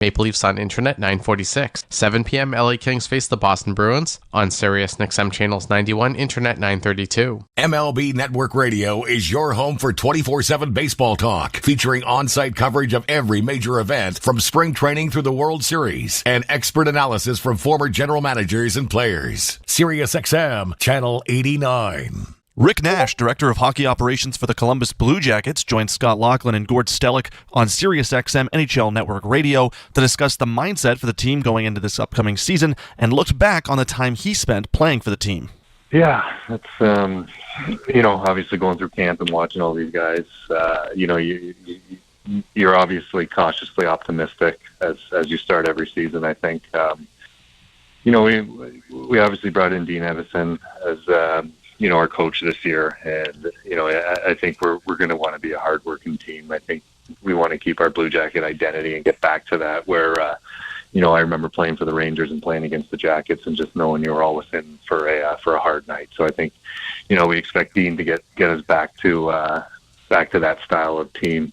Maple Leafs on Internet 946. 7 p.m. LA Kings face the Boston Bruins on Sirius XM Channels 91, Internet 932. MLB Network Radio is your home for 24/7 baseball talk, featuring on-site coverage of every major event from spring training through the World Series and expert analysis from former general managers and players. Sirius XM Channel 89. Rick Nash, Director of Hockey Operations for the Columbus Blue Jackets, joined Scott Laughlin and Gord Stellick on SiriusXM NHL Network Radio to discuss the mindset for the team going into this upcoming season and looked back on the time he spent playing for the team. Yeah, it's, obviously going through camp and watching all these guys, you're obviously cautiously optimistic as you start every season, I think. We obviously brought in Dean Evison as our coach this year, and I think we're going to want to be a hardworking team. I think we want to keep our Blue Jacket identity and get back to that. Where I remember playing for the Rangers and playing against the Jackets, and just knowing you were always in for a hard night. So I think we expect Dean to get us back to that style of team.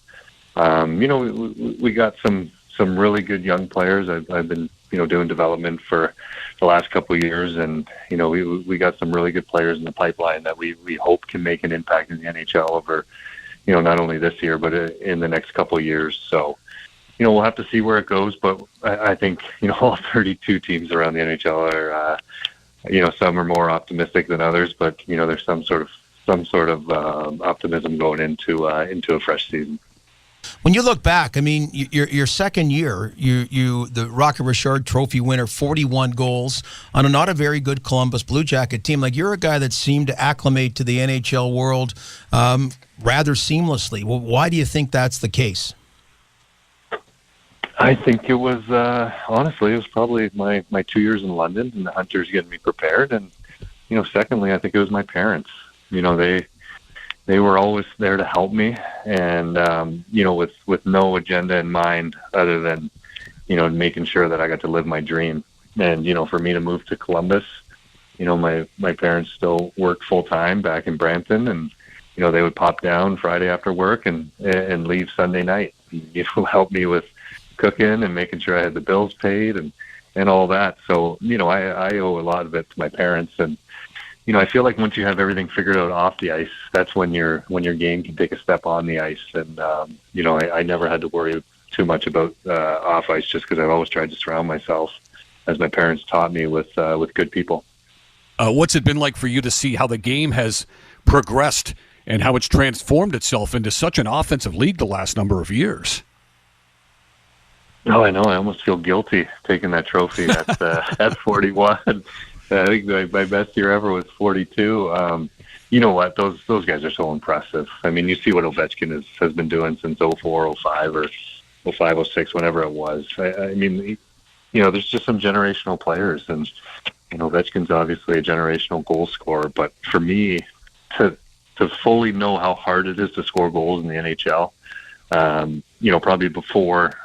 We got some really good young players. I've been doing development for the last couple of years, and we got some really good players in the pipeline that we hope can make an impact in the NHL over not only this year but in the next couple of years. So we'll have to see where it goes, but I think all 32 teams around the NHL are some are more optimistic than others, but there's some sort of optimism going into a fresh season. When you look back, I mean, your second year, you the Rocket Richard Trophy winner, 41 goals on a not a very good Columbus Blue Jacket team. Like, you're a guy that seemed to acclimate to the NHL world rather seamlessly. Well, why do you think that's the case? I think it was honestly, it was probably my 2 years in London and the Hunters getting me prepared, and secondly, I think it was my parents. They were always there to help me, and with no agenda in mind other than making sure that I got to live my dream. And for me to move to Columbus, my parents still worked full time back in Brampton, and they would pop down Friday after work and leave Sunday night. Help me with cooking and making sure I had the bills paid and all that. So I owe a lot of it to my parents, and I feel like once you have everything figured out off the ice, that's when your game can take a step on the ice. And I never had to worry too much about off ice, just because I've always tried to surround myself, as my parents taught me, with good people. What's it been like for you to see how the game has progressed and how it's transformed itself into such an offensive league the last number of years? Oh, I know. I almost feel guilty taking that trophy at 41. I think my best year ever was 42. You know what? Those guys are so impressive. I mean, you see what Ovechkin has been doing since 04, 05, or 05, 06, whenever it was. I mean, there's just some generational players, and Ovechkin's obviously a generational goal scorer. But for me, to fully know how hard it is to score goals in the NHL, probably before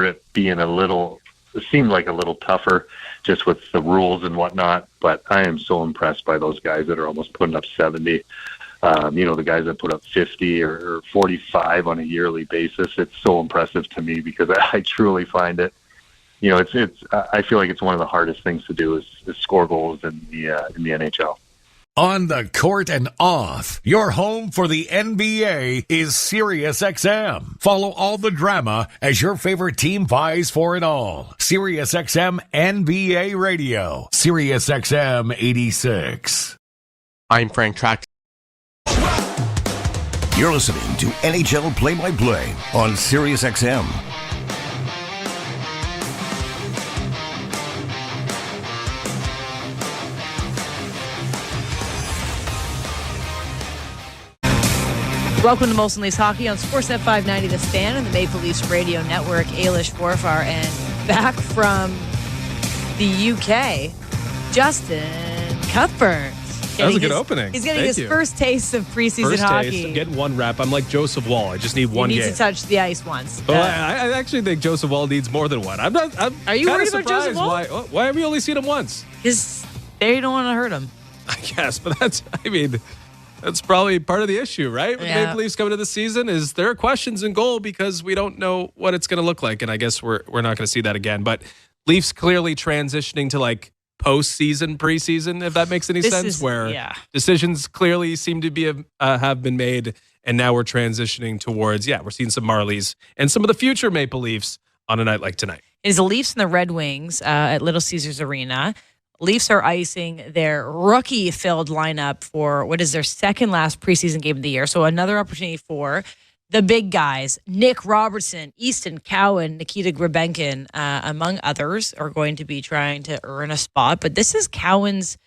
it being it seemed like a little tougher just with the rules and whatnot, but I am so impressed by those guys that are almost putting up 70. The guys that put up 50 or 45 on a yearly basis. It's so impressive to me, because I truly find it, I feel like it's one of the hardest things to do is score goals in the NHL. On the court and off, your home for the NBA is SiriusXM. Follow all the drama as your favorite team vies for it all. SiriusXM NBA Radio. SiriusXM 86. I'm Frank Track. You're listening to NHL Play-by-Play on SiriusXM. Welcome to Molson Leafs Hockey on Sportsnet 590 The Fan and the Maple Leafs Radio Network. Ailish Forfar, and back from the UK, Justin Cuthbert. That was a good opening. He's getting his first taste of preseason hockey. I'm getting one rep. I'm like Joseph Wall. I just need one game. He needs to touch the ice once. Well, I actually think Joseph Wall needs more than one. Are you worried about Joseph Wall? Why have we only seen him once? Because they don't want to hurt him. I guess, but That's probably part of the issue, right? With the Yeah. Maple Leafs coming to the season is there are questions in goal because we don't know what it's going to look like, and I guess we're not going to see that again. But Leafs clearly transitioning to like postseason, preseason, if that makes any sense, where decisions clearly seem to have been made, and now we're transitioning towards we're seeing some Marlies and some of the future Maple Leafs on a night like tonight. It is the Leafs and the Red Wings at Little Caesars Arena. Leafs are icing their rookie-filled lineup for what is their second last preseason game of the year. So another opportunity for the big guys. Nick Robertson, Easton Cowan, Nikita Grabenkin, among others, are going to be trying to earn a spot. But this is Cowan's,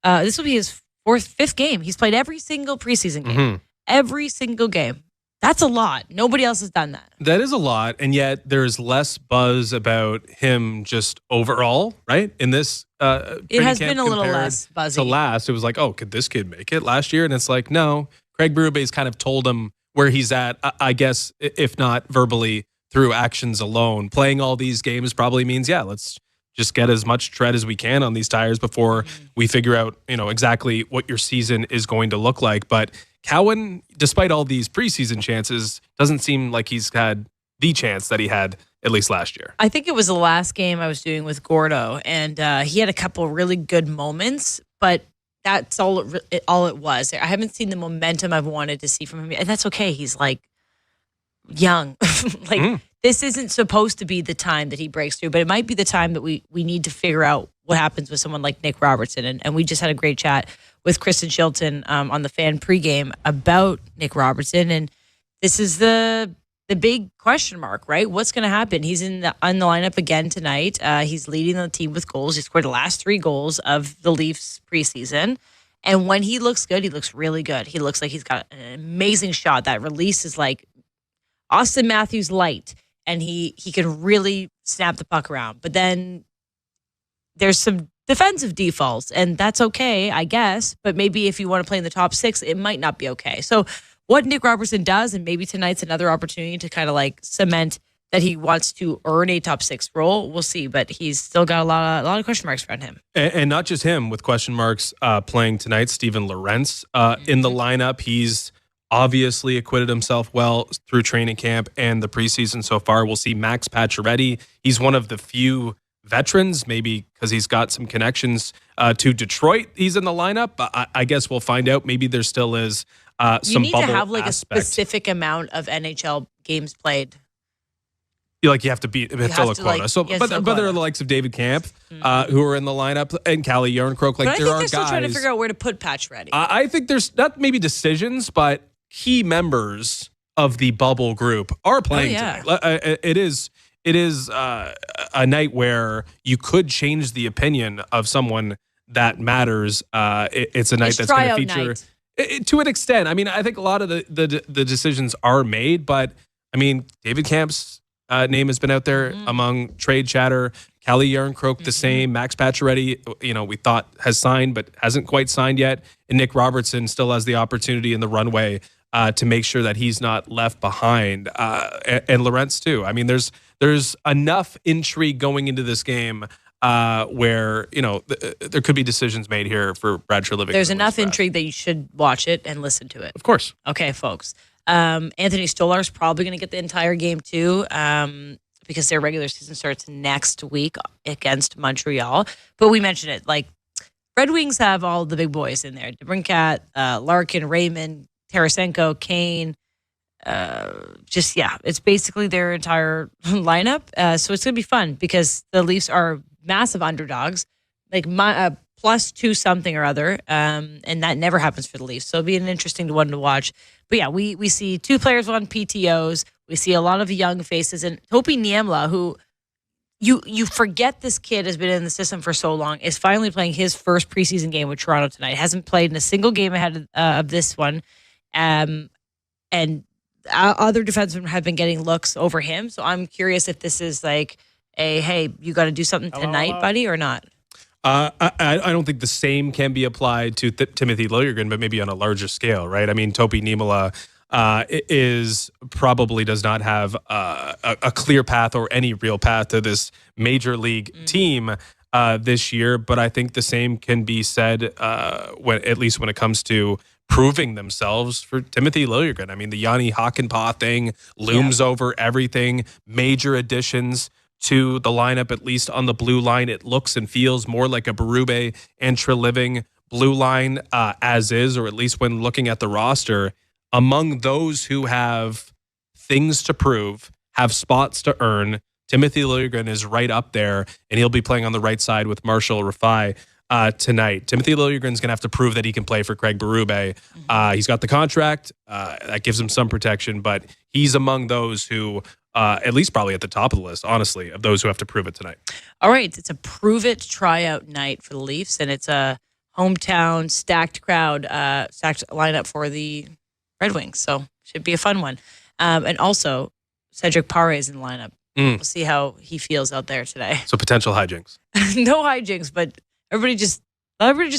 this will be his fifth game. He's played every single preseason game. Mm-hmm. Every single game. That's a lot. Nobody else has done that. That is a lot, and yet there's less buzz about him just overall, right? In this it has been a little less buzzy. To last, it was like, oh, could this kid make it last year? And it's like, no. Craig Berube's kind of told him where he's at, I guess, if not verbally, through actions alone. Playing all these games probably means, let's just get as much tread as we can on these tires before we figure out, exactly what your season is going to look like. But Cowan, despite all these preseason chances, doesn't seem like he's had the chance that he had at least last year. I think it was the last game I was doing with Gordo, and he had a couple really good moments, but that's all it was. I haven't seen the momentum I've wanted to see from him, and that's okay. He's like young. This isn't supposed to be the time that he breaks through, but it might be the time that we need to figure out what happens with someone like Nick Robertson. And we just had a great chat with Kristen Shilton on the Fan pregame about Nick Robertson, and this is the big question mark, right? What's going to happen? He's on the lineup again tonight. He's leading the team with goals. He scored the last 3 goals of the Leafs preseason. And when he looks good, he looks really good. He looks like he's got an amazing shot. That release is like Austin Matthews light, and he can really snap the puck around. But then there's some defensive defaults, and that's okay, I guess. But maybe if you want to play in the top 6, it might not be okay. So what Nick Robertson does, and maybe tonight's another opportunity to kind of like cement that he wants to earn a top 6 role, we'll see. But he's still got a lot of question marks around him. And not just him with question marks playing tonight. Steven Lorentz in the lineup. He's obviously acquitted himself well through training camp and the preseason so far. We'll see Max Pacioretty. He's one of the few veterans, maybe because he's got some connections to Detroit. He's in the lineup. I guess we'll find out. Maybe there still is some bubble You need to have like aspect. a specific amount of NHL games played. You have to fill a quota. But there are the likes of David Camp who are in the lineup, and Callie Yarncroke. But I think there are they're still guys trying to figure out where to put Pacioretty. I think there's not maybe decisions, but key members of the bubble group are playing tonight. It is a night where you could change the opinion of someone that matters. It's a night that's going to feature to an extent. I mean, I think a lot of the decisions are made, but I mean, David Camp's name has been out there among trade chatter. Callie Yarncroke, the same. Max Pacioretty, we thought has signed, but hasn't quite signed yet. And Nick Robertson still has the opportunity in the runway to make sure that he's not left behind. And Lorentz too. I mean, there's enough intrigue going into this game where, there could be decisions made here for Brad Treliving. There's enough intrigue that you should watch it and listen to it. Of course. Okay, folks. Anthony Stolar's probably going to get the entire game too, because their regular season starts next week against Montreal. But we mentioned it, like Red Wings have all the big boys in there: DeBrincat, Larkin, Raymond, Tarasenko, Kane. It's basically their entire lineup. So it's going to be fun because the Leafs are massive underdogs, like +2 something or other, and that never happens for the Leafs. So it'll be an interesting one to watch. But yeah, we see 2 players on PTOs. We see a lot of young faces, and Topi Niemela, who you forget this kid has been in the system for so long, is finally playing his first preseason game with Toronto tonight. Hasn't played in a single game ahead of this one, and other defensemen have been getting looks over him. So I'm curious if this is like hey, you got to do something tonight, buddy, or not. I don't think the same can be applied to Timothy Liljegren, but maybe on a larger scale, right? I mean, Topi Niemela probably does not have a clear path or any real path to this major league team this year, but I think the same can be said at least when it comes to proving themselves for Timothy Liljegren. I mean, the Yanni Hakanpää thing looms over everything. Major additions to the lineup, at least on the blue line. It looks and feels more like a Berube and Treliving blue line as is, or at least when looking at the roster. Among those who have things to prove, have spots to earn, Timothy Liljegren is right up there, and he'll be playing on the right side with Marshall Rafai tonight. Timothy Liljegren's going to have to prove that he can play for Craig Berube. He's got the contract. That gives him some protection, but he's among those who, at least probably at the top of the list, honestly, of those who have to prove it tonight. All right. It's a prove-it tryout night for the Leafs, and it's a hometown stacked crowd, stacked lineup for the Red Wings, so should be a fun one. And also, Cedric Pare is in the lineup. We'll see how he feels out there today. So potential hijinks. No hijinks, but everybody just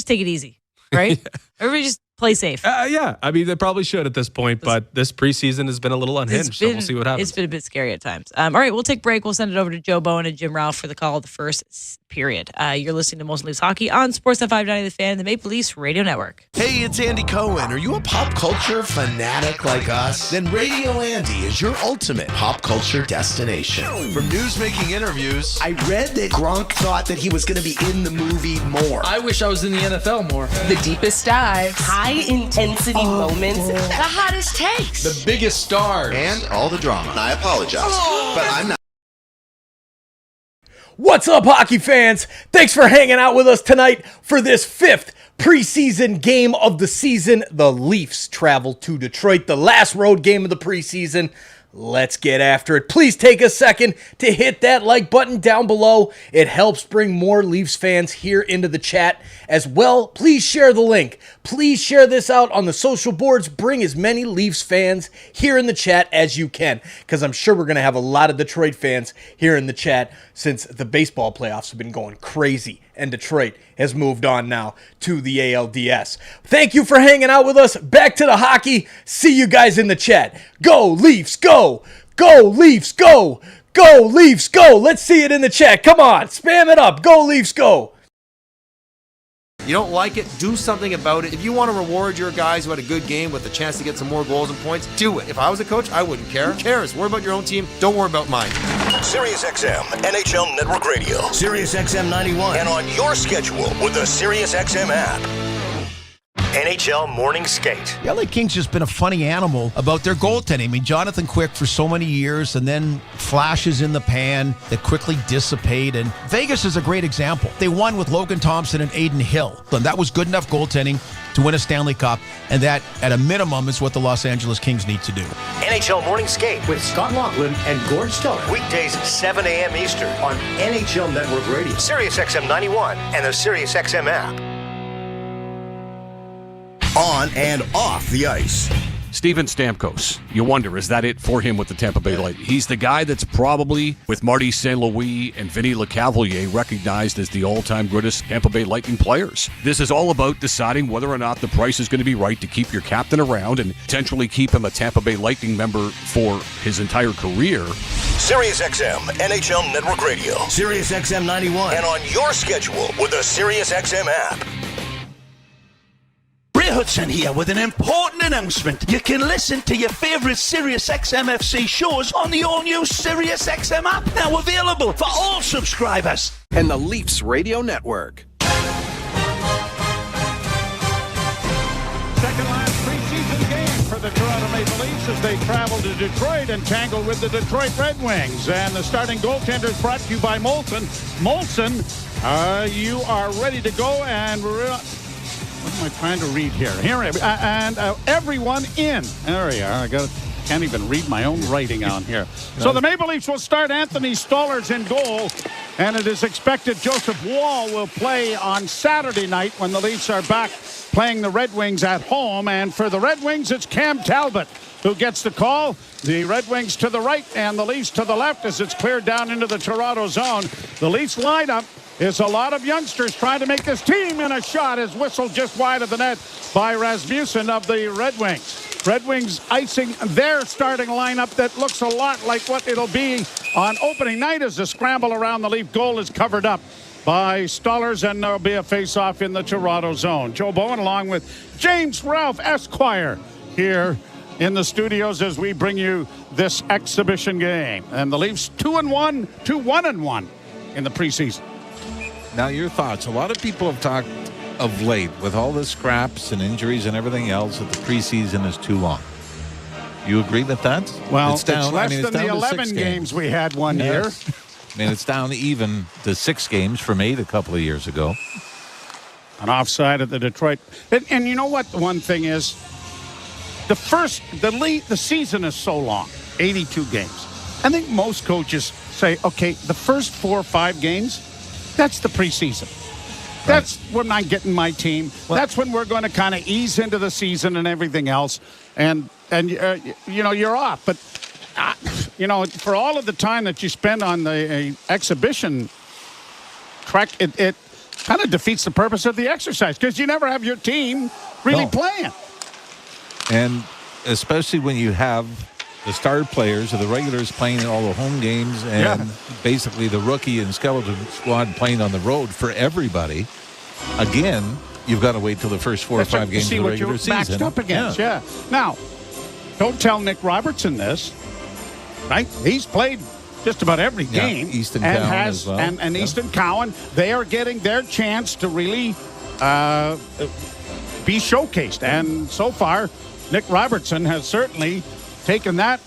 take it easy, right? Everybody just play safe. Yeah, I mean, they probably should at this point, but this preseason has been a little unhinged, so we'll see what happens. It's been a bit scary at times. All right, we'll take a break. We'll send it over to Joe Bowen and Jim Ralph for the call of the first period. You're listening to Most Leafs Hockey on Sportsnet 590 The Fan, the Maple Leafs Radio Network. Hey, it's Andy Cohen. Are you a pop culture fanatic like us? Then Radio Andy is your ultimate pop culture destination. From news-making interviews, I read that Gronk thought that he was going to be in the movie more. I wish I was in the NFL more. The deepest dives, high-intensity moments, the hottest takes, the biggest stars, and all the drama. I apologize, but I'm not. What's up, hockey fans? Thanks for hanging out with us tonight for this 5th preseason game of the season. The Leafs travel to Detroit, the last road game of the preseason. Let's get after it. Please take a second to hit that like button down below. It helps bring more Leafs fans here into the chat. As well, please share the link. Please share this out on the social boards. Bring as many Leafs fans here in the chat as you can, because I'm sure we're going to have a lot of Detroit fans here in the chat since the baseball playoffs have been going crazy and Detroit has moved on now to the ALDS. Thank you for hanging out with us. Back to the hockey. See you guys in the chat. Go Leafs, go! Go Leafs, go! Go Leafs, go! Let's see it in the chat. Come on, spam it up. Go Leafs, go! You don't like it? Do something about it. If you want to reward your guys who had a good game with a chance to get some more goals and points, do it. If I was a coach, I wouldn't care. Who cares? Worry about your own team. Don't worry about mine. SiriusXM, NHL Network Radio. SiriusXM 91. And on your schedule with the SiriusXM app. NHL Morning Skate. The LA Kings just been a funny animal about their goaltending. I mean, Jonathan Quick for so many years, and then flashes in the pan that quickly dissipate. And Vegas is a great example. They won with Logan Thompson and Aiden Hill. And that was good enough goaltending to win a Stanley Cup. And that, at a minimum, is what the Los Angeles Kings need to do. NHL Morning Skate with Scott Laughlin and Gord Stellick. Weekdays 7 a.m. Eastern on NHL Network Radio. SiriusXM 91 and the SiriusXM app. On and off the ice. Steven Stamkos. You wonder, is that it for him with the Tampa Bay Lightning? He's the guy that's probably, with Marty St. Louis and Vinny LeCavalier, recognized as the all-time greatest Tampa Bay Lightning players. This is all about deciding whether or not the price is going to be right to keep your captain around and potentially keep him a Tampa Bay Lightning member for his entire career. SiriusXM, NHL Network Radio. SiriusXM 91. And on your schedule with the SiriusXM app. Ray Hudson here with an important announcement. You can listen to your favourite SiriusXM FC shows on the all-new SiriusXM app, now available for all subscribers. And the Leafs Radio Network. Second last preseason game for the Toronto Maple Leafs as they travel to Detroit and tangle with the Detroit Red Wings. And the starting goaltender is brought to you by Molson. Molson, you are ready to go, and what am I trying to read here? Everyone in. There we are. Can't even read my own writing on here. So the Maple Leafs will start Anthony Stolarz in goal, and it is expected Joseph Woll will play on Saturday night when the Leafs are back playing the Red Wings at home. And for the Red Wings, it's Cam Talbot who gets the call. The Red Wings to the right and the Leafs to the left as it's cleared down into the Toronto zone. The Leafs lineup is a lot of youngsters trying to make this team, in a shot is whistled just wide of the net by Rasmussen of the Red Wings. Red Wings icing their starting lineup that looks a lot like what it'll be on opening night as the scramble around the Leaf goal is covered up. by Stollers, and there'll be a face-off in the Toronto zone. Joe Bowen along with James Ralph Esquire here in the studios as we bring you this exhibition game. And the Leafs 2-1 to 1-1 in the preseason. Now, your thoughts. A lot of people have talked of late with all the scraps and injuries and everything else that the preseason is too long. You agree with that? Well, it's less than the 11 games we had one year. I mean, it's down even to 6 games from 8 a couple of years ago. An offside at the Detroit. And you know what the one thing is? The season is so long, 82 games. I think most coaches say, okay, the first 4 or 5 games, that's the preseason. That's when I'm getting my team. That's when we're going to kind of ease into the season and everything else. And you're off. But, for all of the time that you spend on the exhibition track, it kind of defeats the purpose of the exercise because you never have your team really playing. And especially when you have the star players or the regulars playing in all the home games and basically the rookie and skeleton squad playing on the road for everybody. Again, you've got to wait till the first 4 or 5 games of the regular season. Matched up against, Now, don't tell Nick Robertson this, right? He's played just about every game. Easton Cowan as well. And Easton Cowan, they are getting their chance to really be showcased. And so far, Nick Robertson has certainly taken that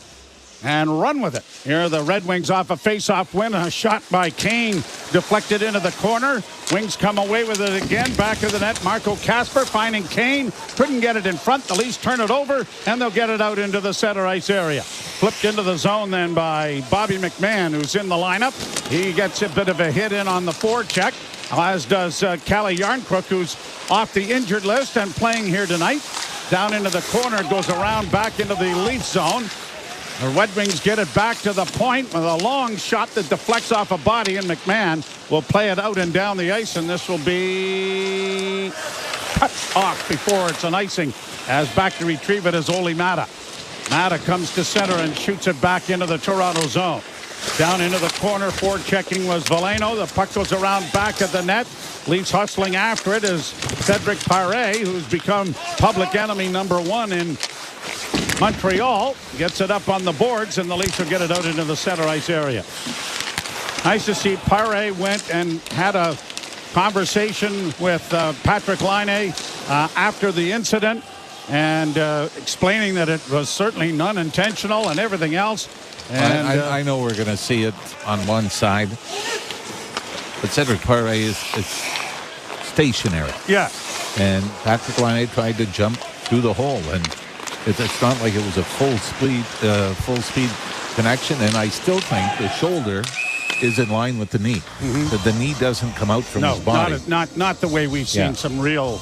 and run with it. Here are the Red Wings off a face-off win. A shot by Kane deflected into the corner. Wings come away with it again. Back of the net, Marco Kasper finding Kane. Couldn't get it in front. The Leafs turn it over, and they'll get it out into the center ice area. Flipped into the zone then by Bobby McMahon, who's in the lineup. He gets a bit of a hit in on the forecheck, as does Calle Yarncrook, who's off the injured list and playing here tonight. Down into the corner, goes around back into the Leaf zone. The Red Wings get it back to the point with a long shot that deflects off a body, and McMahon will play it out and down the ice, and this will be cut off before it's an icing, as back to retrieve it is Olli Mata. Mata comes to center and shoots it back into the Toronto zone. Down into the corner, forechecking was Veleno. The puck goes around back of the net. Leafs hustling after it is Cedric Paré, who's become public enemy number 1 in Montreal. Gets it up on the boards, and the Leafs will get it out into the center ice area. Nice to see Paré went and had a conversation with Patrick Laine after the incident and explaining that it was certainly non-intentional and everything else. And I know we're going to see it on one side, but Cedric Paré is stationary. Yeah. And Patrick Laine tried to jump through the hole, and it's not like it was a full speed connection. And I still think the shoulder is in line with the knee. That the knee doesn't come out from his body. Not the way we've seen some real.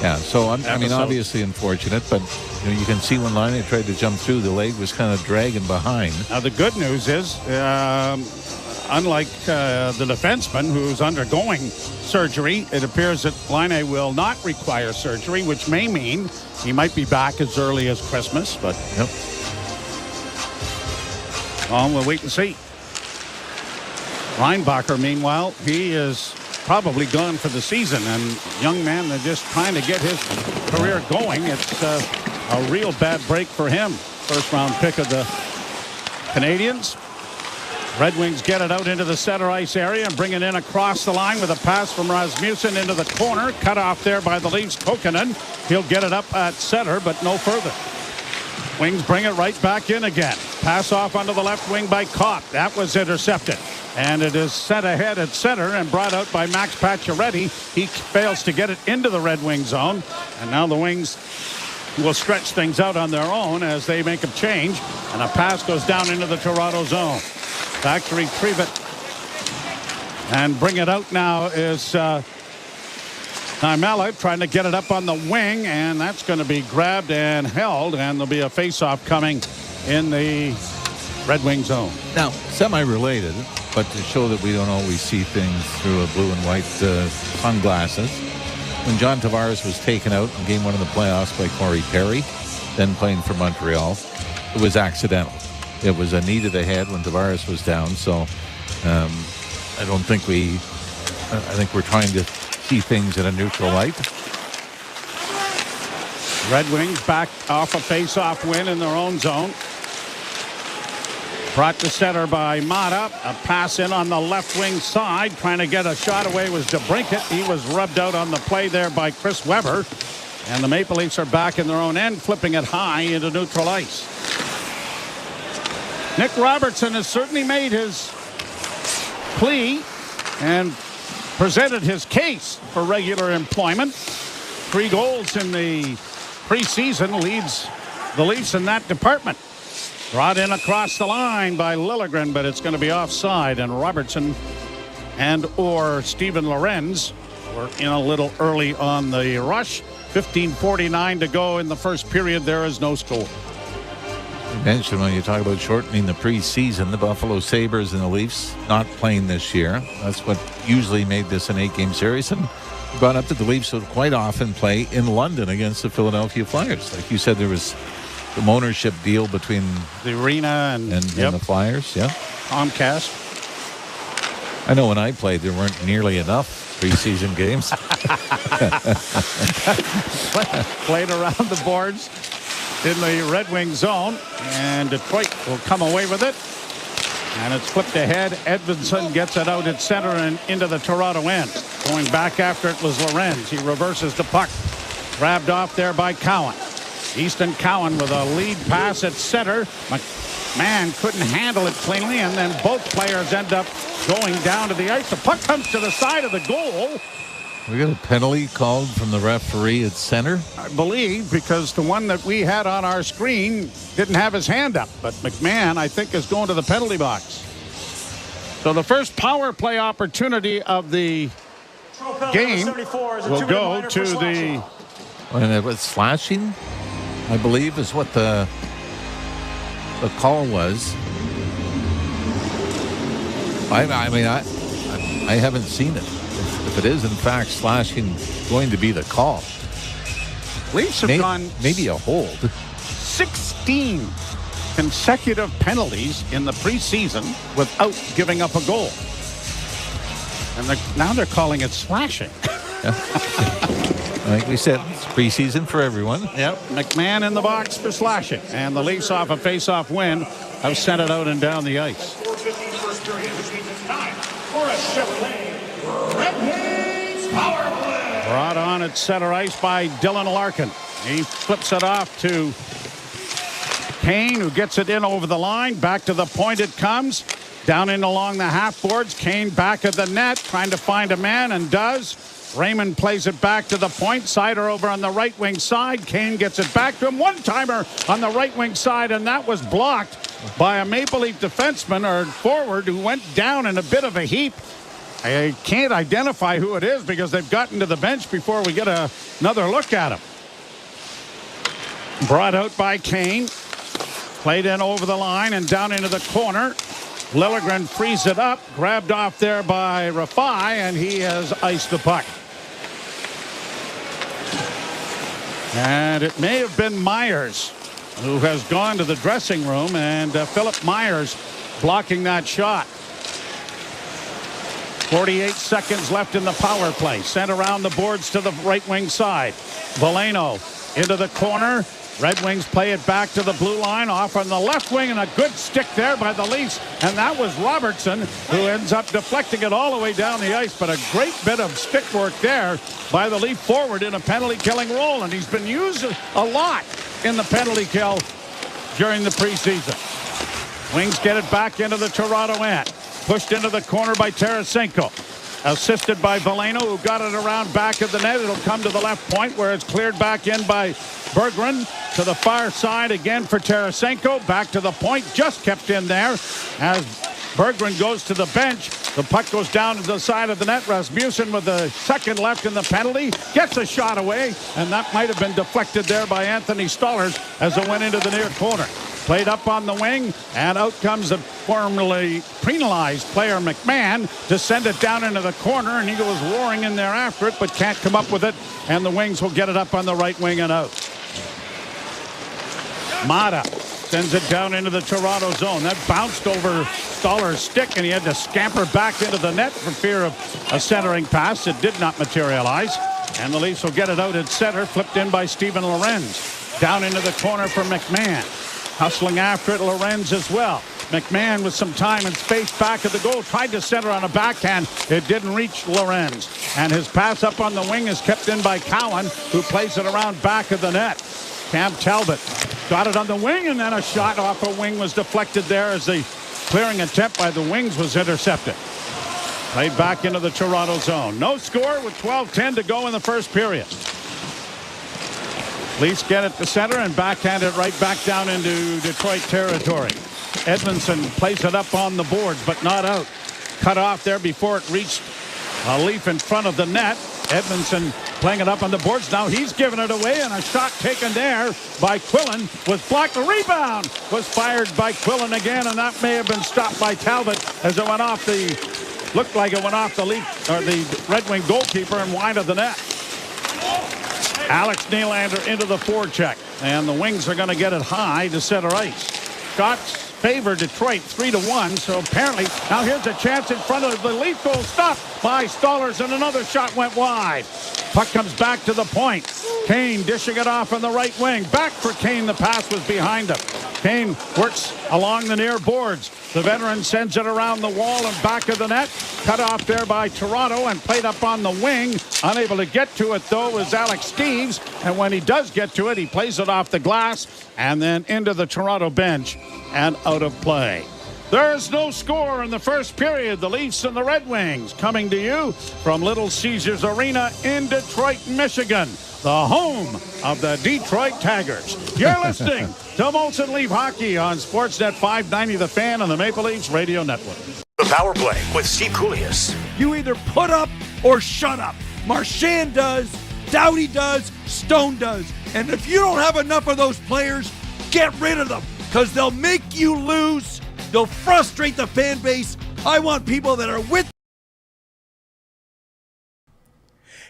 Yeah, so I mean, obviously unfortunate, but you can see when Laine tried to jump through, the leg was kind of dragging behind. Now the good news is, unlike the defenseman who's undergoing surgery, it appears that Laine will not require surgery, which may mean he might be back as early as Christmas. But we'll wait and see. Reinbacher, meanwhile, he is probably gone for the season, and young man, they're just trying to get his career going. It's a real bad break for him. First round pick of the Canadians. Red Wings get it out into the center ice area and bring it in across the line with a pass from Rasmussen into the corner. Cut off there by the Leafs. Kokkonen. He'll get it up at center, but no further. Wings bring it right back in again. Pass off onto the left wing by Kopp. That was intercepted. And it is sent ahead at center and brought out by Max Pacioretty. He fails to get it into the Red Wing zone. And now the Wings will stretch things out on their own as they make a change. And a pass goes down into the Toronto zone. Back to retrieve it. And bring it out now is Naimala trying to get it up on the wing. And that's going to be grabbed and held. And there'll be a face-off coming in the Red Wing zone. Now, semi-related, but to show that we don't always see things through a blue and white sunglasses. When John Tavares was taken out in Game 1 of the playoffs by Corey Perry, then playing for Montreal, it was accidental. It was a knee to the head when Tavares was down, so I don't think we I think we're trying to see things in a neutral light. Red Wings back off a face-off win in their own zone. Brought to center by Mata. A pass in on the left wing side. Trying to get a shot away was DeBrincat. He was rubbed out on the play there by Chris Weber. And the Maple Leafs are back in their own end, flipping it high into neutral ice. Nick Robertson has certainly made his plea and presented his case for regular employment. 3 goals in the preseason leads the Leafs in that department. Brought in across the line by Liljegren, but it's going to be offside. And Robertson and or Steven Lorenz were in a little early on the rush. 15:49 to go in the first period. There is no score. You mentioned when you talk about shortening the preseason, the Buffalo Sabres and the Leafs not playing this year. That's what usually made this an 8-game series. And brought up that the Leafs would quite often play in London against the Philadelphia Flyers. Like you said, there was the ownership deal between the arena and the Flyers. Yeah, Comcast. I know when I played, there weren't nearly enough preseason games. Played around the boards in the Red Wing zone, and Detroit will come away with it. And it's flipped ahead. Edvinsson gets it out at center and into the Toronto end. Going back after it was Lorenz. He reverses the puck. Grabbed off there by Cowan. Easton Cowan with a lead pass at center. McMahon couldn't handle it cleanly, and then both players end up going down to the ice. The puck comes to the side of the goal. We got a penalty called from the referee at center? I believe, because the one that we had on our screen didn't have his hand up. But McMahon, I think, is going to the penalty box. So the first power play opportunity of the game will go to the... And it was slashing, I believe, is what the call was. I haven't seen it. If it is in fact slashing going to be the call, Leafs have gone maybe a hold. 16 consecutive penalties in the preseason without giving up a goal, and now they're calling it slashing. Like we said, it's preseason for everyone. Yep. McMahon in the box for slashing, and the Leafs off a face-off win have sent it out and down the ice. Brought on at center ice by Dylan Larkin. He flips it off to Kane, who gets it in over the line. Back to the point it comes. Down in along the half boards. Kane back at the net, trying to find a man, and does. Raymond plays it back to the point. Sider over on the right wing side. Kane gets it back to him. One-timer on the right wing side, and that was blocked by a Maple Leaf defenseman or forward who went down in a bit of a heap. I can't identify who it is because they've gotten to the bench before we get another look at him. Brought out by Kane. Played in over the line and down into the corner. Liljegren frees it up. Grabbed off there by Rafai, and he has iced the puck. And it may have been Myers who has gone to the dressing room, and Philip Myers blocking that shot. 48 seconds left in the power play. Sent around the boards to the right wing side. Veleno into the corner. Red Wings play it back to the blue line, off on the left wing, and a good stick there by the Leafs. And that was Robertson, who ends up deflecting it all the way down the ice. But a great bit of stick work there by the Leaf forward in a penalty-killing role. And he's been used a lot in the penalty kill during the preseason. Wings get it back into the Toronto end. Pushed into the corner by Tarasenko. Assisted by Veleno, who got it around back of the net. It'll come to the left point, where it's cleared back in by Berggren. To the far side again for Tarasenko. Back to the point, just kept in there. As Berggren goes to the bench, the puck goes down to the side of the net. Rasmussen, with the second left in the penalty, gets a shot away, and that might have been deflected there by Anthony Stollers as it went into the near corner. Played up on the wing, and out comes the formerly penalized player McMahon to send it down into the corner, and he goes roaring in there after it, but can't come up with it, and the Wings will get it up on the right wing and out. Mata sends it down into the Toronto zone. That bounced over Stoller's stick, and he had to scamper back into the net for fear of a centering pass. It did not materialize. And the Leafs will get it out at center, flipped in by Steven Lorenz. Down into the corner for McMahon. Hustling after it, Lorenz as well. McMahon with some time and space back at the goal. Tried to center on a backhand. It didn't reach Lorenz. And his pass up on the wing is kept in by Cowan, who plays it around back of the net. Cam Talbot got it on the wing, and then a shot off a wing was deflected there as the clearing attempt by the Wings was intercepted. Played back into the Toronto zone. No score with 12:10 to go in the first period. Leafs get it to center and backhand it right back down into Detroit territory. Edmondson plays it up on the boards, but not out. Cut off there before it reached a Leaf in front of the net. Edmondson playing it up on the boards. Now he's given it away, and a shot taken there by Quillen was blocked. The rebound was fired by Quillen again, and that may have been stopped by Talbot as it went off looked like it went off the Leaf, or the Red Wing goalkeeper, and wide of the net. Alex Nylander into the forecheck, and the Wings are going to get it high to center ice. Scott's favor Detroit 3-1, so apparently now here's a chance in front of the Leaf goal, stopped by Stollers, and another shot went wide. Puck comes back to the point. Kane dishing it off on the right wing. Back for Kane. The pass was behind him. Kane works along the near boards. The veteran sends it around the wall and back of the net. Cut off there by Toronto and played up on the wing. Unable to get to it, though, is Alex Steeves. And when he does get to it, he plays it off the glass and then into the Toronto bench and out of play. There's no score in the first period. The Leafs and the Red Wings coming to you from Little Caesars Arena in Detroit, Michigan, the home of the Detroit Tigers. You're listening to Molson Leaf Hockey on Sportsnet 590 The Fan on the Maple Leafs Radio Network. The Power Play with Steve Koulias. You either put up or shut up. Marchand does, Doughty does, Stone does. And if you don't have enough of those players, get rid of them, because they'll make you lose. They'll frustrate the fan base. I want people that are with.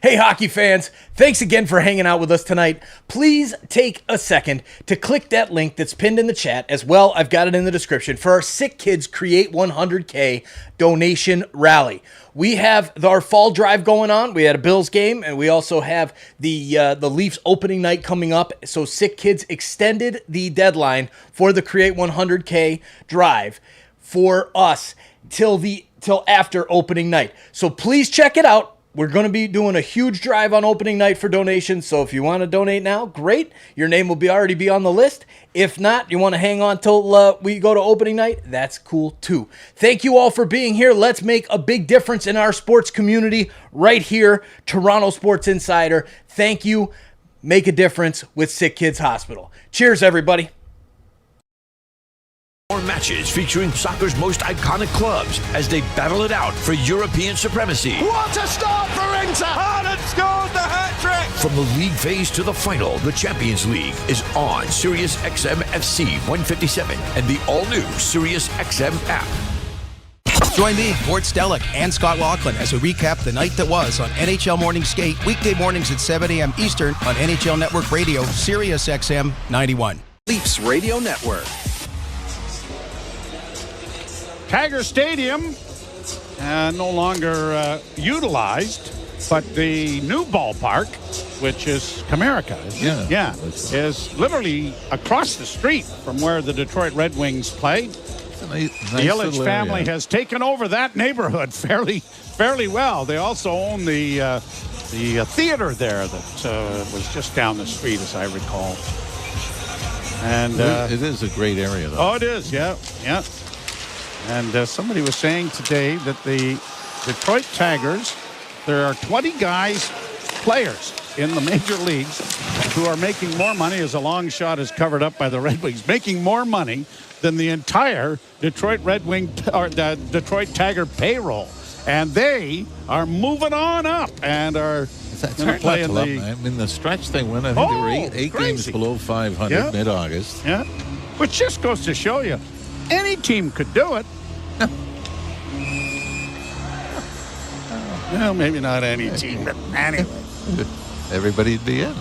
Hey, hockey fans, thanks again for hanging out with us tonight. Please take a second to click that link that's pinned in the chat. As well, I've got it in the description for our Sick Kids Create 100K donation rally. We have our fall drive going on. We had a Bills game, and we also have the Leafs opening night coming up. So Sick Kids extended the deadline for the Create 100K drive for us till after opening night. So please check it out. We're going to be doing a huge drive on opening night for donations, so if you want to donate now, great. Your name will already be on the list. If not, you want to hang on till we go to opening night, that's cool too. Thank you all for being here. Let's make a big difference in our sports community right here, Toronto Sports Insider. Thank you. Make a difference with Sick Kids Hospital. Cheers, everybody. More matches featuring soccer's most iconic clubs as they battle it out for European supremacy. What a start for Inter! Haaland scores the hat-trick! From the league phase to the final, the Champions League is on Sirius XM FC 157 and the all-new Sirius XM app. Join me, Gord Stellick, and Scott Laughlin as we recap the night that was on NHL Morning Skate, weekday mornings at 7 a.m. Eastern on NHL Network Radio, Sirius XM 91. Leafs Radio Network. Tiger Stadium, no longer utilized, but the new ballpark, which is Comerica, is literally across the street from where the Detroit Red Wings play. Nice the Illich family has taken over that neighborhood fairly well. They also own the theater there that was just down the street, as I recall. And it is a great area, though. Oh, it is, yeah. And somebody was saying today that the Detroit Tigers, there are 20 players in the major leagues who are making more money, as a long shot is covered up by the Red Wings, making more money than the entire Detroit Red Wing or the Detroit Tiger payroll. And they are moving on up and are playing the stretch they went. I think they were eight games below 500 mid-August. Yeah, which just goes to show you, any team could do it. Well, maybe not any team, but anyway. Everybody'd be in.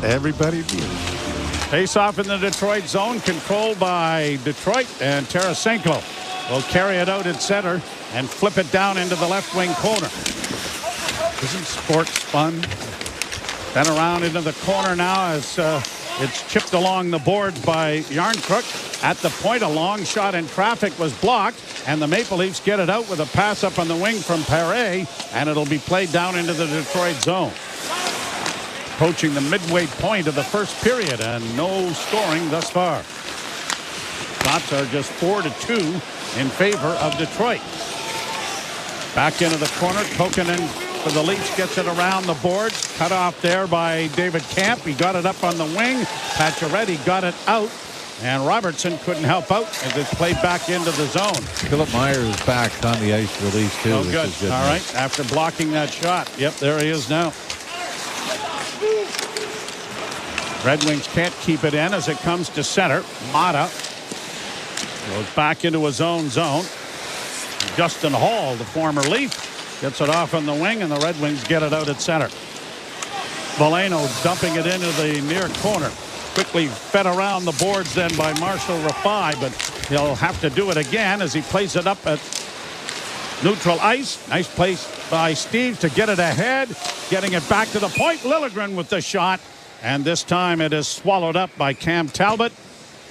Face off in the Detroit zone, controlled by Detroit and Tarasenko. will carry it out at center and flip it down into the left wing corner. Isn't sports fun? Then around into the corner now as it's chipped along the boards by Yarncrook. At the point, a long shot in traffic was blocked, and the Maple Leafs get it out with a pass up on the wing from Perret, and it'll be played down into the Detroit zone. Approaching the midway point of the first period, and no scoring thus far. Shots are just 4-2 in favor of Detroit. Back into the corner, Kokkonen for the Leafs gets it around the boards. Cut off there by David Camp. He got it up on the wing. Pacioretty got it out. And Robertson couldn't help out as it's played back into the zone. Philip Meyer is back on the ice for the Leafs, too. Oh, good. All right. After blocking that shot. Yep, there he is now. Red Wings can't keep it in as it comes to center. Mata goes back into his own zone. Justin Hall, the former Leaf, gets it off on the wing, and the Red Wings get it out at center. Valeno dumping it into the near corner. Quickly fed around the boards then by Marshall Rafai, but he'll have to do it again as he plays it up at neutral ice. Nice place by Steve to get it ahead. Getting it back to the point. Liljegren with the shot. And this time it is swallowed up by Cam Talbot.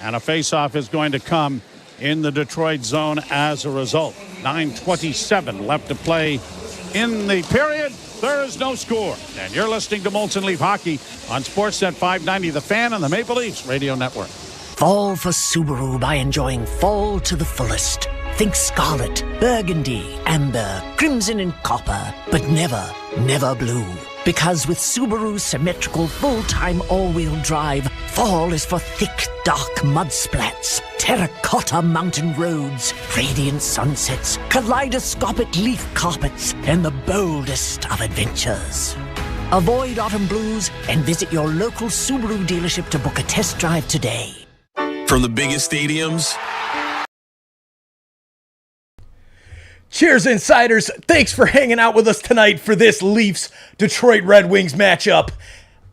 And a faceoff is going to come in the Detroit zone as a result. 9:27 left to play in the period. There is no score. And you're listening to Molson Leaf Hockey on Sportsnet 590 The Fan and the Maple Leafs Radio Network. Fall for Subaru by enjoying fall to the fullest. Think scarlet, burgundy, amber, crimson and copper, but never, never blue. Because with Subaru's symmetrical full-time all-wheel drive, fall is for thick, dark mud splats, terracotta mountain roads, radiant sunsets, kaleidoscopic leaf carpets, and the boldest of adventures. Avoid autumn blues and visit your local Subaru dealership to book a test drive today. From the biggest stadiums. Cheers, Insiders. Thanks for hanging out with us tonight for this Leafs-Detroit Red Wings matchup.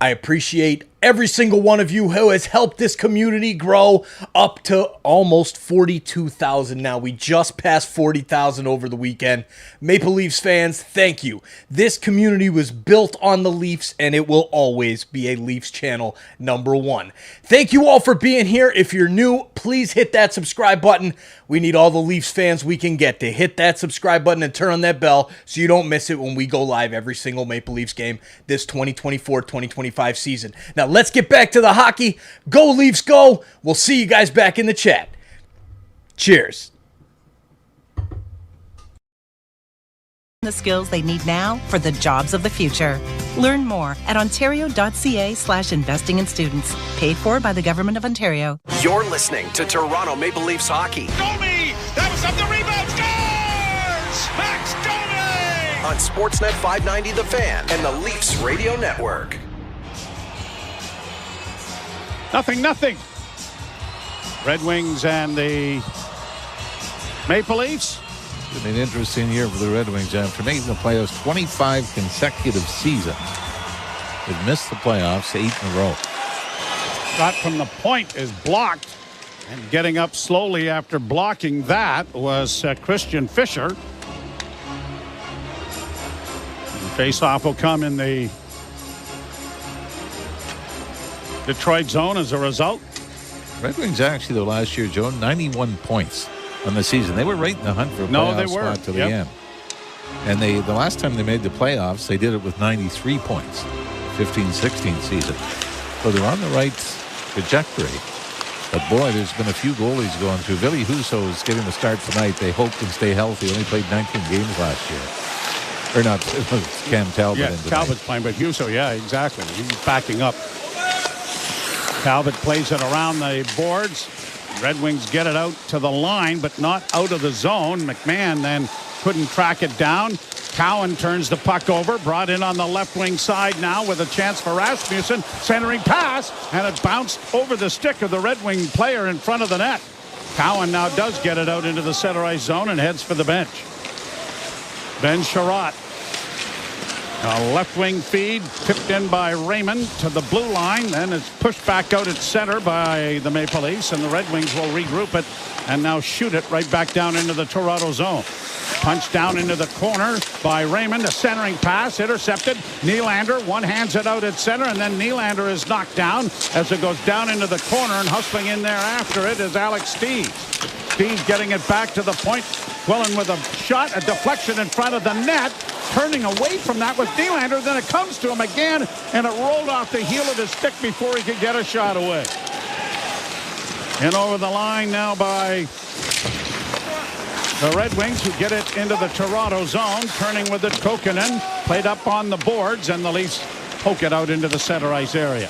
I appreciate every single one of you who has helped this community grow up to almost 42,000 now. We just passed 40,000 over the weekend. Maple Leafs fans, thank you. This community was built on the Leafs, and it will always be a Leafs channel #1. Thank you all for being here. If you're new, please hit that subscribe button. We need all the Leafs fans we can get to hit that subscribe button and turn on that bell so you don't miss it when we go live every single Maple Leafs game this 2024-2025 season. Now, let's get back to the hockey. Go Leafs, go. We'll see you guys back in the chat. Cheers. The skills they need now for the jobs of the future. Learn more at ontario.ca/investing in students. Paid for by the Government of Ontario. You're listening to Toronto Maple Leafs hockey. Goalie! That was up the rebound. Scores! Max Goalie! On Sportsnet 590 The Fan and the Leafs Radio Network. 0-0. Red Wings and the Maple Leafs. It's been an interesting year for the Red Wings after making the playoffs 25 consecutive seasons. They've missed the playoffs 8 in a row. Shot from the point is blocked, and getting up slowly after blocking that was Christian Fischer. Face-off will come in the Detroit zone as a result. Red Wings actually, though, last year, Joe, 91 points on the season. They were right in the hunt for a playoff spot to the end. And the last time they made the playoffs, they did it with 93 points, 15-16 season. So they're on the right trajectory. But boy, there's been a few goalies going through. Ville Husso is getting the start tonight. They hope can stay healthy. Only played 19 games last year. Or not, it was Cam Talbot. Yeah, Talbot's playing, but Husso, yeah, exactly. He's backing up. Talbot plays it around the boards. Red Wings get it out to the line, but not out of the zone. McMahon then couldn't track it down. Cowan turns the puck over, brought in on the left wing side now with a chance for Rasmussen. Centering pass, and it bounced over the stick of the Red Wing player in front of the net. Cowan now does get it out into the center ice zone and heads for the bench. Ben Sherratt. A left wing feed tipped in by Raymond to the blue line. Then it's pushed back out at center by the Maple Leafs, and the Red Wings will regroup it and now shoot it right back down into the Toronto zone. Punch down into the corner by Raymond. A centering pass intercepted. Nylander one-hands it out at center, and then Nylander is knocked down as it goes down into the corner, and hustling in there after it is Alex Steeves. Steeves getting it back to the point. Quillen with a shot, a deflection in front of the net. Turning away from that with Nylander. Then it comes to him again, and it rolled off the heel of his stick before he could get a shot away. And over the line now by the Red Wings, who get it into the Toronto zone. Turning with it, Kokkonen. Played up on the boards, and the Leafs poke it out into the center ice area.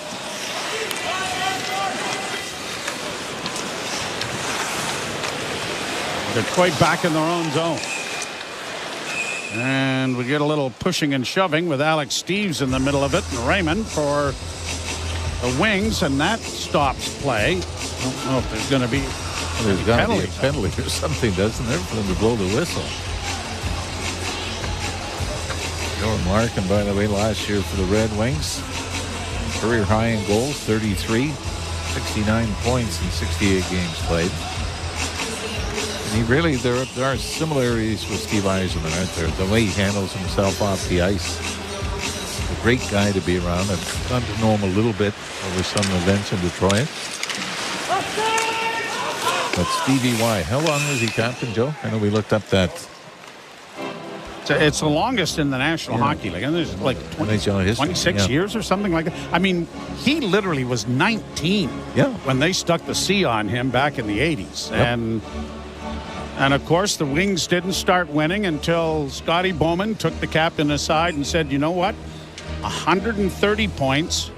Detroit back in their own zone. And we get a little pushing and shoving with Alex Steeves in the middle of it, and Raymond for the Wings, and that stops play. I don't know if there's going to be There's got to be a penalty or something, doesn't there, for them to blow the whistle? Jordan Larkin, by the way, last year for the Red Wings, career high in goals, 33, 69 points in 68 games played. And he really, there are similarities with Steve Yzerman, aren't there? The way he handles himself off the ice. A great guy to be around. I've gotten to know him a little bit over some events in Detroit. But Stevie Y, how long was he captain, Joe? I know we looked up that. It's the longest in the National Hockey League. And there's like 26 years or something like that. I mean, he literally was 19 when they stuck the C on him back in the 80s. Yep. And of course, the Wings didn't start winning until Scotty Bowman took the captain aside and said, you know what? 130 points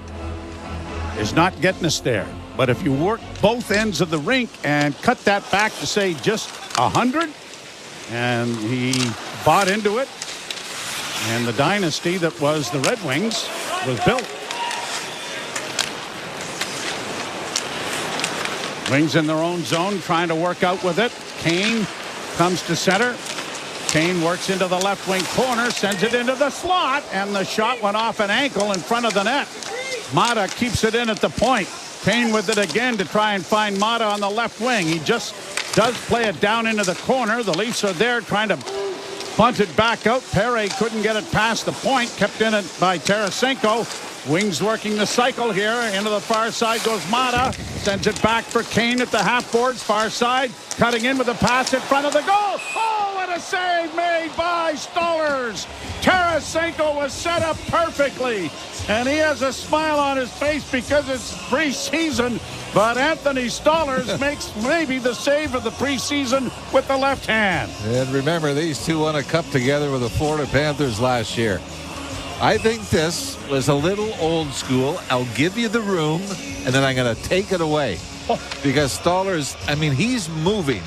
is not getting us there. But if you work both ends of the rink and cut that back to, say, just 100, and he bought into it, and the dynasty that was the Red Wings was built. Wings in their own zone, trying to work out with it. Kane comes to center. Kane works into the left wing corner, sends it into the slot, and the shot went off an ankle in front of the net. Mata keeps it in at the point. Kane with it again to try and find Mata on the left wing. He just does play it down into the corner. The Leafs are there trying to bunt it back out. Perry couldn't get it past the point. Kept in it by Tarasenko. Wings working the cycle here. Into the far side goes Mata. Sends it back for Kane at the half boards. Far side. Cutting in with a pass in front of the goal. Oh, what a save made by Stollers. Tarasenko was set up perfectly. And he has a smile on his face because it's preseason. But Anthony Stollers makes maybe the save of the preseason with the left hand. And remember, these two won a cup together with the Florida Panthers last year. I think this was a little old school. I'll give you the room, and then I'm going to take it away. Because Stollers, I mean, he's moving.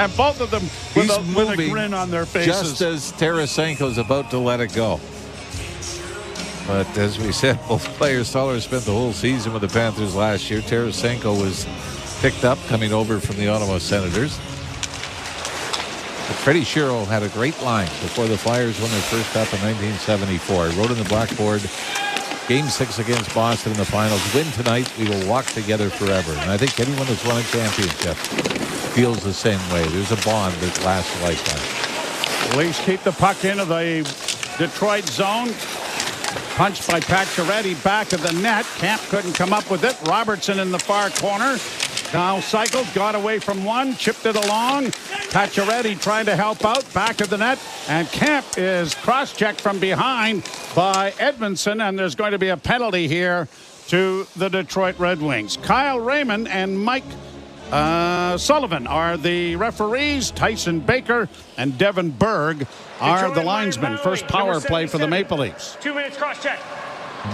And both of them with a grin on their faces. Just as Tarasenko's about to let it go. But as we said, both players, Stollers spent the whole season with the Panthers last year. Tarasenko was picked up coming over from the Ottawa Senators. But Freddie Shero had a great line before the Flyers won their first cup in 1974. He wrote on the blackboard, Game 6 against Boston in the finals. Win tonight, we will walk together forever. And I think anyone that's won a championship feels the same way. There's a bond that lasts a lifetime. Leafs keep the puck into the Detroit zone. Punched by Pacioretty back of the net. Camp couldn't come up with it. Robertson in the far corner. Now cycled, got away from one, chipped it along. Pacioretty trying to help out, back of the net. And Camp is cross-checked from behind by Edmondson, and there's going to be a penalty here to the Detroit Red Wings. Kyle Raymond and Mike Sullivan are the referees. Tyson Baker and Devin Berg are the linesmen. First power play for the Maple Leafs. 2 minutes cross-check.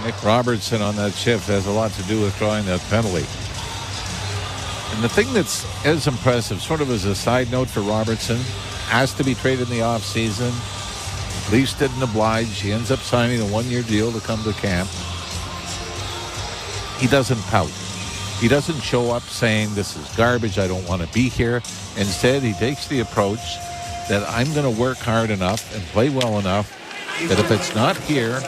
Nick Robertson on that shift has a lot to do with drawing that penalty. And the thing that's as impressive, sort of as a side note for Robertson, asked to be traded in the offseason. Leafs didn't oblige. He ends up signing a one-year deal to come to camp. He doesn't pout. He doesn't show up saying, this is garbage, I don't want to be here. Instead, he takes the approach that I'm going to work hard enough and play well enough that if it's not here,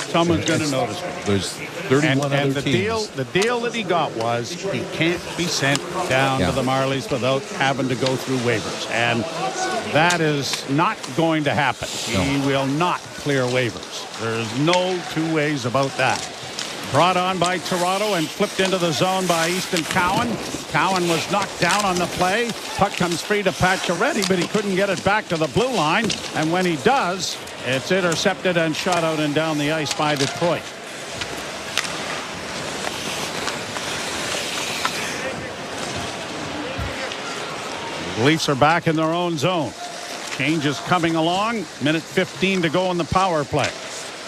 someone's going to notice. 31 and other the teams. deal that he got was he can't be sent down to the Marlies without having to go through waivers. And that is not going to happen. No. He will not clear waivers. There's no two ways about that. Brought on by Toronto and flipped into the zone by Easton Cowan. Cowan was knocked down on the play. Puck comes free to Pacioretty, but he couldn't get it back to the blue line. And when he does, it's intercepted and shot out and down the ice by Detroit. The Leafs are back in their own zone. Change is coming along. Minute 15 to go in the power play.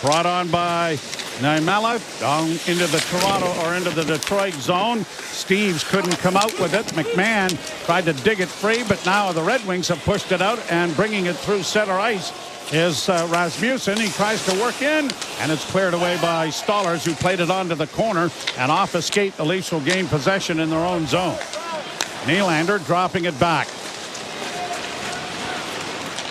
Brought on by Naimala down into the Toronto or into the Detroit zone. Steves couldn't come out with it. McMahon tried to dig it free, but now the Red Wings have pushed it out, and bringing it through center ice is Rasmussen. He tries to work in, and it's cleared away by Stollers, who played it onto the corner, and off a skate. The Leafs will gain possession in their own zone. Nylander dropping it back.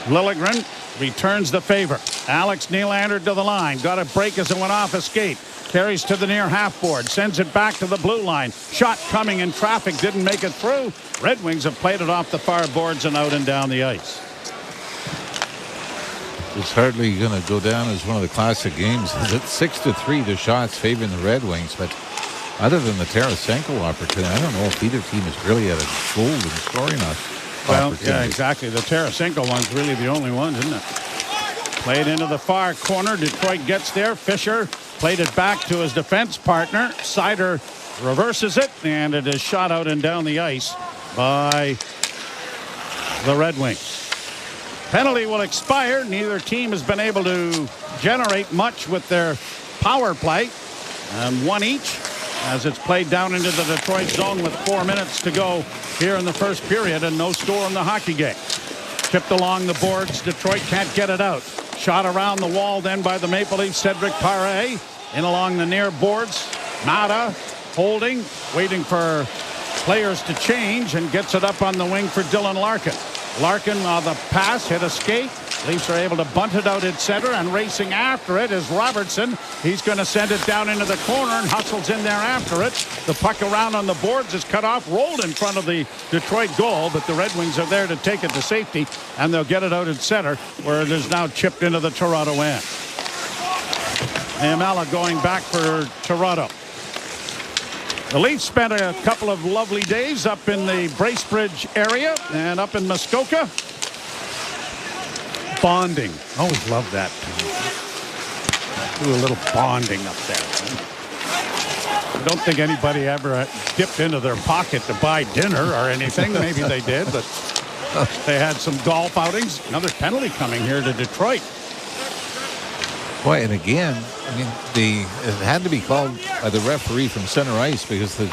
Liljegren returns the favor. Alex Nylander to the line. Got a break as it went off a skate. Carries to the near half board. Sends it back to the blue line. Shot coming in traffic. Didn't make it through. Red Wings have played it off the far boards and out and down the ice. It's hardly going to go down as one of the classic games. It's 6-3, the shots favoring the Red Wings. But other than the Tarasenko opportunity, I don't know if either team has really had a golden scoring Well, yeah, exactly. The Tarasenko one's really the only one, isn't it? Played into the far corner. Detroit gets there. Fisher played it back to his defense partner. Sider reverses it, and it is shot out and down the ice by the Red Wings. Penalty will expire. Neither team has been able to generate much with their power play. One each as it's played down into the Detroit zone with 4 minutes to go here in the first period, and no score in the hockey game. Tipped along the boards. Detroit can't get it out. Shot around the wall then by the Maple Leafs. Cedric Paré in along the near boards. Mata holding, waiting for players to change, and gets it up on the wing for Dylan Larkin. Larkin on the pass, hit a skate. Leafs are able to bunt it out at center, and racing after it is Robertson. He's going to send it down into the corner and hustles in there after it. The puck around on the boards is cut off, rolled in front of the Detroit goal, but the Red Wings are there to take it to safety, and they'll get it out at center, where it is now chipped into the Toronto end. Niemela going back for Toronto. The Leafs spent a couple of lovely days up in the Bracebridge area and up in Muskoka. Bonding. Always love that. Do a little bonding up there. I don't think anybody ever dipped into their pocket to buy dinner or anything. Maybe they did, but they had some golf outings. Another penalty coming here to Detroit. Boy, and again, I mean, it had to be called by the referee from center ice, because the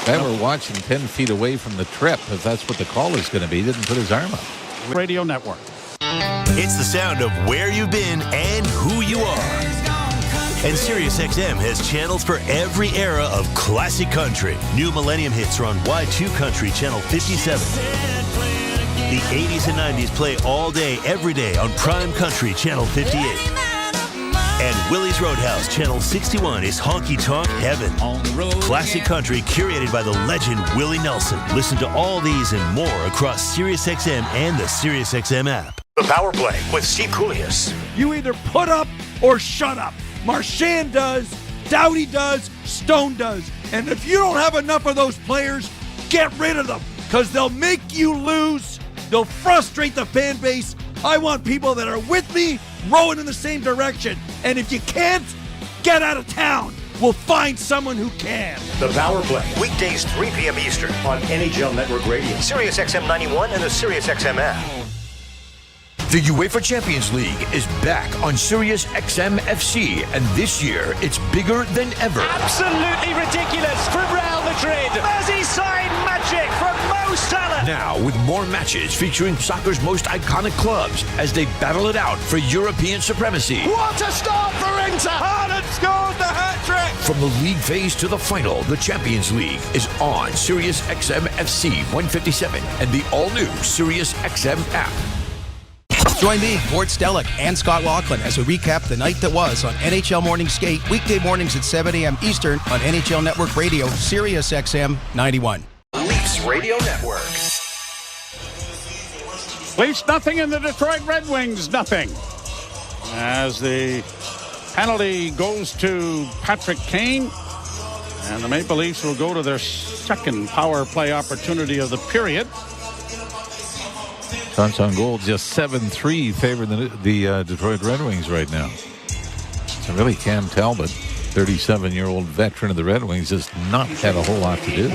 guy we're watching 10 feet away from the trip, if that's what the call is going to be, didn't put his arm up. Radio Network. It's the sound of where you've been and who you are. And SiriusXM has channels for every era of classic country. New millennium hits are on Y2 Country, channel 57. The 80s and 90s play all day, every day on Prime Country, channel 58. And Willie's Roadhouse, channel 61 is honky tonk heaven. Classic country curated by the legend Willie Nelson. Listen to all these and more across SiriusXM and the SiriusXM app. The Power Play with Steve Koulias. You either put up or shut up. Marchand does, Doughty does, Stone does. And if you don't have enough of those players, get rid of them, because they'll make you lose. They'll frustrate the fan base. I want people that are with me, rowing in the same direction. And if you can't, get out of town. We'll find someone who can. The Power Play, weekdays 3 p.m. Eastern on NHL Network Radio, SiriusXM 91, and the SiriusXM app. The UEFA Champions League is back on SiriusXM FC, and this year it's bigger than ever. Absolutely ridiculous from Real Madrid. Merseyside magic from Mo Salah. Now with more matches featuring soccer's most iconic clubs as they battle it out for European supremacy. What a start for Inter. Haaland scores the hat-trick. From the league phase to the final, the Champions League is on SiriusXM FC 157 and the all-new SiriusXM app. Join me, Gord Stellick, and Scott Laughlin as we recap the night that was on NHL Morning Skate, weekday mornings at 7 a.m. Eastern on NHL Network Radio, Sirius XM 91. Leafs Radio Network. Leafs nothing and the Detroit Red Wings nothing. As the penalty goes to Patrick Kane, and the Maple Leafs will go to their second power play opportunity of the period. Shots on goal just 7-3 favoring the Detroit Red Wings right now. So really Cam Talbot, 37-year-old veteran of the Red Wings, has not had a whole lot to do.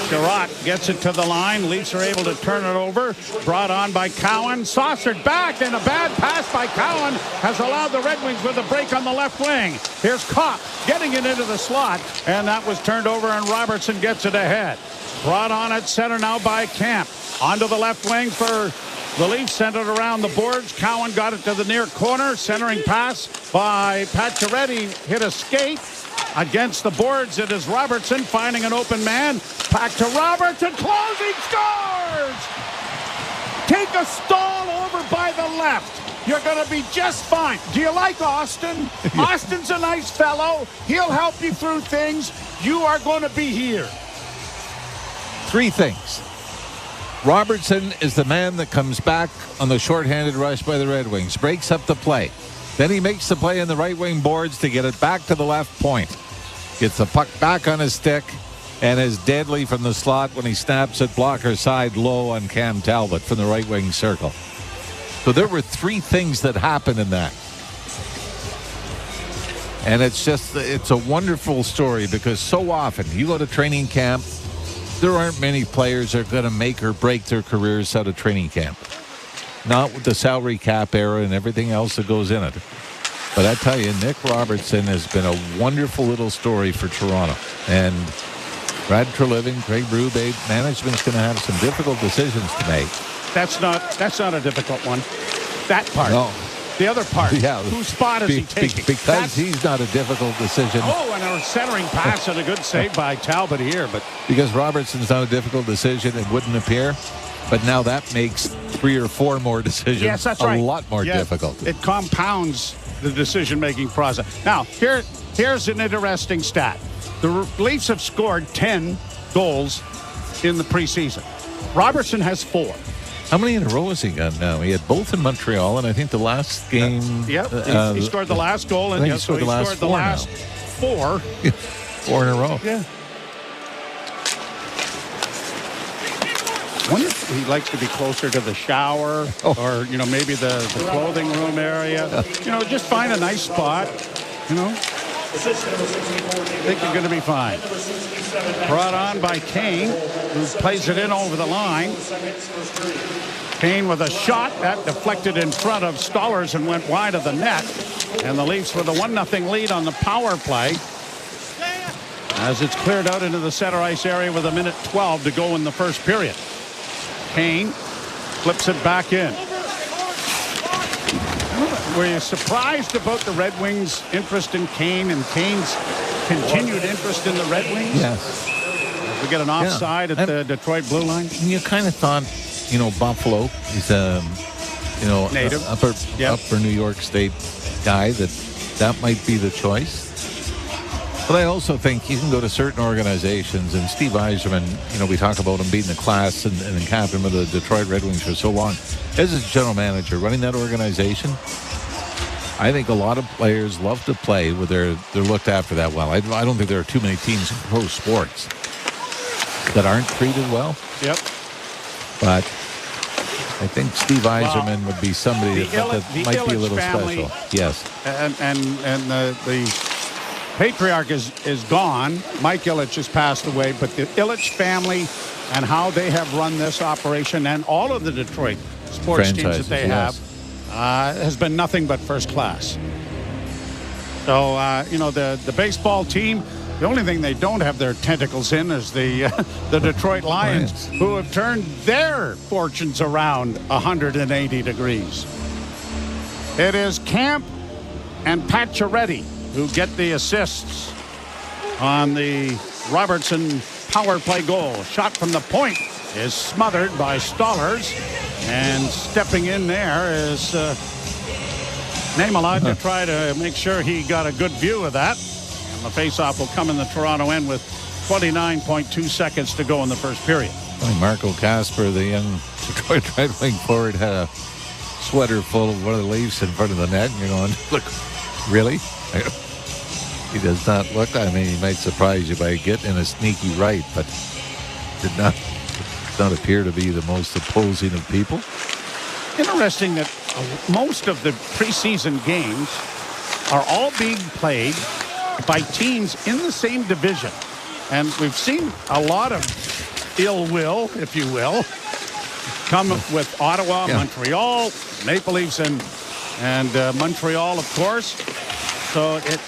Sherratt gets it to the line. Leafs are able to turn it over. Brought on by Cowan. Saucered back, and a bad pass by Cowan has allowed the Red Wings with a break on the left wing. Here's Kopp getting it into the slot, and that was turned over, and Robertson gets it ahead. Brought on at center now by Camp. Onto the left wing for the Leafs, centered around the boards. Cowan got it to the near corner. Centering pass by Pacioretty. Hit a skate. Against the boards, it is Robertson finding an open man. Back to Robertson, closing, scores! Take a stall over by the left. You're going to be just fine. Do you like Austin? Austin's a nice fellow. He'll help you through things. You are going to be here. Three things. Robertson is the man that comes back on the shorthanded rush by the Red Wings, breaks up the play. Then he makes the play in the right wing boards to get it back to the left point. Gets the puck back on his stick and is deadly from the slot when he snaps it blocker side low on Cam Talbot from the right wing circle. So there were three things that happened in that. And it's a wonderful story because so often you go to training camp, there aren't many players that are going to make or break their careers out of training camp. Not with the salary cap era and everything else that goes in it. But I tell you, Nick Robertson has been a wonderful little story for Toronto. And Brad Treliving, Craig Berube, management's going to have some difficult decisions to make. That's not a difficult one. That part. No. The other part. Yeah. Whose spot is he taking? Because he's not a difficult decision. Oh, and a centering pass and a good save by Talbot here. But because Robertson's not a difficult decision, it wouldn't appear. But now that makes 3 or 4 more decisions a lot more difficult. It compounds the decision-making process. Now, here's an interesting stat. The Leafs have scored 10 goals in the preseason. Robertson has 4. How many in a row has he got now? He had both in Montreal, and I think the last game... he scored the last goal, and he scored the last 4. 4 in a row. Yeah. I wonder if he likes to be closer to the shower or, maybe the clothing room area. Just find a nice spot, I think you're going to be fine. Brought on by Kane, who plays it in over the line. Kane with a shot that deflected in front of Stollers and went wide of the net. And the Leafs with a 1-0 lead on the power play as it's cleared out into the center ice area with 1:12 to go in the first period. Kane flips it back in. Were you surprised about the Red Wings' interest in Kane and Kane's continued interest in the Red Wings? Yes. We get an offside at the Detroit blue line. You kind of thought, Buffalo is native upper New York State guy that might be the choice. But I also think you can go to certain organizations, and Steve Yzerman, we talk about him being the class and captain of the Detroit Red Wings for so long. As his general manager running that organization, I think a lot of players love to play where they're looked after that well. I don't think there are too many teams in pro sports that aren't treated well. Yep. But I think Steve Yzerman would be somebody that might be a little family, special. Yes. And the patriarch is gone. Mike Ilitch has passed away, but the Ilitch family and how they have run this operation and all of the Detroit sports teams that they have has been nothing but first class. So, the baseball team, the only thing they don't have their tentacles in is the Detroit Lions, who have turned their fortunes around 180 degrees. It is Camp and Pacioretty who get the assists on the Robertson power play goal. Shot from the point is smothered by Stollers, And stepping in there is Name allowed to try to make sure he got a good view of that. And the faceoff will come in the Toronto end with 29.2 seconds to go in the first period. Marco Kasper, the young Detroit Red Wing forward, had a sweater full of one of the Leafs in front of the net. And you're going, look, really? He does not look. I mean, he might surprise you by getting a sneaky right, but did not appear to be the most opposing of people. Interesting that most of the preseason games are all being played by teams in the same division. And we've seen a lot of ill will, if you will, come with Ottawa, Montreal, Maple Leafs, and Montreal, of course. So it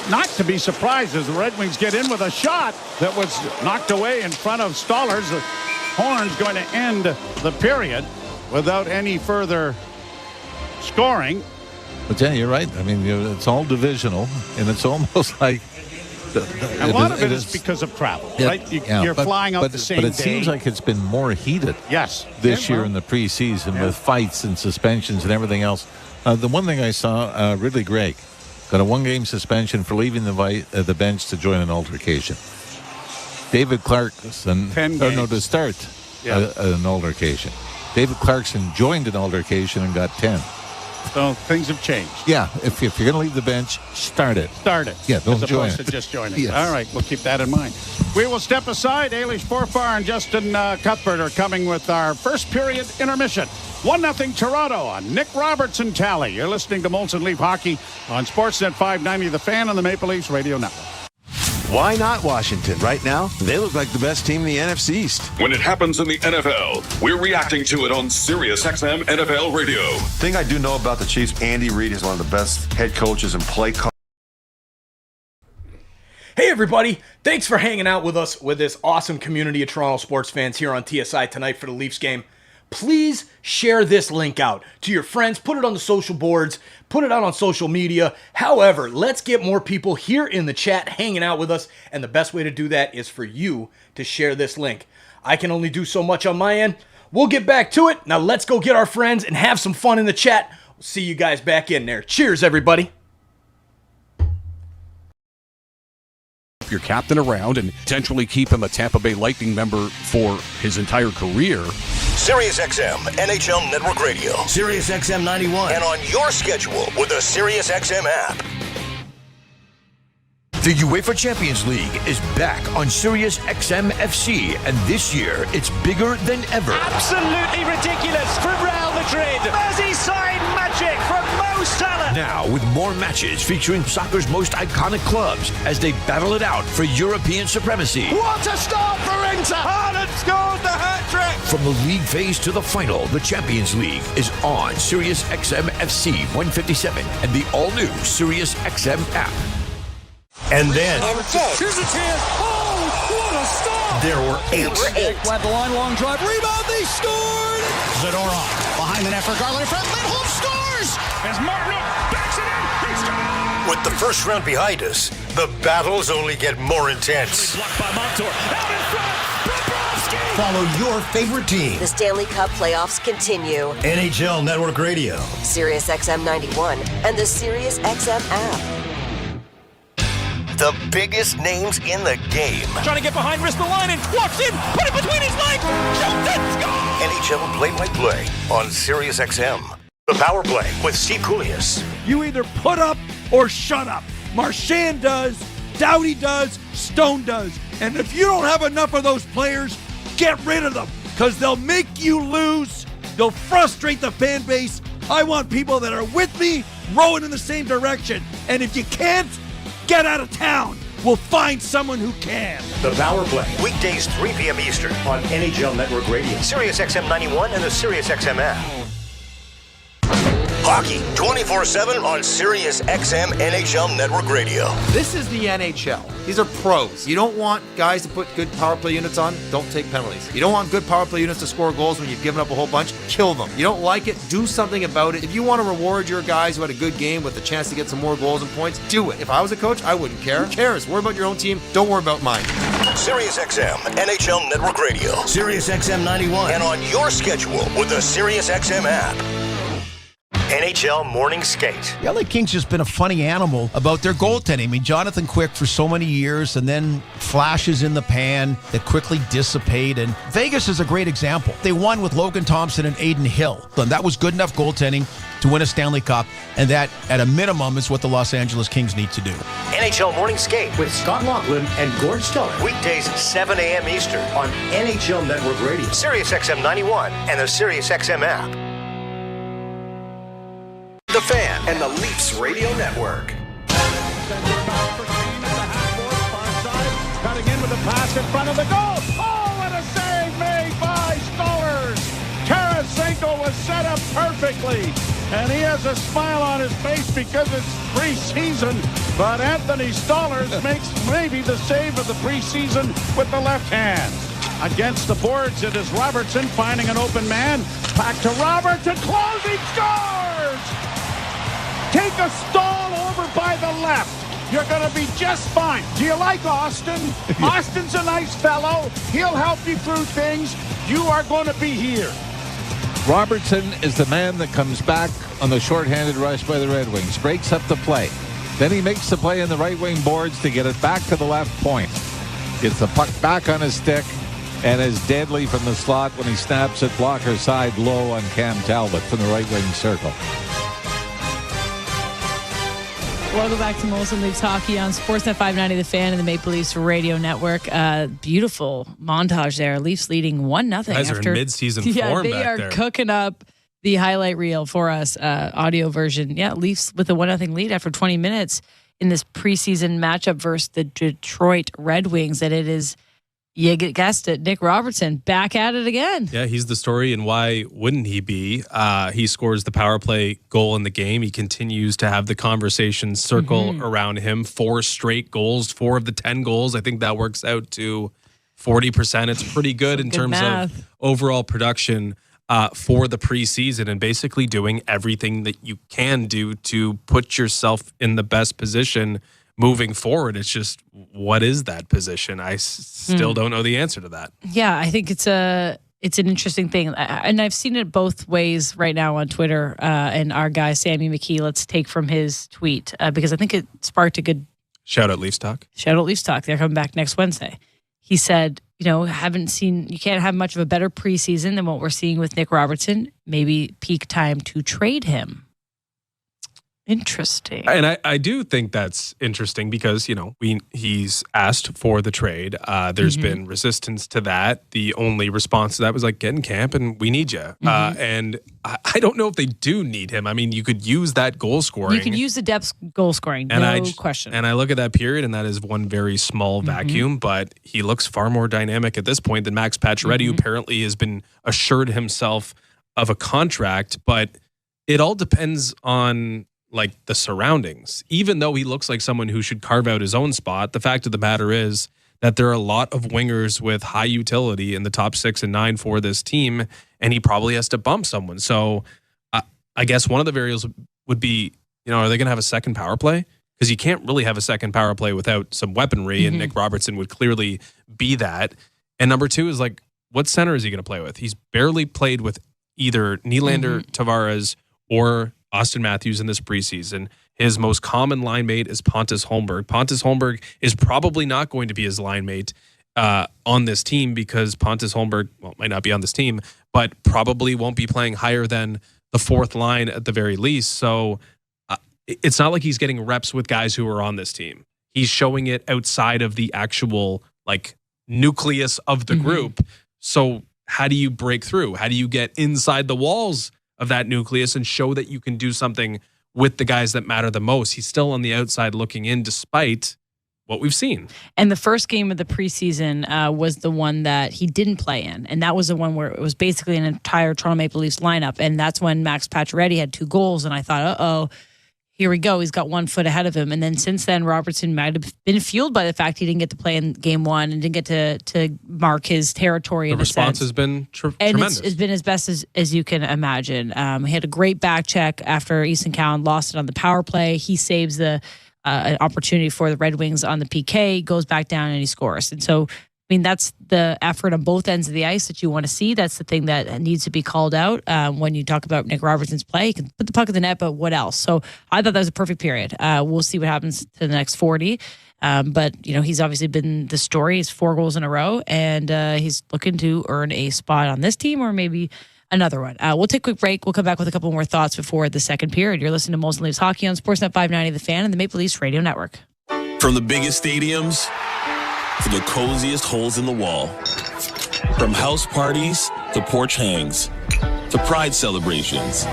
not to be surprised as the Red Wings get in with a shot that was knocked away in front of Stolarz. The Horn's going to end the period without any further scoring. But yeah, you're right. I mean, it's all divisional, and it's almost like a lot of it is because of travel, right? You're flying out the same day. But it seems like it's been more heated this year in the preseason with fights and suspensions and everything else. The one thing I saw, Ridley Gregg got a one-game suspension for leaving the bench to join an altercation. David Clarkson, to start an altercation. David Clarkson joined an altercation and got 10. So things have changed. Yeah, if you're going to leave the bench, start it. Start it. Yeah, don't join as opposed it. to just join it. Yes. All right, we'll keep that in mind. We will step aside. Ailish Forfar and Justin Cuthbert are coming with our first period intermission. 1-0 Toronto on Nick Robertson tally. You're listening to Molson Leaf Hockey on Sportsnet 590, The Fan, and the Maple Leafs Radio Network. Why not Washington? Right now, they look like the best team in the NFC East. When it happens in the NFL, we're reacting to it on SiriusXM NFL Radio. The thing I do know about the Chiefs, Andy Reid is one of the best head coaches and play call. Hey everybody, thanks for hanging out with us with this awesome community of Toronto sports fans here on TSI tonight for the Leafs game. Please share this link out to your friends, put it on the social boards, put it out on social media. However, let's get more people here in the chat hanging out with us, and the best way to do that is for you to share this link. I can only do so much on my end. We'll get back to it. Now let's go get our friends and have some fun in the chat. We'll see you guys back in there. Cheers, everybody. Your captain around and potentially keep him a Tampa Bay Lightning member for his entire career. SiriusXM NHL Network Radio, SiriusXM 91, and on your schedule with the SiriusXM app. The UEFA Champions League is back on SiriusXM FC, and this year it's bigger than ever. Absolutely ridiculous from Real Madrid. Merseyside magic from Mo Salah. Now with more matches featuring soccer's most iconic clubs as they battle it out for European supremacy. What a start for Inter! Haaland scores the hat-trick! From the league phase to the final, the Champions League is on SiriusXM FC 157 and the all-new SiriusXM app. And then, here's a chance. Oh, what a start! there were eight. Went the line, long drive, rebound, they scored! Zadorov behind the net for Garland in front. Lindholm scores! As Martin backs it in, he scores! With the first round behind us, the battles only get more intense. Blocked by Montour. Out in front, Bobrovsky! Follow your favorite team. The Stanley Cup playoffs continue. NHL Network Radio, SiriusXM 91 and the SiriusXM app. the biggest names in the game. Trying to get behind, wrist the line, and walks in, put it between his legs, shoots it, score! NHL Play-by-Play on SiriusXM. The Power Play with Steve Koulias. You either put up or shut up. Marchand does, Doughty does, Stone does. And if you don't have enough of those players, get rid of them, because they'll make you lose. They'll frustrate the fan base. I want people that are with me, rowing in the same direction. And if you can't, get out of town. We'll find someone who can. The Power Play, weekdays 3 p.m. Eastern on NHL Network Radio, SiriusXM 91, and the SiriusXM app. Hockey 24/7 on SiriusXM NHL Network Radio. This is the NHL. These are pros. You don't want guys to put good power play units on, don't take penalties. You don't want good power play units to score goals when you've given up a whole bunch, kill them. You don't like it, do something about it. If you want to reward your guys who had a good game with a chance to get some more goals and points, do it. If I was a coach, I wouldn't care. Who cares? Worry about your own team, don't worry about mine. Sirius XM, NHL Network Radio, Sirius XM 91, and on your schedule with the Sirius XM app. NHL Morning Skate. The LA Kings just been a funny animal about their goaltending. I mean, Jonathan Quick for so many years, and then flashes in the pan that quickly dissipate. And Vegas is a great example. They won with Logan Thompson and Aiden Hill. And that was good enough goaltending to win a Stanley Cup. And that, at a minimum, is what the Los Angeles Kings need to do. NHL Morning Skate with Scott Laughlin and Gord Stellar. Weekdays 7 a.m. Eastern on NHL Network Radio, Sirius XM 91, and the Sirius XM app. The Fan and the Leafs Radio Network. Cutting in with a pass in front of the goal. Oh, what a save made by Stollers. Tarasenko was set up perfectly. And he has a smile on his face because it's preseason. But Anthony Stollers makes maybe the save of the preseason with the left hand. Against the boards, it is Robertson finding an open man. Back to Robertson, closing, scores! Take a stall over by the left. You're going to be just fine. Do you like Austin? Austin's a nice fellow. He'll help you through things. You are going to be here. Robertson is the man that comes back on the shorthanded rush by the Red Wings, breaks up the play. Then he makes the play in the right wing boards to get it back to the left point. Gets the puck back on his stick and is deadly from the slot when he snaps it blocker side low on Cam Talbot from the right wing circle. Welcome back to Molson Leafs Hockey on Sportsnet 590 The Fan and the Maple Leafs Radio Network. Beautiful montage there. Leafs leading 1-0. Guys are in mid-season form they back are there. Cooking up the highlight reel for us, audio version. Yeah, Leafs with a 1-0 lead after 20 minutes in this preseason matchup versus the Detroit Red Wings. And it is, you guessed it, Nick Robertson back at it again. Yeah, he's the story, and why wouldn't he be? He scores the power play goal in the game. He continues to have the conversation circle around him. 4 straight goals, 4 of the 10 goals. I think that works out to 40%. It's pretty good in terms of overall production for the preseason, and basically doing everything that you can do to put yourself in the best position moving forward. It's just, what is that position? I still don't know the answer to that. Yeah, I think it's an interesting thing. And I've seen it both ways right now on Twitter. And our guy, Sammy McKee, let's take from his tweet, because I think it sparked a good... Shout out Leafs Talk. Shout out Leafs Talk. They're coming back next Wednesday. He said, you can't have much of a better preseason than what we're seeing with Nick Robertson. Maybe peak time to trade him. Interesting. And I do think that's interesting because, he's asked for the trade. There's been resistance to that. The only response to that was like, get in camp and we need you. And I don't know if they do need him. I mean, you could use that goal scoring. You could use the depth goal scoring, no question. And I look at that period, and that is one very small vacuum, but he looks far more dynamic at this point than Max Pacioretty, who apparently has been assured himself of a contract. But it all depends on the surroundings. Even though he looks like someone who should carve out his own spot, the fact of the matter is that there are a lot of wingers with high utility in the top 6 and 9 for this team, and he probably has to bump someone. So I guess one of the variables would be, are they going to have a second power play? Because you can't really have a second power play without some weaponry, and Nick Robertson would clearly be that. And number 2 is what center is he going to play with? He's barely played with either Nylander, Tavares, or Austin Matthews in this preseason. His most common line mate is Pontus Holmberg. Pontus Holmberg is probably not going to be his line mate on this team, because Pontus Holmberg, might not be on this team, but probably won't be playing higher than the 4th line at the very least. So it's not like he's getting reps with guys who are on this team. He's showing it outside of the actual nucleus of the group. So how do you break through? How do you get inside the walls of that nucleus and show that you can do something with the guys that matter the most? He's still on the outside looking in, despite what we've seen. And the first game of the preseason was the one that he didn't play in. And that was the one where it was basically an entire Toronto Maple Leafs lineup. And that's when Max Pacioretty had 2 goals. And I thought, here we go. He's got 1 foot ahead of him. And then since then, Robertson might have been fueled by the fact he didn't get to play in game 1 and didn't get to mark his territory. The response has been tremendous. It's been as best as you can imagine. He had a great back check after Easton Cowan lost it on the power play. He saves the an opportunity for the Red Wings on the PK, goes back down and he scores. And so, I mean, that's the effort on both ends of the ice that you want to see. That's the thing that needs to be called out when you talk about Nick Robertson's play. He can put the puck in the net, but what else? So I thought that was a perfect period. We'll see what happens to the next 40. But, he's obviously been the story. He's 4 goals in a row, and he's looking to earn a spot on this team or maybe another one. We'll take a quick break. We'll come back with a couple more thoughts before the second period. You're listening to Molson Leafs Hockey on Sportsnet 590 The Fan and the Maple Leafs Radio Network. From the biggest stadiums to the coziest holes in the wall. From house parties to porch hangs to pride celebrations.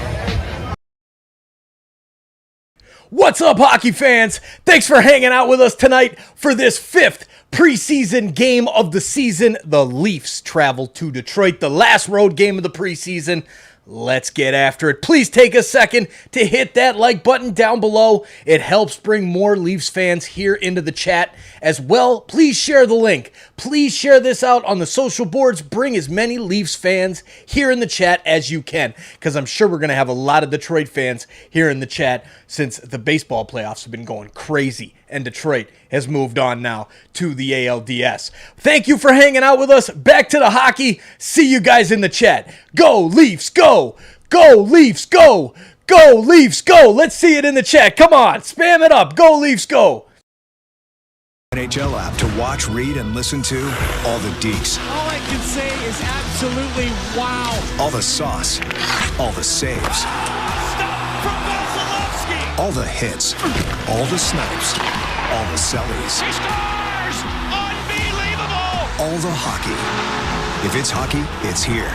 What's up, hockey fans? Thanks for hanging out with us tonight for this 5th preseason game of the season. The Leafs travel to Detroit, the last road game of the preseason. Let's get after it. Please take a second to hit that like button down below. It helps bring more Leafs fans here into the chat as well. Please share the link. Please share this out on the social boards. Bring as many Leafs fans here in the chat as you can, because I'm sure we're going to have a lot of Detroit fans here in the chat since the baseball playoffs have been going crazy and Detroit has moved on now to the ALDS. Thank you for hanging out with us. Back to the hockey. See you guys in the chat. Go Leafs, go! Go Leafs, go! Go Leafs, go! Let's see it in the chat. Come on, spam it up. Go Leafs, go! NHL app to watch, read, and listen to all the deeks. All I can say is absolutely wow. All the sauce. All the saves. Stop from Vasilevsky. All the hits. All the snipes. All the sellies. He scores! Unbelievable! All the hockey. If it's hockey, it's here.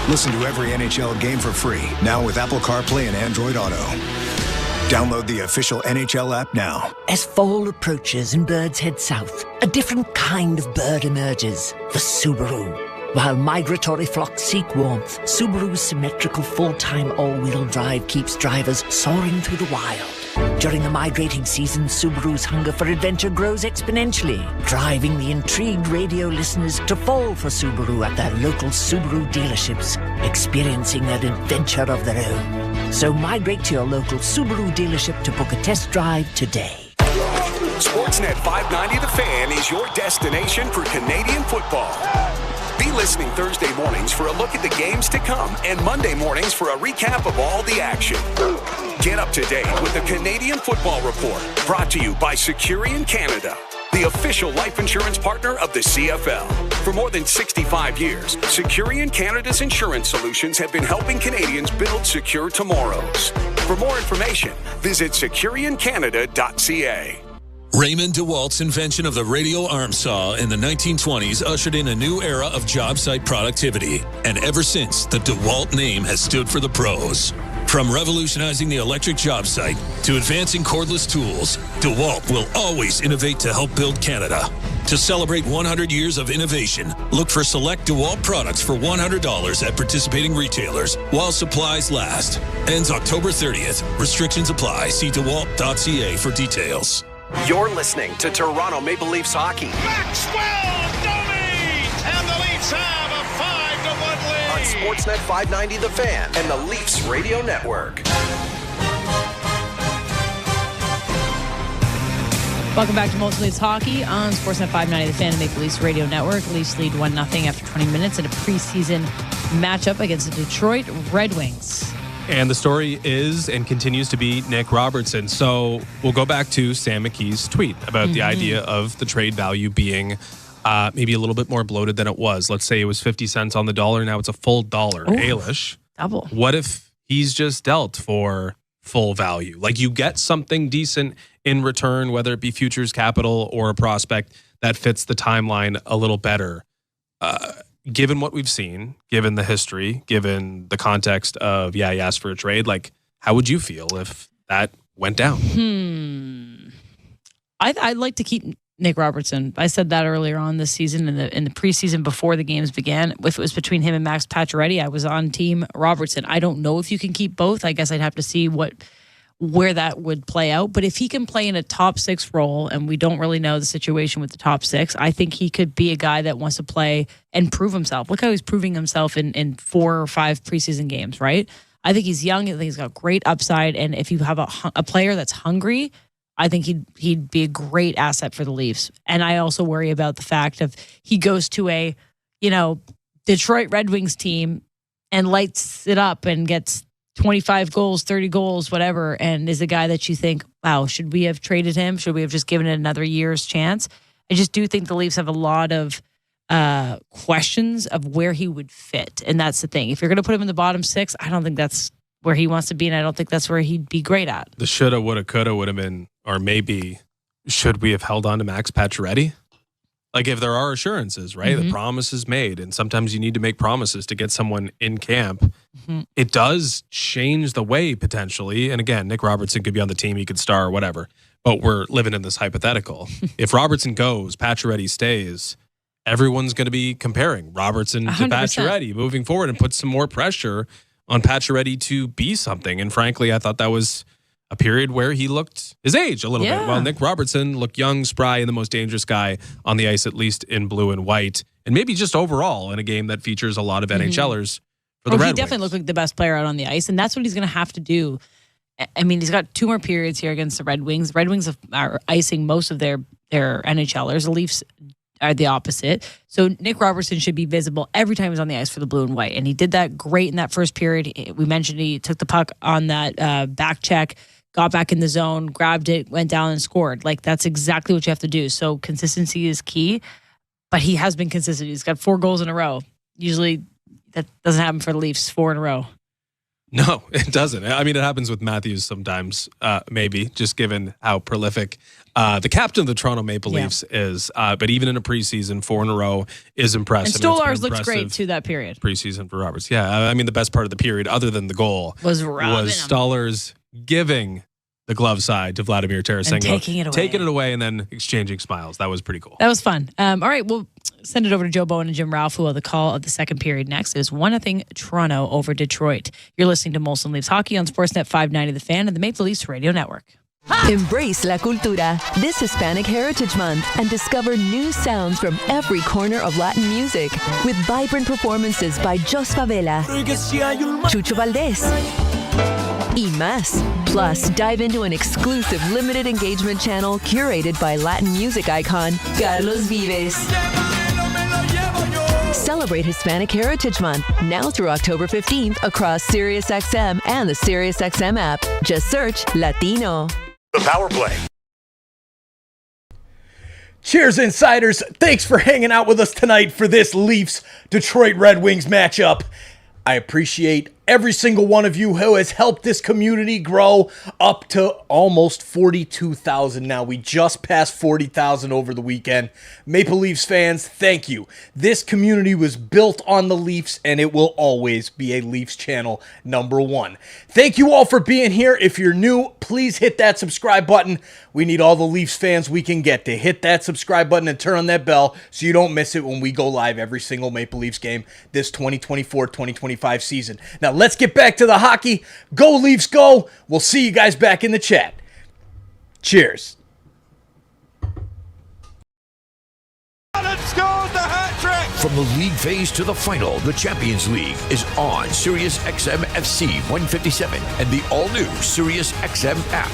Listen to every NHL game for free, now with Apple CarPlay and Android Auto. Download the official NHL app now. As fall approaches and birds head south, a different kind of bird emerges, the Subaru. While migratory flocks seek warmth, Subaru's symmetrical full-time all-wheel drive keeps drivers soaring through the wild. During the migrating season, Subaru's hunger for adventure grows exponentially, driving the intrigued radio listeners to fall for Subaru at their local Subaru dealerships, experiencing an adventure of their own. So migrate to your local Subaru dealership to book a test drive today. Sportsnet 590 The Fan is your destination for Canadian football. Be listening Thursday mornings for a look at the games to come and Monday mornings for a recap of all the action. Get up to date with the Canadian Football Report, brought to you by Securian Canada, the official life insurance partner of the CFL. For more than 65 years, Securian Canada's insurance solutions have been helping Canadians build secure tomorrows. For more information, visit securiancanada.ca. Raymond DeWalt's invention of the radio arm saw in the 1920s ushered in a new era of job site productivity. And ever since, the DeWalt name has stood for the pros. From revolutionizing the electric job site to advancing cordless tools, DeWalt will always innovate to help build Canada. To celebrate 100 years of innovation, look for select DeWalt products for $100 at participating retailers while supplies last. Ends October 30th. Restrictions apply. See DeWalt.ca for details. You're listening to Toronto Maple Leafs hockey. Maxwell Domi! And the Leafs have a 5-1 lead. On Sportsnet 590 The Fan and the Leafs Radio Network. Welcome back to Molson Leafs Hockey on Sportsnet 590 The Fan and Maple Leafs Radio Network. Leafs lead 1-0 after 20 minutes in a preseason matchup against the Detroit Red Wings. And the story is and continues to be Nick Robertson. So we'll go back to Sam McKee's tweet about the idea of the trade value being maybe a little bit more bloated than it was. Let's say it was 50 cents on the dollar. Now it's a full dollar. Ailish. Double. What if he's just dealt for full value? Like, you get something decent in return, whether it be futures capital or a prospect that fits the timeline a little better. Given what we've seen, given the history, given the context of, he asked for a trade, like, how would you feel if that went down? I'd like to keep Nick Robertson. I said that earlier on this season in the preseason before the games began. If it was between him and Max Pacioretty, I was on team Robertson. I don't know if you can keep both. I guess I'd have to see where that would play out. But if he can play in a top 6 role, and we don't really know the situation with the top 6, I think he could be a guy that wants to play and prove himself. Look how he's proving himself in 4 or 5 preseason games, right? I think he's young. I think he's got great upside. And if you have a player that's hungry, I think he'd be a great asset for the Leafs. And I also worry about the fact of he goes to a, Detroit Red Wings team and lights it up and gets 25 goals, 30 goals, whatever, and is a guy that you think, wow, should we have traded him? Should we have just given it another year's chance? I just do think the Leafs have a lot of questions of where he would fit. And that's the thing. If you're going to put him in the bottom 6, I don't think that's where he wants to be, and I don't think that's where he'd be great at. The shoulda, woulda, coulda would have been, or maybe, should we have held on to Max Pacioretty? Like, if there are assurances, right? The promise is made, and sometimes you need to make promises to get someone in camp. It does change the way, potentially. And again, Nick Robertson could be on the team, he could star or whatever. But we're living in this hypothetical. If Robertson goes, Pacioretty stays, everyone's going to be comparing Robertson 100%. to Pacioretty moving forward and put some more pressure on Pacioretty to be something. And frankly, I thought that was a period where he looked his age a little bit. While Nick Robertson looked young, spry, and the most dangerous guy on the ice, at least in blue and white. And maybe just overall in a game that features a lot of NHLers for the Red Wings. He definitely looked like the best player out on the ice, and that's what he's going to have to do. I mean, he's got 2 more periods here against the Red Wings. The Red Wings are icing most of their NHLers. The Leafs are the opposite. So Nick Robertson should be visible every time he's on the ice for the blue and white. And he did that great in that first period. We mentioned he took the puck on that back check, got back in the zone, grabbed it, went down and scored. Like, that's exactly what you have to do. So consistency is key, but he has been consistent. He's got 4 goals in a row. Usually that doesn't happen for the Leafs, 4 in a row. No, it doesn't. I mean, it happens with Matthews sometimes, maybe, just given how prolific the captain of the Toronto Maple Leafs is. But even in a preseason, 4 in a row is impressive. And Stolarz looked great too that period. Preseason for Roberts. Yeah, I mean, the best part of the period, other than the goal, was Stolarz giving the glove side to Vladimir Tarasenko, taking it away, and then exchanging smiles. That was pretty cool. That was fun. All right, we'll send it over to Joe Bowen and Jim Ralph, who will have the call of the second period next. It is 1-0 Toronto over Detroit. You're listening to Molson Leafs Hockey on Sportsnet 590 The Fan and the Maple Leafs Radio Network. Embrace La Cultura this Hispanic Heritage Month and discover new sounds from every corner of Latin music with vibrant performances by Jos Favela, Chucho Valdés, y más. Plus, dive into an exclusive limited engagement channel curated by Latin music icon Carlos Vives. Celebrate Hispanic Heritage Month now through October 15th across SiriusXM and the SiriusXM app. Just search Latino. The Power Play. Cheers, insiders. Thanks for hanging out with us tonight for this Leafs Detroit Red Wings matchup. I appreciate every single one of you who has helped this community grow up to almost 42,000 now. We just passed 40,000 over the weekend. Maple Leafs fans, thank you. This community was built on the Leafs, and it will always be a Leafs channel #1. Thank you all for being here. If you're new, please hit that subscribe button. We need all the Leafs fans we can get to hit that subscribe button and turn on that bell so you don't miss it when we go live every single Maple Leafs game this 2024-2025 season. Now, let's get back to the hockey. Go Leafs, go. We'll see you guys back in the chat. Cheers. Scores the hat trick! From the league phase to the final, the Champions League is on Sirius XM FC 157 and the all-new Sirius XM app.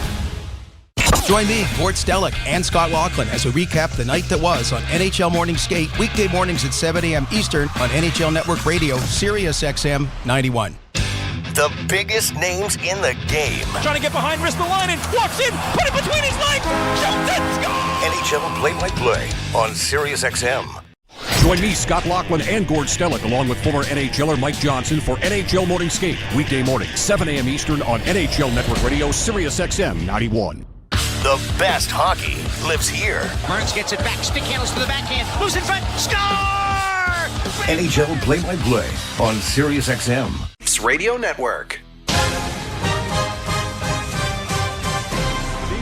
Join me, Gord Stellick, and Scott Laughlin as we recap the night that was on NHL Morning Skate, weekday mornings at 7 a.m. Eastern on NHL Network Radio, Sirius XM 91. The biggest names in the game. Trying to get behind, wrist the line, and walks in, put it between his legs, shoots it, scores! NHL play-by-play on Sirius XM. Join me, Scott Laughlin, and Gord Stellick, along with former NHLer Mike Johnson for NHL Morning Skate, weekday morning, 7 a.m. Eastern on NHL Network Radio, Sirius XM 91. The best hockey lives here. Burns gets it back, stick handles to the backhand, moves in front, score! NHL play-by-play on Sirius XM. Radio Network. These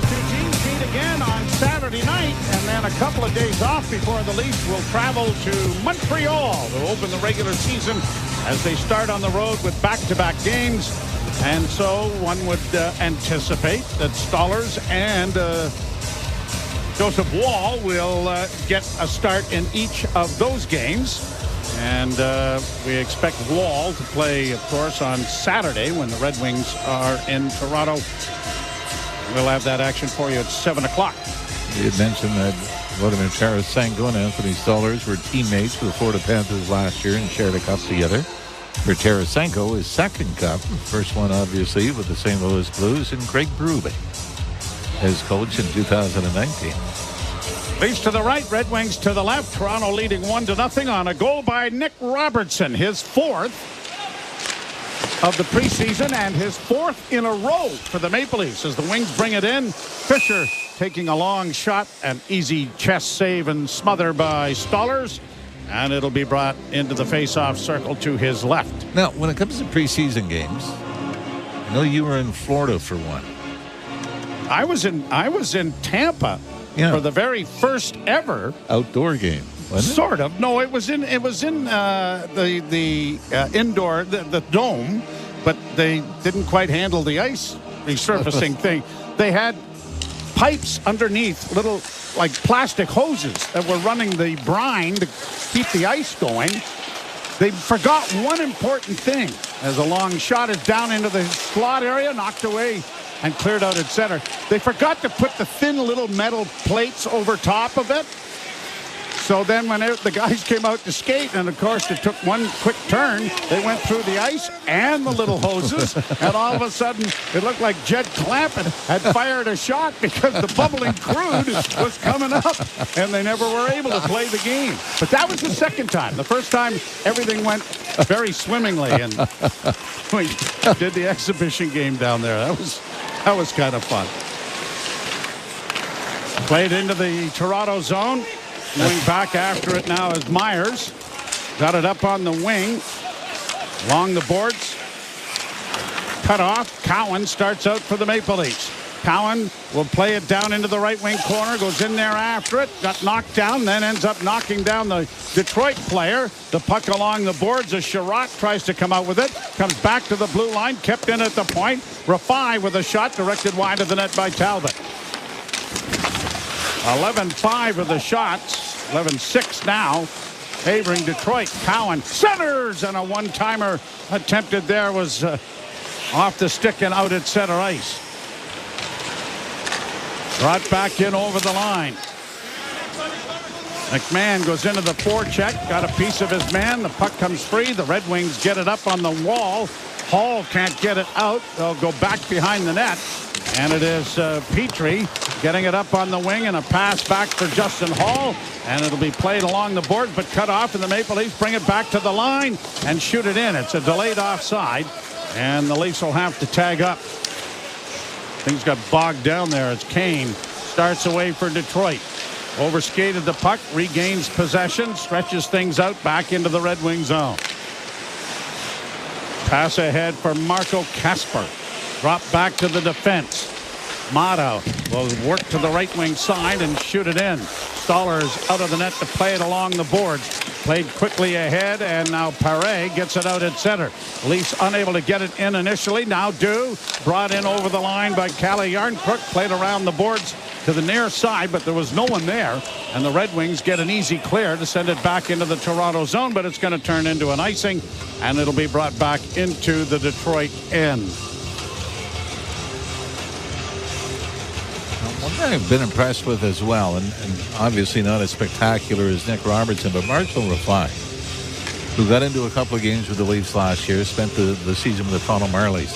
two teams meet again on Saturday night, and then a couple of days off before the Leafs will travel to Montreal to open the regular season as they start on the road with back-to-back games. And so one would anticipate that Stolarz and Joseph Woll will get a start in each of those games. And we expect Woll to play, of course, on Saturday when the Red Wings are in Toronto. We'll have that action for you at 7 o'clock. You had mentioned that Vladimir Tarasenko and Anthony Stolarz were teammates for the Florida Panthers last year and shared a cup together. For Tarasenko, his second cup, first one obviously with the St. Louis Blues, and Craig Berube as coach in 2019. Leafs to the right, Red Wings to the left. Toronto leading 1-0 on a goal by Nick Robertson, his fourth of the preseason and his fourth in a row for the Maple Leafs as the Wings bring it in. Fisher taking a long shot, an easy chest save and smother by Stolarz, and it'll be brought into the face-off circle to his left. Now, when it comes to preseason games, I know you were in Florida for one. I was in Tampa for the very first ever outdoor game. Wasn't it? Sort of. No, it was in the indoor the dome, but they didn't quite handle the ice resurfacing thing. They had pipes underneath, little like plastic hoses that were running the brine to keep the ice going. They forgot one important thing as a long shot is down into the slot area, knocked away and cleared out at center. They forgot to put the thin little metal plates over top of it. So then when the guys came out to skate, and of course it took one quick turn, they went through the ice and the little hoses, and all of a sudden it looked like Jed Clampett had fired a shot because the bubbling crude was coming up, and they never were able to play the game. But that was the second time. The first time everything went very swimmingly, and we did the exhibition game down there. That was kind of fun. Played into the Toronto zone. Going back after it now is Myers. Got it up on the wing. Along the boards. Cut off. Cowan starts out for the Maple Leafs. Cowan will play it down into the right wing corner. Goes in there after it. Got knocked down. Then ends up knocking down the Detroit player. The puck along the boards as Sherratt tries to come out with it. Comes back to the blue line. Kept in at the point. Rafai with a shot directed wide of the net by Talbot. 11-5 of the shots. 11-6 now. Favoring Detroit. Cowan centers, and a one-timer attempted there was off the stick and out at center ice. Brought back in over the line. McMahon goes into the forecheck. Got a piece of his man. The puck comes free. The Red Wings get it up on the wall. Hall can't get it out. They'll go back behind the net. And it is Petrie getting it up on the wing, and a pass back for Justin Hall. And it'll be played along the board, but cut off, and the Maple Leafs bring it back to the line and shoot it in. It's a delayed offside, and the Leafs will have to tag up. Things got bogged down there as Kane starts away for Detroit. Overskated the puck, regains possession, stretches things out back into the Red Wing zone. Pass ahead for Marco Kasper. Drop back to the defense. Motto will work to the right wing side and shoot it in. Stolarz out of the net to play it along the boards. Played quickly ahead, and now Paré gets it out at center. Leafs unable to get it in initially. Now brought in over the line by Calle Yarncrook. Played around the boards to the near side, but there was no one there. And the Red Wings get an easy clear to send it back into the Toronto zone, but it's going to turn into an icing, and it'll be brought back into the Detroit end. One thing I've been impressed with as well, and obviously not as spectacular as Nick Robertson, but Marshall Rafai, who got into a couple of games with the Leafs last year, spent the season with the Toronto Marlies.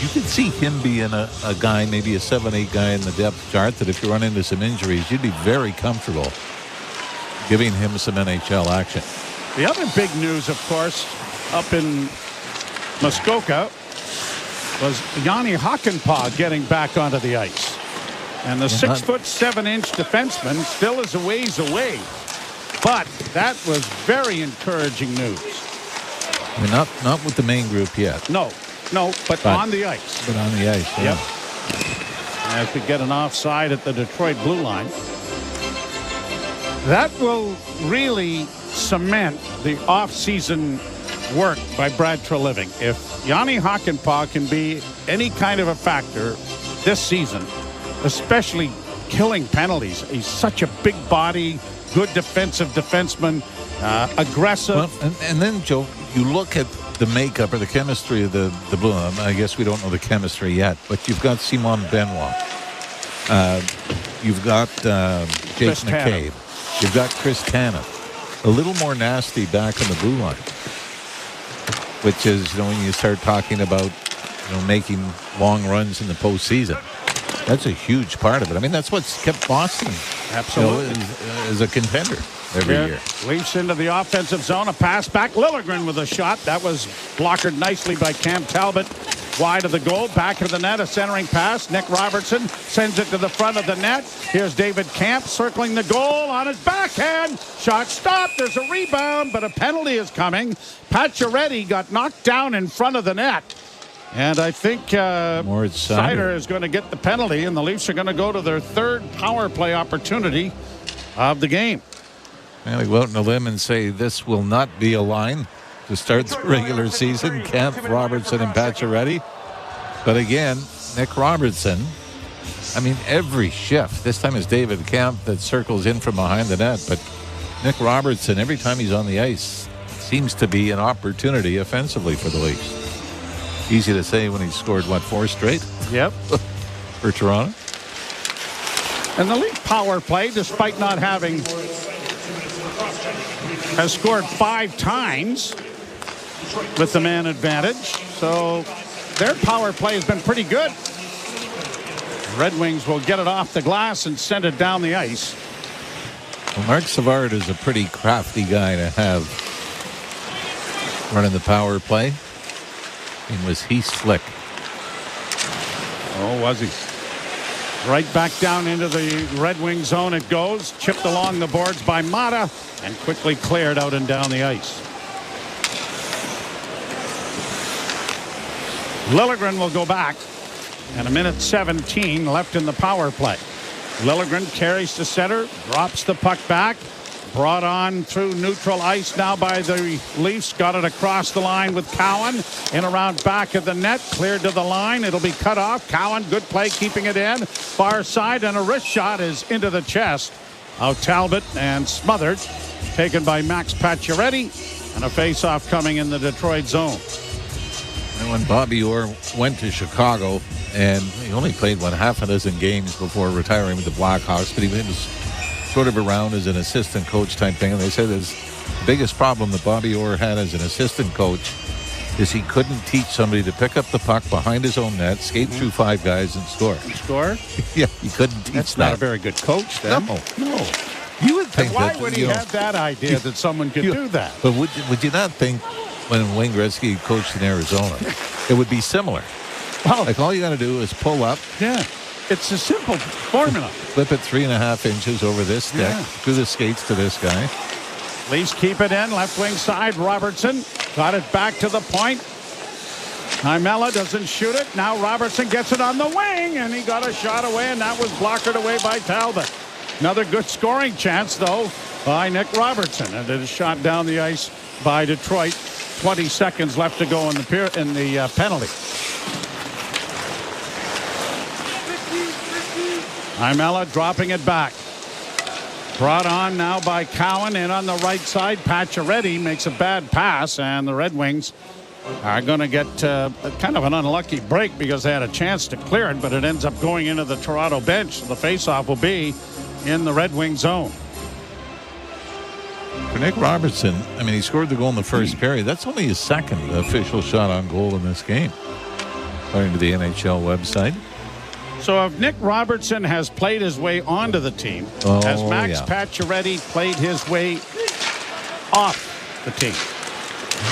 You could see him being a guy, maybe a 7-8 guy in the depth chart, that if you run into some injuries, you'd be very comfortable giving him some NHL action. The other big news, of course, up in Muskoka was Yanni Hakanpää getting back onto the ice. And the 6'7" defenseman still is a ways away. But that was very encouraging news. I mean, not with the main group yet. No, but on the ice. But on the ice, yeah. Yep. As we get an offside at the Detroit blue line. That will really cement the off-season work by Brad Treliving. If Yanni Hakanpää can be any kind of a factor this season, especially killing penalties. He's such a big body, good defensive defenseman, aggressive. Well, and then, Joe, you look at the makeup or the chemistry of the Blue. I guess we don't know the chemistry yet, but you've got Simon Benoit. You've got Jake McCabe. You've got Chris Tanev. A little more nasty back in the blue line, which is, when you start talking about, making long runs in the postseason. That's a huge part of it. I mean, that's what's kept Boston absolutely as a contender every year. Leafs into the offensive zone. A pass back. Liljegren with a shot. That was blockered nicely by Cam Talbot. Wide of the goal. Back of the net. A centering pass. Nick Robertson sends it to the front of the net. Here's David Camp circling the goal on his backhand. Shot stopped. There's a rebound, but a penalty is coming. Pacioretty got knocked down in front of the net. And I think Seider is going to get the penalty, and the Leafs are going to go to their third power play opportunity of the game. Well, we go out on a limb and say this will not be a line to start the regular season. Kemp, Robertson, and Pacioretty. But again, Nick Robertson, I mean, every shift. This time it's David Kemp that circles in from behind the net. But Nick Robertson, every time he's on the ice, seems to be an opportunity offensively for the Leafs. Easy to say when he scored, 4 straight? Yep. For Toronto. And the Leaf power play, despite not having, has scored 5 times with the man advantage. So their power play has been pretty good. Red Wings will get it off the glass and send it down the ice. Well, Mark Savard is a pretty crafty guy to have running the power play. And was he slick? Oh, was he? Right back down into the Red Wing zone it goes. Chipped along the boards by Mata and quickly cleared out and down the ice. Liljegren will go back. And 1:17 left in the power play. Liljegren carries to center, drops the puck back. Brought on through neutral ice now by the Leafs. Got it across the line with Cowan. In around back of the net. Cleared to the line. It'll be cut off. Cowan, good play, keeping it in. Far side, and a wrist shot is into the chest of Talbot and smothered. Taken by Max Pacioretty. And a face-off coming in the Detroit zone. And when Bobby Orr went to Chicago, and he only played half a dozen games before retiring with the Blackhawks, but he was sort of around as an assistant coach type thing. And they said the biggest problem that Bobby Orr had as an assistant coach is he couldn't teach somebody to pick up the puck behind his own net, skate through 5 guys, and score. Score? Yeah, he couldn't teach That's that. not a very good coach, then. No. You would think why that. would he have that idea that someone could do that? But would you not think when Wayne Gretzky coached in Arizona, it would be similar? Well, all you got to do is pull up. Yeah. It's a simple formula. Flip it 3.5 inches over this stick, through the skates to this guy. Leafs keep it in, left wing side. Robertson got it back to the point. Imella doesn't shoot it. Now Robertson gets it on the wing, and he got a shot away, and that was blocked away by Talbot. Another good scoring chance, though, by Nick Robertson. And it is shot down the ice by Detroit. 20 seconds left to go in the penalty. Imella dropping it back. Brought on now by Cowan, and on the right side, Pacioretty makes a bad pass, and the Red Wings are going to get kind of an unlucky break because they had a chance to clear it, but it ends up going into the Toronto bench. So the faceoff will be in the Red Wing zone. For Nick Robertson, I mean, he scored the goal in the first period. That's only his second official shot on goal in this game, according to the NHL website. So if Nick Robertson has played his way onto the team, has Max Pacioretty played his way off the team?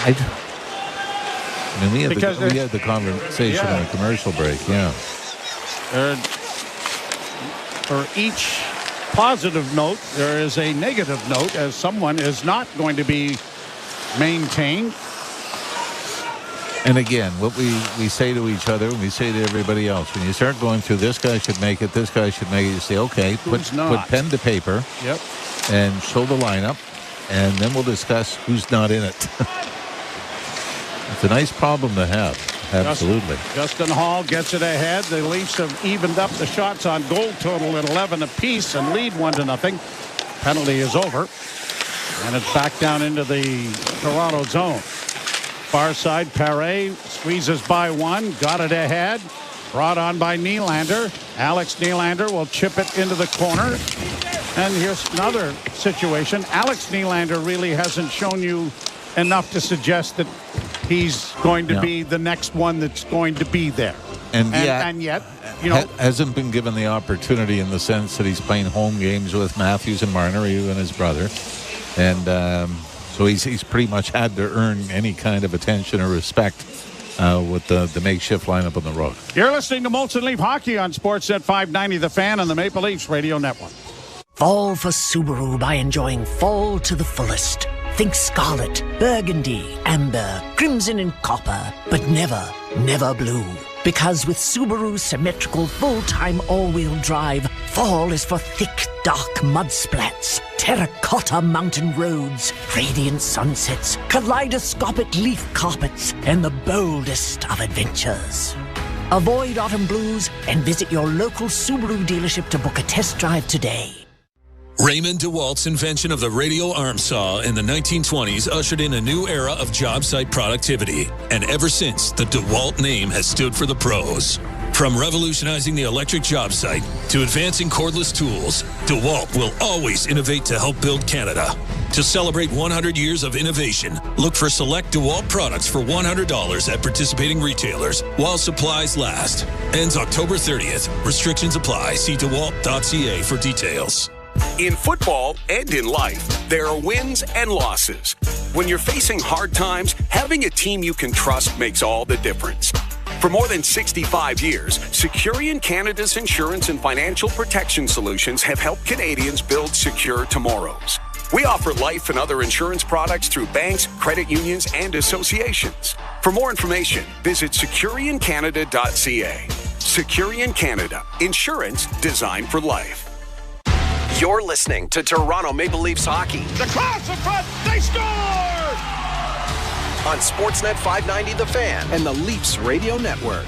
I mean, we had the conversation on the commercial break, For each positive note, there is a negative note, as someone is not going to be maintained. And again, what we say to each other, and we say to everybody else, when you start going through this guy should make it, this guy should make it, you say, okay, put pen to paper and show the lineup, and then we'll discuss who's not in it. It's a nice problem to have. Absolutely. Justin Hall gets it ahead. The Leafs have evened up the shots on goal total at 11 apiece and lead 1-0. Penalty is over. And it's back down into the Toronto zone. Far side, Perret squeezes by one, got it ahead. Brought on by Nylander. Alex Nylander will chip it into the corner. And here's another situation. Alex Nylander really hasn't shown you enough to suggest that he's going to be the next one that's going to be there. And yet, you know, hasn't been given the opportunity in the sense that he's playing home games with Matthews and Marner, you and his brother. And so he's pretty much had to earn any kind of attention or respect with the makeshift lineup on the road. You're listening to Molson Leaf Hockey on Sportsnet 590 The Fan and the Maple Leafs Radio Network. Fall for Subaru by enjoying fall to the fullest. Think scarlet, burgundy, amber, crimson and copper, but never, never blue. Because with Subaru's symmetrical full-time all-wheel drive, fall is for thick, dark mud splats, terracotta mountain roads, radiant sunsets, kaleidoscopic leaf carpets, and the boldest of adventures. Avoid autumn blues and visit your local Subaru dealership to book a test drive today. Raymond DeWalt's invention of the radial arm saw in the 1920s ushered in a new era of job site productivity. And ever since, the DeWalt name has stood for the pros. From revolutionizing the electric job site to advancing cordless tools, DeWalt will always innovate to help build Canada. To celebrate 100 years of innovation, look for select DeWalt products for $100 at participating retailers while supplies last. Ends October 30th. Restrictions apply. See DeWalt.ca for details. In football and in life, there are wins and losses. When you're facing hard times, having a team you can trust makes all the difference. For more than 65 years, Securian Canada's insurance and financial protection solutions have helped Canadians build secure tomorrows. We offer life and other insurance products through banks, credit unions, and associations. For more information, visit securiancanada.ca. Securian Canada, insurance designed for life. You're listening to Toronto Maple Leafs hockey. The cross in front, they score! On Sportsnet 590 The Fan and the Leafs Radio Network.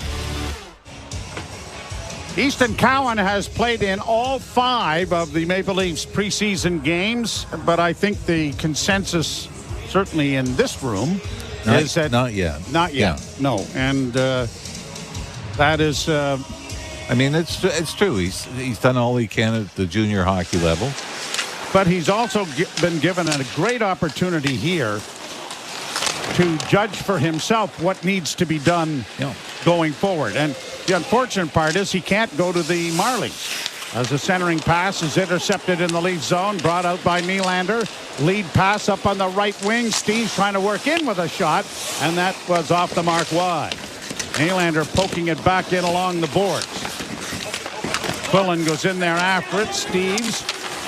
Easton Cowan has played in all 5 of the Maple Leafs preseason games, but I think the consensus, certainly in this room, is that... Not yet. Not yet, no. And that is... I mean, it's true. He's done all he can at the junior hockey level. But he's also been given a great opportunity here to judge for himself what needs to be done going forward. And the unfortunate part is he can't go to the Marlies. As the centering pass is intercepted in the Leaf zone, brought out by Nylander. Lead pass up on the right wing. Steve's trying to work in with a shot, and that was off the mark wide. Nylander poking it back in along the boards. Quillen goes in there after it. Steves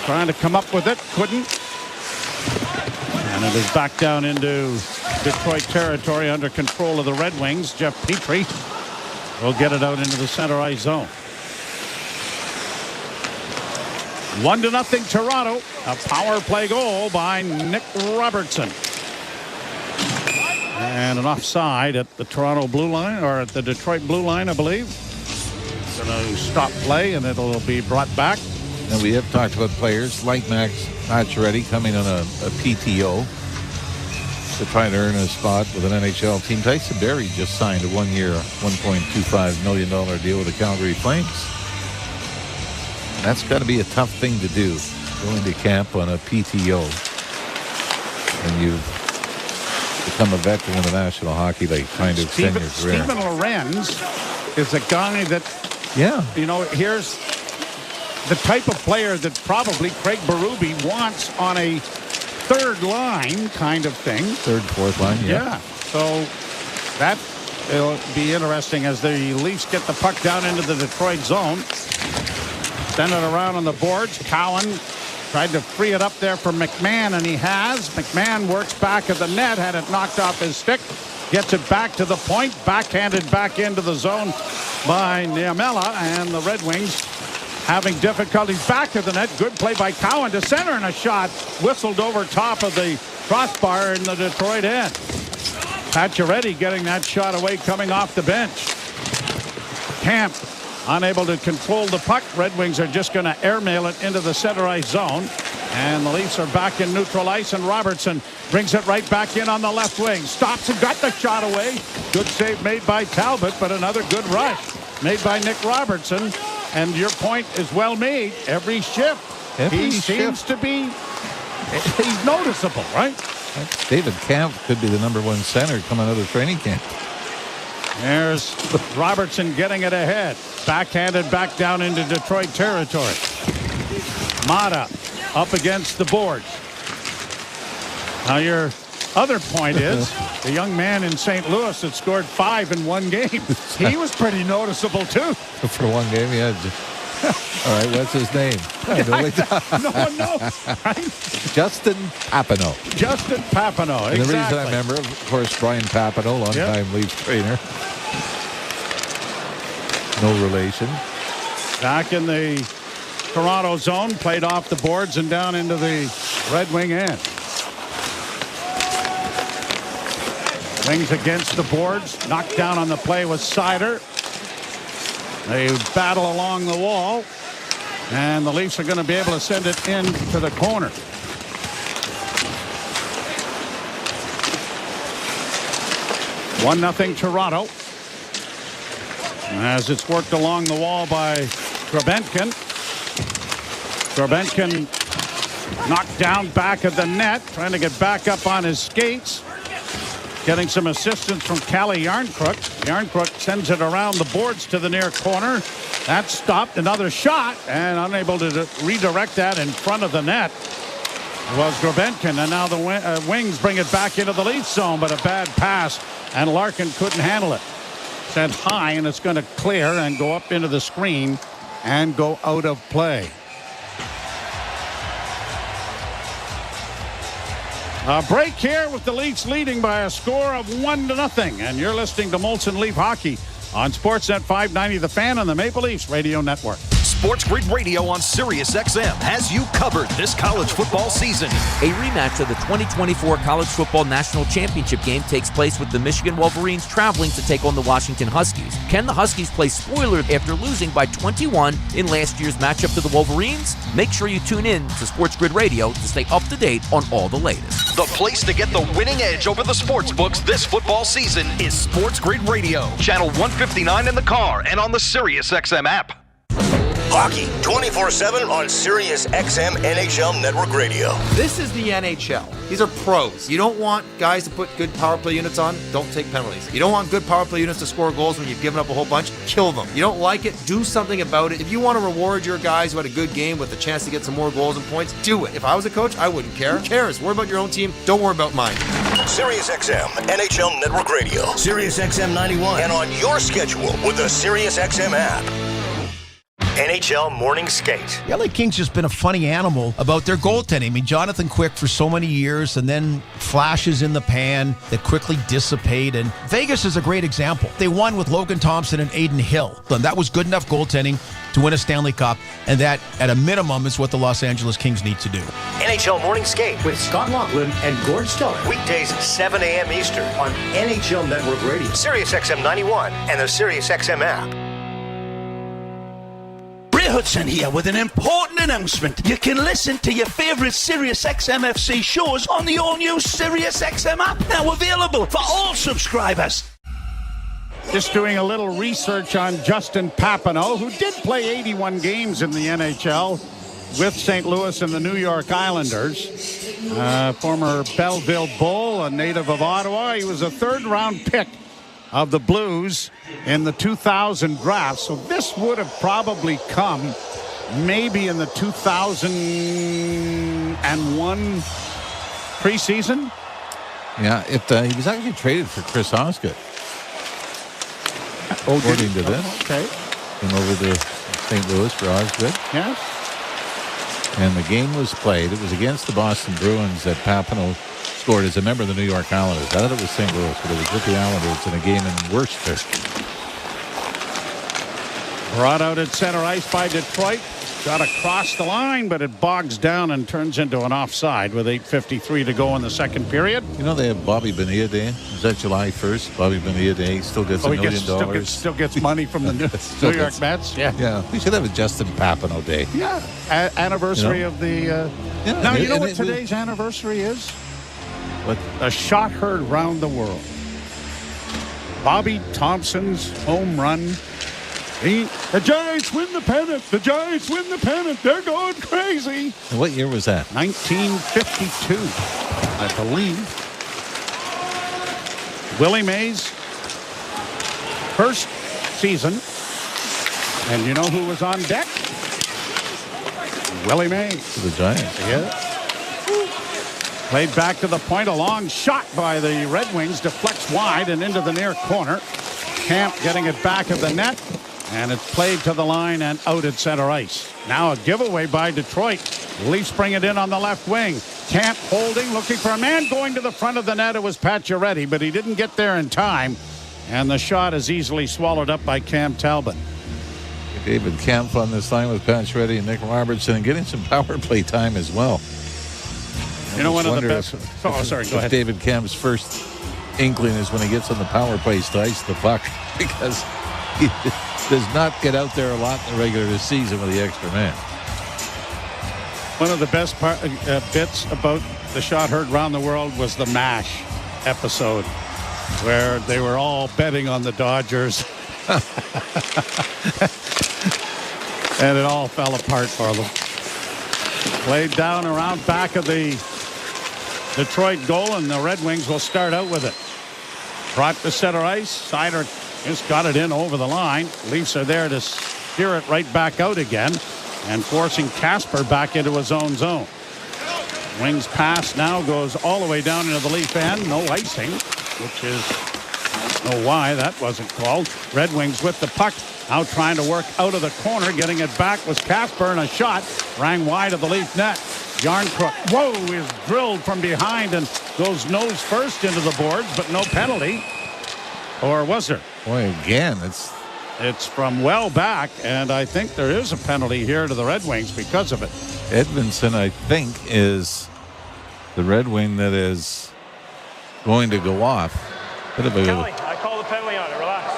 trying to come up with it. Couldn't. And it is back down into Detroit territory under control of the Red Wings. Jeff Petrie will get it out into the center ice zone. 1-0 Toronto. A power play goal by Nick Robertson. And an offside at the Toronto blue line, or at the Detroit blue line, I believe. Going to stop play, and it'll be brought back. And we have talked about players like Max Pacioretty coming on a PTO to try to earn a spot with an NHL team. Tyson Barrie just signed a 1-year, $1.25 million deal with the Calgary Flames. That's got to be a tough thing to do, going to camp on a PTO. And you've become a veteran in the National Hockey League, trying to extend your career. Steven Lorenz is a guy that, you know, here's the type of player that probably Craig Berube wants on a third line kind of thing. Third, fourth line, yeah. So that will be interesting as the Leafs get the puck down into the Detroit zone. Send it around on the boards. Cowan tried to free it up there for McMahon, and he has. McMahon works back at the net, had it knocked off his stick. Gets it back to the point, backhanded back into the zone by Niemela, and the Red Wings having difficulties back of the net. Good play by Cowan to center, and a shot whistled over top of the crossbar in the Detroit end. Pacioretty getting that shot away coming off the bench. Camp unable to control the puck. Red Wings are just going to airmail it into the center ice zone. And the Leafs are back in neutral ice, and Robertson brings it right back in on the left wing. Stops and got the shot away. Good save made by Talbot, but another good rush made by Nick Robertson. And your point is well made. Every shift, he seems to be, he's noticeable, right? David Camp could be the #1 center coming out of training camp. There's Robertson getting it ahead. Backhanded back down into Detroit territory. Mata up against the boards. Now your other point is the young man in St. Louis that scored 5 in one game. He was pretty noticeable too. For one game, yeah. All right, what's his name? No one knows. Right? Justin Papineau. Justin Papineau, exactly. And the reason I remember, of course, Brian Papineau, longtime Leaf trainer. No relation. Back in the Toronto zone, played off the boards and down into the Red Wing end. Wings against the boards, knocked down on the play with Seider. They battle along the wall, and the Leafs are going to be able to send it into the corner. One 0 Toronto. As it's worked along the wall by Goalie. Goalie knocked down back of the net, trying to get back up on his skates. Getting some assistance from Calle Järnkrok. Järnkrok sends it around the boards to the near corner. That stopped. Another shot, and unable to redirect that in front of the net was Goalie. And now the Wings bring it back into the Leaf zone, but a bad pass, and Larkin couldn't handle it. Sent high, and it's going to clear and go up into the screen and go out of play. A break here with the Leafs leading by a score of 1-0. And you're listening to Molson Leaf Hockey on Sportsnet 590 The Fan on the Maple Leafs Radio Network. Sports Grid Radio on Sirius XM has you covered this college football season. A rematch of the 2024 College Football National Championship game takes place with the Michigan Wolverines traveling to take on the Washington Huskies. Can the Huskies play spoiler after losing by 21 in last year's matchup to the Wolverines? Make sure you tune in to Sports Grid Radio to stay up to date on all the latest. The place to get the winning edge over the sports books this football season is Sports Grid Radio. Channel 159 in the car and on the Sirius XM app. Hockey 24/7 on Sirius XM NHL Network Radio. This is the NHL. These are pros. You don't want guys to put good power play units on, don't take penalties. You don't want good power play units to score goals when you've given up a whole bunch, kill them. You don't like it, do something about it. If you want to reward your guys who had a good game with a chance to get some more goals and points, do it. If I was a coach, I wouldn't care. Who cares? Worry about your own team. Don't worry about mine. Sirius XM NHL Network Radio. Sirius XM 91. And on your schedule with the Sirius XM app. NHL Morning Skate. The LA Kings just been a funny animal about their goaltending. I mean, Jonathan Quick for so many years, and then flashes in the pan that quickly dissipate. And Vegas is a great example. They won with Logan Thompson and Aiden Hill. And that was good enough goaltending to win a Stanley Cup. And that, at a minimum, is what the Los Angeles Kings need to do. NHL Morning Skate with Scott Laughlin and Gord Stiller. Weekdays 7 a.m. Eastern on NHL Network Radio. Sirius XM 91 and the Sirius XM app. Hudson here with an important announcement. You can listen to your favourite Sirius XM FC shows on the all-new Sirius XM app, now available for all subscribers. Just doing a little research on Justin Papineau, who did play 81 games in the NHL with St. Louis and the New York Islanders. Former Belleville Bull, a native of Ottawa. He was a third-round pick of the Blues in the 2000 draft. So this would have probably come maybe in the 2001 preseason. Yeah, he was actually traded for Chris Osgood. According to this. Okay. Came over to St. Louis for Osgood. Yes. And the game was played. It was against the Boston Bruins that Papineau scored as a member of the New York Islanders. I thought it was St. Louis, but it was with the Islanders in a game in Worcester. Brought out at center ice by Detroit. Got across the line, but it bogs down and turns into an offside with 8:53 to go in the second period. You know they have Bobby Bonilla Day. Is that July 1st? Bobby Bonilla Day. He still gets $1 million. Still gets money from the New York Mets. Yeah. We should have a Justin Papineau Day. Yeah. Anniversary of the... Now, you know what today's anniversary is? What? A shot heard round the world. Bobby Thompson's home run The Giants win the pennant. The Giants win the pennant. They're going crazy. What year was that? 1952, I believe. Willie Mays' first season. And you know who was on deck? Willie Mays. The Giants. Yeah. Played back to the point. A long shot by the Red Wings. Deflects wide and into the near corner. Camp getting it back of the net. And it's played to the line and out at center ice. Now a giveaway by Detroit. Leafs bring it in on the left wing. Camp holding, looking for a man going to the front of the net. It was Pacioretty, but he didn't get there in time. And the shot is easily swallowed up by Cam Talbot. David Kemp on this line with Pacioretty and Nick Robertson, and getting some power play time as well. You know, one of the best. Sorry, go ahead. David Kemp's first inkling is when he gets on the power play to ice the puck, because he does not get out there a lot in the regular season with the extra man. One of the best bits about the shot heard around the world was the MASH episode, where they were all betting on the Dodgers. And it all fell apart for them. Played down around back of the Detroit goal, and the Red Wings will start out with it. Brought to center ice. Sider just got it in over the line. Leafs are there to steer it right back out again, and forcing Casper back into his own zone. Wings pass now goes all the way down into the Leaf end. No icing, which is, I don't know why that wasn't called. Red Wings with the puck. Now trying to work out of the corner. Getting it back was Casper, and a shot rang wide of the Leaf net. Yarncrook, whoa, is drilled from behind and goes nose first into the boards, but no penalty. Or was there? Boy, again, it's from well back, and I think there is a penalty here to the Red Wings because of it. Edmondson, I think, is the Red Wing that is going to go off. Kelly, I call the penalty on it. Relax.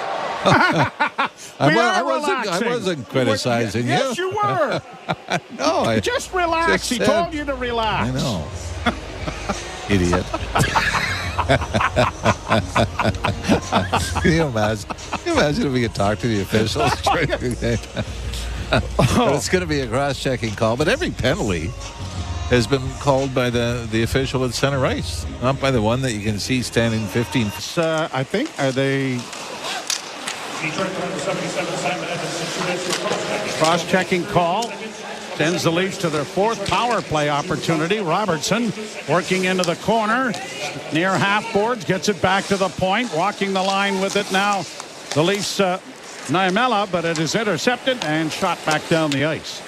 I wasn't criticizing you. Yes, you were. No, just relax. He told you to relax. I know. Idiot. Can you imagine if we could talk to the officials? But it's going to be a cross-checking call. But every penalty has been called by the official at center ice, not by the one that you can see standing 15. I think, are they... Cross-checking call sends the Leafs to their fourth power play opportunity. Robertson working into the corner near half boards, gets it back to the point, walking the line with it now. The Leafs Niemela, but it is intercepted and shot back down the ice.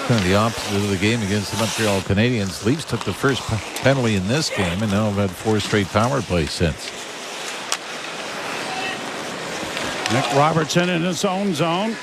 Kind of the opposite of the game against the Montreal Canadiens. Leafs took the first penalty in this game and now have had 4 straight power plays since. Nick Robertson in his own zone.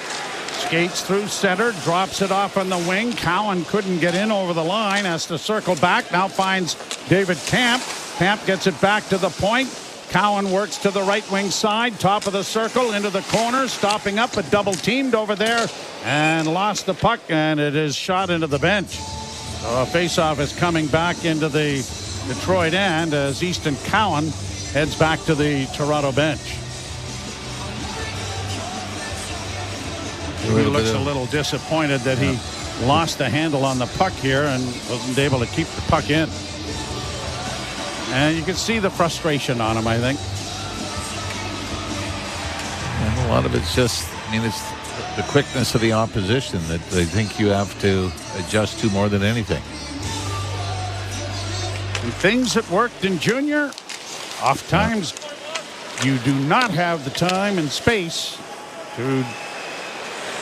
Skates through center, drops it off on the wing. Cowan couldn't get in over the line, has to circle back. Now finds David Camp. Camp gets it back to the point. Cowan works to the right wing side, top of the circle, into the corner, stopping up, but double teamed over there and lost the puck, and it is shot into the bench. So a faceoff is coming back into the Detroit end as Easton Cowan heads back to the Toronto bench. He looks a little disappointed that he lost the handle on the puck here and wasn't able to keep the puck in. And you can see the frustration on him, I think. And a lot of it's just, it's the quickness of the opposition that they think you have to adjust to more than anything. And things that worked in junior, oftentimes you do not have the time and space to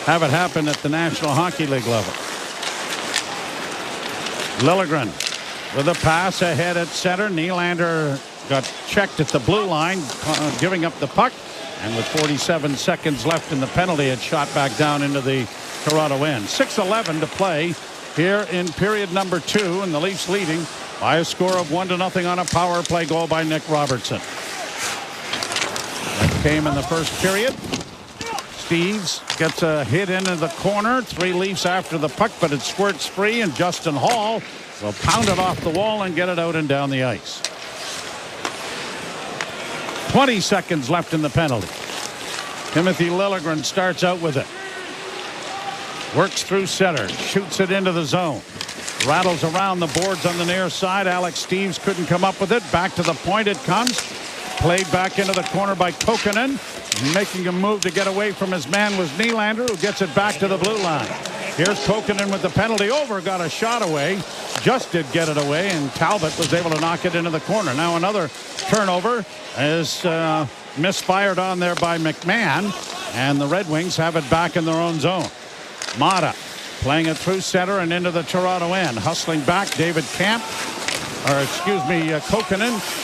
have it happen at the National Hockey League level. Liljegren with a pass ahead at center. Nylander got checked at the blue line, giving up the puck. And with 47 seconds left in the penalty, it shot back down into the Toronto end. 6:11 to play here in period number 2, and the Leafs leading by a score of 1-0 on a power play goal by Nick Robertson. That came in the first period. Steves gets a hit into the corner. 3 Leafs after the puck, but it squirts free, and Justin Hall will pound it off the wall and get it out and down the ice. 20 seconds left in the penalty. Timothy Liljegren starts out with it. Works through center. Shoots it into the zone. Rattles around the boards on the near side. Alex Steeves couldn't come up with it. Back to the point it comes. Played back into the corner by Kokkonen. Making a move to get away from his man was Nylander, who gets it back to the blue line. Here's Kokkonen with the penalty over. Got a shot away. Just did get it away, and Talbot was able to knock it into the corner. Now another turnover is misfired on there by McMahon, and the Red Wings have it back in their own zone. Mata playing it through center and into the Toronto end. Hustling back, David Kokkonen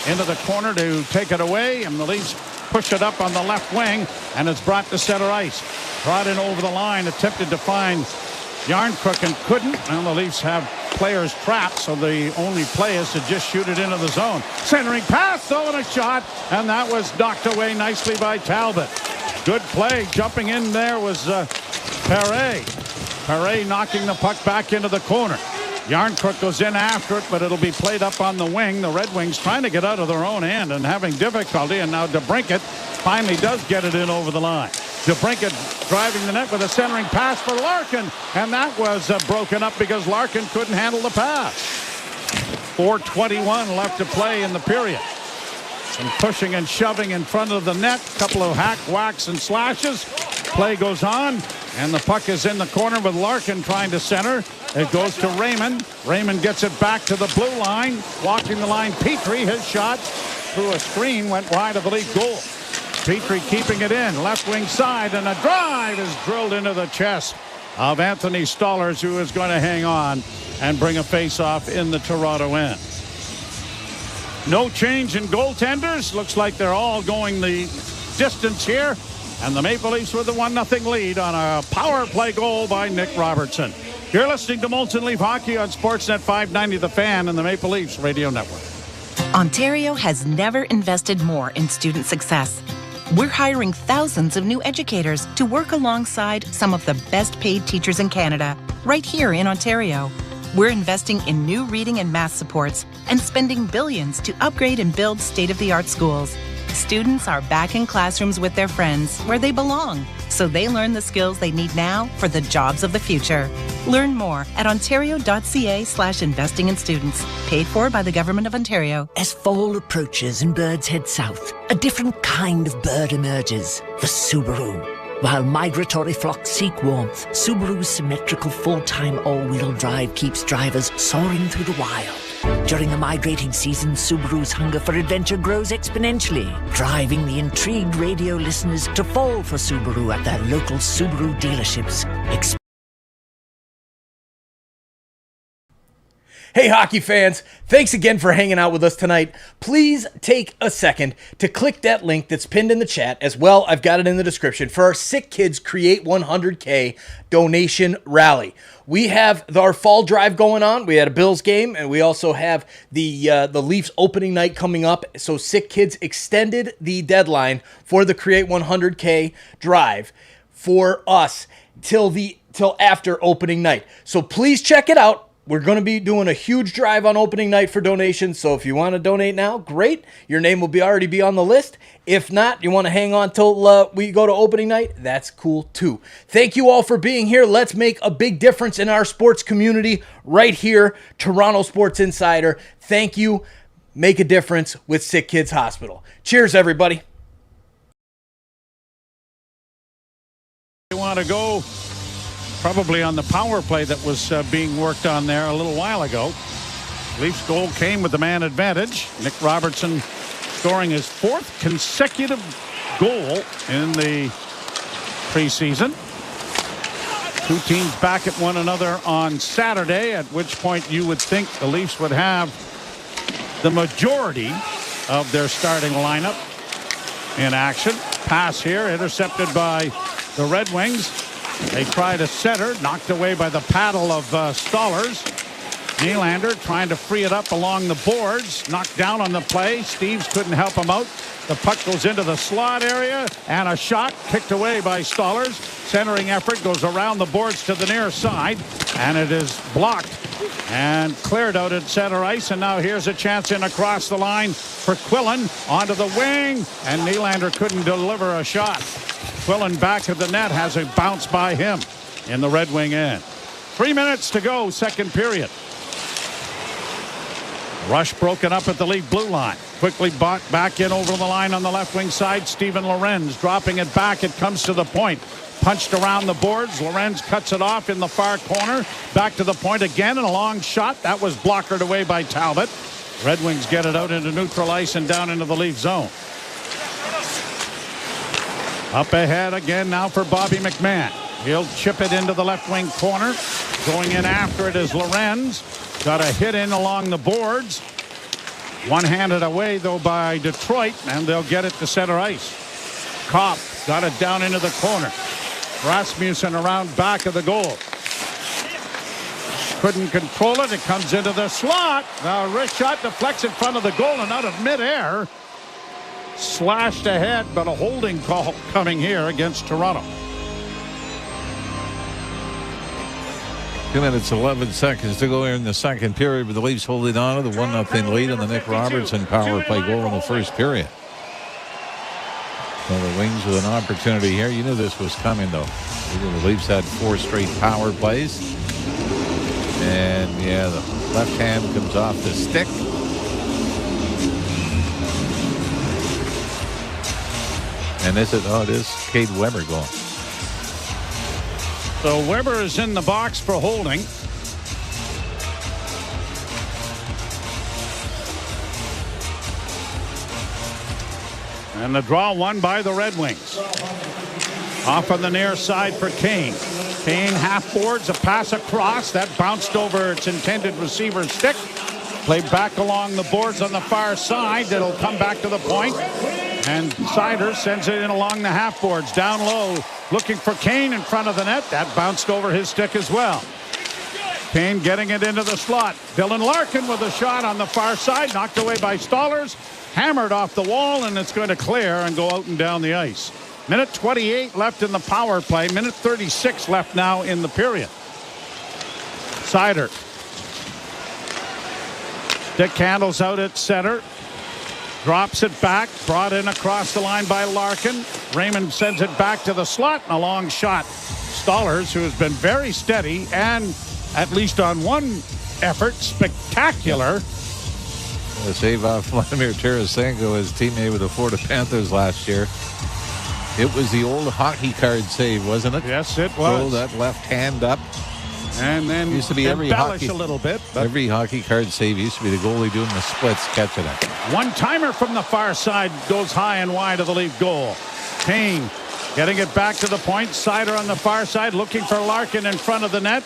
into the corner to take it away, and the Leafs push it up on the left wing, and it's brought to center ice. Brought in over the line, attempted to find Yarncrook and couldn't. And the Leafs have players trapped, so the only play is to just shoot it into the zone. Centering pass, though, and a shot, and that was knocked away nicely by Talbot. Good play. Jumping in there was Perret. Perret knocking the puck back into the corner. Yarncrook goes in after it, but it'll be played up on the wing. The Red Wings trying to get out of their own end and having difficulty, and now DeBrincat finally does get it in over the line. DeBrincat driving the net with a centering pass for Larkin, and that was broken up because Larkin couldn't handle the pass. 4:21 left to play in the period. Some pushing and shoving in front of the net. Couple of hack, whacks, and slashes. Play goes on, and the puck is in the corner with Larkin trying to center. It goes to Raymond. Raymond gets it back to the blue line. Walking the line, Petrie. His shot through a screen went wide of the league goal. Petrie keeping it in. Left wing side, and a drive is drilled into the chest of Anthony Stolarz, who is going to hang on and bring a face-off in the Toronto end. No change in goaltenders. Looks like they're all going the distance here. And the Maple Leafs with a 1-0 lead on a power play goal by Nick Robertson. You're listening to Molson Leaf Hockey on Sportsnet 590 The Fan and the Maple Leafs Radio Network. Ontario has never invested more in student success. We're hiring thousands of new educators to work alongside some of the best paid teachers in Canada, right here in Ontario. We're investing in new reading and math supports and spending billions to upgrade and build state-of-the-art schools. Students are back in classrooms with their friends where they belong, so they learn the skills they need now for the jobs of the future. Learn more at ontario.ca/investing in students. Paid for by the Government of Ontario. As fall approaches and birds head south, a different kind of bird emerges, the Subaru. While migratory flocks seek warmth, Subaru's symmetrical full-time all-wheel drive keeps drivers soaring through the wild. During the migrating season, Subaru's hunger for adventure grows exponentially, driving the intrigued radio listeners to fall for Subaru at their local Subaru dealerships. Hey, hockey fans, thanks again for hanging out with us tonight. Please take a second to click that link that's pinned in the chat. As well, I've got it in the description for our Sick Kids Create 100K donation rally. We have our fall drive going on. We had a Bills game, and we also have the Leafs opening night coming up. So Sick Kids extended the deadline for the Create 100K drive for us till after opening night. So please check it out. We're going to be doing a huge drive on opening night for donations, so if you want to donate now, great. Your name will already be on the list. If not, you want to hang on till we go to opening night, that's cool too. Thank you all for being here. Let's make a big difference in our sports community right here, Toronto Sports Insider. Thank you. Make a difference with Sick Kids Hospital. Cheers, everybody. You want to go probably on the power play that was being worked on there a little while ago. Leafs goal came with the man advantage. Nick Robertson scoring his 4th consecutive goal in the preseason. Two teams back at one another on Saturday, at which point you would think the Leafs would have the majority of their starting lineup in action. Pass here intercepted by the Red Wings. They try to center, knocked away by the paddle of Stolarz. Nylander trying to free it up along the boards, knocked down on the play. Steeves couldn't help him out. The puck goes into the slot area, and a shot kicked away by Stolarz. Centering effort goes around the boards to the near side, and it is blocked and cleared out at center ice. And now here's a chance in across the line for Quillen onto the wing, and Nylander couldn't deliver a shot. Quillen back of the net, has a bounce by him in the Red Wing end. 3 minutes to go, second period. Rush broken up at the Leaf blue line. Quickly back in over the line on the left wing side. Steven Lorenz dropping it back. It comes to the point. Punched around the boards. Lorenz cuts it off in the far corner. Back to the point again, and a long shot. That was blockered away by Talbot. Red Wings get it out into neutral ice and down into the Leaf zone. Up ahead again now for Bobby McMahon. He'll chip it into the left wing corner. Going in after it is Lorenz. Got a hit in along the boards. One-handed away, though, by Detroit, and they'll get it to center ice. Kopp got it down into the corner. Rasmussen around back of the goal. Couldn't control it. It comes into the slot. The wrist shot deflects in front of the goal and out of midair. Slashed ahead, but a holding call coming here against Toronto. 2 minutes, 11 seconds to go here in the second period, with the Leafs holding on to the 1-0 lead on the Nick Robertson power play goal in the first period. So the Wings with an opportunity here. You knew this was coming, though. The Leafs had 4 straight power plays. And, yeah, the left hand comes off the stick. And it is Cade Weber going. So Weber is in the box for holding. And the draw won by the Red Wings. Off on the near side for Kane. Kane half boards, a pass across. That bounced over its intended receiver's stick. Played back along the boards on the far side. It'll come back to the point. And Seider sends it in along the half boards. Down low, looking for Kane in front of the net. That bounced over his stick as well. Kane getting it into the slot. Dylan Larkin with a shot on the far side. Knocked away by Stollers. Hammered off the wall, and it's going to clear and go out and down the ice. Minute 28 left in the power play. Minute 36 left now in the period. Seider. Stick handles out at center. Drops it back. Brought in across the line by Larkin. Raymond sends it back to the slot, and a long shot. Stollers, who has been very steady and, at least on one effort, spectacular. A save off Vladimir Tarasenko, his teammate with the Florida Panthers last year. It was the old hockey card save, wasn't it? Yes, it was. Throw that left hand up. And then used to be every embellish hockey, a little bit. Every hockey card save used to be the goalie doing the splits, catching it. One-timer from the far side goes high and wide of the Leaf goal. Kane getting it back to the point. Seider on the far side looking for Larkin in front of the net.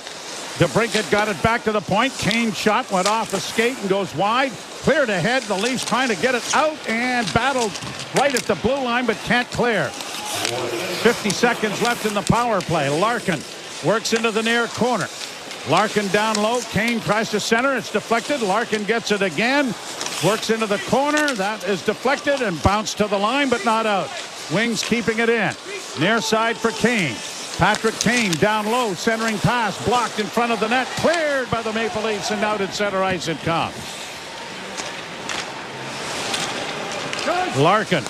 DeBrincat got it back to the point. Kane's shot went off a skate and goes wide. Cleared ahead. The Leafs trying to get it out and battled right at the blue line, but can't clear. 50 seconds left in the power play. Larkin works into the near corner. Larkin down low. Kane tries to center. It's deflected. Larkin gets it again. Works into the corner. That is deflected and bounced to the line, but not out. Wings keeping it in. Near side for Kane. Patrick Kane down low. Centering pass. Blocked in front of the net. Cleared by the Maple Leafs, and out at center ice it comes. Larkin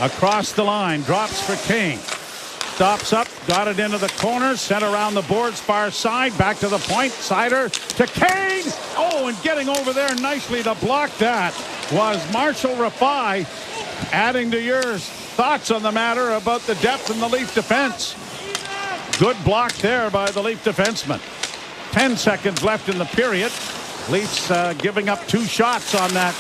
across the line. Drops for Kane. Stops up, got it into the corner, sent around the boards, far side, back to the point. Seider to Kane. Oh, and getting over there nicely to block that was Marshall Rafai. Adding to your thoughts on the matter about the depth in the Leaf defense. Good block there by the Leaf defenseman. 10 seconds left in the period. Leafs giving up 2 shots on that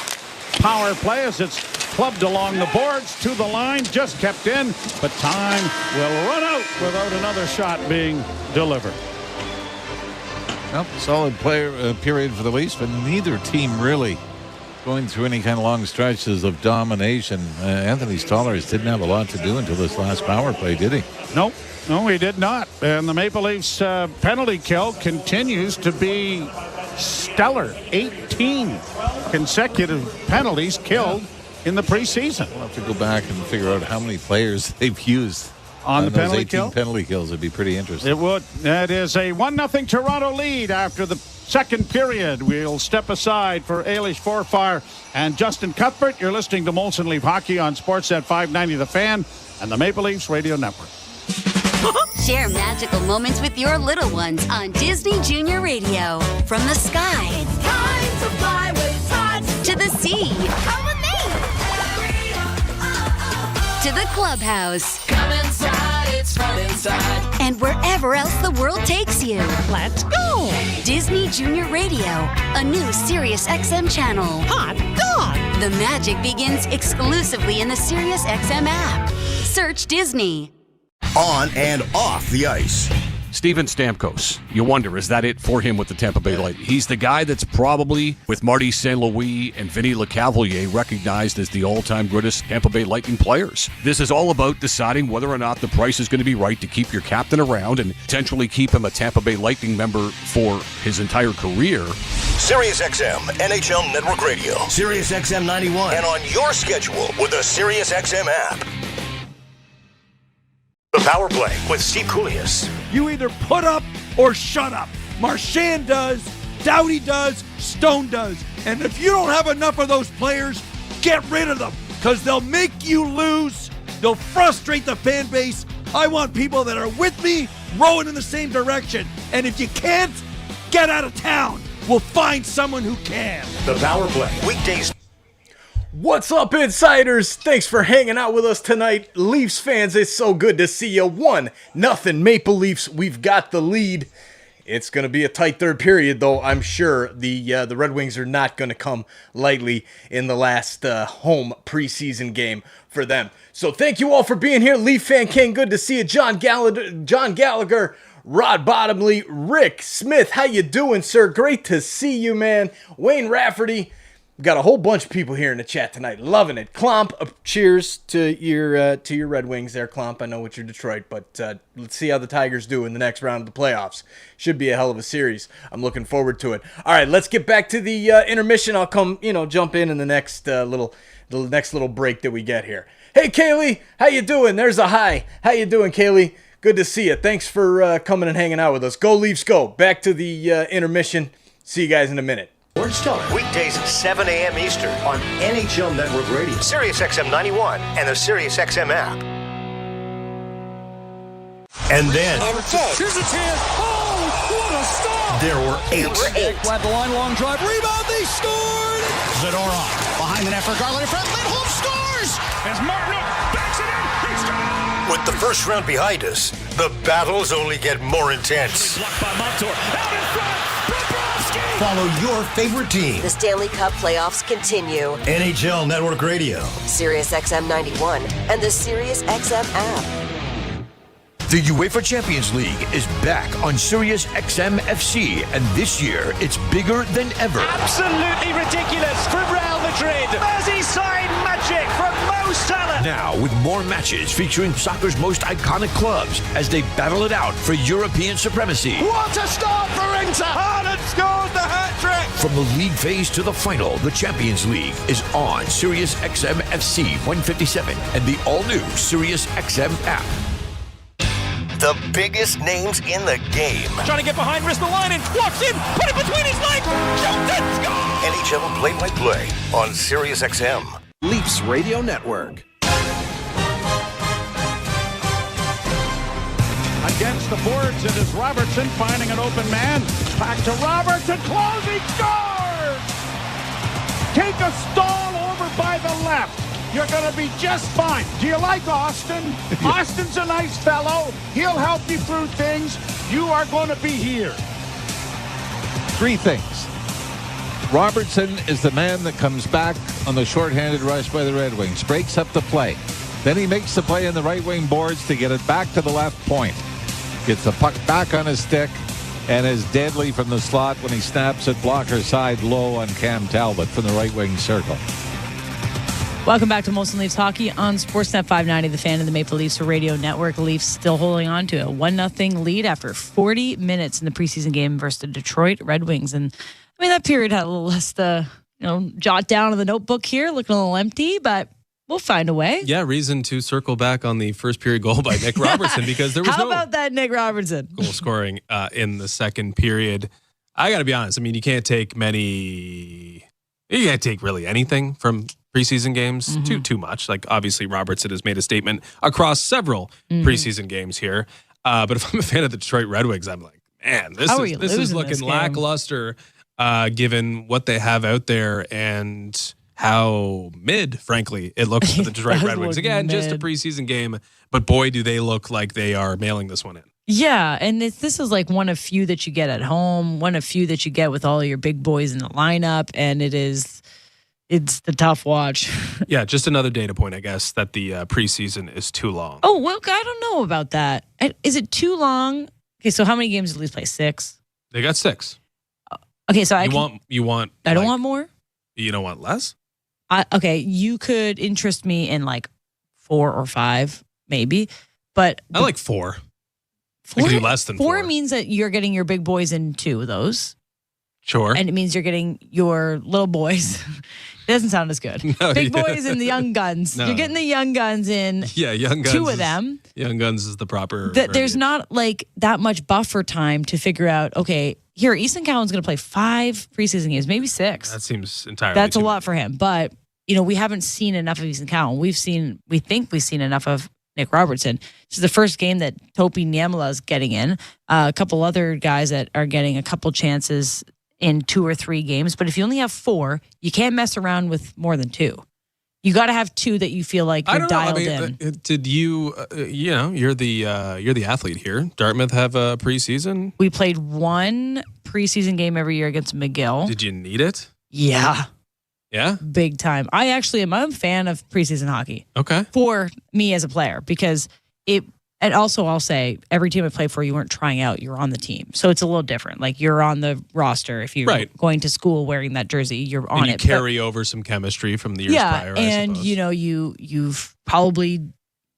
power play as it's clubbed along the boards to the line, just kept in, but time will run out without another shot being delivered. Well, solid period for the Leafs, but neither team really going through any kind of long stretches of domination. Anthony Stollers didn't have a lot to do until this last power play, did he? Nope. No, he did not. And the Maple Leafs penalty kill continues to be stellar. 18 consecutive penalties killed in the preseason. We'll have to go back and figure out how many players they've used on the penalty those 18 penalty kills. It'd be pretty interesting. It would. That is a 1-0 Toronto lead after the second period. We'll step aside for Eilish Forfar and Justin Cuthbert. You're listening to Molson Leaf Hockey on Sportsnet 590 The Fan and the Maple Leafs Radio Network. Share magical moments with your little ones on Disney Junior Radio. From the sky. It's time to fly with Tots. To the sea. Come with me. To the clubhouse. Come inside, it's fun inside. And wherever else the world takes you. Let's go. Disney Junior Radio, a new Sirius XM channel. Hot dog. The magic begins exclusively in the Sirius XM app. Search Disney. On and off the ice. Steven Stamkos. You wonder, is that it for him with the Tampa Bay Lightning? He's the guy that's probably, with Marty St. Louis and Vinny Lecavalier, recognized as the all-time greatest Tampa Bay Lightning players. This is all about deciding whether or not the price is going to be right to keep your captain around and potentially keep him a Tampa Bay Lightning member for his entire career. Sirius XM, NHL Network Radio. Sirius XM 91. And on your schedule with the Sirius XM app. The Power Play with Steve Koulias. You either put up or shut up. Marchand does, Doughty does, Stone does. And if you don't have enough of those players, get rid of them because they'll make you lose. They'll frustrate the fan base. I want people that are with me, rowing in the same direction. And if you can't, get out of town. We'll find someone who can. The Power Play, weekdays. What's up, Insiders? Thanks for hanging out with us tonight. Leafs fans, it's so good to see you. 1-0 Maple Leafs. We've got the lead. It's going to be a tight third period, though. I'm sure the Red Wings are not going to come lightly in the last home preseason game for them. So thank you all for being here. Leaf Fan King, good to see you. John Gallagher, Rod Bottomley, Rick Smith, how you doing, sir? Great to see you, man. Wayne Rafferty. We've got a whole bunch of people here in the chat tonight. Loving it. Klomp, cheers to your Red Wings there, Klomp. I know it's your Detroit, but let's see how the Tigers do in the next round of the playoffs. Should be a hell of a series. I'm looking forward to it. All right, let's get back to the intermission. I'll come, jump in the next little break that we get here. Hey, Kaylee, how you doing? There's a hi. How you doing, Kaylee? Good to see you. Thanks for coming and hanging out with us. Go Leafs, go. Back to the intermission. See you guys in a minute. Sports Talk. Weekdays 7 a.m. Eastern on NHL Network Radio, Sirius XM 91, and the Sirius XM app. And then... Here's a chance. Oh, what a stop! There were eight. At the line, long drive. Rebound, they scored! Zadorov behind the net for Garland in front. Lindholm scores! As Martin backs it in. He's got it! With the first round behind us, the battles only get more intense. Blocked by Montour. Out in front. Follow your favorite team. The Stanley Cup playoffs continue. NHL Network Radio, Sirius XM 91, and the Sirius XM app. The UEFA Champions League is back on Sirius XM FC, and this year it's bigger than ever. Absolutely ridiculous from Real Madrid. Merseyside magic from Mo Salah. Now with more matches featuring soccer's most iconic clubs as they battle it out for European supremacy. What a start for Inter! Haaland scores the hat-trick! From the league phase to the final, the Champions League is on Sirius XM FC 157 and the all-new Sirius XM app. The biggest names in the game. Trying to get behind Ristolainen, walks in, put it between his legs, shoots it, score! NHL play-by-play on Sirius XM. Leafs Radio Network. Against the boards, it is Robertson finding an open man. Back to Robertson, closing, scores! Take a stall over by the left. You're going to be just fine. Do you like Austin? Austin's a nice fellow. He'll help you through things. You are going to be here. Three things. Robertson is the man that comes back on the shorthanded rush by the Red Wings, breaks up the play. Then he makes the play in the right wing boards to get it back to the left point. Gets the puck back on his stick and is deadly from the slot when he snaps it blocker side low on Cam Talbot from the right wing circle. Welcome back to Molson Leafs Hockey on Sportsnet 590, the fan of the Maple Leafs Radio Network. Leafs still holding on to a 1-0 lead after 40 minutes in the preseason game versus the Detroit Red Wings. And I mean, that period had a little less to, jot down in the notebook here, looking a little empty, but we'll find a way. Yeah, reason to circle back on the first period goal by Nick Robertson because there was How about that, Nick Robertson? Goal scoring in the second period. I got to be honest. I mean, you can't take really anything from preseason games too much. Like, obviously Robertson has made a statement across several preseason games here. But if I'm a fan of the Detroit Red Wings, I'm like, man, this is looking lackluster given what they have out there and how mid, frankly, it looks for the Detroit Red Wings. Again, just a preseason game, but boy, do they look like they are mailing this one in. Yeah, and this is like one of few that you get at home, one of few that you get with all your big boys in the lineup, and it's the tough watch. Yeah, just another data point, I guess, that the preseason is too long. Oh, well, I don't know about that. Is it too long? Okay, so how many games did the Leafs play? 6? They got 6. Okay, so I don't want more? You don't want less? Okay, you could interest me in like 4 or 5, maybe, but I like 4. I could do less than 4. 4 means that you're getting your big boys in 2 of those. Sure. And it means you're getting your little boys. It doesn't sound as good. No, big boys and the young guns. No. You're getting the young guns in. Yeah, young guns. 2 of them. Young guns is the proper. There's not like that much buffer time to figure out, okay, here, Easton Cowan's going to play 5 preseason games, maybe 6. That seems entirely. That's a lot for him. But, we haven't seen enough of Easton Cowan. We think we've seen enough of Nick Robertson. This is the first game that Topi Niemela is getting in. A couple other guys that are getting a couple chances in 2 or 3 games. But if you only have 4, you can't mess around with more than 2. You got to have 2 that you feel like you're dialed in. Did you? You're the athlete here. Dartmouth have a preseason. We played 1 preseason game every year against McGill. Did you need it? Yeah. Yeah? Big time. I actually am a fan of preseason hockey. Okay. For me as a player, because and also I'll say every team I played for, you weren't trying out, you were on the team. So it's a little different. Like you're on the roster. If you're going to school wearing that jersey, you're on and you it. Carry over some chemistry from the years prior, and I suppose. You've probably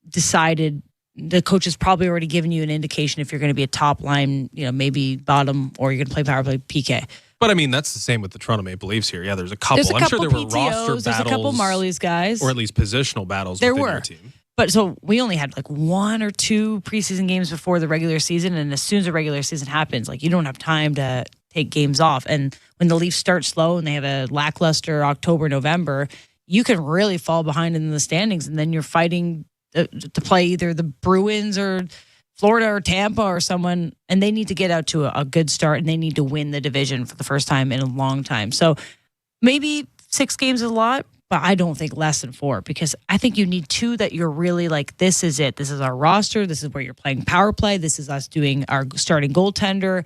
decided, the coach has probably already given you an indication if you're going to be a top line, maybe bottom, or you're going to play power play PK. But I mean, that's the same with the Toronto Maple Leafs here. Yeah, there's a couple. I'm sure there were roster battles. There's a couple Marlies guys. Or at least positional battles There within were. your team. But so we only had like 1 or 2 preseason games before the regular season. And as soon as the regular season happens, like you don't have time to take games off. And when the Leafs start slow and they have a lackluster October, November, you can really fall behind in the standings. And then you're fighting to play either the Bruins or Florida or Tampa or someone, and they need to get out to a good start, and they need to win the division for the first time in a long time. So maybe 6 games is a lot, but I don't think less than 4, because I think you need 2 that you're really like, this is it. This is our roster. This is where you're playing power play. This is us doing our starting goaltender.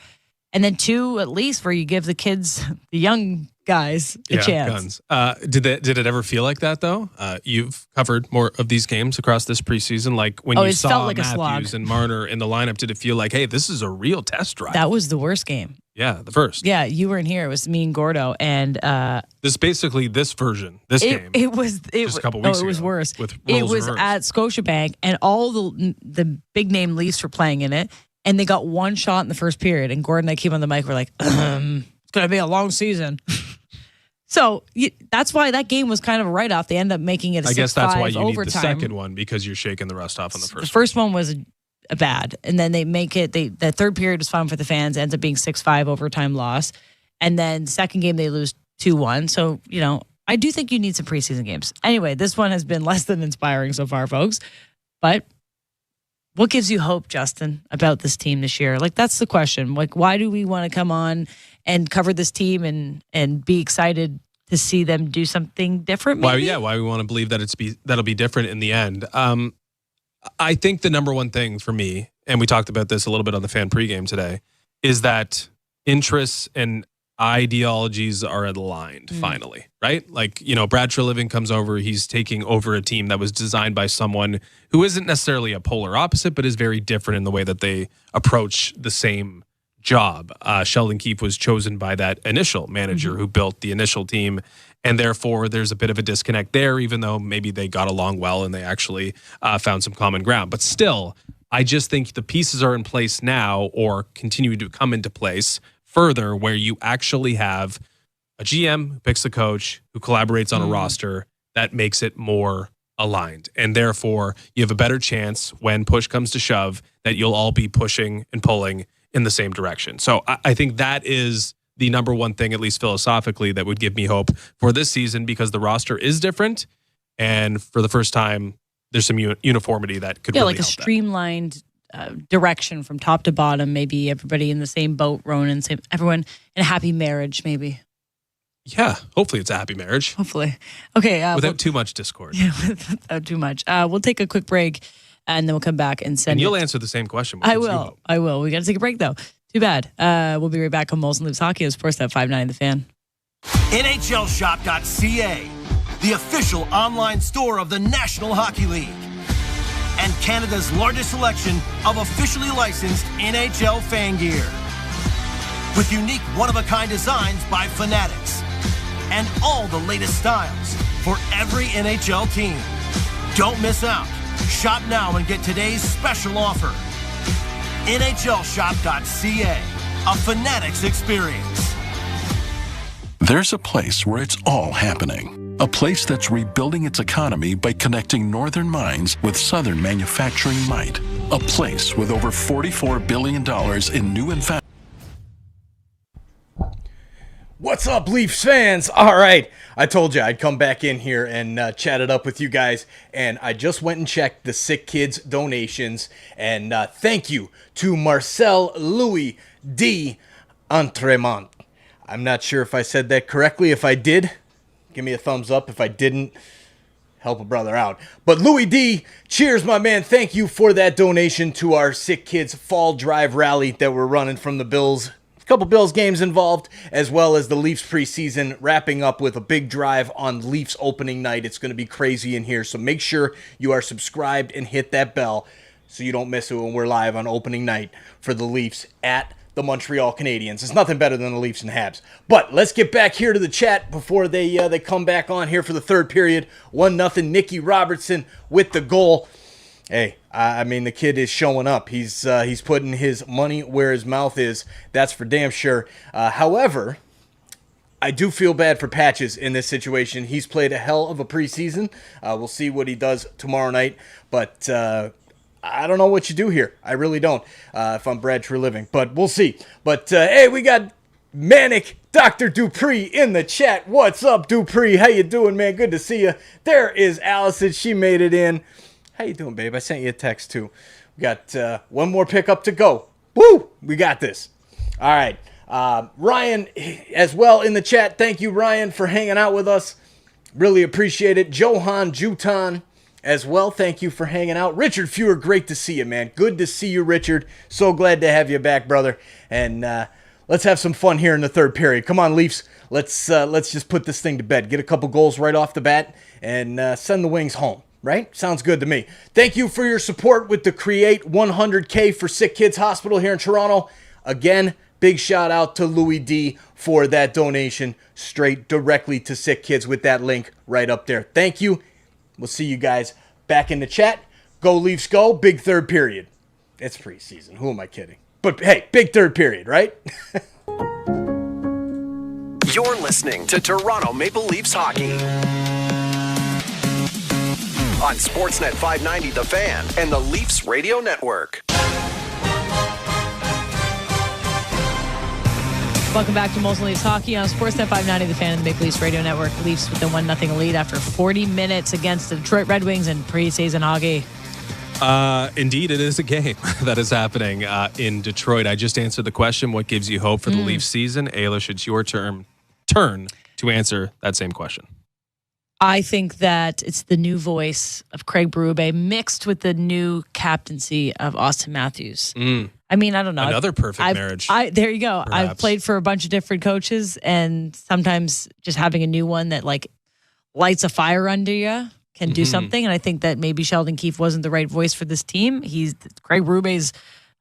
And then 2 at least where you give the kids, the young guys, a chance. Guns. Did it ever feel like that though? You've covered more of these games across this preseason. Like when you saw like Matthews and Marner in the lineup, did it feel like, hey, this is a real test drive? That was the worst game. Yeah, the first. Yeah, you weren't here. It was me and Gordo, and this basically this version, game. It was just a couple weeks ago. It was worse. With it was reversed. at Scotiabank, and all the big name Leafs were playing in it, and they got 1 shot in the first period. And Gordon and I came on the mic. We're like, it's gonna be a long season. So that's why that game was kind of a write-off. They end up making it a 6-5 overtime. I guess that's why you need the second one, because you're shaking the rust off on the first one. The first one was bad, and then they make it. The third period was fun for the fans. Ends up being 6-5 overtime loss, and then second game they lose 2-1. So I do think you need some preseason games. Anyway, this one has been less than inspiring so far, folks. But what gives you hope, Justin, about this team this year? Like that's the question. Like why do we want to come on and cover this team and be excited to see them do something different? Maybe? Why we want to believe that that'll be different in the end. I think the number one thing for me, and we talked about this a little bit on the fan pregame today, is that interests and ideologies are aligned finally, right? Like, Brad Treliving comes over, he's taking over a team that was designed by someone who isn't necessarily a polar opposite, but is very different in the way that they approach the same job. Sheldon Keefe was chosen by that initial manager who built the initial team, and therefore there's a bit of a disconnect there, even though maybe they got along well and they actually found some common ground. But still, I just think the pieces are in place now, or continue to come into place further, where you actually have a GM who picks the coach, who collaborates on a roster that makes it more aligned. And therefore, you have a better chance when push comes to shove that you'll all be pushing and pulling in the same direction. So I think that is the number one thing, at least philosophically, that would give me hope for this season, because the roster is different. And for the first time, there's some uniformity that could really like a help streamlined direction from top to bottom. Maybe everybody in the same boat, rowing in everyone in a happy marriage, maybe. Yeah, hopefully it's a happy marriage. Hopefully. Okay. Without too much discord. Yeah, without too much. We'll take a quick break, and then we'll come back and send. And you'll answer the same question. I will. We got to take a break though. Too bad. We'll be right back on Molson Leafs Hockey. Of course, that 590 The Fan. NHLshop.ca, the official online store of the National Hockey League, and Canada's largest selection of officially licensed NHL fan gear, with unique one-of-a-kind designs by Fanatics, and all the latest styles for every NHL team. Don't miss out. Shop now and get today's special offer. NHLshop.ca, a Fanatics experience. There's a place where it's all happening. A place that's rebuilding its economy by connecting northern mines with southern manufacturing might. A place with over $44 billion in new investment. What's up, Leafs fans? All right, I told you I'd come back in here and chat it up with you guys, and I just went and checked the Sick Kids donations, and thank you to Marcel Louis D. Entremont. I'm not sure if I said that correctly. If I did, give me a thumbs up. If I didn't, help a brother out. But Louis D., cheers, my man. Thank you for that donation to our Sick Kids Fall Drive Rally that we're running from the Bills. A couple Bills games involved, as well as the Leafs preseason, wrapping up with a big drive on Leafs opening night. It's going to be crazy in here, so make sure you are subscribed and hit that bell so you don't miss it when we're live on opening night for the Leafs at the Montreal Canadiens. It's nothing better than the Leafs and Habs. But let's get back here to the chat before they come back on here for the third period. 1-0, Nicky Robertson with the goal. Hey, I mean, the kid is showing up. He's putting his money where his mouth is. That's for damn sure. However, I do feel bad for Patches in this situation. He's played a hell of a preseason. We'll see what he does tomorrow night. But I don't know what you do here. I really don't, if I'm Brad Treliving. But we'll see. But, hey, we got Manic Dr. Dupree in the chat. What's up, Dupree? How you doing, man? Good to see you. There is Allison. She made it in. How you doing, babe? I sent you a text, too. We got one more pickup to go. Woo! We got this. All right. Ryan as well in the chat. Thank you, Ryan, for hanging out with us. Really appreciate it. Johan Jutan as well. Thank you for hanging out. Richard Fewer, great to see you, man. Good to see you, Richard. So glad to have you back, brother. And let's have some fun here in the third period. Come on, Leafs. Let's just put this thing to bed. Get a couple goals right off the bat and send the Wings home. Right? Sounds good to me. Thank you for your support with the Create 100K for Sick Kids Hospital here in Toronto. Again, big shout out to Louis D for that donation straight directly to Sick Kids with that link right up there. Thank you. We'll see you guys back in the chat. Go Leafs go. Big third period. It's preseason. Who am I kidding? But hey, big third period, right? You're listening to Toronto Maple Leafs Hockey on Sportsnet 590 The Fan and the Leafs Radio Network. Welcome back to Molson Leafs Hockey on Sportsnet 590 The Fan and the Maple Leafs Radio Network. The Leafs with the 1-0 lead after 40 minutes against the Detroit Red Wings in preseason hockey. Indeed, it is a game that is happening in Detroit. I just answered the question, what gives you hope for the Leafs season? Ailish, it's your turn to answer that same question. I think that it's the new voice of Craig Berube mixed with the new captaincy of Austin Matthews. I mean, I don't know. Another perfect marriage. There you go. Perhaps. I've played for a bunch of different coaches, and sometimes just having a new one that like lights a fire under you can do something. And I think that maybe Sheldon Keefe wasn't the right voice for this team. Craig Berube's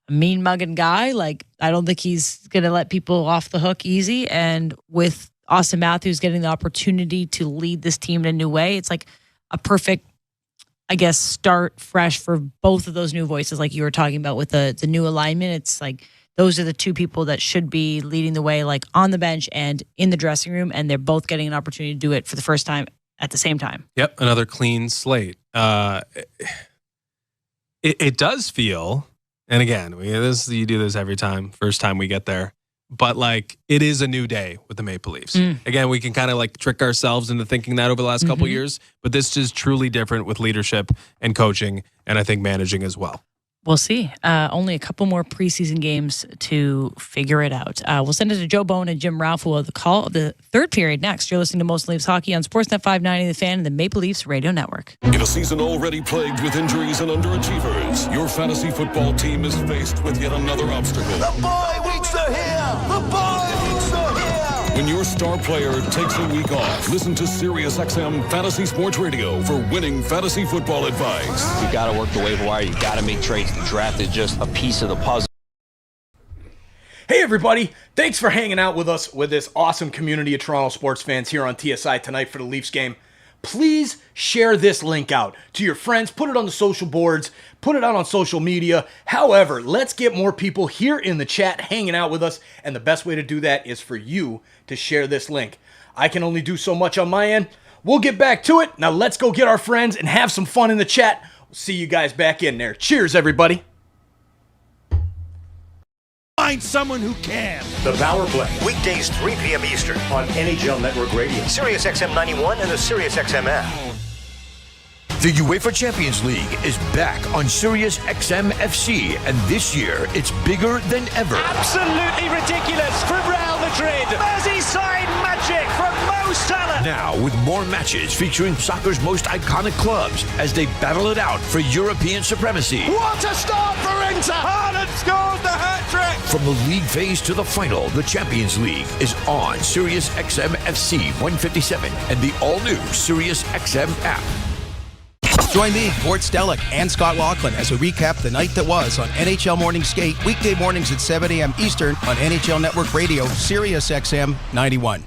a mean mugging guy. Like, I don't think he's going to let people off the hook easy. And with Austin Matthews getting the opportunity to lead this team in a new way, it's like a perfect, I guess, start fresh for both of those new voices, like you were talking about with the new alignment. It's like those are the two people that should be leading the way, like on the bench and in the dressing room, and they're both getting an opportunity to do it for the first time at the same time. Yep, another clean slate. It does feel, and again, you do this every time, first time we get there, but like it is a new day with the Maple Leafs. Again, we can kind of like trick ourselves into thinking that over the last couple years, but this is truly different with leadership and coaching, and I think managing as well. We'll see. Only a couple more preseason games to figure it out. We'll send it to Joe Bowen and Jim Ralph, who will have the call of the third period next. You're listening to Most Leafs Hockey on Sportsnet 590, The Fan, and the Maple Leafs Radio Network. In a season already plagued with injuries and underachievers, your fantasy football team is faced with yet another obstacle. The boy weeks are here! The boy weeks are here! When your star player takes a week off, listen to SiriusXM Fantasy Sports Radio for winning fantasy football advice. You got to work the waiver wire. You got to make trades. The draft is just a piece of the puzzle. Hey everybody, thanks for hanging out with us with this awesome community of Toronto sports fans here on TSI tonight for the Leafs game. Please share this link out to your friends, put it on the social boards, put it out on social media. However, let's get more people here in the chat hanging out with us, and the best way to do that is for you to share this link. I can only do so much on my end. We'll get back to it. Now let's go get our friends and have some fun in the chat. We'll see you guys back in there. Cheers, everybody. Find someone who can. The Power Play. Weekdays 3 p.m. Eastern on NHL Network Radio, Sirius XM 91, and the Sirius XM app. The UEFA Champions League is back on Sirius XM FC, and this year it's bigger than ever. Absolutely ridiculous from Real Madrid. Merseyside magic from Mo Salah. Now with more matches featuring soccer's most iconic clubs as they battle it out for European supremacy. What a start for Inter! Haaland scores the hat-trick! From the league phase to the final, the Champions League is on Sirius XM FC 157 and the all-new Sirius XM app. Join me, Gord Stellick, and Scott Laughlin as we recap the night that was on NHL Morning Skate, weekday mornings at 7 a.m. Eastern on NHL Network Radio, Sirius XM 91.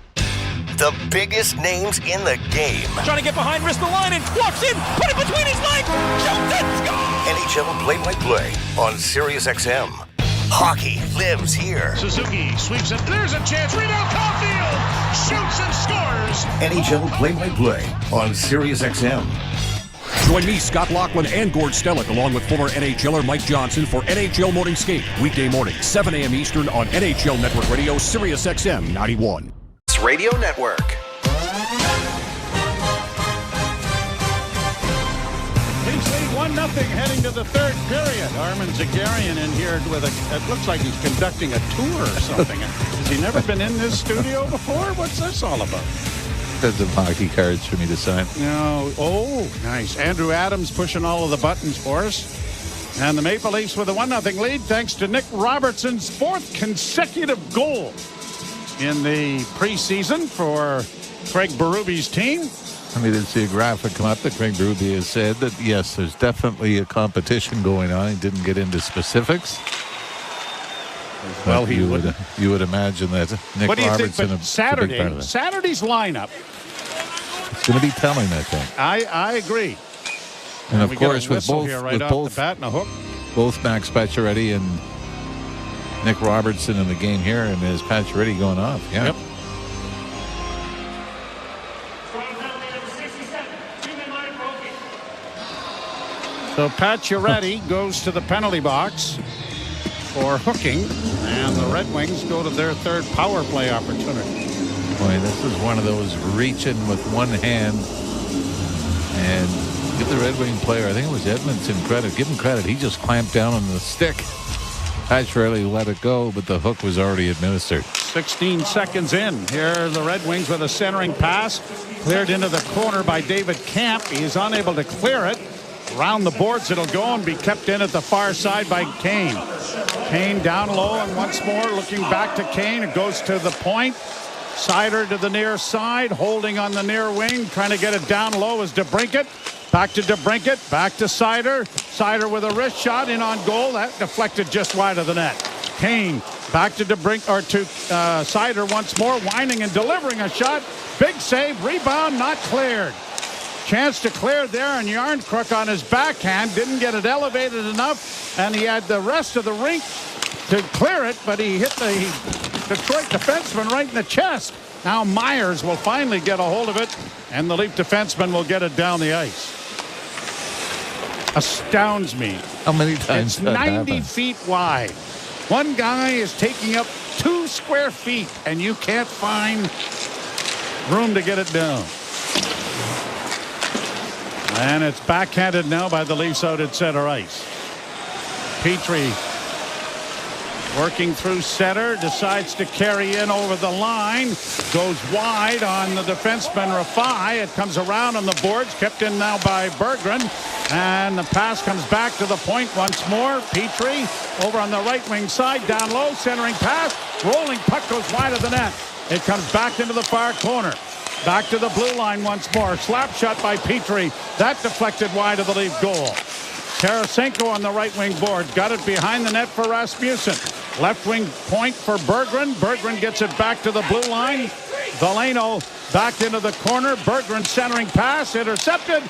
The biggest names in the game. Trying to get behind, wrist the line, and walks in, put it between his legs, shoots it, score! NHL play-by-play on Sirius XM. Hockey lives here. Suzuki sweeps it. There's a chance. Rebound, Caulfield shoots and scores. NHL play-by-play on Sirius XM. Join me, Scott Laughlin, and Gord Stellick, along with former NHLer Mike Johnson for NHL Morning Skate, weekday morning, 7 a.m. Eastern on NHL Network Radio, Sirius XM 91. Radio Network. Leafs lead 1-0 heading to the third period. Armin Zagarian in here with it looks like he's conducting a tour or something. Has he never been in this studio before? What's this all about? Some hockey cards for me to sign. No. Oh, nice. Andrew Adams pushing all of the buttons for us. And the Maple Leafs with a 1-0 lead thanks to Nick Robertson's fourth consecutive goal in the preseason for Craig Berube's team. I did see a graphic come up that Craig Berube has said that, yes, there's definitely a competition going on. He didn't get into specifics. Well, you would imagine that Nick what do you Robertson think? But Saturday's lineup. It's going to be telling, I think. I agree. And of course, with both, here right with off both, the bat and a hook. both Max Pacioretty and Nick Robertson in the game here, and is Pacioretty going off? Yeah. Yep. So Pacioretty goes to the penalty box for hooking, and the Red Wings go to their third power play opportunity. Boy, this is one of those reaching with one hand, and give the Red Wing player, I think it was Edmondson, credit. Give him credit. He just clamped down on the stick. Pacioretty let it go, but the hook was already administered. 16 seconds in. Here the Red Wings with a centering pass. Cleared into the corner by David Camp. He is unable to clear it. Around the boards it'll go and be kept in at the far side by Kane. Kane down low, and once more looking back to Kane. It goes to the point. Seider to the near side, holding on the near wing, trying to get it down low is DeBrincat. Back to DeBrincat, back to Seider. Seider with a wrist shot in on goal. That deflected just wide of the net. Kane back to Seider once more, winding and delivering a shot. Big save, rebound, not cleared. Chance to clear there, and Yarncrook on his backhand didn't get it elevated enough, and he had the rest of the rink to clear it, but he hit the Detroit defenseman right in the chest. Now Myers will finally get a hold of it, and the Leaf defenseman will get it down the ice. Astounds me. How many times it's 90 feet wide. One guy is taking up 2 square feet, and you can't find room to get it down. And it's backhanded now by the Leafs out at center ice. Petrie working through center, decides to carry in over the line, goes wide on the defenseman Rafai. It comes around on the boards, kept in now by Berggren, and the pass comes back to the point once more. Petrie over on the right wing side, down low, centering pass, rolling puck goes wide of the net. It comes back into the far corner. Back to the blue line once more. Slap shot by Petrie. That deflected wide of the Leaf goal. Tarasenko on the right wing board. Got it behind the net for Rasmussen. Left wing point for Berggren. Berggren gets it back to the blue line. Veleno back into the corner. Berggren centering pass. Intercepted.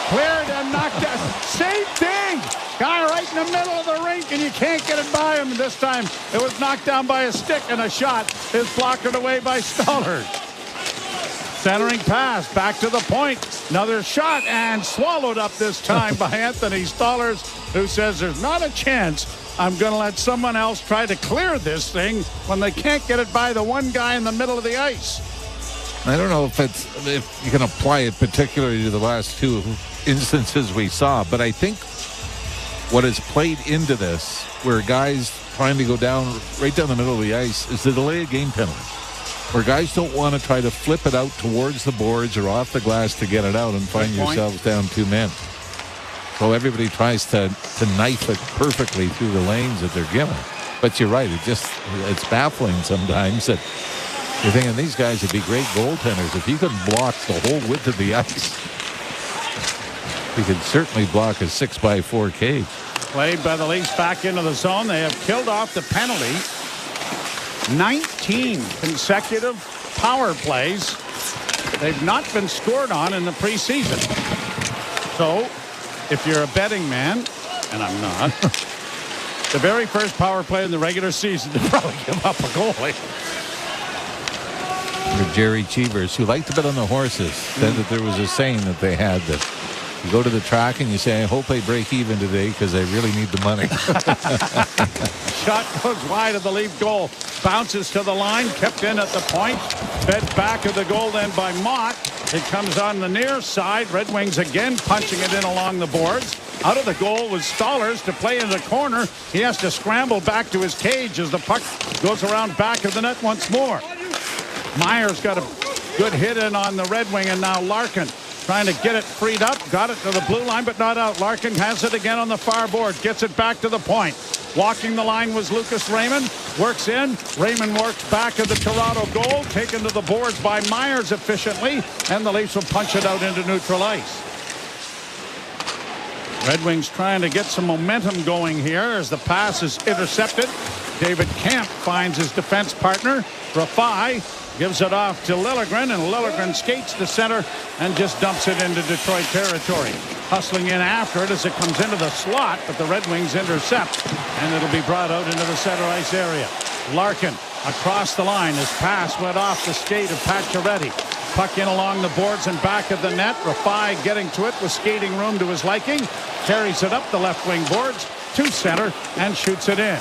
Cleared and knocked out. Same thing. Guy right in the middle of the rink and you can't get it by him. This time it was knocked down by a stick and a shot is blocked away by Stollard. Centering pass back to the point. Another shot and swallowed up this time by Anthony Stollers, who says there's not a chance I'm going to let someone else try to clear this thing when they can't get it by the one guy in the middle of the ice. I don't know if you can apply it particularly to the last two instances we saw, but I think what has played into this, where guys trying to go down right down the middle of the ice, is the delay of game penalty, where guys don't want to try to flip it out towards the boards or off the glass to get it out and find yourselves down 2 men. So everybody tries to knife it perfectly through the lanes that they're given. But you're right, it's baffling sometimes that you're thinking these guys would be great goaltenders. If you could block the whole width of the ice, you could certainly block a 6x4 cage. Played by the Leafs back into the zone. They have killed off the penalty. 19 consecutive power plays. They've not been scored on in the preseason. So, if you're a betting man, and I'm not, the very first power play in the regular season to probably give up a goalie. For Jerry Cheevers, who liked to bet on the horses, said that there was a saying that they had that you go to the track and you say, I hope I break even today because I really need the money. Shot goes wide of the Leaf goal. Bounces to the line, kept in at the point. Fed back of the goal then by Mott. It comes on the near side. Red Wings again punching it in along the boards. Out of the goal was Stollers to play in the corner. He has to scramble back to his cage as the puck goes around back of the net once more. Myers got a good hit in on the Red Wing, and now Larkin trying to get it freed up. Got it to the blue line, but not out. Larkin has it again on the far board. Gets it back to the point. Walking the line was Lucas Raymond. Works in. Raymond works back of the Toronto goal. Taken to the boards by Myers efficiently. And the Leafs will punch it out into neutral ice. Red Wings trying to get some momentum going here as the pass is intercepted. David Camp finds his defense partner. Rafai gives it off to Liljegren, and Liljegren skates to center and just dumps it into Detroit territory. Hustling in after it as it comes into the slot, but the Red Wings intercept, and it'll be brought out into the center ice area. Larkin across the line. His pass went off the skate of Pacioretty. Puck in along the boards and back of the net. Rafai getting to it with skating room to his liking. Carries it up the left wing boards to center and shoots it in.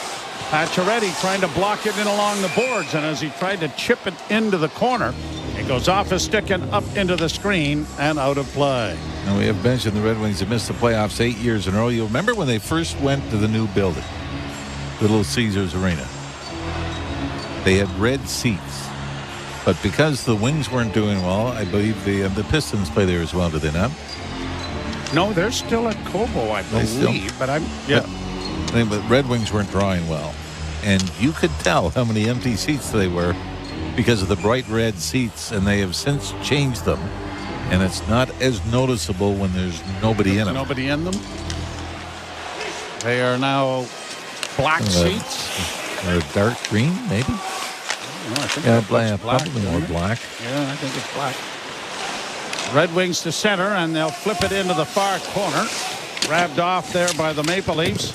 Pacioretty trying to block it in along the boards, and as he tried to chip it into the corner, it goes off his stick and up into the screen and out of play. Now we have mentioned the Red Wings have missed the playoffs 8 years in a row. You remember when they first went to the new building, Little Caesars Arena? They had red seats, but because the Wings weren't doing well, I believe the Pistons play there as well, do they not? No, they're still at Cobo, I believe, but I'm But Red Wings weren't drawing well, and you could tell how many empty seats they were because of the bright red seats, and they have since changed them, and it's not as noticeable when there's nobody in them. Nobody in them. They are now black seats. Or dark green, maybe. I think probably more black. Yeah, I think it's black. Red Wings to center, and they'll flip it into the far corner. Grabbed off there by the Maple Leafs.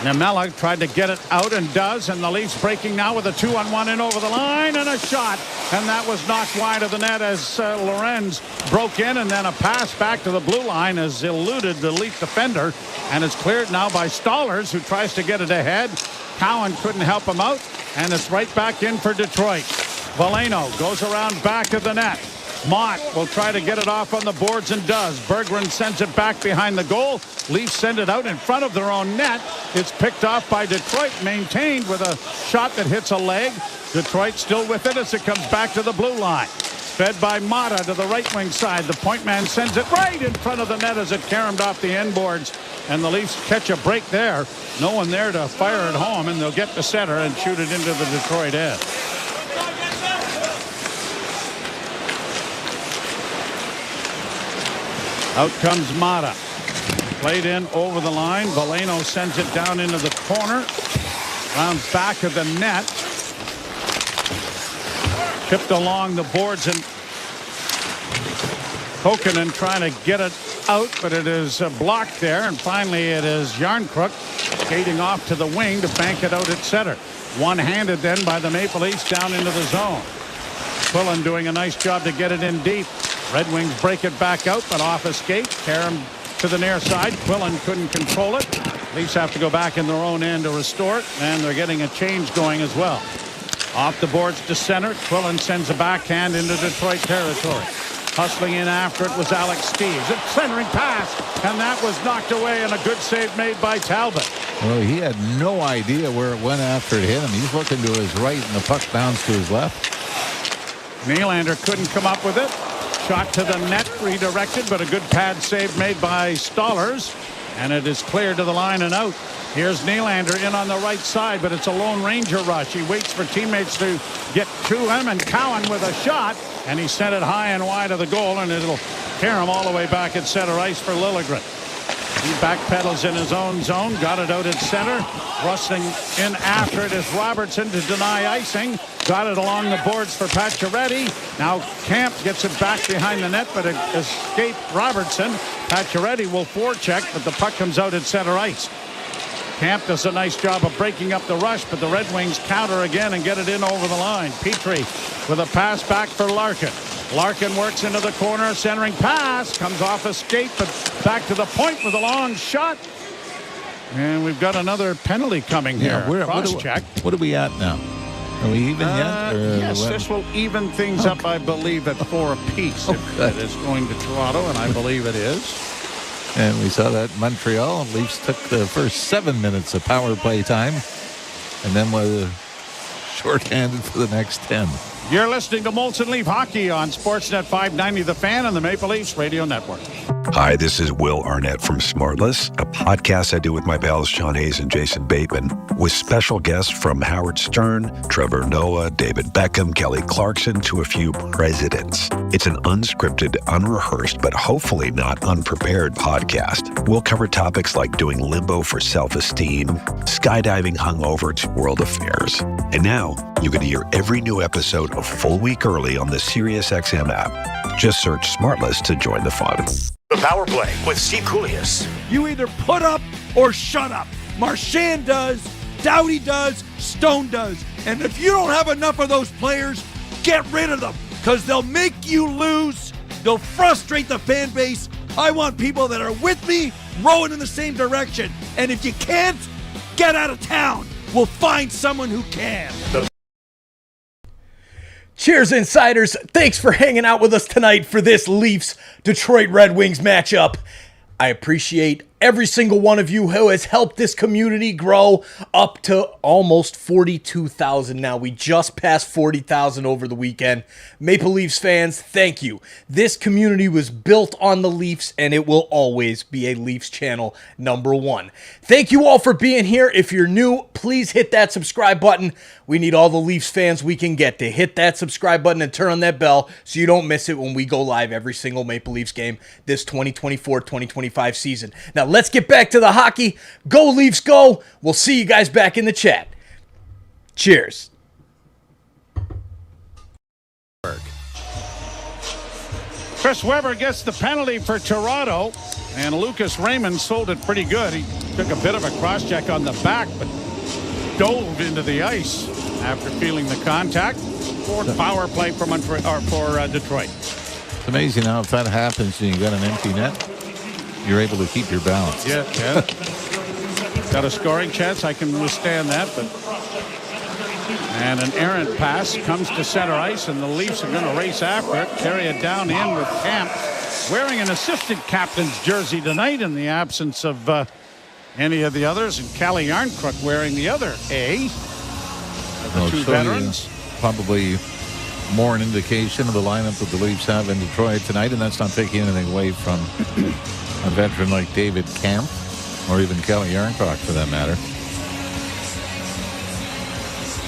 Nemella tried to get it out and does, and the Leafs breaking now with a 2-on-1 in over the line and a shot, and that was knocked wide of the net as Lorenz broke in, and then a pass back to the blue line has eluded the Leaf defender, and it's cleared now by Stollers, who tries to get it ahead. Cowan couldn't help him out, and it's right back in for Detroit. Veleno goes around back of the net. Mott will try to get it off on the boards and does. Berggren sends it back behind the goal. Leafs send it out in front of their own net. It's picked off by Detroit, maintained with a shot that hits a leg. Detroit still with it as it comes back to the blue line. Fed by Mata to the right wing side. The point man sends it right in front of the net as it caromed off the end boards. And the Leafs catch a break there. No one there to fire it home, and they'll get to center and shoot it into the Detroit end. Out comes Mata. Played in over the line. Veleno sends it down into the corner. Rounds back of the net. Chipped along the boards, and Kokkonen trying to get it out, but it is blocked there. And finally it is Järnkrok skating off to the wing to bank it out at center. One-handed then by the Maple Leafs down into the zone. Quillen doing a nice job to get it in deep. Red Wings break it back out, but off a skate. Karam to the near side. Quillen couldn't control it. Leafs have to go back in their own end to restore it, and they're getting a change going as well. Off the boards to center. Quillen sends a backhand into Detroit territory. Hustling in after it was Alex Steeves. A centering pass, and that was knocked away, and a good save made by Talbot. Well, he had no idea where it went after it hit him. He's looking to his right, and the puck bounced to his left. Nylander couldn't come up with it. Shot to the net, redirected, but a good pad save made by Stollers, and it is cleared to the line and out. Here's Nylander in on the right side, but it's a Lone Ranger rush. He waits for teammates to get to him, and Cowan with a shot, and he sent it high and wide of the goal, and it'll carry him all the way back at center ice for Liljegren. He backpedals in his own zone, got it out at center. Rustling in after it is Robertson to deny icing. Got it along the boards for Pacioretty. Now Camp gets it back behind the net, but it escaped Robertson. Pacioretty will forecheck, but the puck comes out at center ice. Camp does a nice job of breaking up the rush, but the Red Wings counter again and get it in over the line. Petrie with a pass back for Larkin. Larkin works into the corner, centering pass, comes off a skate, but back to the point with a long shot. And we've got another penalty coming here. Cross-check. What are we at now? Are we even yet? Yes, this will even things up, I believe, at 4 apiece. If it is going to Toronto, and I believe it is. And we saw that Montreal Leafs took the first 7 minutes of power play time, and then was shorthanded for the next 10. You're listening to Molson Leaf Hockey on Sportsnet 590 The Fan and the Maple Leafs Radio Network. Hi, this is Will Arnett from Smartless, a podcast I do with my pals Sean Hayes and Jason Bateman, with special guests from Howard Stern, Trevor Noah, David Beckham, Kelly Clarkson, to a few presidents. It's an unscripted, unrehearsed, but hopefully not unprepared podcast. We'll cover topics like doing limbo for self-esteem, skydiving hungover to world affairs. And now, you can hear every new episode a full week early on the SiriusXM app. Just search Smartless to join the fun. The Power Play with Steve Koulias. You either put up or shut up. Marchand does, Doughty does, Stone does. And if you don't have enough of those players, get rid of them, because they'll make you lose. They'll frustrate the fan base. I want people that are with me, rowing in the same direction. And if you can't, get out of town. We'll find someone who can. Cheers, insiders. Thanks for hanging out with us tonight for this Leafs Detroit Red Wings matchup. I appreciate every single one of you who has helped this community grow up to almost 42,000 now. We just passed 40,000 over the weekend. Maple Leafs fans, thank you. This community was built on the Leafs, and it will always be a Leafs channel #1. Thank you all for being here. If you're new, please hit that subscribe button. We need all the Leafs fans we can get to hit that subscribe button and turn on that bell so you don't miss it when we go live every single Maple Leafs game this 2024-2025 season. Now, let's get back to the hockey. Go Leafs, go. We'll see you guys back in the chat. Cheers. Chris Webber gets the penalty for Toronto, and Lucas Raymond sold it pretty good. He took a bit of a cross-check on the back, but dove into the ice after feeling the contact. Fourth power play for Detroit. It's amazing how if that happens and you got an empty net, you're able to keep your balance. Yeah. Got a scoring chance. I can withstand that, but And an errant pass comes to center ice, and the Leafs are going to race after it, carry it down in with Camp wearing an assistant captain's jersey tonight in the absence of any of the others, and Calle Yarncrook wearing the other A. The two veterans. Probably more an indication of the lineup that the Leafs have in Detroit tonight, and that's not taking anything away from a veteran like David Camp or even Calle Yarncrook for that matter.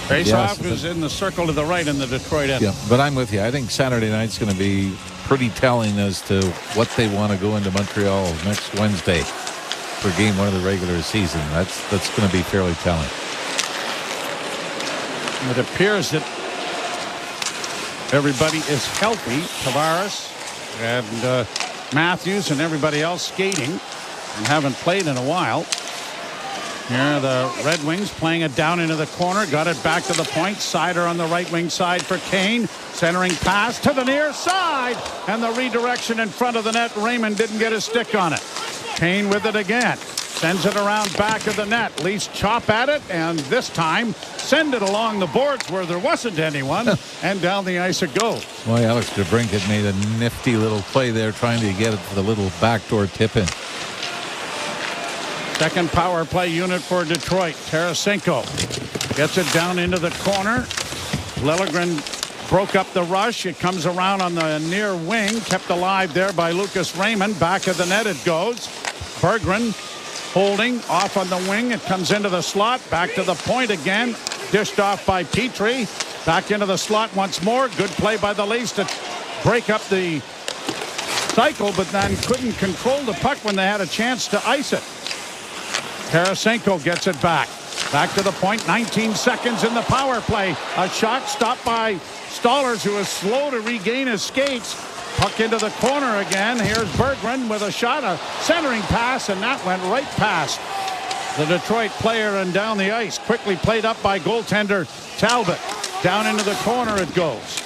Faceoff is in the circle to the right in the Detroit end. Yeah, but I'm with you. I think Saturday night's going to be pretty telling as to what they want to go into Montreal next Wednesday for game one of the regular season. That's going to be fairly telling. It appears that everybody is healthy. Tavares and Matthews and everybody else skating and haven't played in a while. Here the Red Wings playing it down into the corner. Got it back to the point. Sider on the right wing side for Kane. Centering pass to the near side. And the redirection in front of the net. Raymond didn't get his stick on it. Kane with it again. Sends it around back of the net. Leafs chop at it. And this time send it along the boards where there wasn't anyone. And down the ice it goes. Boy, Alex DeBrincat made a nifty little play there trying to get it for the little backdoor tip in. Second power play unit for Detroit. Tarasenko gets it down into the corner. Liljegren broke up the rush. It comes around on the near wing. Kept alive there by Lucas Raymond. Back of the net it goes. Berggren holding off on the wing. It comes into the slot. Back to the point again. Dished off by Petrie. Back into the slot once more. Good play by the Leafs to break up the cycle, but then couldn't control the puck when they had a chance to ice it. Tarasenko gets it back. Back to the point. 19 seconds in the power play. A shot stopped by Stollers, who is slow to regain his skates. Puck into the corner again. Here's Berggren with a shot, a centering pass, and that went right past the Detroit player and down the ice. Quickly played up by goaltender Talbot. Down into the corner it goes.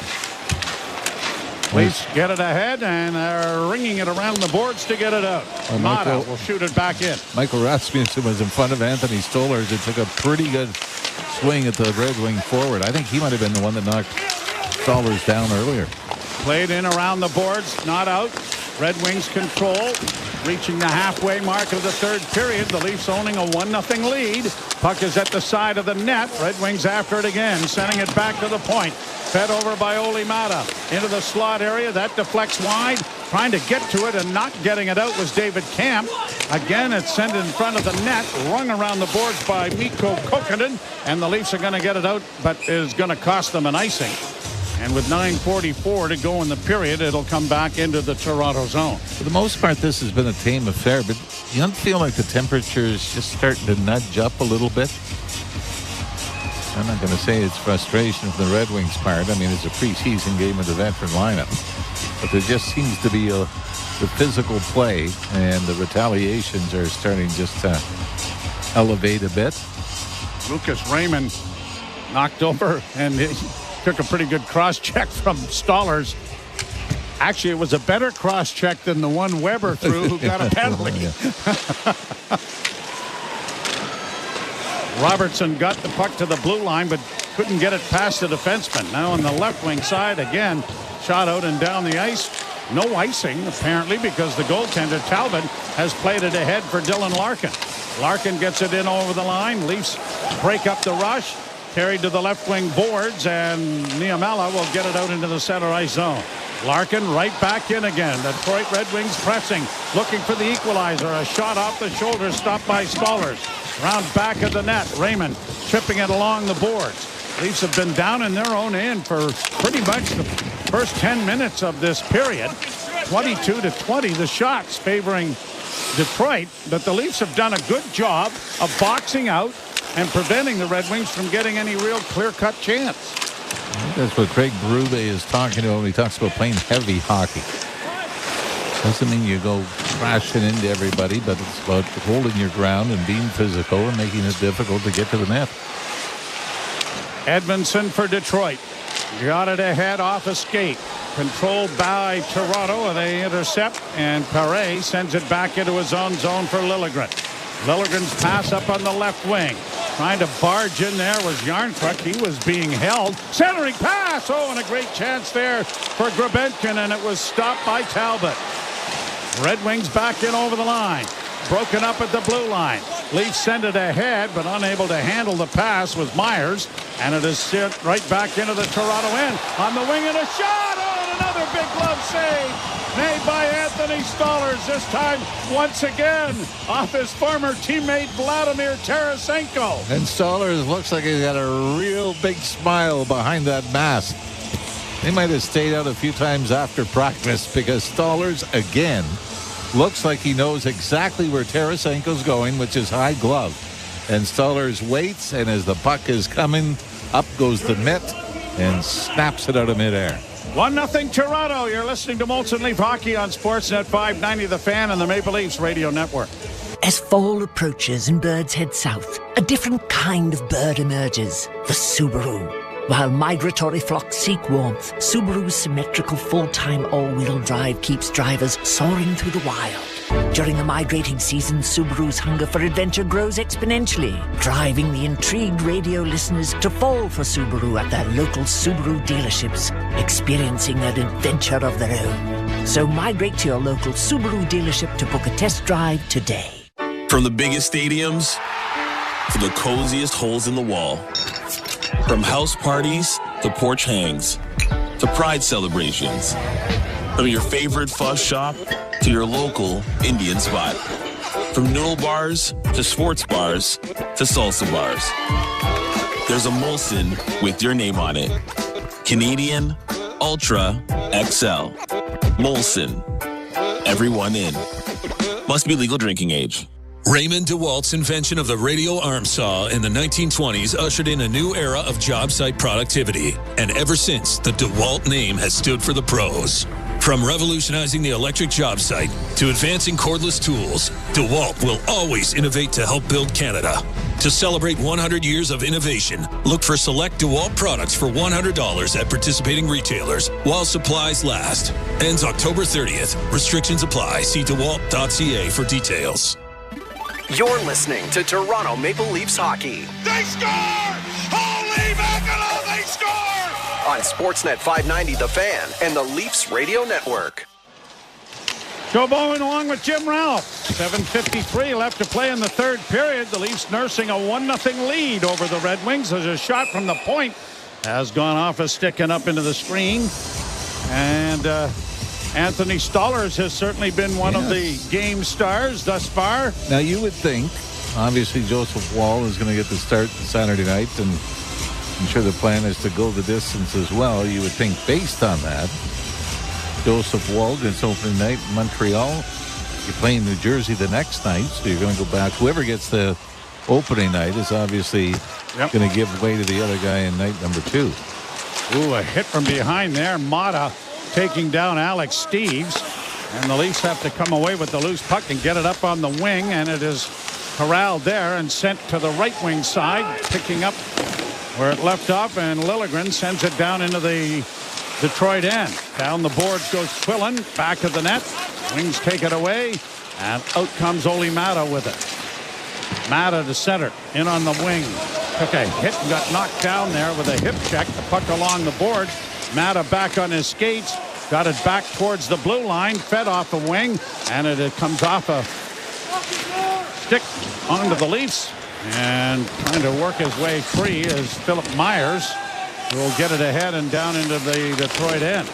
Leafs get it ahead, and they're ringing it around the boards to get it out. Mata will shoot it back in. Michael Rasmussen was in front of Anthony Stolarz. It took a pretty good swing at the Red Wing forward. I think he might have been the one that knocked Stolarz down earlier. Played in around the boards, not out. Red Wings control. Reaching the halfway mark of the third period. The Leafs owning a 1-0 lead. Puck is at the side of the net. Red Wings after it again, sending it back to the point. Fed over by Olli Mata into the slot area. That deflects wide. Trying to get to it and not getting it out was David Camp. Again, it's sent in front of the net. Rung around the boards by Mikko Kokkonen. And the Leafs are going to get it out, but it is going to cost them an icing. And with 9:44 to go in the period, it'll come back into the Toronto zone. For the most part, this has been a tame affair, but you don't feel like the temperature is just starting to nudge up a little bit? I'm not going to say it's frustration from the Red Wings' part. I mean, it's a preseason game with the veteran lineup. But there just seems to be the physical play, and the retaliations are starting just to elevate a bit. Lucas Raymond knocked over, and he took a pretty good cross-check from Stollers. Actually, it was a better cross-check than the one Weber threw, who got a penalty. Robertson got the puck to the blue line, but couldn't get it past the defenseman. Now on the left wing side, again, shot out and down the ice. No icing, apparently, because the goaltender, Talbot, has played it ahead for Dylan Larkin. Larkin gets it in over the line. Leafs break up the rush. Carried to the left wing boards, and Niemela will get it out into the center ice zone. Larkin right back in again. The Detroit Red Wings pressing, looking for the equalizer. A shot off the shoulder, stopped by Stollers. Round back of the net, Raymond chipping it along the boards. Leafs have been down in their own end for pretty much the first 10 minutes of this period. 22-20, the shots favoring Detroit, but the Leafs have done a good job of boxing out and preventing the Red Wings from getting any real clear-cut chance. That's what Craig Berube is talking about when he talks about playing heavy hockey. Doesn't mean you go crashing into everybody, but it's about holding your ground and being physical and making it difficult to get to the net. Edmondson for Detroit. Got it ahead off a skate. Controlled by Toronto, and they intercept, and Perret sends it back into his own zone for Liljegren. Liljegren's pass up on the left wing. Trying to barge in there was Yarncrook. He was being held. Centering pass. Oh, and a great chance there for Grebenkin, and it was stopped by Talbot. Red Wings back in over the line. Broken up at the blue line. Leafs send it ahead, but unable to handle the pass was Myers, and it is sent right back into the Toronto end. On the wing and a shot. Oh, and another big glove save made by Anthony Stolarz, this time once again off his former teammate Vladimir Tarasenko. And Stolarz looks like he's got a real big smile behind that mask. They might have stayed out a few times after practice because Stolarz again looks like he knows exactly where Tarasenko's going, which is high glove. And Stolarz waits, and as the puck is coming, up goes the mitt and snaps it out of midair. 1-0 Toronto. You're listening to Molson Leaf Hockey on Sportsnet 590 The Fan and the Maple Leafs Radio Network. As fall approaches and birds head south, a different kind of bird emerges, the Subaru. While migratory flocks seek warmth, Subaru's symmetrical full-time all-wheel drive keeps drivers soaring through the wild. During the migrating season, Subaru's hunger for adventure grows exponentially, driving the intrigued radio listeners to fall for Subaru at their local Subaru dealerships, experiencing an adventure of their own. So migrate to your local Subaru dealership to book a test drive today. From the biggest stadiums to the coziest holes in the wall. From house parties to porch hangs to pride celebrations. From your favorite fuzz shop to your local Indian spot. From noodle bars to sports bars to salsa bars. There's a Molson with your name on it. Canadian Ultra XL. Molson. Everyone in. Must be legal drinking age. Raymond DeWalt's invention of the radio arm saw in the 1920s ushered in a new era of job site productivity. And ever since, the DeWalt name has stood for the pros. From revolutionizing the electric job site to advancing cordless tools, DeWalt will always innovate to help build Canada. To celebrate 100 years of innovation, look for select DeWalt products for $100 at participating retailers while supplies last. Ends October 30th. Restrictions apply. See DeWalt.ca for details. You're listening to Toronto Maple Leafs hockey. They score! Holy mackerel, they score! On Sportsnet 590 The Fan and the Leafs Radio Network. Joe Bowman along with Jim Ralph. 7:53 left to play in the third period. The Leafs nursing a 1-0 lead over the Red Wings as a shot from the point has gone off a stick and up into the screen. And Anthony Stolarz has certainly been one of the game stars thus far. Now, you would think, obviously, Joseph Woll is going to get the start Saturday night, and I'm sure the plan is to go the distance as well. You would think, based on that, Joseph Woll gets opening night in Montreal. You're playing New Jersey the next night, so you're going to go back. Whoever gets the opening night is obviously going to give way to the other guy in night number 2. Ooh, a hit from behind there. Mata taking down Alex Steeves, and the Leafs have to come away with the loose puck and get it up on the wing, and it is corralled there and sent to the right wing side, picking up where it left off, and Liljegren sends it down into the Detroit end. Down the boards goes Quillen, back of the net. Wings take it away, and out comes Olli Mata with it. Mata to center, in on the wing. Took a hit and got knocked down there with a hip check. The puck along the board. Mata back on his skates, got it back towards the blue line, fed off the wing, and it comes off a stick onto the Leafs. And trying to work his way free is Philip Myers, who will get it ahead and down into the Detroit end.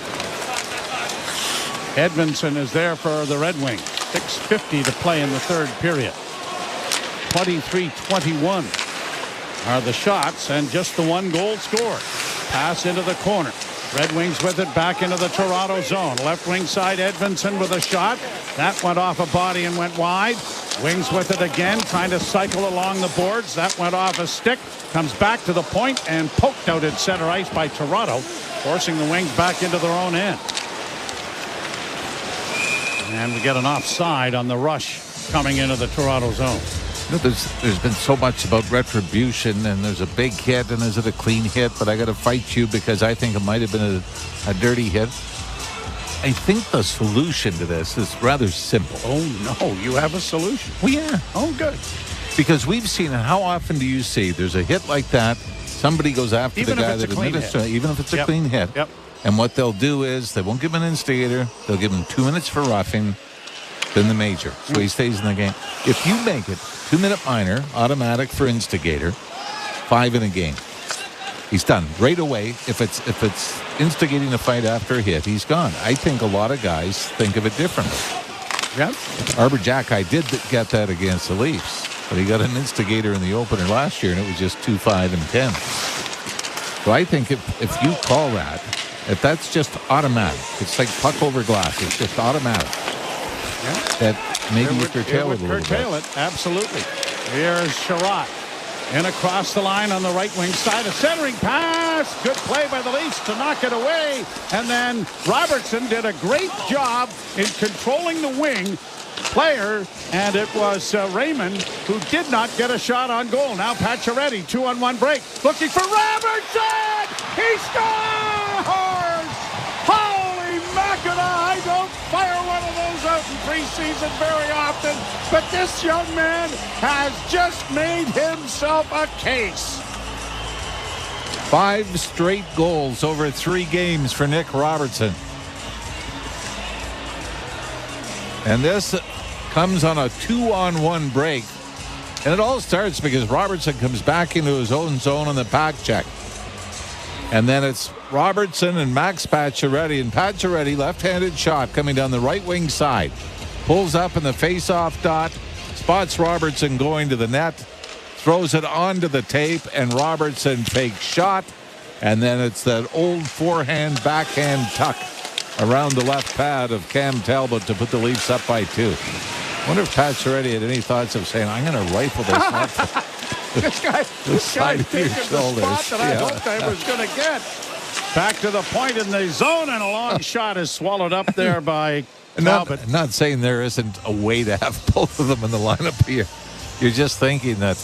Edmondson is there for the Red Wings. 6:50 to play in the third period. 23-21 are the shots, and just the one goal scored. Pass into the corner. Red Wings with it back into the Toronto zone. Left wing side, Edmondson with a shot. That went off a body and went wide. Wings with it again, trying to cycle along the boards. That went off a stick. Comes back to the point and poked out at center ice by Toronto, forcing the Wings back into their own end. And we get an offside on the rush coming into the Toronto zone. You know, there's been so much about retribution, and there's a big hit, and is it a clean hit? But I got to fight you because I think it might have been a dirty hit. I think the solution to this is rather simple. Oh, no. You have a solution? Well, yeah. Oh, good. Because we've seen it. How often do you see there's a hit like that, somebody goes after the guy that administers it, even if it's a clean hit. Yep. And what they'll do is they won't give him an instigator. They'll give him 2 minutes for roughing, then the major. So he stays in the game. If you make it 2-minute minor, automatic for instigator, 5 in a game. He's done right away. If it's instigating a fight after a hit, he's gone. I think a lot of guys think of it differently. Yep. Arbor Jacki did get that against the Leafs, but he got an instigator in the opener last year, and it was just 2, 5, and 10. So I think if you call that, if that's just automatic, it's like puck over glass. It's just automatic. Yeah. That maybe you curtail it a little bit. Absolutely. Here's Sherratt. In across the line on the right wing side. A centering pass. Good play by the Leafs to knock it away. And then Robertson did a great job in controlling the wing player. And it was Raymond who did not get a shot on goal. Now Pacioretty, 2-on-1 break. Looking for Robertson. He scores! Holy Mackinac! I don't fire one of those out in preseason very often, but this young man has just made himself a case. 5 straight goals over 3 games for Nick Robertson. And this comes on a 2-on-1 break. And it all starts because Robertson comes back into his own zone on the back check. And then it's Robertson and Max Pacioretty. And Pacioretty, left-handed shot coming down the right wing side. Pulls up in the face-off dot. Spots Robertson going to the net. Throws it onto the tape. And Robertson fakes shot. And then it's that old forehand, backhand tuck around the left pad of Cam Talbot to put the Leafs up by 2. I wonder if Pacioretty had any thoughts of saying, I'm going to rifle this. This guy taking the spot that I hoped I was going to get. Back to the point in the zone, and a long shot is swallowed up there by Talbot. Not saying there isn't a way to have both of them in the lineup here. You're just thinking that,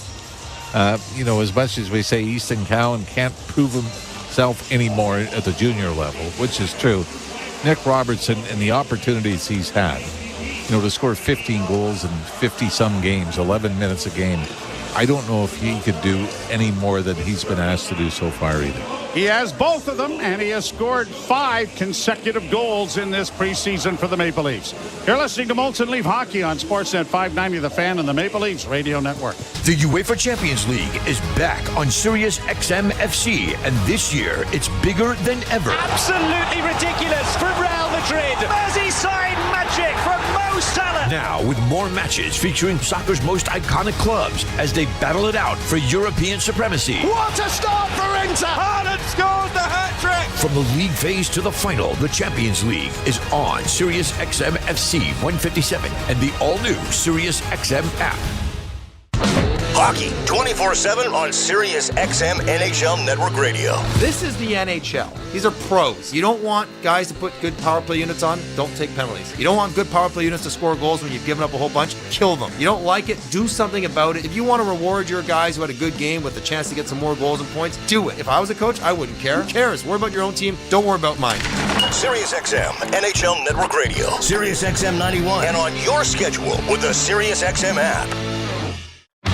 as much as we say Easton Cowan can't prove himself anymore at the junior level, which is true, Nick Robertson and the opportunities he's had, to score 15 goals in 50-some games, 11 minutes a game, I don't know if he could do any more than he's been asked to do so far either. He has both of them, and he has scored 5 consecutive goals in this preseason for the Maple Leafs. You're listening to Molson Leaf Hockey on Sportsnet 590 The Fan and the Maple Leafs Radio Network. The UEFA Champions League is back on Sirius XM FC, and this year it's bigger than ever. Absolutely ridiculous from Real Madrid. Merseyside magic from Mo Salah. Now with more matches featuring soccer's most iconic clubs as they battle it out for European supremacy. What a start for Inter! Haaland scores the hat-trick! From the league phase to the final, the Champions League is on Sirius XM FC 157 and the all-new Sirius XM app. Hockey 24/7 on Sirius XM NHL Network Radio. This is the NHL. These are pros. You don't want guys to put good power play units on, don't take penalties. You don't want good power play units to score goals when you've given up a whole bunch, kill them. You don't like it, do something about it. If you want to reward your guys who had a good game with a chance to get some more goals and points, do it. If I was a coach, I wouldn't care. Who cares? Worry about your own team. Don't worry about mine. Sirius XM NHL Network Radio. Sirius XM 91. And on your schedule with the Sirius XM app.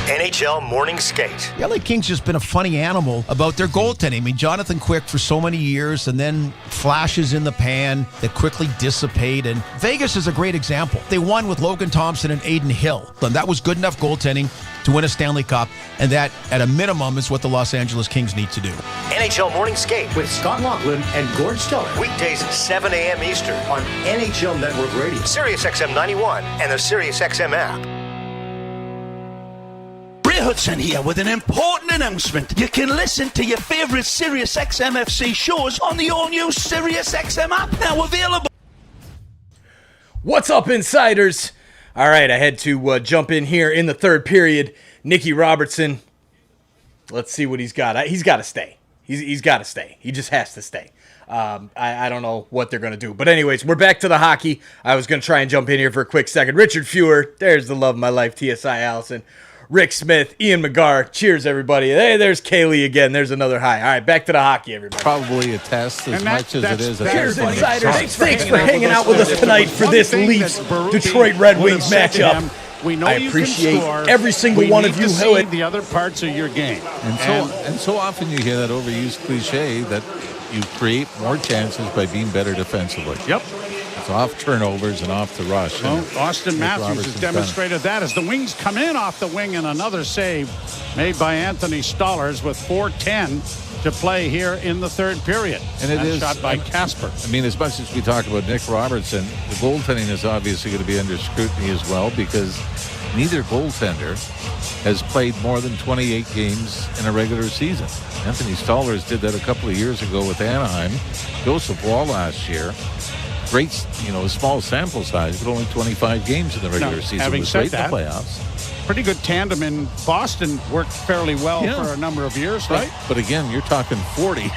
NHL Morning Skate. The LA Kings just been a funny animal about their goaltending. I mean, Jonathan Quick for so many years, and then flashes in the pan that quickly dissipate. And Vegas is a great example. They won with Logan Thompson and Aiden Hill. And that was good enough goaltending to win a Stanley Cup. And that, at a minimum, is what the Los Angeles Kings need to do. NHL Morning Skate with Scott Laughlin and Gord Stellar. Weekdays 7 a.m. Eastern on NHL Network Radio. Sirius XM 91 and the Sirius XM app. Hudson here with an important announcement. You can listen to your favorite Sirius XM FC shows on the all-new Sirius XM app, now available. What's up, insiders? All right, I had to jump in here in the third period. Nicky Robertson, let's see what he's got. He's got to stay. He's got to stay. He just has to stay. I don't know what they're going to do. But anyways, we're back to the hockey. I was going to try and jump in here for a quick second. Richard Fewer, there's the love of my life, TSI Allison. Rick Smith, Ian McGarr. Cheers, everybody. Hey, there's Kaylee again. There's another high. All right, back to the hockey, everybody. Probably a test as much as it is a Cheers, insiders. Thanks for hanging out with us tonight for this Leafs Detroit Red Wings matchup. We know I you appreciate can score. every single we one need of you to who see the other parts of your game. And so often you hear that overused cliche that you create more chances by being better defensively. Yep. It's off turnovers and off the rush. Well, and Austin Matthews has Robertson's demonstrated that as the Wings come in off the wing, and another save made by Anthony Stollers with 4:10 to play here in the third period. And it is shot by Casper. I mean, as much as we talk about Nick Robertson, the goaltending is obviously going to be under scrutiny as well, because neither goaltender has played more than 28 games in a regular season. Anthony Stollers did that a couple of years ago with Anaheim. Joseph Wall last year. Great, small sample size, but only 25 games in the regular season. Having was said great that, in the playoffs. Pretty good tandem in Boston, worked fairly well for a number of years, right? But again, you're talking 40,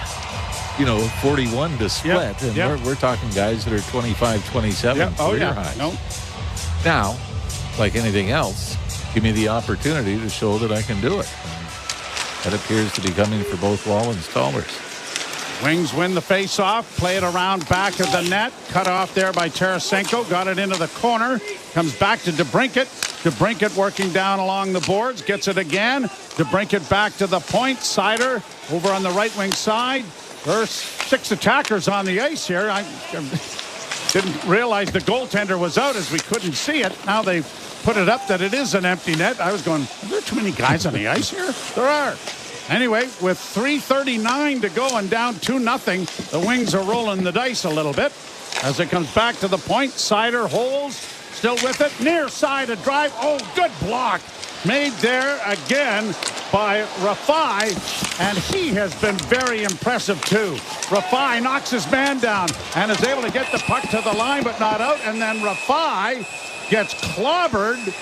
41 to split. And we're talking guys that are 25, 27 career highs. No. Now, like anything else, give me the opportunity to show that I can do it. That appears to be coming for both Wall and Stollers. Wings win the face-off, play it around back of the net, cut off there by Tarasenko, got it into the corner, comes back to DeBrincat. DeBrincat working down along the boards, gets it again. DeBrincat back to the point. Sider over on the right wing side. There's 6 attackers on the ice here. I didn't realize the goaltender was out as we couldn't see it. Now they put it up that it is an empty net. I was going, are there too many guys on the ice here? There are. Anyway, with 3:39 to go and down 2-0, the Wings are rolling the dice a little bit. As it comes back to the point, Sider holds, still with it, near side a drive. Oh, good block. Made there again by Rafai, and he has been very impressive too. Rafai knocks his man down and is able to get the puck to the line, but not out. And then Rafai gets clobbered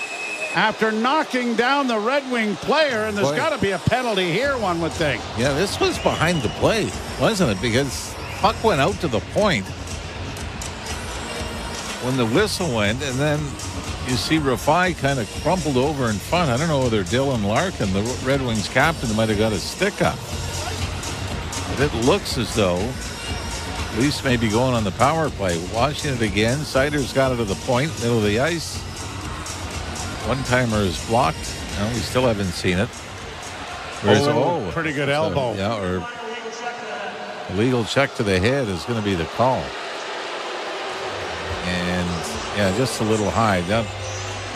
after knocking down the Red Wing player, and there's got to be a penalty here, one would think. Yeah, this was behind the play, wasn't it? Because puck went out to the point when the whistle went, and then you see Rafai kind of crumpled over in front. I don't know whether Dylan Larkin, the Red Wings captain, might have got a stick up. But it looks as though Leafs may be going on the power play. Watching it again, Sider's got it to the point, middle of the ice. One-timer is blocked. No, we still haven't seen it. Pretty good elbow. Or illegal check to the head is going to be the call. And, just a little high. Not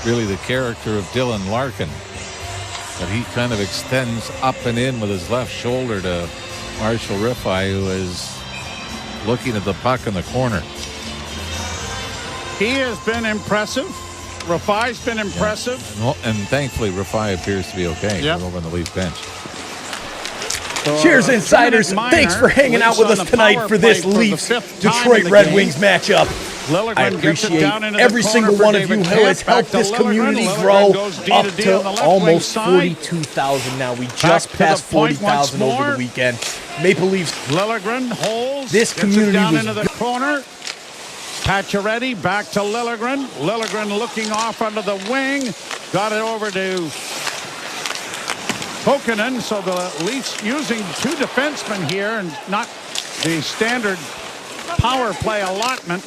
really the character of Dylan Larkin. But he kind of extends up and in with his left shoulder to Marshall Rafai, who is looking at the puck in the corner. He has been impressive. Rafai's been impressive. Yeah. And thankfully, Rafai appears to be okay over on the Leaf bench. Cheers, Insiders. Thanks for hanging out with us tonight for this Leafs Detroit Red Wings matchup. I appreciate every single one of you who has helped this community grow up to almost 42,000 now. We just passed 40,000 over the weekend. Maple Leafs. Liljegren holds. This community down was into the corner. Pacioretty back to Liljegren. Liljegren looking off under the wing. Got it over to Kokkonen. So the Leafs using 2 defensemen here and not the standard power play allotment.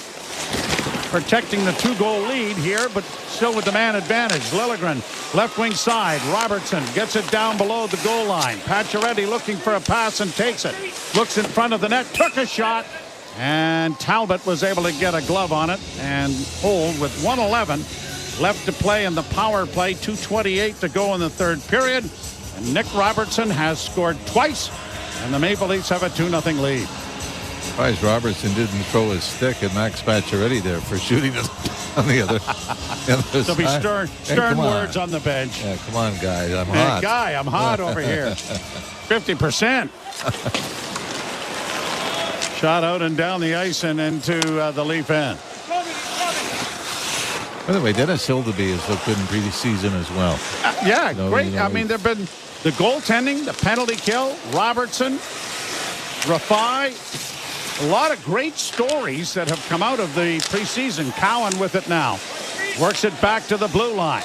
Protecting the 2-goal lead here, but still with the man advantage. Liljegren, left wing side. Robertson gets it down below the goal line. Pacioretty looking for a pass and takes it. Looks in front of the net, took a shot. And Talbot was able to get a glove on it and hold with 1:11 left to play in the power play. 2:28 to go in the third period. And Nick Robertson has scored twice, and the Maple Leafs have a 2-0 lead. Surprised Robertson didn't throw his stick at Max Pacioretty there for shooting it on the other There'll be stern words on the bench. Yeah, come on, guys. I'm hot. Guy, I'm hot over here. 50%. Shot out and down the ice and into the Leaf end. By the way, Dennis Hildeby has looked good in preseason as well. Great. I mean, there have been the goaltending, the penalty kill, Robertson, Rafai. A lot of great stories that have come out of the preseason. Cowan with it now. Works it back to the blue line.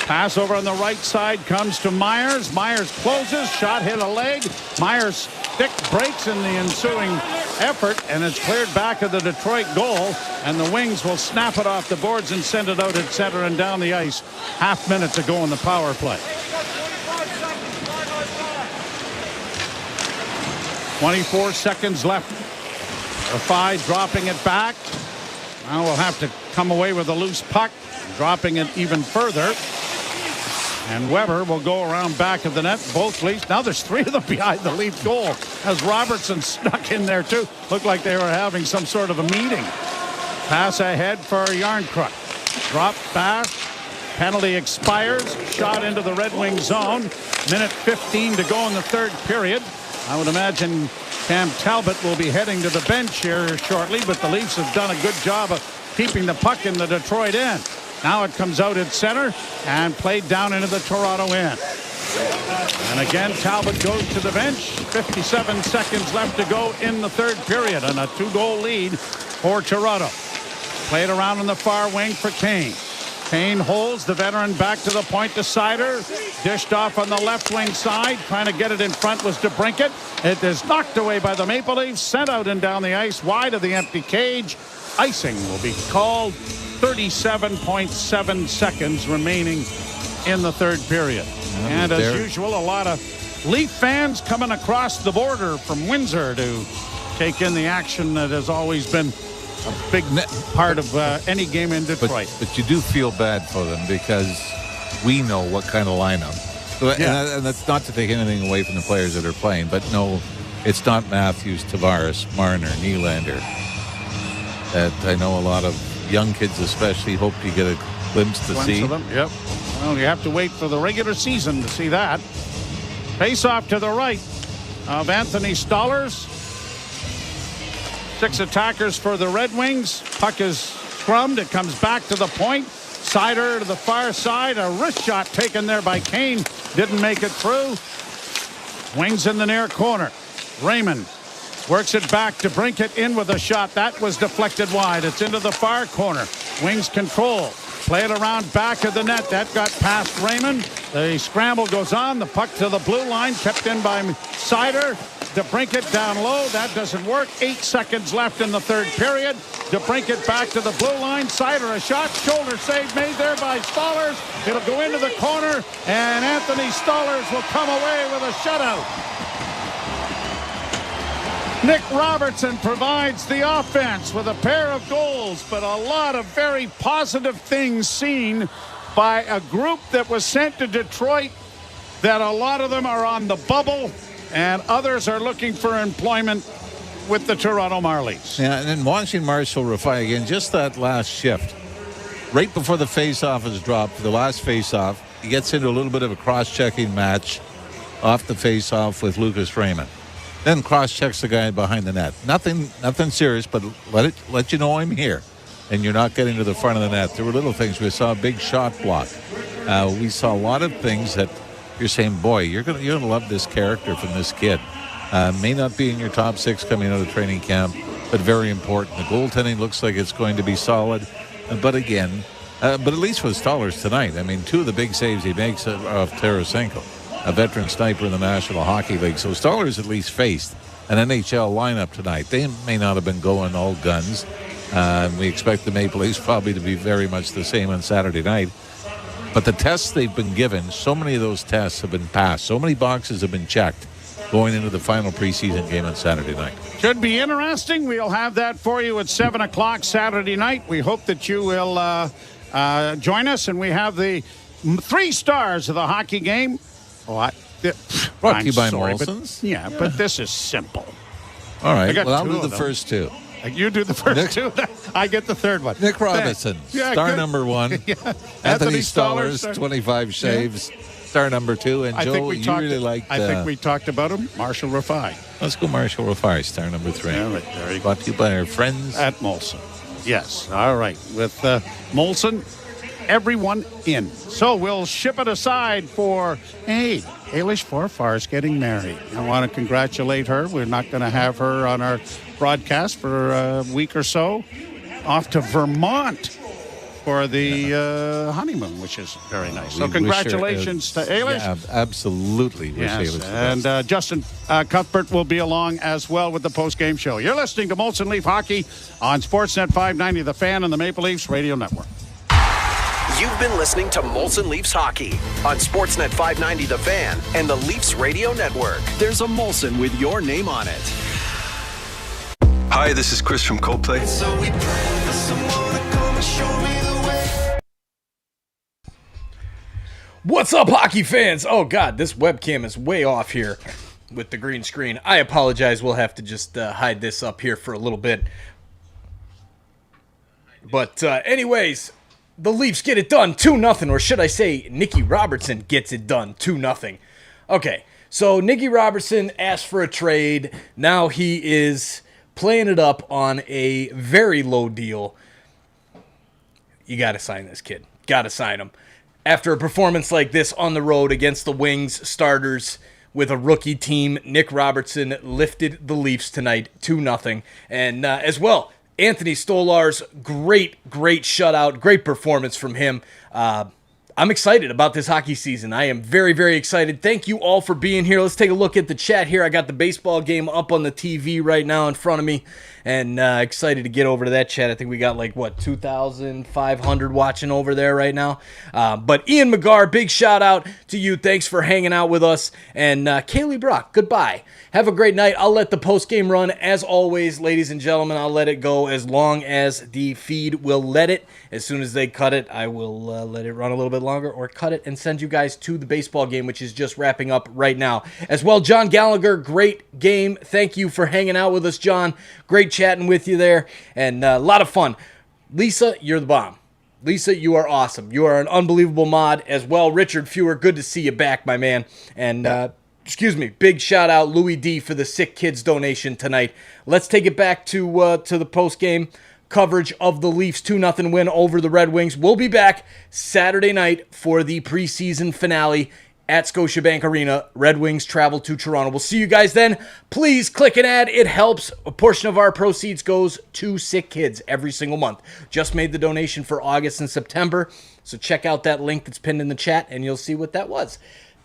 Pass over on the right side comes to Myers. Myers closes. Shot hit a leg. Myers stick breaks in the ensuing effort, and it's cleared back of the Detroit goal, and the Wings will snap it off the boards and send it out at center and down the ice. Half minute to go in the power play. 24 seconds left. Rafai dropping it back. Now we'll have to come away with a loose puck, dropping it even further. And Weber will go around back of the net. Both Leafs. Now there's three of them behind the Leaf goal as Robertson snuck in there too. Looked like they were having some sort of a meeting. Pass ahead for Yarncrook. Drop back. Penalty expires. Shot into the Red Wing zone. Minute 15 to go in the third period. I would imagine Cam Talbot will be heading to the bench here shortly, but the Leafs have done a good job of keeping the puck in the Detroit end. Now it comes out at center and played down into the Toronto end. And again, Talbot goes to the bench. 57 seconds left to go in the third period, and a 2-goal lead for Toronto. Played around on the far wing for Kane. Kane holds the veteran back to the point to Seider. Dished off on the left wing side. Trying to get it in front was DeBrincat. It is knocked away by the Maple Leafs. Sent out and down the ice wide of the empty cage. Icing will be called. 37.7 seconds remaining in the third period. And as usual, a lot of Leaf fans coming across the border from Windsor to take in the action that has always been a big part of any game in Detroit. But you do feel bad for them because we know what kind of lineup. Yeah. And that's not to take anything away from the players that are playing, but no, it's not Matthews, Tavares, Marner, Nylander. That I know a lot of young kids especially hope you get a glimpse to see. Of them. Yep. Well, you have to wait for the regular season to see that. Face off to the right of Anthony Stollers. 6 attackers for the Red Wings. Puck is scrummed. It comes back to the point. Seider to the far side. A wrist shot taken there by Kane. Didn't make it through. Wings in the near corner. Raymond works it back to DeBrincat in with a shot. That was deflected wide. It's into the far corner. Wings control. Play it around back of the net. That got past Raymond. The scramble goes on. The puck to the blue line. Kept in by Seider. DeBrincat down low. That doesn't work. 8 seconds left in the third period. DeBrincat back to the blue line. Seider a shot. Shoulder save made there by Stollers. It'll go into the corner. And Anthony Stollers will come away with a shutout. Nick Robertson provides the offense with a pair of goals, but a lot of very positive things seen by a group that was sent to Detroit, that a lot of them are on the bubble and others are looking for employment with the Toronto Marlies. Yeah, and then watching Marshall Rafai again, just that last shift, right before the face-off is dropped, the last face-off, he gets into a little bit of a cross-checking match off the face-off with Lucas Raymond. Then cross-checks the guy behind the net. Nothing serious, but let you know I'm here. And you're not getting to the front of the net. There were little things. We saw a big shot block. We saw a lot of things that you're saying, boy, you're gonna love this character from this kid. May not be in your top 6 coming out of training camp, but very important. The goaltending looks like it's going to be solid. But again, but at least with Stollers tonight, I mean, 2 of the big saves he makes of Tarasenko, a veteran sniper in the National Hockey League. So Stollers at least faced an NHL lineup tonight. They may not have been going all guns. We expect the Maple Leafs probably to be very much the same on Saturday night. But the tests they've been given, so many of those tests have been passed. So many boxes have been checked going into the final preseason game on Saturday night. Should be interesting. We'll have that for you at 7 o'clock Saturday night. We hope that you will join us. And we have the 3 stars of the hockey game. Brought to you by Molson's? But this is simple. All right. Well, I'll do the first 2. You do the first 2. I get the third one. Nick Robinson, star number 1. Anthony Stollers, 25 saves, star number 2. And Joe, you really liked... I think we talked about him. Marshall Rafai. Let's go Marshall Rafai, star number 3. All right, there you go. Brought to you by our friends at Molson. Yes. All right. With Molson, everyone in. So we'll ship it aside for Ailish Forfar's getting married. I want to congratulate her. We're not going to have her on our broadcast for a week or so. Off to Vermont for the honeymoon, which is very nice. So congratulations to Eilish. Yeah, absolutely. Yes. And Justin Cuthbert will be along as well with the post-game show. You're listening to Molson Leaf Hockey on Sportsnet 590, The Fan, and the Maple Leafs Radio Network. You've been listening to Molson Leafs Hockey on Sportsnet 590 The Fan and the Leafs Radio Network. There's a Molson with your name on it. Hi, this is Chris from Coldplay. So we pray for someone to come and show me the way. What's up, hockey fans? Oh, God, this webcam is way off here with the green screen. I apologize. We'll have to just hide this up here for a little bit. But anyways, the Leafs get it done 2-0, or should I say Nicky Robertson gets it done 2-0. Okay, so Nicky Robertson asked for a trade. Now he is playing it up on a very low deal. You got to sign this kid. Got to sign him. After a performance like this on the road against the Wings starters with a rookie team, Nick Robertson lifted the Leafs tonight 2-0. And as well, Anthony Stolar's great shutout, great performance from him. I'm excited about this hockey season. I am very, very excited. Thank you all for being here. Let's take a look at the chat here. I got the baseball game up on the TV right now in front of me, and excited to get over to that chat. I think we got 2,500 watching over there right now. But Ian McGarr, big shout out to you. Thanks for hanging out with us. And Kaylee Brock, goodbye. Have a great night. I'll let the post game run as always, ladies and gentlemen. I'll let it go as long as the feed will let it. As soon as they cut it, I will let it run a little bit longer, or cut it and send you guys to the baseball game, which is just wrapping up right now. As well, John Gallagher, great game. Thank you for hanging out with us, John. Great chatting with you there, and a lot of fun. Lisa, you're the bomb. Lisa, you are awesome. You are an unbelievable mod as well. Richard Fewer, good to see you back, my man. And big shout out Louis D for the Sick Kids donation tonight. Let's take it back to the post game coverage of the Leafs 2-0 win over the Red Wings. We'll be back Saturday night for the preseason finale at Scotiabank Arena. Red Wings travel to Toronto. We'll see you guys then. Please click an ad. It helps. A portion of our proceeds goes to Sick Kids every single month. Just made the donation for August and September, so check out that link that's pinned in the chat and you'll see what that was.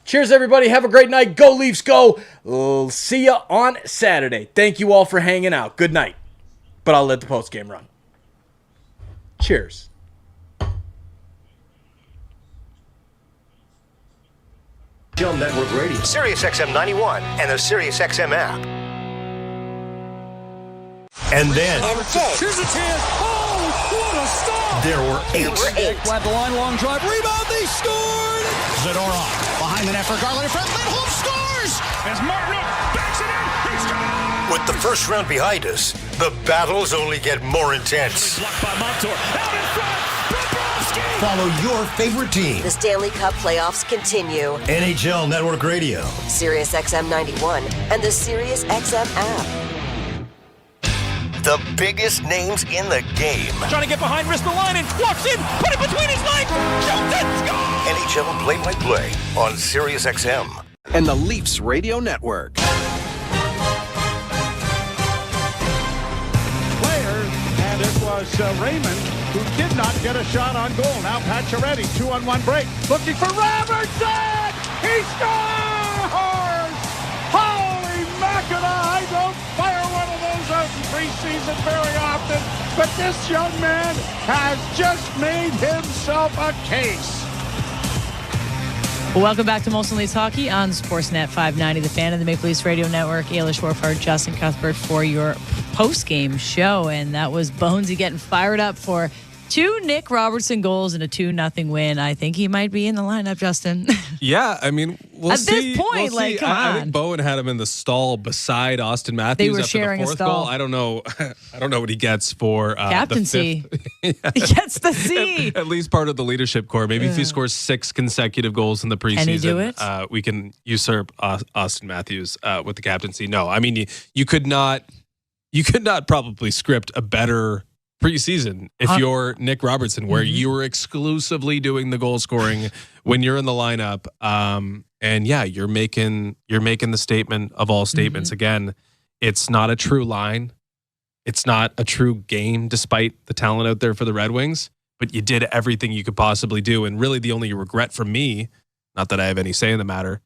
Cheers, everybody. Have a great night. Go Leafs, go. We'll see you on Saturday. Thank you all for hanging out. Good night. But I'll let the post game run. Cheers. NHL Network Radio, Sirius XM 91, and the Sirius XM app. And then Here's a chance. Oh, what a stop! there were eight. Grab the line, long drive, rebound, they scored! Zadorov behind the net for Garland in front. Lindholm scores! As Martin backs it in, he scores! With the first round behind us, the battles only get more intense. Blocked by Montour. Out in front, Bobrovsky! Follow your favorite team. The Stanley Cup playoffs continue. NHL Network Radio, Sirius XM 91 and the Sirius XM app. the biggest names in the game. Trying to get behind Ristolainen, walks in, put it between his legs, shoots it, scores! NHL play-by-play on Sirius XM and the Leafs Radio Network. And it was Raymond who did not get a shot on goal. Now Pacioretty, 2-on-1 break, looking for Robertson! He scores! Holy Mackinac! I don't fire one of those out in preseason very often, but this young man has just made himself a case. Welcome back to Molson Leafs Hockey on Sportsnet 590, the Fan of the Maple Leafs Radio Network. Eilish Warford, Justin Cuthbert for your post-game show. And that was Bonesy getting fired up for 2 Nick Robertson goals and a 2-0 win. I think he might be in the lineup, Justin. Yeah, I mean, we'll see. At this point, we'll come on. I think Bowen had him in the stall beside Austin Matthews. They were after sharing the a fourth stall. goal. I don't know. I don't know what he gets for captaincy. The fifth. He gets the C. At least part of the leadership core. Maybe if he scores 6 consecutive goals in the preseason, Can he do it? We can usurp Austin Matthews with the captaincy. No, I mean you could not probably script a better preseason if you're Nick Robertson, where you were exclusively doing the goal scoring when you're in the lineup. And yeah, you're making the statement of all statements. Again, it's not a true line. It's not a true game, despite the talent out there for the Red Wings. but you did everything you could possibly do. And really the only regret from me, not that I have any say in the matter,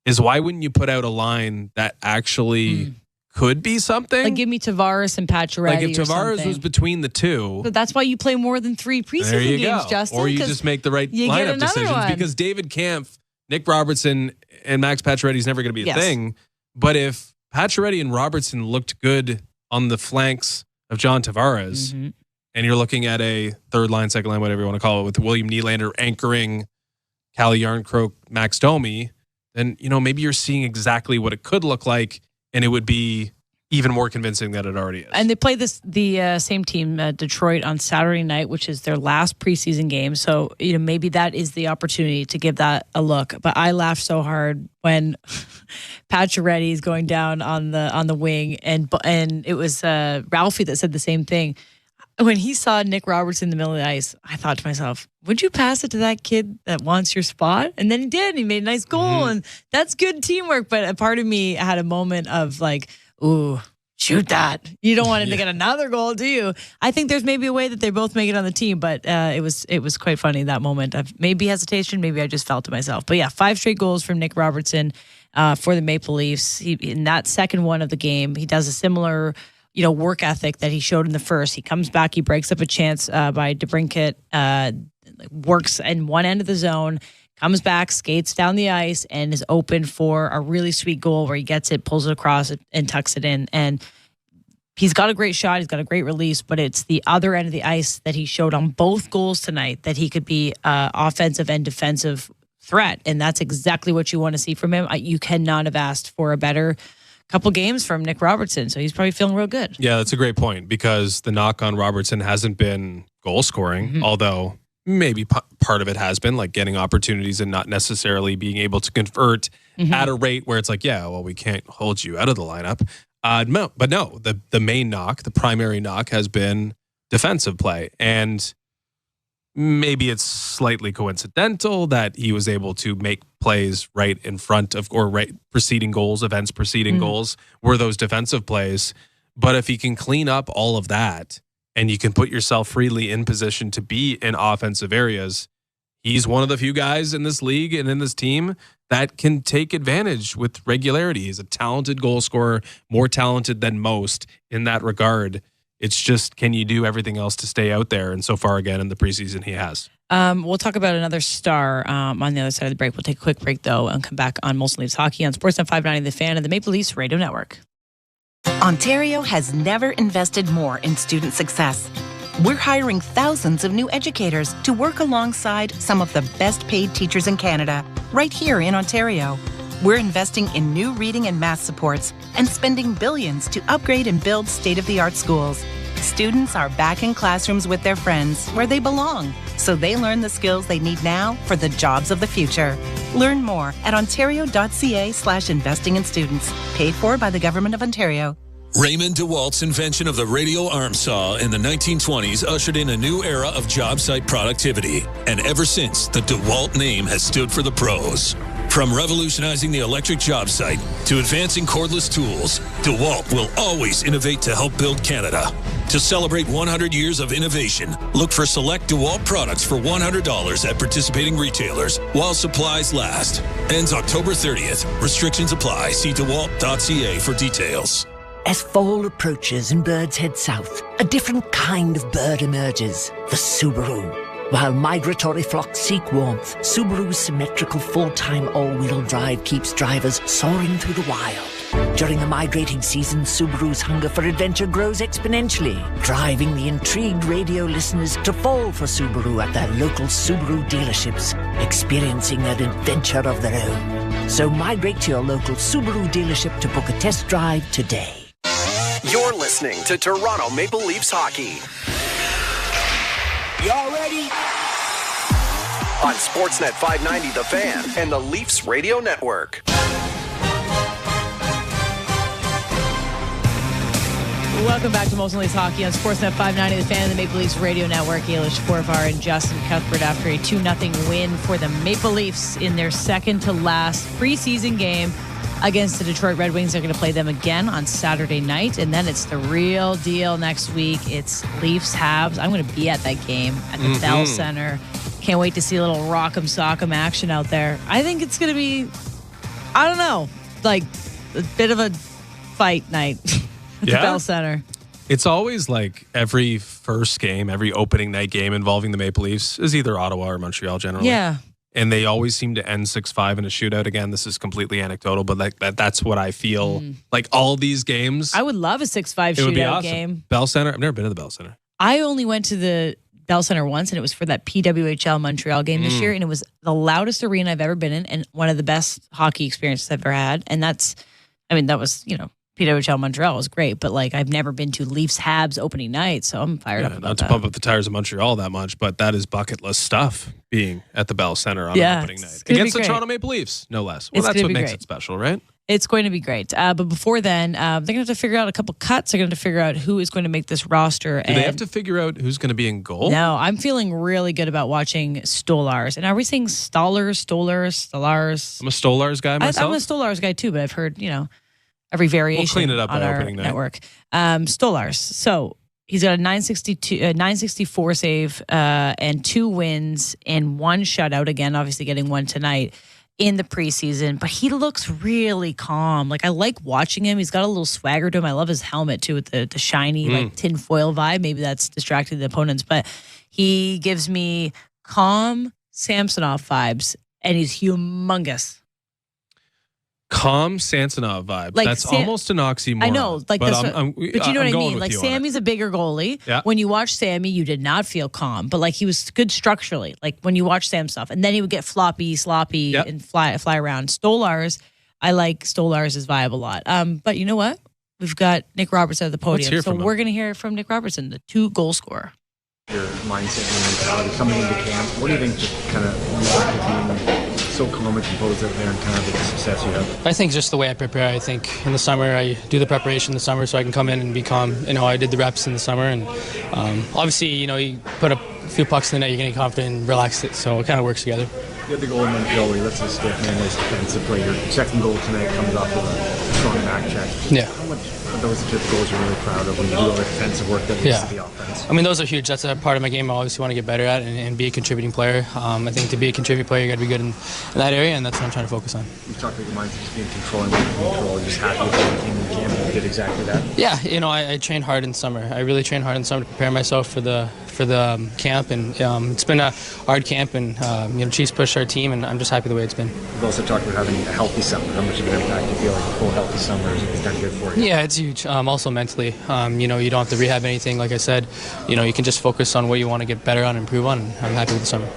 is why wouldn't you put out a line that actually could be something? Like give me Tavares and Pacioretty. Like if Tavares was between the two. But that's why you play more than 3 preseason games, Justin. Or you just make the right lineup decisions. Because David Kampf, Nick Robertson, and Max Pacioretty is never going to be a thing. But if Pacioretty and Robertson looked good on the flanks of John Tavares, and you're looking at a third line, second line, whatever you want to call it, with William Nylander anchoring Calle Yarncroke, Max Domi, then, maybe you're seeing exactly what it could look like, and it would be even more convincing than it already is. And they play the same team, Detroit, on Saturday night, which is their last preseason game. So, maybe that is the opportunity to give that a look. But I laughed so hard when Pacioretty is going down on the wing, and it was Ralphie that said the same thing. When he saw Nick Robertson in the middle of the ice, I thought to myself, would you pass it to that kid that wants your spot? And then he did. He made a nice goal, and that's good teamwork. But a part of me had a moment of like, ooh, shoot that. You don't want him to get another goal, do you? I think there's maybe a way that they both make it on the team, but it was quite funny, that moment of maybe hesitation, maybe I just felt to myself. But yeah, 5 straight goals from Nick Robertson for the Maple Leafs. In that second one of the game, he does a similar work ethic that he showed in the first. He comes back, he breaks up a chance by DeBrincat, works in one end of the zone, comes back, skates down the ice, and is open for a really sweet goal where he gets it, pulls it across, and tucks it in. And he's got a great shot, he's got a great release, but it's the other end of the ice that he showed on both goals tonight that he could be offensive and defensive threat. And that's exactly what you want to see from him. You cannot have asked for a better couple games from Nick Robertson, so he's probably feeling real good. Yeah, that's a great point, because the knock on Robertson hasn't been goal scoring, although maybe part of it has been like getting opportunities and not necessarily being able to convert at a rate where it's like, yeah, well, we can't hold you out of the lineup. No, the main knock, the primary knock has been defensive play. And maybe it's slightly coincidental that he was able to make plays right in front of, or right preceding goals, events preceding goals were those defensive plays. But if he can clean up all of that and you can put yourself freely in position to be in offensive areas, he's one of the few guys in this league and in this team that can take advantage with regularity. He's a talented goal scorer, more talented than most in that regard. It's just, can you do everything else to stay out there? And so far, again, in the preseason, he has. We'll talk about another star on the other side of the break. We'll take a quick break, though, and come back on Molson Leafs Hockey on Sportsnet 590 The Fan and the Maple Leafs Radio Network. Ontario has never invested more in student success. We're hiring thousands of new educators to work alongside some of the best paid teachers in Canada, right here in Ontario. We're investing in new reading and math supports and spending billions to upgrade and build state-of-the-art schools. Students are back in classrooms with their friends where they belong, so they learn the skills they need now for the jobs of the future. Learn more at ontario.ca/investing in students. Paid for by the Government of Ontario. Raymond DeWalt's invention of the radio arm saw in the 1920s ushered in a new era of job site productivity. And ever since, the DeWalt name has stood for the pros. From revolutionizing the electric job site to advancing cordless tools, DeWalt will always innovate to help build Canada. To celebrate 100 years of innovation, look for select DeWalt products for $100 at participating retailers while supplies last. Ends October 30th. Restrictions apply. See DeWalt.ca for details. As fall approaches and birds head south, a different kind of bird emerges, the Subaru. While migratory flocks seek warmth, Subaru's symmetrical full-time all-wheel drive keeps drivers soaring through the wild. During the migrating season, Subaru's hunger for adventure grows exponentially, driving the intrigued radio listeners to fall for Subaru at their local Subaru dealerships, experiencing an adventure of their own. So migrate to your local Subaru dealership to book a test drive today. You're listening to Toronto Maple Leafs Hockey. Y'all ready? On Sportsnet 590 The Fan and the Leafs Radio Network. Welcome back to Molson Leafs Hockey on Sportsnet 590 The Fan and the Maple Leafs Radio Network. Ailish Forvar and Justin Cuthbert after a 2-0 win for the Maple Leafs in their second to last preseason game against the Detroit Red Wings. They're going to play them again on Saturday night. And then it's the real deal next week. It's Leafs Habs. I'm going to be at that game at the Bell Center. Can't wait to see a little rock'em sock'em action out there. I think it's going to be, I don't know, like a bit of a fight night at the Bell Center. It's always like every first game, every opening night game involving the Maple Leafs is either Ottawa or Montreal generally. Yeah. And they always seem to end 6-5 in a shootout. Again, this is completely anecdotal, but like that's what I feel. Like all these games. I would love a 6-5 it would be shootout awesome. game. Bell Center. I've never been to the Bell Center. I only went to the Bell Center once, and it was for that PWHL Montreal game this year, and it was the loudest arena I've ever been in and one of the best hockey experiences I've ever had. And that was, PWHL Montreal was great, but like I've never been to Leafs Habs opening night, so I'm fired up about Not that. to pump up the tires of Montreal that much, but that is bucket list stuff being at the Bell Center on an opening night. Against the Toronto Maple Leafs, no less. Well, that's what makes it special, right? It's going to be great. But before then, they're going to have to figure out a couple cuts. They're going to have to figure out who is going to make this roster. Do they have to figure out who's going to be in goal? No, I'm feeling really good about watching Stolars. And are we saying Stolars? I'm a Stolars guy myself. I'm a Stolars guy too, but I've heard, every variation. We'll clean it up on by our opening night. network. Stolars. So he's got a 964 save and 2 wins and 1 shutout. Again, obviously getting 1 tonight in the preseason. But he looks really calm. Like I like watching him. He's got a little swagger to him. I love his helmet too with the shiny like tinfoil vibe. Maybe that's distracting the opponents, but he gives me calm Samsonov vibes, and he's humongous. Calm Samsonov vibe. Like that's almost an oxymoron. I know, like but but you know what I mean. Like Sammy's Sammy's a bigger goalie. Yeah. When you watch Sammy, you did not feel calm, but like he was good structurally. Like when you watch Sam stuff, and then he would get floppy, sloppy, and fly around. Stolars, I like Stolars' vibe a lot. But you know what? We've got Nick Robertson at the podium, so we're going to hear from Nick Robertson, the 2-goal scorer. Your mindset and mentality coming into camp. What do you think just kind of you the team so calm and composed out there and kind of the success you have? I think just the way I prepare. I think in the summer I do the preparation in the summer so I can come in and be calm. I did the reps in the summer, and obviously you put a few pucks in the net, you're getting confident and relax it, so it kind of works together. You had the goal in Montreal where you left the stick, man, nice defensive play. Your second goal tonight comes off of a strong back check. Yeah. How much of those are just goals you're really proud of when you do all the defensive work that leads to the offense? I mean, those are huge. That's a part of my game I obviously want to get better at and be a contributing player. I think to be a contributing player, you got to be good in that area, and that's what I'm trying to focus on. You talked about your mindset just being controlling control. You're just happy with how you came in the camp and you did exactly that. Yeah, I trained hard in summer. I really trained hard in summer to prepare myself for the camp, and it's been a hard camp, and Chiefs pushed our team, and I'm just happy the way it's been. We've also talked about having a healthy summer. How much of an impact do you feel like a full healthy summer is done good for you? Yeah, it's huge. Also mentally, you don't have to rehab anything. Like I said, you can just focus on what you want to get better on and improve on, and I'm happy with the summer.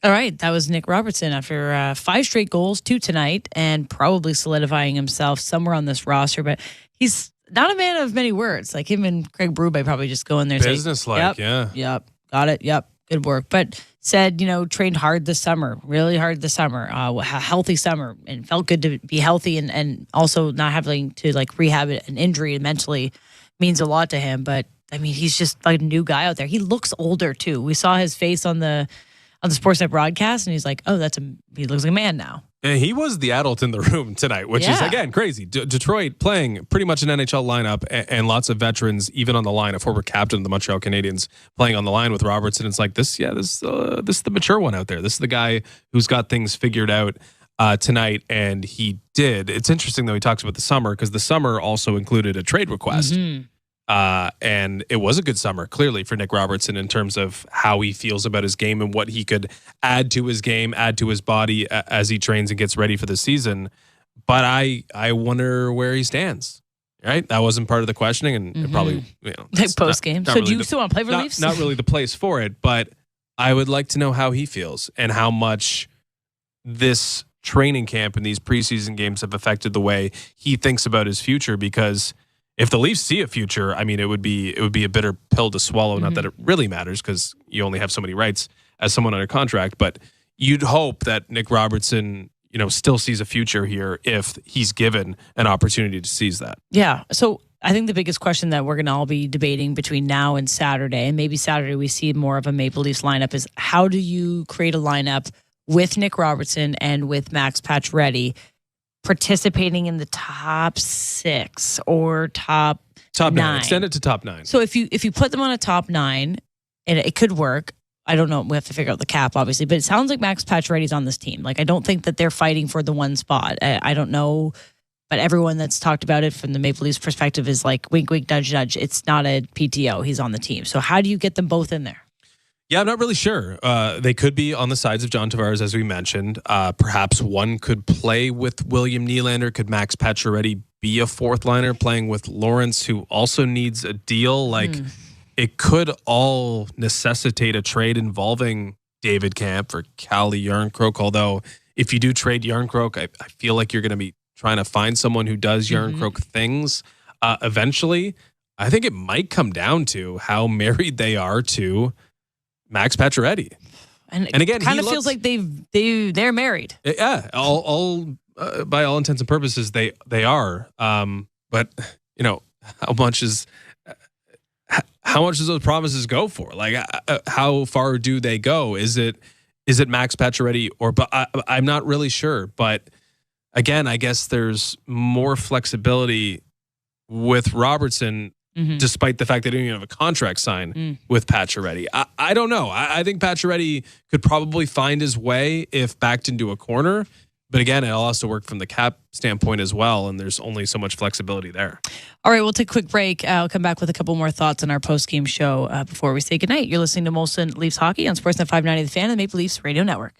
All right, that was Nick Robertson after 5 straight goals, 2 tonight, and probably solidifying himself somewhere on this roster. But he's not a man of many words. Like him and Craig Berube probably just go in there and business-like, Yep, got it, yep, good work. But said, trained hard this summer, really hard this summer, a healthy summer, and felt good to be healthy, and also not having to like rehab an injury mentally means a lot to him. But I mean, he's just like a new guy out there. He looks older too. We saw his face on the Sportsnet broadcast, and he's like, "Oh, he looks like a man now." And he was the adult in the room tonight, which is, again, crazy. Detroit playing pretty much an NHL lineup and lots of veterans, even on the line. A former captain of the Montreal Canadiens playing on the line with Robertson. It's like, this is the mature one out there. This is the guy who's got things figured out tonight, and he did. It's interesting, though, he talks about the summer, because the summer also included a trade request. Mm-hmm. And it was a good summer, clearly, for Nick Robertson in terms of how he feels about his game and what he could add to his game, add to his body as he trains and gets ready for the season. But I wonder where he stands. Right? That wasn't part of the questioning, and it probably, like post game. So, do you still want to play for Leafs? Not really the place for it, but I would like to know how he feels and how much this training camp and these preseason games have affected the way he thinks about his future, because if the Leafs see a future, I mean, it would be a bitter pill to swallow. Not that it really matters, because you only have so many rights as someone under contract. But you'd hope that Nick Robertson, still sees a future here if he's given an opportunity to seize that. Yeah. So I think the biggest question that we're going to all be debating between now and Saturday, and maybe Saturday we see more of a Maple Leafs lineup, is how do you create a lineup with Nick Robertson and with Max Pacioretty participating in the top 6 or top 9. Extend it to top 9. So if you put them on a top 9, and it could work. I don't know. We have to figure out the cap, obviously, but it sounds like Max Pacioretty's on this team. Like, I don't think that they're fighting for the one spot. I don't know, but everyone that's talked about it from the Maple Leafs perspective is like, wink, wink, nudge, nudge. It's not a PTO. He's on the team. So how do you get them both in there? Yeah, I'm not really sure. They could be on the sides of John Tavares, as we mentioned. Perhaps one could play with William Nylander. Could Max Pacioretty be a fourth liner playing with Lawrence, who also needs a deal? Like, it could all necessitate a trade involving David Kampf for Calle Järnkrok. Although, if you do trade Järnkrok, I feel like you're going to be trying to find someone who does Järnkrok things eventually. I think it might come down to how married they are to Max Pacioretty. And again, kind of feels like they're married. Yeah, all by all intents and purposes, they are. But how much does those promises go for? Like, how far do they go? Is it Max Pacioretty but I'm not really sure. But again, I guess there's more flexibility with Robertson, despite the fact they didn't even have a contract signed with Pacioretty. I don't know. I think Pacioretty could probably find his way if backed into a corner. But again, it'll also work from the cap standpoint as well, and there's only so much flexibility there. All right, we'll take a quick break. I'll come back with a couple more thoughts on our post-game show before we say goodnight. You're listening to Molson Leafs Hockey on Sportsnet 590 The Fan and the Maple Leafs Radio Network.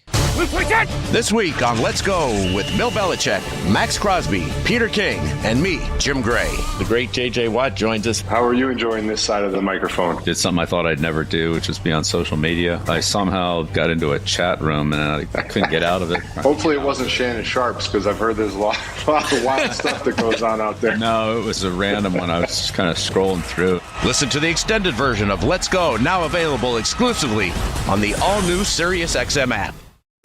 This week on Let's Go with Bill Belichick, Max Crosby, Peter King, and me, Jim Gray. The great J.J. Watt joins us. How are you enjoying this side of the microphone? Did something I thought I'd never do, which was be on social media. I somehow got into a chat room and I couldn't get out of it. Hopefully it wasn't Shannon Sharps, because I've heard there's a lot of wild stuff that goes on out there. No, it was a random one. I was just kind of scrolling through. Listen to the extended version of Let's Go, now available exclusively on the all-new SiriusXM app.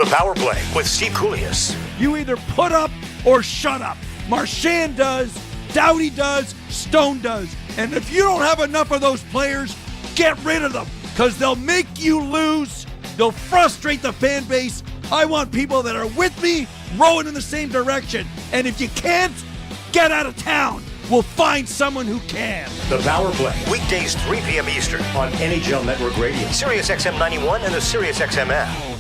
The Power Play with Steve Koulias. You either put up or shut up. Marchand does, Doughty does, Stone does. And if you don't have enough of those players, get rid of them, because they'll make you lose. They'll frustrate the fan base. I want people that are with me, rowing in the same direction. And if you can't, get out of town. We'll find someone who can. The Power Play. Weekdays 3 p.m. Eastern on NHL Network Radio. SiriusXM 91 and the SiriusXM app.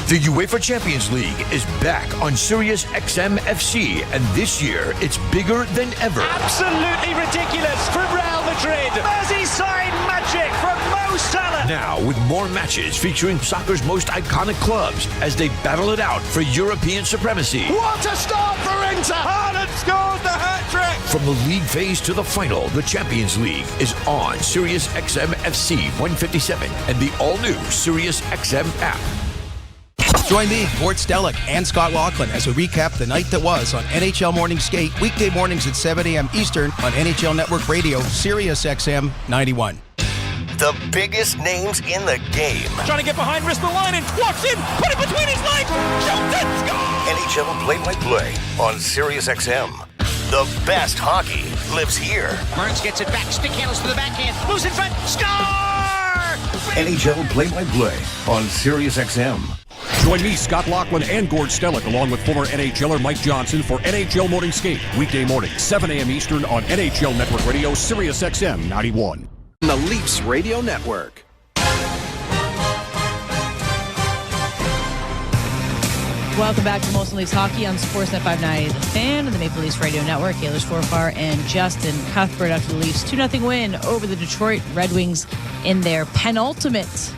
The UEFA Champions League is back on Sirius XM FC, and this year it's bigger than ever. Absolutely ridiculous from Real Madrid. Merseyside magic from Mo Salah. Now with more matches featuring soccer's most iconic clubs as they battle it out for European supremacy. What a start for Inter. Haaland scores the hat-trick. From the league phase to the final, the Champions League is on Sirius XM FC 157 and the all-new Sirius XM app. Join me, Gord Stellick, and Scott Laughlin as we recap the night that was on NHL Morning Skate, weekday mornings at 7 a.m. Eastern on NHL Network Radio, Sirius XM 91. The biggest names in the game. Trying to get behind Ristolainen, walks in, put it between his legs, shoots it, scores! NHL play-by-play on Sirius XM. The best hockey lives here. Burns gets it back, stick handles to the backhand, moves in front, score! NHL play-by-play on Sirius XM. Join me, Scott Laughlin, and Gord Stellick, along with former NHLer Mike Johnson for NHL Morning Skate, weekday morning, 7 a.m. Eastern on NHL Network Radio, Sirius XM 91. The Leafs Radio Network. Welcome back to Molson Leafs Hockey on Sportsnet 590 The Fan and the Maple Leafs Radio Network. Kayla Schwarfar and Justin Cuthbert after the Leafs 2-0 win over the Detroit Red Wings in their penultimate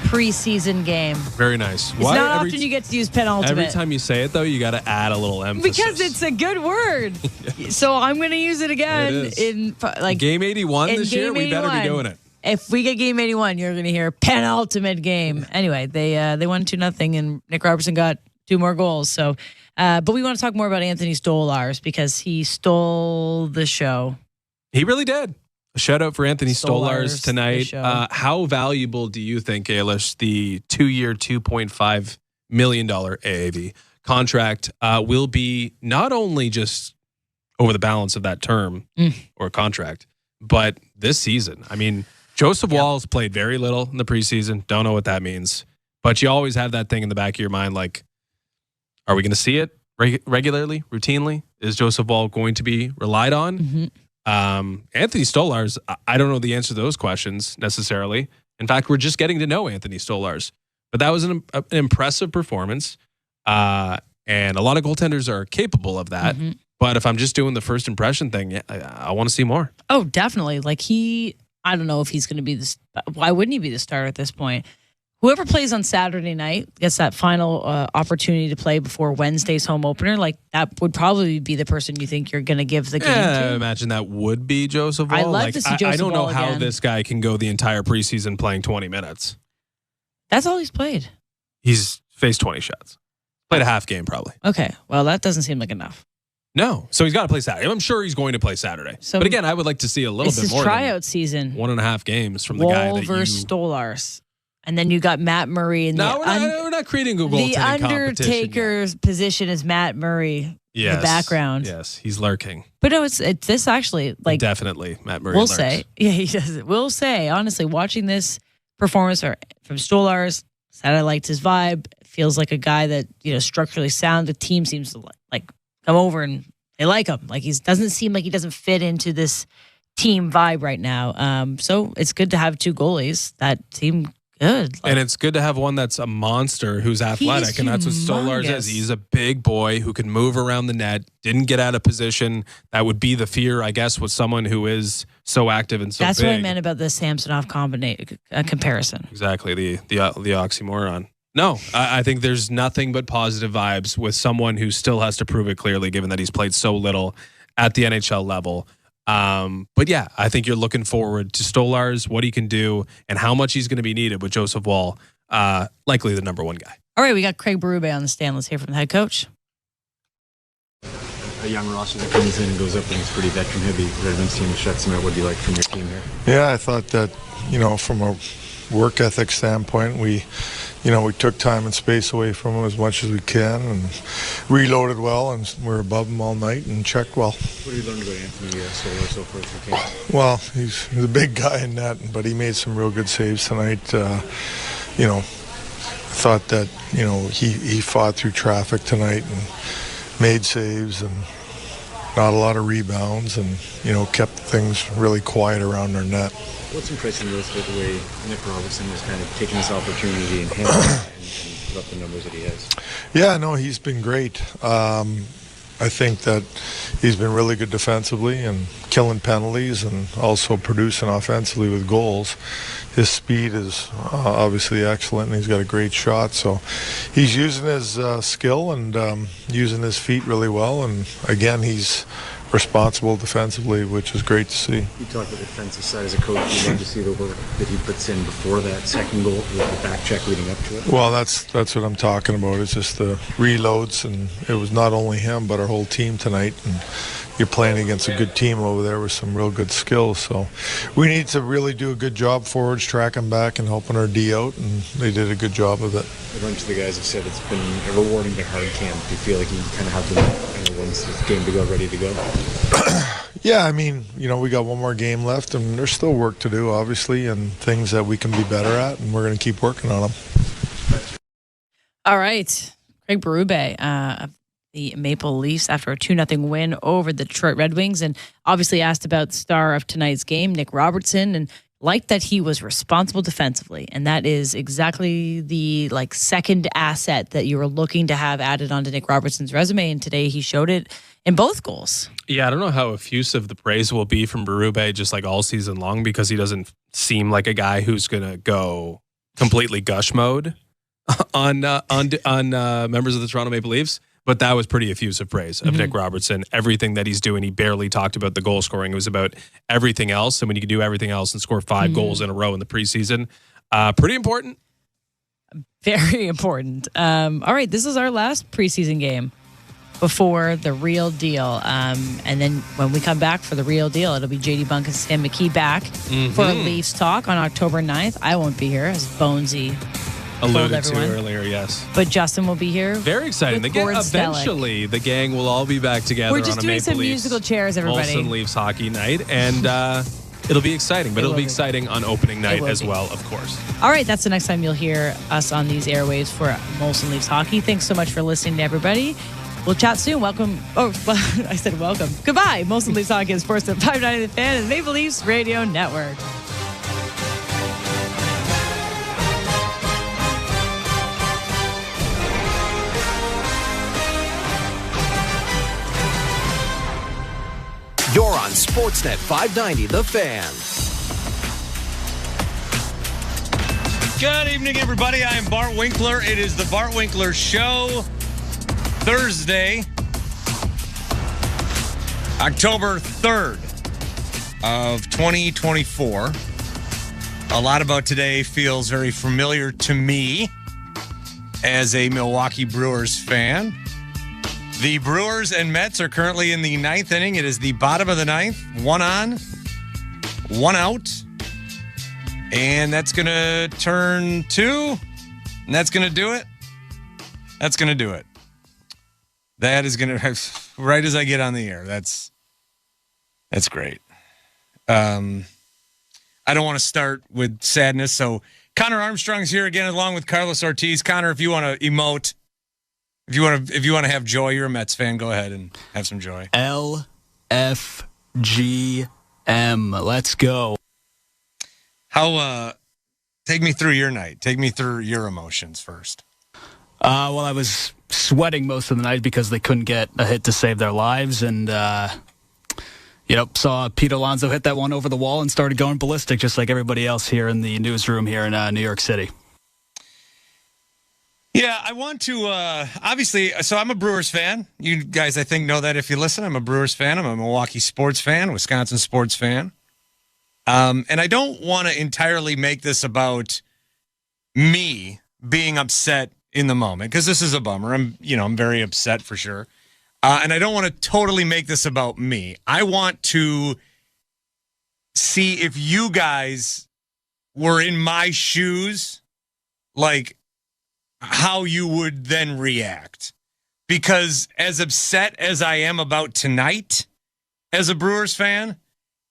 preseason game. Very nice. It's not often you get to use penultimate. Every time you say it, though, you got to add a little emphasis. Because it's a good word. Yes. So I'm going to use it again in Game 81 this year. We better be doing it. If we get Game 81, you're going to hear penultimate game. Anyway, they won 2-0, and Nick Robertson got 2 more goals. So, but we want to talk more about Anthony Stolarz because he stole the show. He really did. A shout out for Anthony Stolarz tonight. How valuable do you think, Ailish, the 2-year, $2.5 million AAV contract will be, not only just over the balance of that term or contract, but this season? I mean, Joseph Walls played very little in the preseason. Don't know what that means. But you always have that thing in the back of your mind, like, are we going to see it? regularly, routinely? Is Joseph Woll going to be relied on? Mm-hmm. Anthony Stolarz, I don't know the answer to those questions necessarily. In fact, we're just getting to know Anthony Stolarz. But that was an impressive performance. And a lot of goaltenders are capable of that. Mm-hmm. But if I'm just doing the first impression thing, I want to see more. Oh, definitely. Like I don't know if he's going to be this. Why wouldn't he be the starter at this point? Whoever plays on Saturday night gets that final opportunity to play before Wednesday's home opener. Like that would probably be the person you think you're going to give the game to. I imagine that would be Joseph Woll. I'd love to see Joseph Woll I don't know how again. this guy can go the entire preseason playing 20 minutes. That's all he's played. He's faced 20 shots. Played a half game probably. Okay, well that doesn't seem like enough. No, so he's got to play Saturday. I'm sure he's going to play Saturday. So but again, I would like to see a little it's bit his more tryout season. 1.5 games from Woll the guy that versus Stolarz. And then you got Matt Murray. And we're not creating a goaltending the Undertaker's position is Matt Murray in the background. Yes, he's lurking. But no, it's this actually like definitely Matt Murray. We'll say, yeah, he does it. We'll say, honestly, watching this performance from Stolarz, said I liked his vibe. Feels like a guy that structurally sound. The team seems to like come over and they like him. Like doesn't seem like he doesn't fit into this team vibe right now. So it's good to have two goalies that seem good. And it's good to have one that's a monster who's athletic, and that's what Stolarz is. He's a big boy who can move around the net, didn't get out of position. That would be the fear, I guess, with someone who is so active and so that's big. What I meant about the Samsonov comparison. Exactly, the oxymoron. No, I think there's nothing but positive vibes with someone who still has to prove it clearly, given that he's played so little at the NHL level. But yeah, I think you're looking forward to Stolarz, what he can do, and how much he's going to be needed with Joseph Woll, likely the number one guy. All right, we got Craig Buru on the stand. Let's hear from the head coach. A young roster that comes in and goes up against pretty veteran-heavy Red Wings team and shuts them out. What do you like from your team here? Yeah, I thought that, from a work ethic standpoint, we took time and space away from them as much as we can and reloaded well, and we're above them all night and checked well. What have you learned about Anthony Stolarz so far through camp? Well, he's a big guy in net, but he made some real good saves tonight. Thought that, he fought through traffic tonight and made saves and not a lot of rebounds and, kept things really quiet around their net. What's impressing most about the way Nick Robertson has kind of taken this opportunity and handled it and put up the numbers that he has? Yeah, no, he's been great. I think that he's been really good defensively and killing penalties and also producing offensively with goals. His speed is obviously excellent, and he's got a great shot. So he's using his skill and using his feet really well. And again, he's responsible defensively, which is great to see. You talked about the defensive side as a coach. You love to see the work that he puts in before that second goal, with the back check leading up to it. Well, that's what I'm talking about. It's just the reloads, and it was not only him but our whole team tonight. And you're playing against a good team over there with some real good skills. So we need to really do a good job forwards, tracking back and helping our D out, and they did a good job of it. A bunch of the guys have said it's been a rewarding but hard camp. Do you feel like you kind of have the once this game to go, ready to go? Yeah, I mean, we got one more game left, and there's still work to do, obviously, and things that we can be better at, and we're going to keep working on them. All right. Craig Berube of the Maple Leafs after a 2-0 win over the Detroit Red Wings, and obviously asked about the star of tonight's game, Nick Robertson, and liked that he was responsible defensively. And that is exactly the second asset that you were looking to have added onto Nick Robertson's resume. And today he showed it in both goals. Yeah, I don't know how effusive the praise will be from Berube just all season long, because he doesn't seem like a guy who's going to go completely gush mode on members of the Toronto Maple Leafs. But that was pretty effusive praise of Nick Robertson. Everything that he's doing, he barely talked about the goal scoring. It was about everything else. And when you can do everything else and score 5 goals in a row in the preseason, pretty important. Very important. All right, this is our last preseason game before the real deal. And then when we come back for the real deal, it'll be JD Bunkus and Sam McKee back for Leafs Talk on October 9th. I won't be here, as Bonesy alluded to earlier, yes. But Justin will be here. Very exciting. Eventually, the gang will all be back together. We're just doing some musical chairs, everybody. Molson Leafs hockey night, and it'll be exciting. But it'll be exciting on opening night as well, of course. All right, that's the next time you'll hear us on these airwaves for Molson Leafs hockey. Thanks so much for listening to everybody. We'll chat soon. Welcome. Oh, well, I said welcome. Goodbye. Molson Leafs Hockey and Sports at 590 The Fan and Maple Leafs Radio Network. You're on Sportsnet 590, The Fan. Good evening, everybody. I am Bart Winkler. It is the Bart Winkler Show. Thursday, October 3rd of 2024. A lot about today feels very familiar to me as a Milwaukee Brewers fan. The Brewers and Mets are currently in the ninth inning. It is the bottom of the ninth. 1 on, 1 out. And that's going to turn 2. And that's going to do it. That's going to do it. That is going to, right as I get on the air. That's great. I don't want to start with sadness. So Connor Armstrong's here again, along with Carlos Ortiz. Connor, if you want to emote, if you want to have joy, you're a Mets fan, go ahead and have some joy. LFGM. Let's go. How, take me through your night. Take me through your emotions first. Well, I was sweating most of the night because they couldn't get a hit to save their lives. And, saw Pete Alonso hit that one over the wall and started going ballistic, just like everybody else here in the newsroom here in New York City. Yeah, I want to, obviously, so I'm a Brewers fan. You guys, I think, know that if you listen. I'm a Brewers fan. I'm a Milwaukee sports fan, Wisconsin sports fan. And I don't want to entirely make this about me being upset in the moment, because this is a bummer. I'm very upset for sure. And I don't want to totally make this about me. I want to see if you guys were in my shoes, like, how you would then react. Because as upset as I am about tonight as a Brewers fan,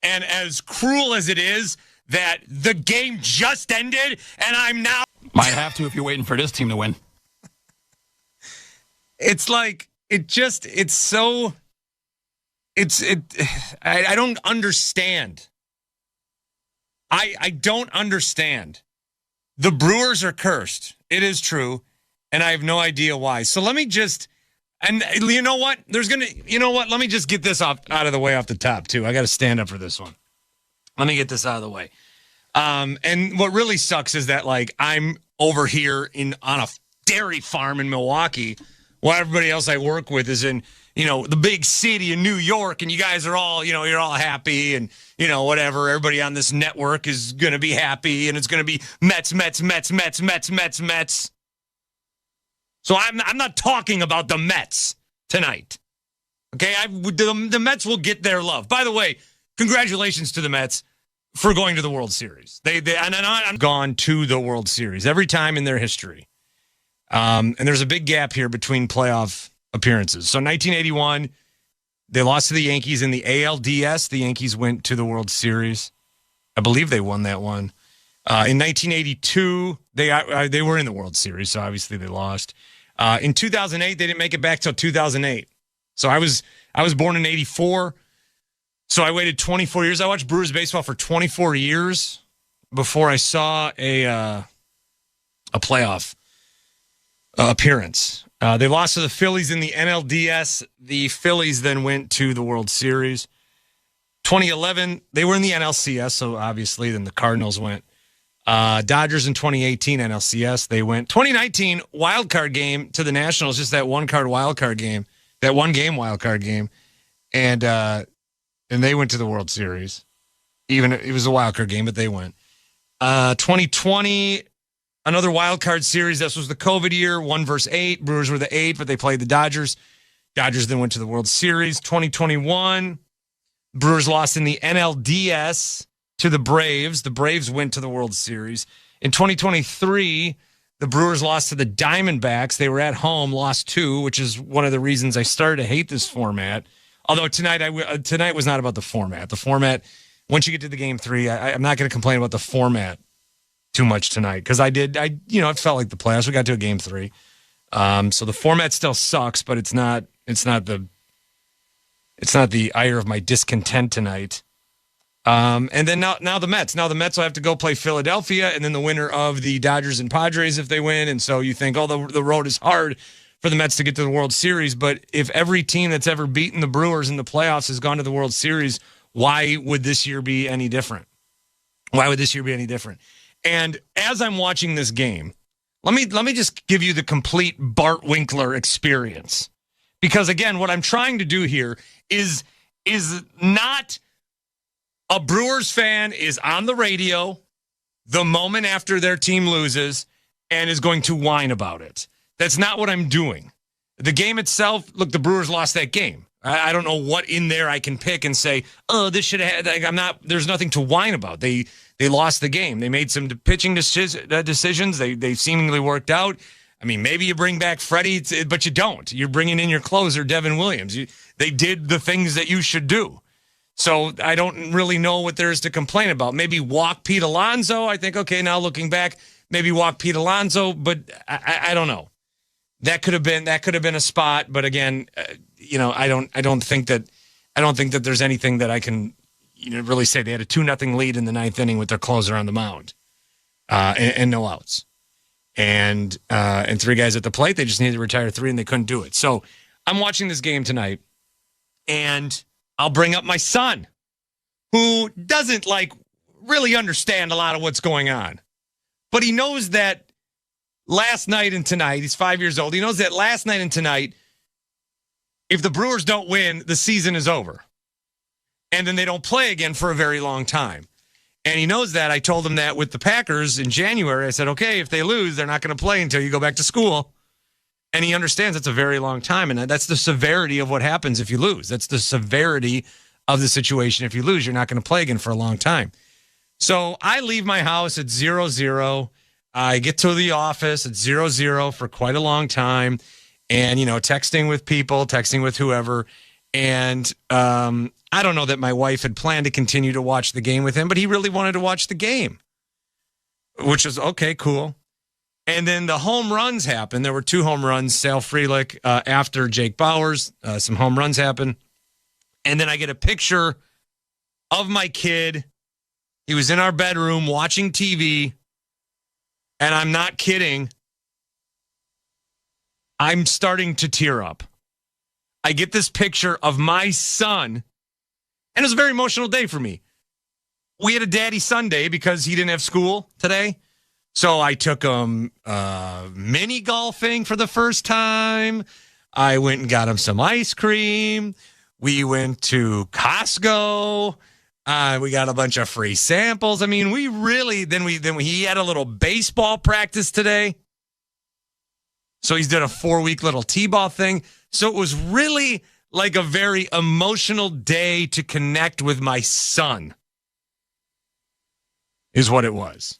and as cruel as it is that the game just ended and I'm now... Might have to if you're waiting for this team to win. It's like, I don't understand. I don't understand. The Brewers are cursed. It is true. And I have no idea why. So let me just, and you know what? Let me just get this out of the way off the top too. I got to stand up for this one. Let me get this out of the way. And what really sucks is that, like, I'm over here on a dairy farm in Milwaukee, while everybody else I work with is in, the big city in New York, and you guys are all, you're all happy, and, whatever. Everybody on this network is going to be happy, and it's going to be Mets. So I'm not talking about the Mets tonight. Okay, the Mets will get their love. By the way, congratulations to the Mets for going to the World Series. I'm gone to the World Series every time in their history. And there's a big gap here between playoff appearances. So 1981, they lost to the Yankees in the ALDS. The Yankees went to the World Series. I believe they won that one. In 1982, they were in the World Series, so obviously they lost. In 2008, they didn't make it back till 2008. So I was born in 84. So I waited 24 years. I watched Brewers baseball for 24 years before I saw a playoff appearance. They lost to the Phillies in the NLDS. The Phillies then went to the World Series. 2011, they were in the NLCS, so obviously then the Cardinals went. Dodgers in 2018 NLCS, they went. 2019 wild card game to the Nationals, just that one game wild card game, and they went to the World Series. Even it was a wild card game, but they went. 2020, another wild card series. This was the COVID year, 1 versus 8. Brewers were the 8, but they played the Dodgers. Dodgers then went to the World Series. 2021, Brewers lost in the NLDS to the Braves. The Braves went to the World Series. In 2023, the Brewers lost to the Diamondbacks. They were at home, lost 2, which is one of the reasons I started to hate this format. Although tonight was not about the format. The format, once you get to the game 3, I'm not going to complain about the format too much tonight, because it felt like the playoffs. We got to a game 3. So the format still sucks, but it's not It's not the ire of my discontent tonight. And then now the Mets. Now the Mets will have to go play Philadelphia, and then the winner of the Dodgers and Padres if they win. And so you think, the road is hard for the Mets to get to the World Series. But if every team that's ever beaten the Brewers in the playoffs has gone to the World Series, why would this year be any different? Why would this year be any different? And as I'm watching this game, let me just give you the complete Bart Winkler experience. Because, again, what I'm trying to do here is not a Brewers fan is on the radio the moment after their team loses and is going to whine about it. That's not what I'm doing. The game itself, look, the Brewers lost that game. I don't know what in there I can pick and say, this should have had, there's nothing to whine about. They lost the game. They made some pitching decisions. They seemingly worked out. I mean, maybe you bring back Freddie, but you don't. You're bringing in your closer, Devin Williams. They did the things that you should do. So I don't really know what there is to complain about. Maybe walk Pete Alonso. I think, okay, now looking back, maybe walk Pete Alonso, but I don't know. That could have been a spot, but again, I don't think that there's anything that I can really say. They had a 2-0 lead in the 9th inning with their closer on the mound, and no outs, and 3 guys at the plate. They just needed to retire 3, and they couldn't do it. So I'm watching this game tonight, and I'll bring up my son, who doesn't really understand a lot of what's going on, but he knows that last night and tonight, he's 5 years old. He knows that last night and tonight, if the Brewers don't win, the season is over. And then they don't play again for a very long time. And he knows that. I told him that with the Packers in January. I said, okay, if they lose, they're not going to play until you go back to school. And he understands it's a very long time. And that's the severity of what happens if you lose. That's the severity of the situation. If you lose, you're not going to play again for a long time. So I leave my house at 0-0. I get to the office at 0-0 for quite a long time. And, texting with people, texting with whoever. And I don't know that my wife had planned to continue to watch the game with him, but he really wanted to watch the game, which is okay, cool. And then the home runs happened. There were 2 home runs, Sal Frelick after Jake Bauers. Some home runs happened. And then I get a picture of my kid. He was in our bedroom watching TV. And I'm not kidding. I'm starting to tear up. I get this picture of my son, and it was a very emotional day for me. We had a daddy Sunday because he didn't have school today. So I took him mini golfing for the first time. I went and got him some ice cream. We went to Costco. We got a bunch of free samples. I mean, we really, he had a little baseball practice today. So he's done a 4-week little T-ball thing. So it was really like a very emotional day to connect with my son, is what it was.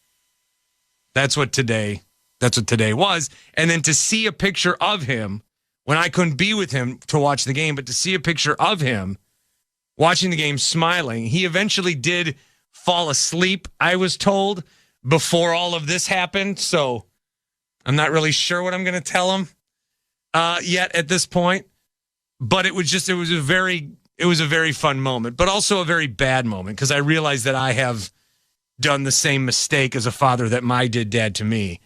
That's what today was. And then to see a picture of him when I couldn't be with him to watch the game, but to see a picture of him watching the game smiling. He eventually did fall asleep, I was told, before all of this happened. So I'm not really sure what I'm going to tell him yet at this point. But it was a very fun moment, but also a very bad moment because I realized that I have done the same mistake as a father that my dad did to me,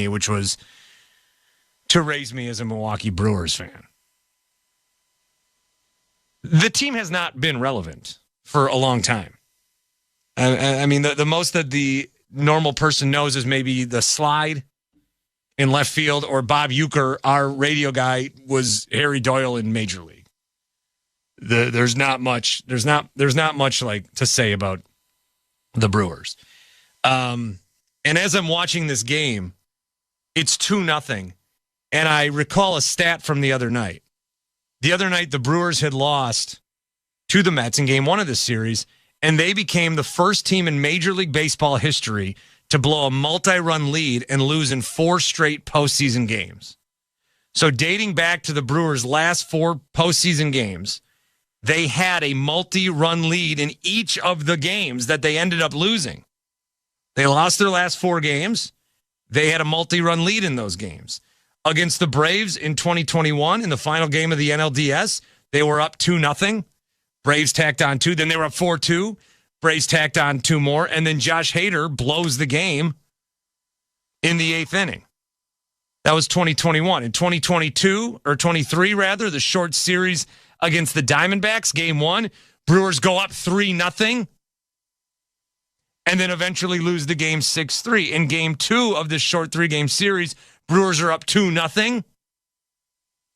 which was to raise me as a Milwaukee Brewers fan. The team has not been relevant for a long time. I mean, the most that the normal person knows is maybe the slide in left field, or Bob Uecker, our radio guy, was Harry Doyle in Major League. There's not much like to say about the Brewers. And as I'm watching this game, it's 2-0. And I recall a stat from the other night. The other night, the Brewers had lost to the Mets in Game 1 of this series, and they became the first team in Major League Baseball history to blow a multi-run lead and lose in 4 straight postseason games. So dating back to the Brewers' last 4 postseason games, they had a multi-run lead in each of the games that they ended up losing. They lost their last 4 games. They had a multi-run lead in those games. against the Braves in 2021 in the final game of the NLDS. They were up 2-0. Braves tacked on 2. Then they were up 4-2. Braves tacked on 2 more. And then Josh Hader blows the game in the 8th inning. That was 2021. In 2022, or 23 rather, the short series against the Diamondbacks, game 1, Brewers go up 3-0 and then eventually lose the game 6-3. In game 2 of this short 3-game series, Brewers are up 2-0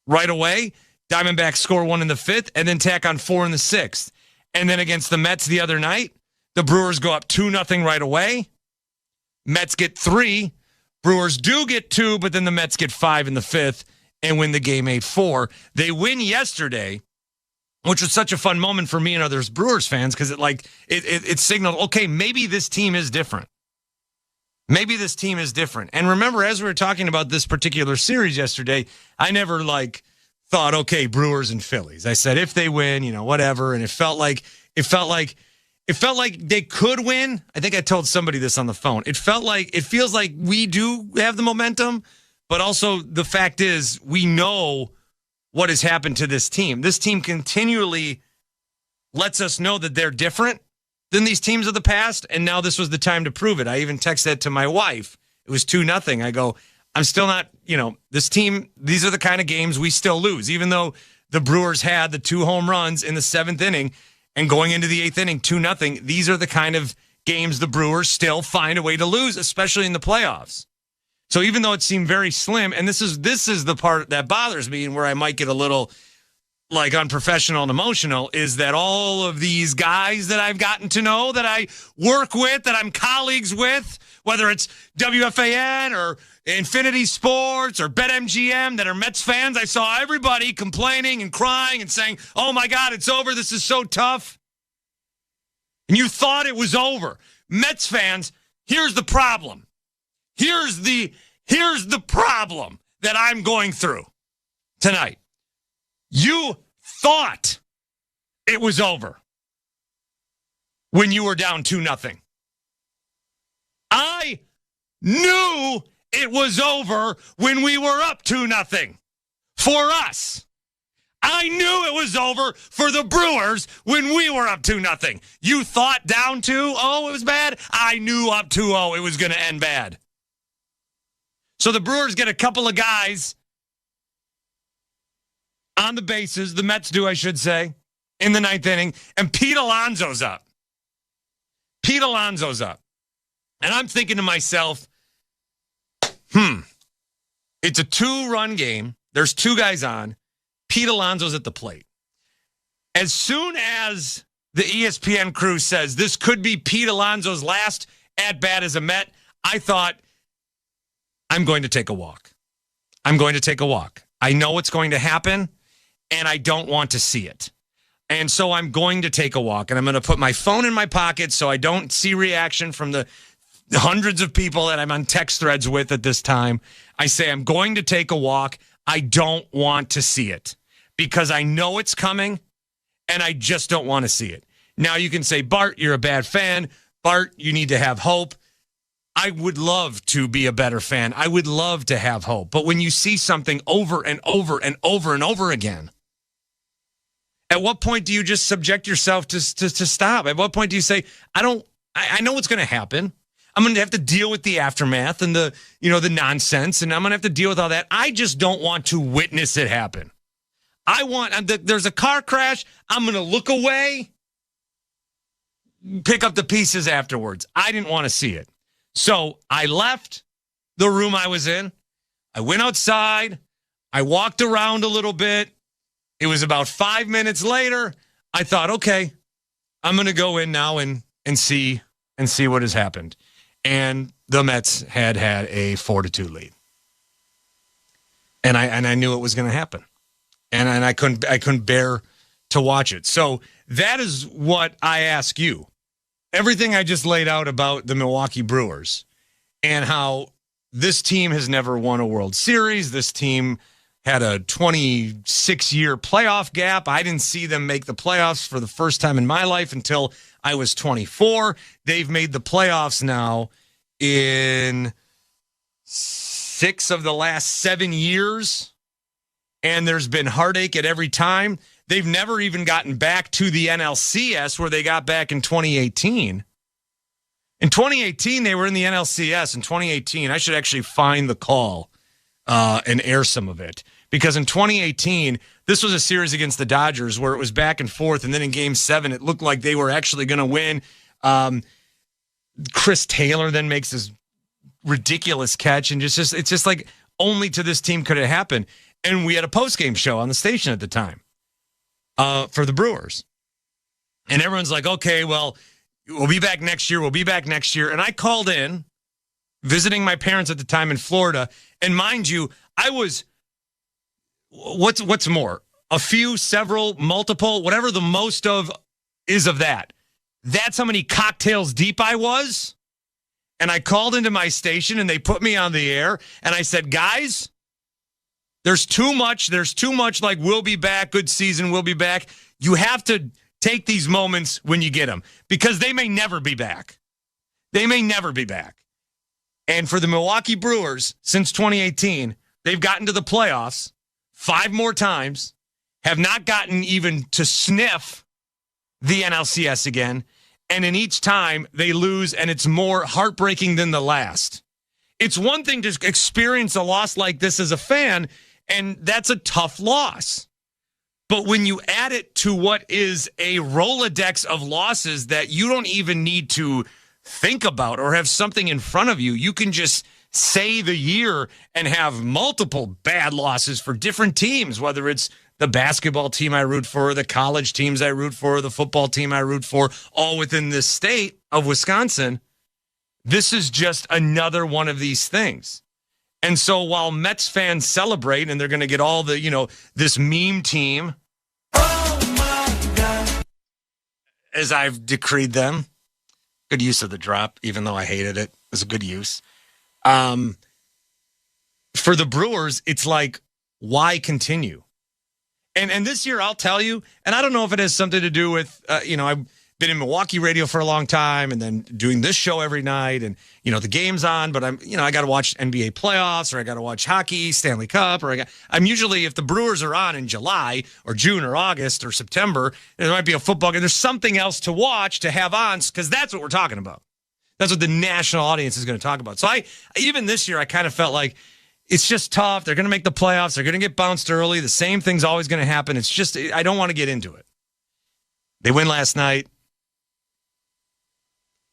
right away. Diamondbacks score 1 in the 5th and then tack on 4 in the 6th. And then against the Mets the other night, the Brewers go up 2-0 right away. Mets get 3. Brewers do get 2, but then the Mets get 5 in the 5th and win the game 8-4. They win yesterday, which was such a fun moment for me and others Brewers fans because it signaled, okay, maybe this team is different. Maybe this team is different. And remember, as we were talking about this particular series yesterday, I never thought, okay, Brewers and Phillies. I said if they win, whatever. And it felt like they could win. I think I told somebody this on the phone. It feels like we do have the momentum, but also the fact is we know what has happened to this team. This team continually lets us know that they're different than these teams of the past, and now this was the time to prove it. I even texted that to my wife. It was 2-0. I go, I'm still not, this team, these are the kind of games we still lose, even though the Brewers had the 2 home runs in the 7th inning. And going into the 8th inning, 2-0, these are the kind of games the Brewers still find a way to lose, especially in the playoffs. So even though it seemed very slim, and this is the part that bothers me and where I might get a little unprofessional and emotional, is that all of these guys that I've gotten to know, that I work with, that I'm colleagues with, whether it's WFAN or Infinity Sports or BetMGM that are Mets fans, I saw everybody complaining and crying and saying, oh my God, it's over. This is so tough. And you thought it was over. Mets fans, here's the problem. Here's the problem that I'm going through tonight. You thought it was over when you were down 2-0. I knew it was over when we were up 2-0 for us. I knew it was over for the Brewers when we were up 2-0. You thought down 2-0 it was bad? I knew up 2-0 it was going to end bad. So the Brewers get a couple of guys on the bases, the Mets do, I should say, in the 9th inning, and Pete Alonso's up. And I'm thinking to myself, it's a 2-run game. There's 2 guys on. Pete Alonso's at the plate. As soon as the ESPN crew says this could be Pete Alonso's last at-bat as a Met, I thought, I'm going to take a walk. I know what's going to happen, and I don't want to see it. And so I'm going to take a walk, and I'm going to put my phone in my pocket so I don't see reaction from the hundreds of people that I'm on text threads with at this time. I say I'm going to take a walk. I don't want to see it because I know it's coming, and I just don't want to see it. Now you can say, Bart, you're a bad fan. Bart, you need to have hope. I would love to be a better fan. I would love to have hope. But when you see something over and over and over and over again, at what point do you just subject yourself to stop? At what point do you say, I know what's going to happen. I'm going to have to deal with the aftermath and the nonsense, and I'm going to have to deal with all that. I just don't want to witness it happen. There's a car crash. I'm going to look away, pick up the pieces afterwards. I didn't want to see it. So I left the room I was in. I went outside. I walked around a little bit. It was about 5 minutes later. I thought, okay, I'm going to go in now and see what has happened. And the Mets had a 4-2 lead. And I knew it was going to happen. And I couldn't bear to watch it. So that is what I ask you. Everything I just laid out about the Milwaukee Brewers and how this team has never won a World Series. This team had a 26-year playoff gap. I didn't see them make the playoffs for the first time in my life until I was 24. They've made the playoffs now in 6 of the last 7 years, and there's been heartache at every time. They've never even gotten back to the NLCS where they got back in 2018. In 2018, they were in the NLCS. In 2018, I should actually find the call and air some of it. Because in 2018, this was a series against the Dodgers where it was back and forth, and then in Game 7, it looked like they were actually going to win. Chris Taylor then makes this ridiculous catch, and it's just like only to this team could it happen. And we had a post-game show on the station at the time for the Brewers. And everyone's like, okay, well, we'll be back next year. We'll be back next year. And I called in, visiting my parents at the time in Florida. And mind you, I was, what's more? A few, several, multiple, whatever the most of is of that. That's how many cocktails deep I was. And I called into my station and they put me on the air. And I said, guys, there's too much. There's too much like, we'll be back. Good season. We'll be back. You have to take these moments when you get them because they may never be back. They may never be back. And for the Milwaukee Brewers, since 2018, they've gotten to the playoffs 5 more times, have not gotten even to sniff the NLCS again. And in each time they lose, and it's more heartbreaking than the last. It's one thing to experience a loss like this as a fan, and that's a tough loss. But when you add it to what is a Rolodex of losses that you don't even need to think about or have something in front of you, you can just say the year and have multiple bad losses for different teams, whether it's the basketball team I root for, the college teams I root for, the football team I root for, all within this state of Wisconsin. This is just another one of these things. And so while Mets fans celebrate and they're going to get all the, this meme team, as I've decreed them, good use of the drop, even though I hated it. It was a good use. For the Brewers, it's like, why continue? And this year, I'll tell you, and I don't know if it has something to do with, I've been in Milwaukee radio for a long time and then doing this show every night and, the game's on, but I got to watch NBA playoffs or I got to watch hockey, Stanley Cup, or I'm usually, if the Brewers are on in July or June or August or September, there might be a football game. There's something else to watch, to have on, because that's what we're talking about. That's what the national audience is going to talk about. So even this year, I kind of felt like, it's just tough. They're going to make the playoffs. They're going to get bounced early. The same thing's always going to happen. It's just, I don't want to get into it. They win last night.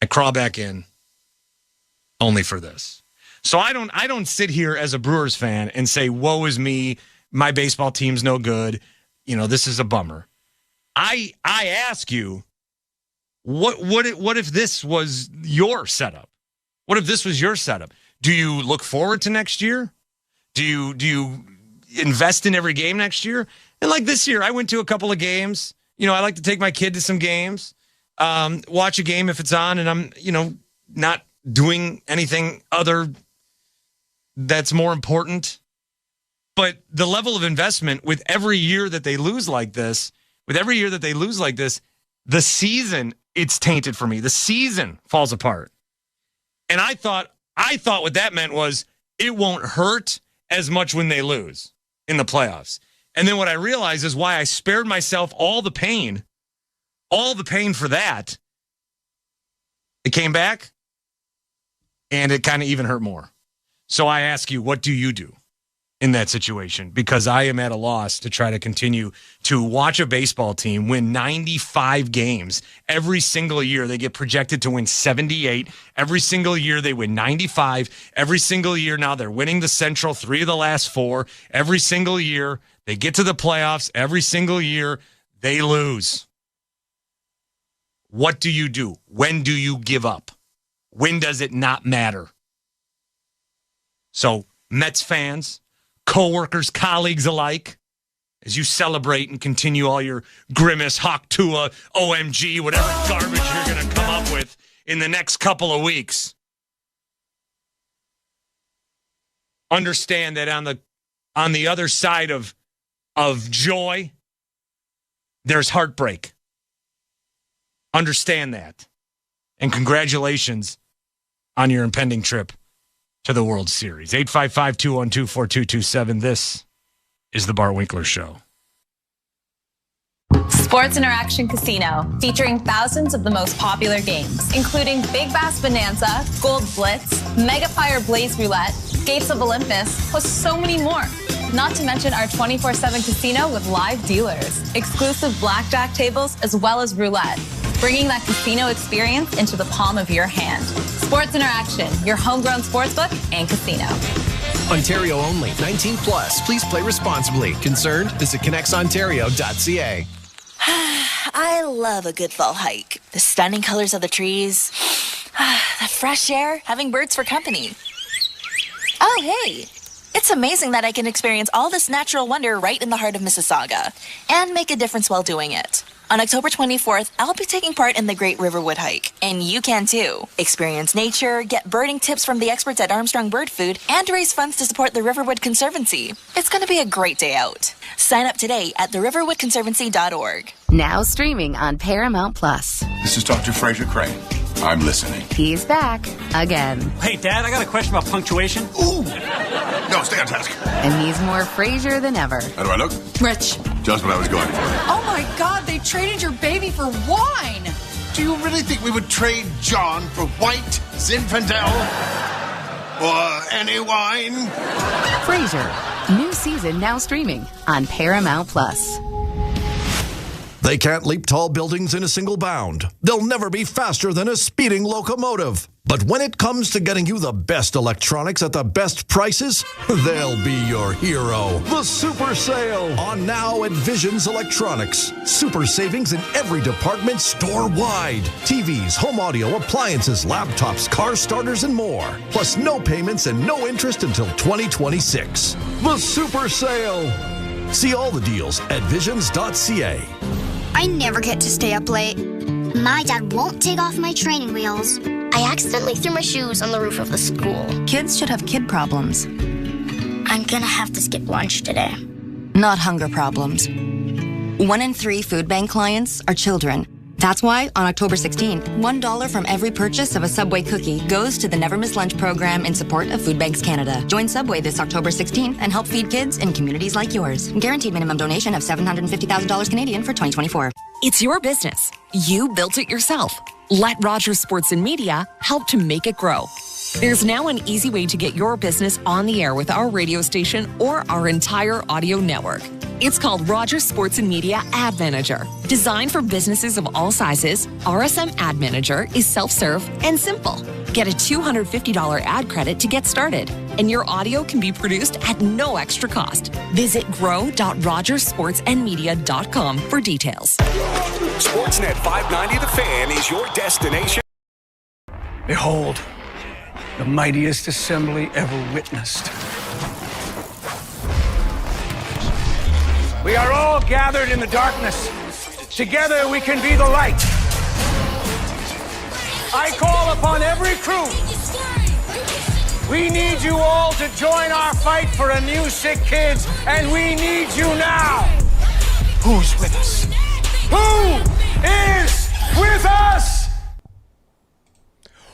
I crawl back in only for this. So I don't sit here as a Brewers fan and say, woe is me. My baseball team's no good. This is a bummer. I ask you, what if this was your setup? What if this was your setup? Do you look forward to next year? Do you invest in every game next year? And like this year, I went to a couple of games. I like to take my kid to some games, watch a game if it's on, and I'm, not doing anything other that's more important. But the level of investment with every year that they lose like this, the season, it's tainted for me. The season falls apart. And I thought what that meant was it won't hurt as much when they lose in the playoffs. And then what I realized is why I spared myself all the pain for that. It came back and it kind of even hurt more. So I ask you, what do you do in that situation? Because I am at a loss to try to continue to watch a baseball team win 95 games. Every single year they get projected to win 78. Every single year they win 95. Every single year now they're winning the Central 3 of the last 4. Every single year they get to the playoffs. Every single year they lose. What do you do? When do you give up? When does it not matter? So Mets fans, coworkers, colleagues alike, as you celebrate and continue all your Grimace, Hawk Tua, OMG, whatever garbage you're going to come up with in the next couple of weeks. Understand that on the other side of joy, there's heartbreak. Understand that. And congratulations on your impending trip to the World Series. 855-212-4227. This is the Bart Winkler Show. Sports Interaction Casino, featuring thousands of the most popular games, including Big Bass Bonanza, Gold Blitz, Mega Fire Blaze Roulette, Gates of Olympus, plus so many more. Not to mention our 24/7 casino with live dealers, exclusive blackjack tables, as well as roulette, bringing that casino experience into the palm of your hand. Sports Interaction, your homegrown sportsbook and casino. Ontario only. 19 plus. Please play responsibly. Concerned? Visit connectsontario.ca. I love a good fall hike. The stunning colors of the trees, the fresh air, having birds for company. Oh, hey. It's amazing that I can experience all this natural wonder right in the heart of Mississauga and make a difference while doing it. On October 24th, I'll be taking part in the Great Riverwood Hike, and you can too. Experience nature, get birding tips from the experts at Armstrong Bird Food, and raise funds to support the Riverwood Conservancy. It's going to be a great day out. Sign up today at theriverwoodconservancy.org. Now streaming on Paramount Plus. This is Dr. Fraser Crane. I'm listening. He's back again. Hey, Dad, I got a question about punctuation. Ooh! No, stay on task. And he's more Frasier than ever. How do I look? Rich. Just what I was going for. Oh my God, they traded your baby for wine. Do you really think we would trade John for white Zinfandel? Or any wine? Frasier. New season now streaming on Paramount Plus. They can't leap tall buildings in a single bound. They'll never be faster than a speeding locomotive. But when it comes to getting you the best electronics at the best prices, they'll be your hero. The Super Sale on now at Visions Electronics. Super savings in every department store-wide. TVs, home audio, appliances, laptops, car starters, and more. Plus no payments and no interest until 2026. The Super Sale. See all the deals at visions.ca. I never get to stay up late. My dad won't take off my training wheels. I accidentally threw my shoes on the roof of the school. Kids should have kid problems. I'm gonna have to skip lunch today. Not hunger problems. 1 in 3 food bank clients are children. That's why on October 16th, $1 from every purchase of a Subway cookie goes to the Never Miss Lunch program in support of Food Banks Canada. Join Subway this October 16th and help feed kids in communities like yours. Guaranteed minimum donation of $750,000 Canadian for 2024. It's your business. You built it yourself. Let Rogers Sports and Media help to make it grow. There's now an easy way to get your business on the air with our radio station or our entire audio network. It's called Rogers Sports and Media Ad Manager. Designed for businesses of all sizes, RSM Ad Manager is self-serve and simple. Get a $250 ad credit to get started, and your audio can be produced at no extra cost. Visit grow.rogersportsandmedia.com for details. Sportsnet 590 The Fan is your destination. Behold, the mightiest assembly ever witnessed. We are all gathered in the darkness. Together we can be the light. I call upon every crew. We need you all to join our fight for a new Sick Kids, and we need you now. Who's with us? Who is with us?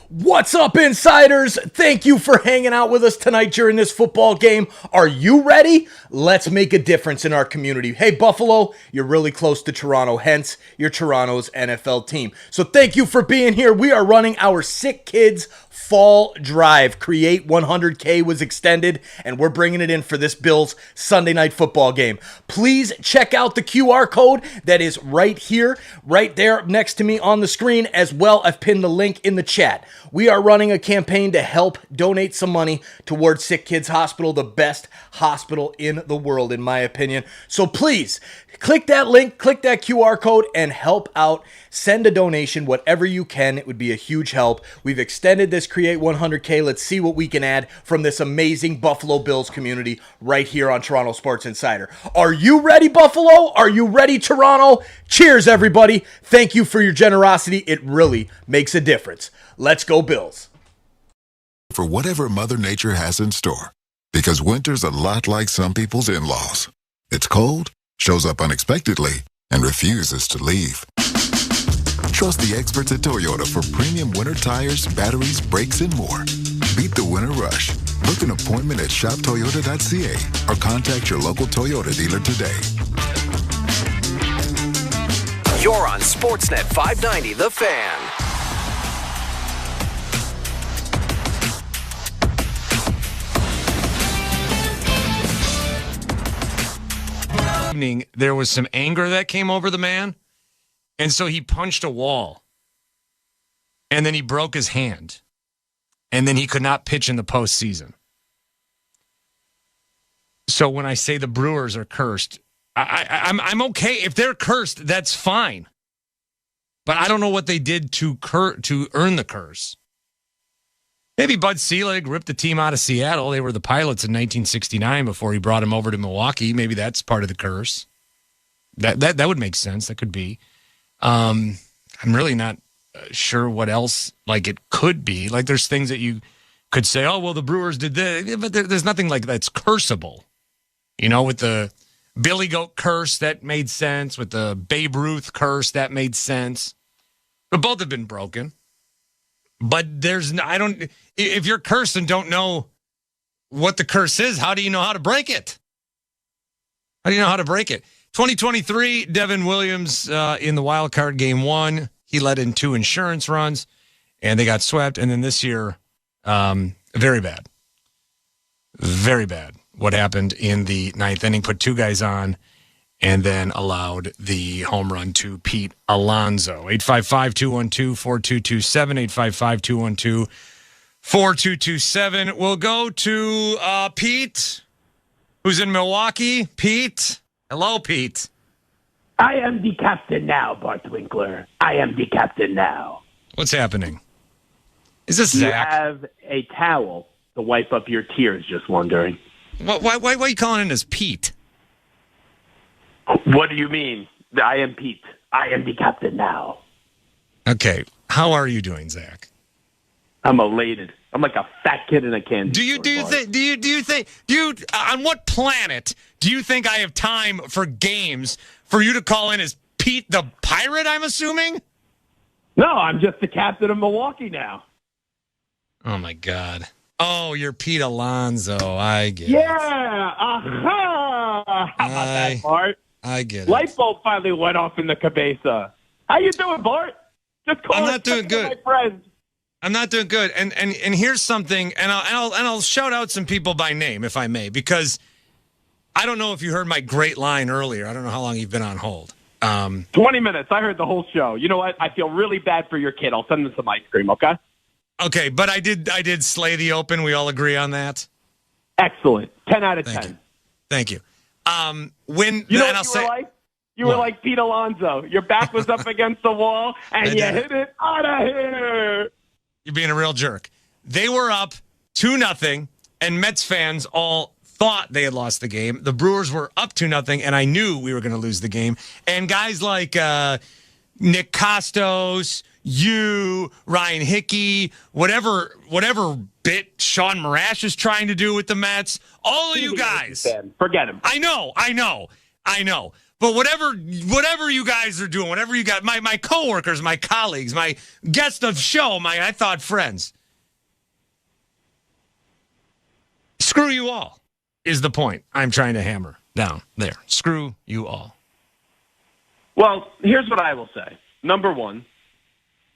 What's up, insiders? Thank you for hanging out with us tonight during this football game. Are you ready? Let's make a difference in our community. Hey, Buffalo, you're really close to Toronto, hence you're Toronto's NFL team. So thank you for being here. We are running our Sick Kids Fall Drive. Create 100K was extended, and we're bringing it in for this Bills Sunday night football game. Please check out the QR code that is right here, right there next to me on the screen. As well, I've pinned the link in the chat. We are running a campaign to help donate some money towards Sick Kids Hospital, the best hospital in the world, in my opinion. So please, click that link, click that QR code, and help out. Send a donation, whatever you can. It would be a huge help. We've extended this Create 100K. Let's see what we can add from this amazing Buffalo Bills community right here on Toronto Sports Insider. Are you ready, Buffalo? Are you ready, Toronto? Cheers, everybody. Thank you for your generosity. It really makes a difference. Let's go, Bills. For whatever Mother Nature has in store. Because winter's a lot like some people's in-laws. It's cold, shows up unexpectedly, and refuses to leave. Trust the experts at Toyota for premium winter tires, batteries, brakes, and more. Beat the winter rush Book an appointment at shoptoyota.ca or contact your local Toyota dealer today. You're on Sportsnet 590, The Fan. There was some anger that came over the man, and so he punched a wall, and then he broke his hand, and then he could not pitch in the postseason. So when I say the Brewers are cursed, I'm okay. If they're cursed, that's fine. But I don't know what they did to earn the curse. Maybe Bud Selig ripped the team out of Seattle. They were the Pilots in 1969 before he brought him over to Milwaukee. Maybe that's part of the curse. That would make sense. That could be. I'm really not sure what else like it could be. Like there's things that you could say, oh, well, the Brewers did this. But there's nothing like that's cursable. You know, with the Billy Goat curse, that made sense. With the Babe Ruth curse, that made sense. But both have been broken. But if you're cursed and don't know what the curse is, how do you know how to break it? How do you know how to break it? 2023, Devin Williams in the wild card game 1. He led in 2 insurance runs, and they got swept. And then this year, very bad. Very bad. What happened in the 9th inning, put 2 guys on, and then allowed the home run to Pete Alonso. 855-212-4227, 855-212-4227. We'll go to Pete, who's in Milwaukee. Pete. Hello, Pete. I am the captain now, Bart Winkler. I am the captain now. What's happening? Is this Do you Zach? have a towel to wipe up your tears, just wondering? Why are you calling in as Pete? What do you mean? I am Pete. I am the captain now. Okay. How are you doing, Zach? I'm elated. I'm like a fat kid in a candy store. On what planet do you think I have time for games for you to call in as Pete the Pirate, I'm assuming? No, I'm just the captain of Milwaukee now. Oh, my God. Oh, you're Pete Alonso. I get it. Yeah. Aha. How about that, Bart? I get it. Light bulb finally went off in the cabeza. How you doing, Bart? Just call I'm us not doing good. my friend. I'm not doing good. And here's something, and I'll shout out some people by name, if I may, because I don't know if you heard my great line earlier. I don't know how long you've been on hold. 20 minutes. I heard the whole show. You know what? I feel really bad for your kid. I'll send him some ice cream, okay? Okay, but I did slay the open. We all agree on that? Excellent. 10 out of 10. Thank you. You were like Pete Alonso. Your back was up against the wall, and you hit it out of here. You're being a real jerk. They were up 2-0, and Mets fans all thought they had lost the game. The Brewers were up 2-0, and I knew we were going to lose the game. And guys like Nick Costos, Ryan Hickey, whatever bit Sean Marash is trying to do with the Mets, all of you guys. Forget him. I know. But whatever you guys are doing, whatever you got, my coworkers, my colleagues, my guest of show, I thought friends. Screw you all is the point I'm trying to hammer down there. Screw you all. Well, here's what I will say. Number one,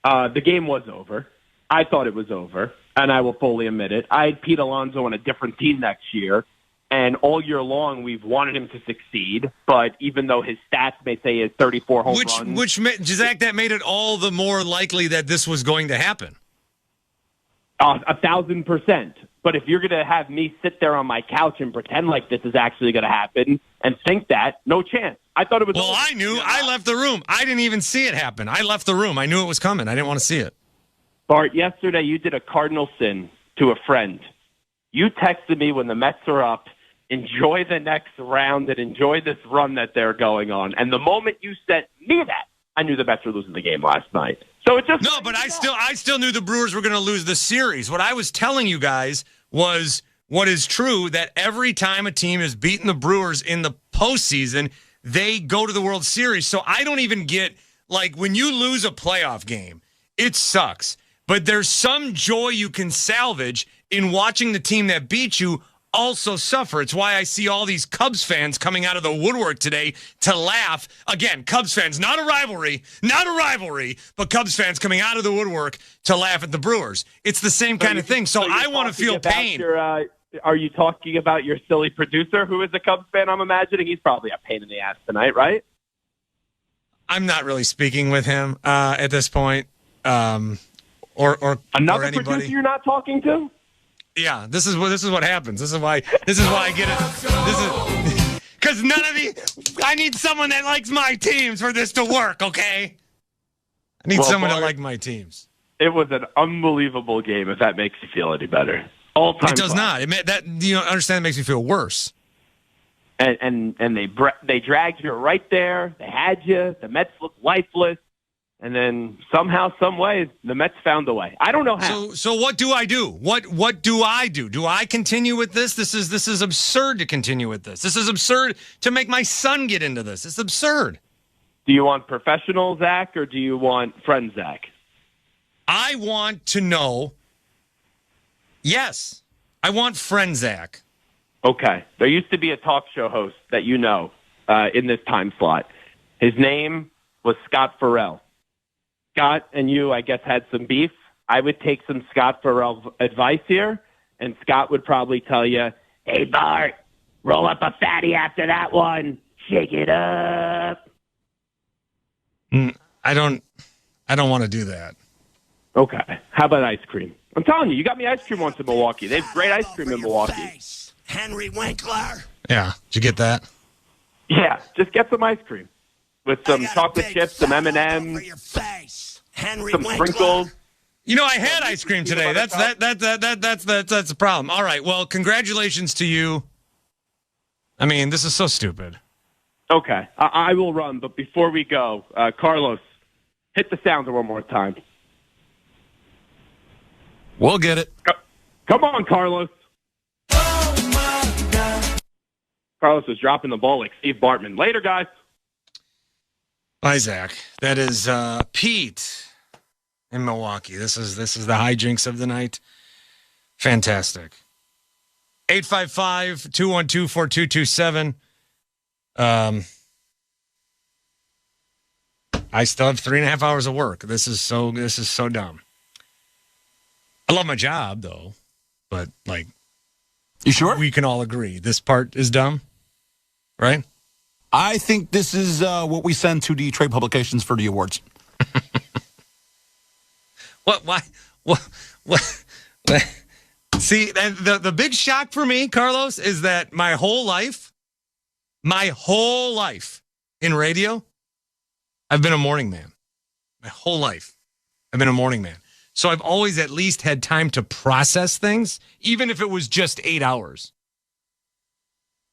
the game was over. I thought it was over, and I will fully admit it. I had Pete Alonso on a different team next year, and all year long we've wanted him to succeed, but even though his stats may say he has 34 home runs. Zach, that made it all the more likely that this was going to happen. 1,000%. But if you're going to have me sit there on my couch and pretend like this is actually going to happen and think that, no chance. I thought it was. Well, I knew. I left the room. I didn't even see it happen. I left the room. I knew it was coming. I didn't want to see it. Bart, yesterday you did a cardinal sin to a friend. You texted me when the Mets are up, enjoy the next round and enjoy this run that they're going on. And the moment you sent me that, I knew the Mets were losing the game last night. So it just no, but I still knew the Brewers were going to lose the series. What I was telling you guys was what is true, that every time a team has beaten the Brewers in the postseason, they go to the World Series. So I don't even get, like, when you lose a playoff game, it sucks. But there's some joy you can salvage in watching the team that beat you also suffer. It's why I see all these Cubs fans coming out of the woodwork today to laugh. Again, Cubs fans, not a rivalry, but Cubs fans coming out of the woodwork to laugh at the Brewers. It's the same kind of thing. So I want to feel pain. Are you talking about your silly producer who is a Cubs fan, I'm imagining? He's probably a pain in the ass tonight, right? I'm not really speaking with him at this point. Or another anybody. Producer you're not talking to? Yeah, this is what happens. This is why I get it. This is because none of I need someone that likes my teams for this to work. Okay, I need someone to like my teams. It was an unbelievable game. If that makes you feel any better, all time. It does not. You don't understand. It makes me feel worse. And they dragged you right there. They had you. The Mets looked lifeless. And then somehow, some way, the Mets found a way. I don't know how. So what do I do? What do I do? Do I continue with this? This is absurd to continue with this. This is absurd to make my son get into this. It's absurd. Do you want professional Zach or do you want friend Zach? I want to know. Yes, I want friend Zach. Okay. There used to be a talk show host that you know in this time slot. His name was Scott Farrell. Scott and you, I guess, had some beef. I would take some Scott Farrell advice here, and Scott would probably tell you, hey, Bart, roll up a fatty after that one. Shake it up. I don't want to do that. Okay. How about ice cream? I'm telling you, you got me ice cream once in Milwaukee. They have great ice cream in Milwaukee. Henry Winkler. Yeah. Did you get that? Yeah. Just get some ice cream with some chocolate chips, some M&M's. Henry some sprinkles. You know, I had ice cream today. That's the problem. All right. Well, congratulations to you. I mean, this is so stupid. Okay. I will run, but before we go, Carlos, hit the sounder one more time. We'll get it. Come on, Carlos. Carlos is dropping the ball like Steve Bartman. Later, guys. Bye, Zach. That is Pete in Milwaukee. This is the hijinks of the night. Fantastic. 855-212-4227. I still have 3.5 hours of work. This is so dumb. I love my job though, but you sure? We can all agree this part is dumb, right? I think this is what we send to the trade publications for the awards. What? Why? What? See, the big shock for me, Carlos, is that my whole life in radio, I've been a morning man. My whole life, I've been a morning man. So I've always at least had time to process things, even if it was just 8 hours.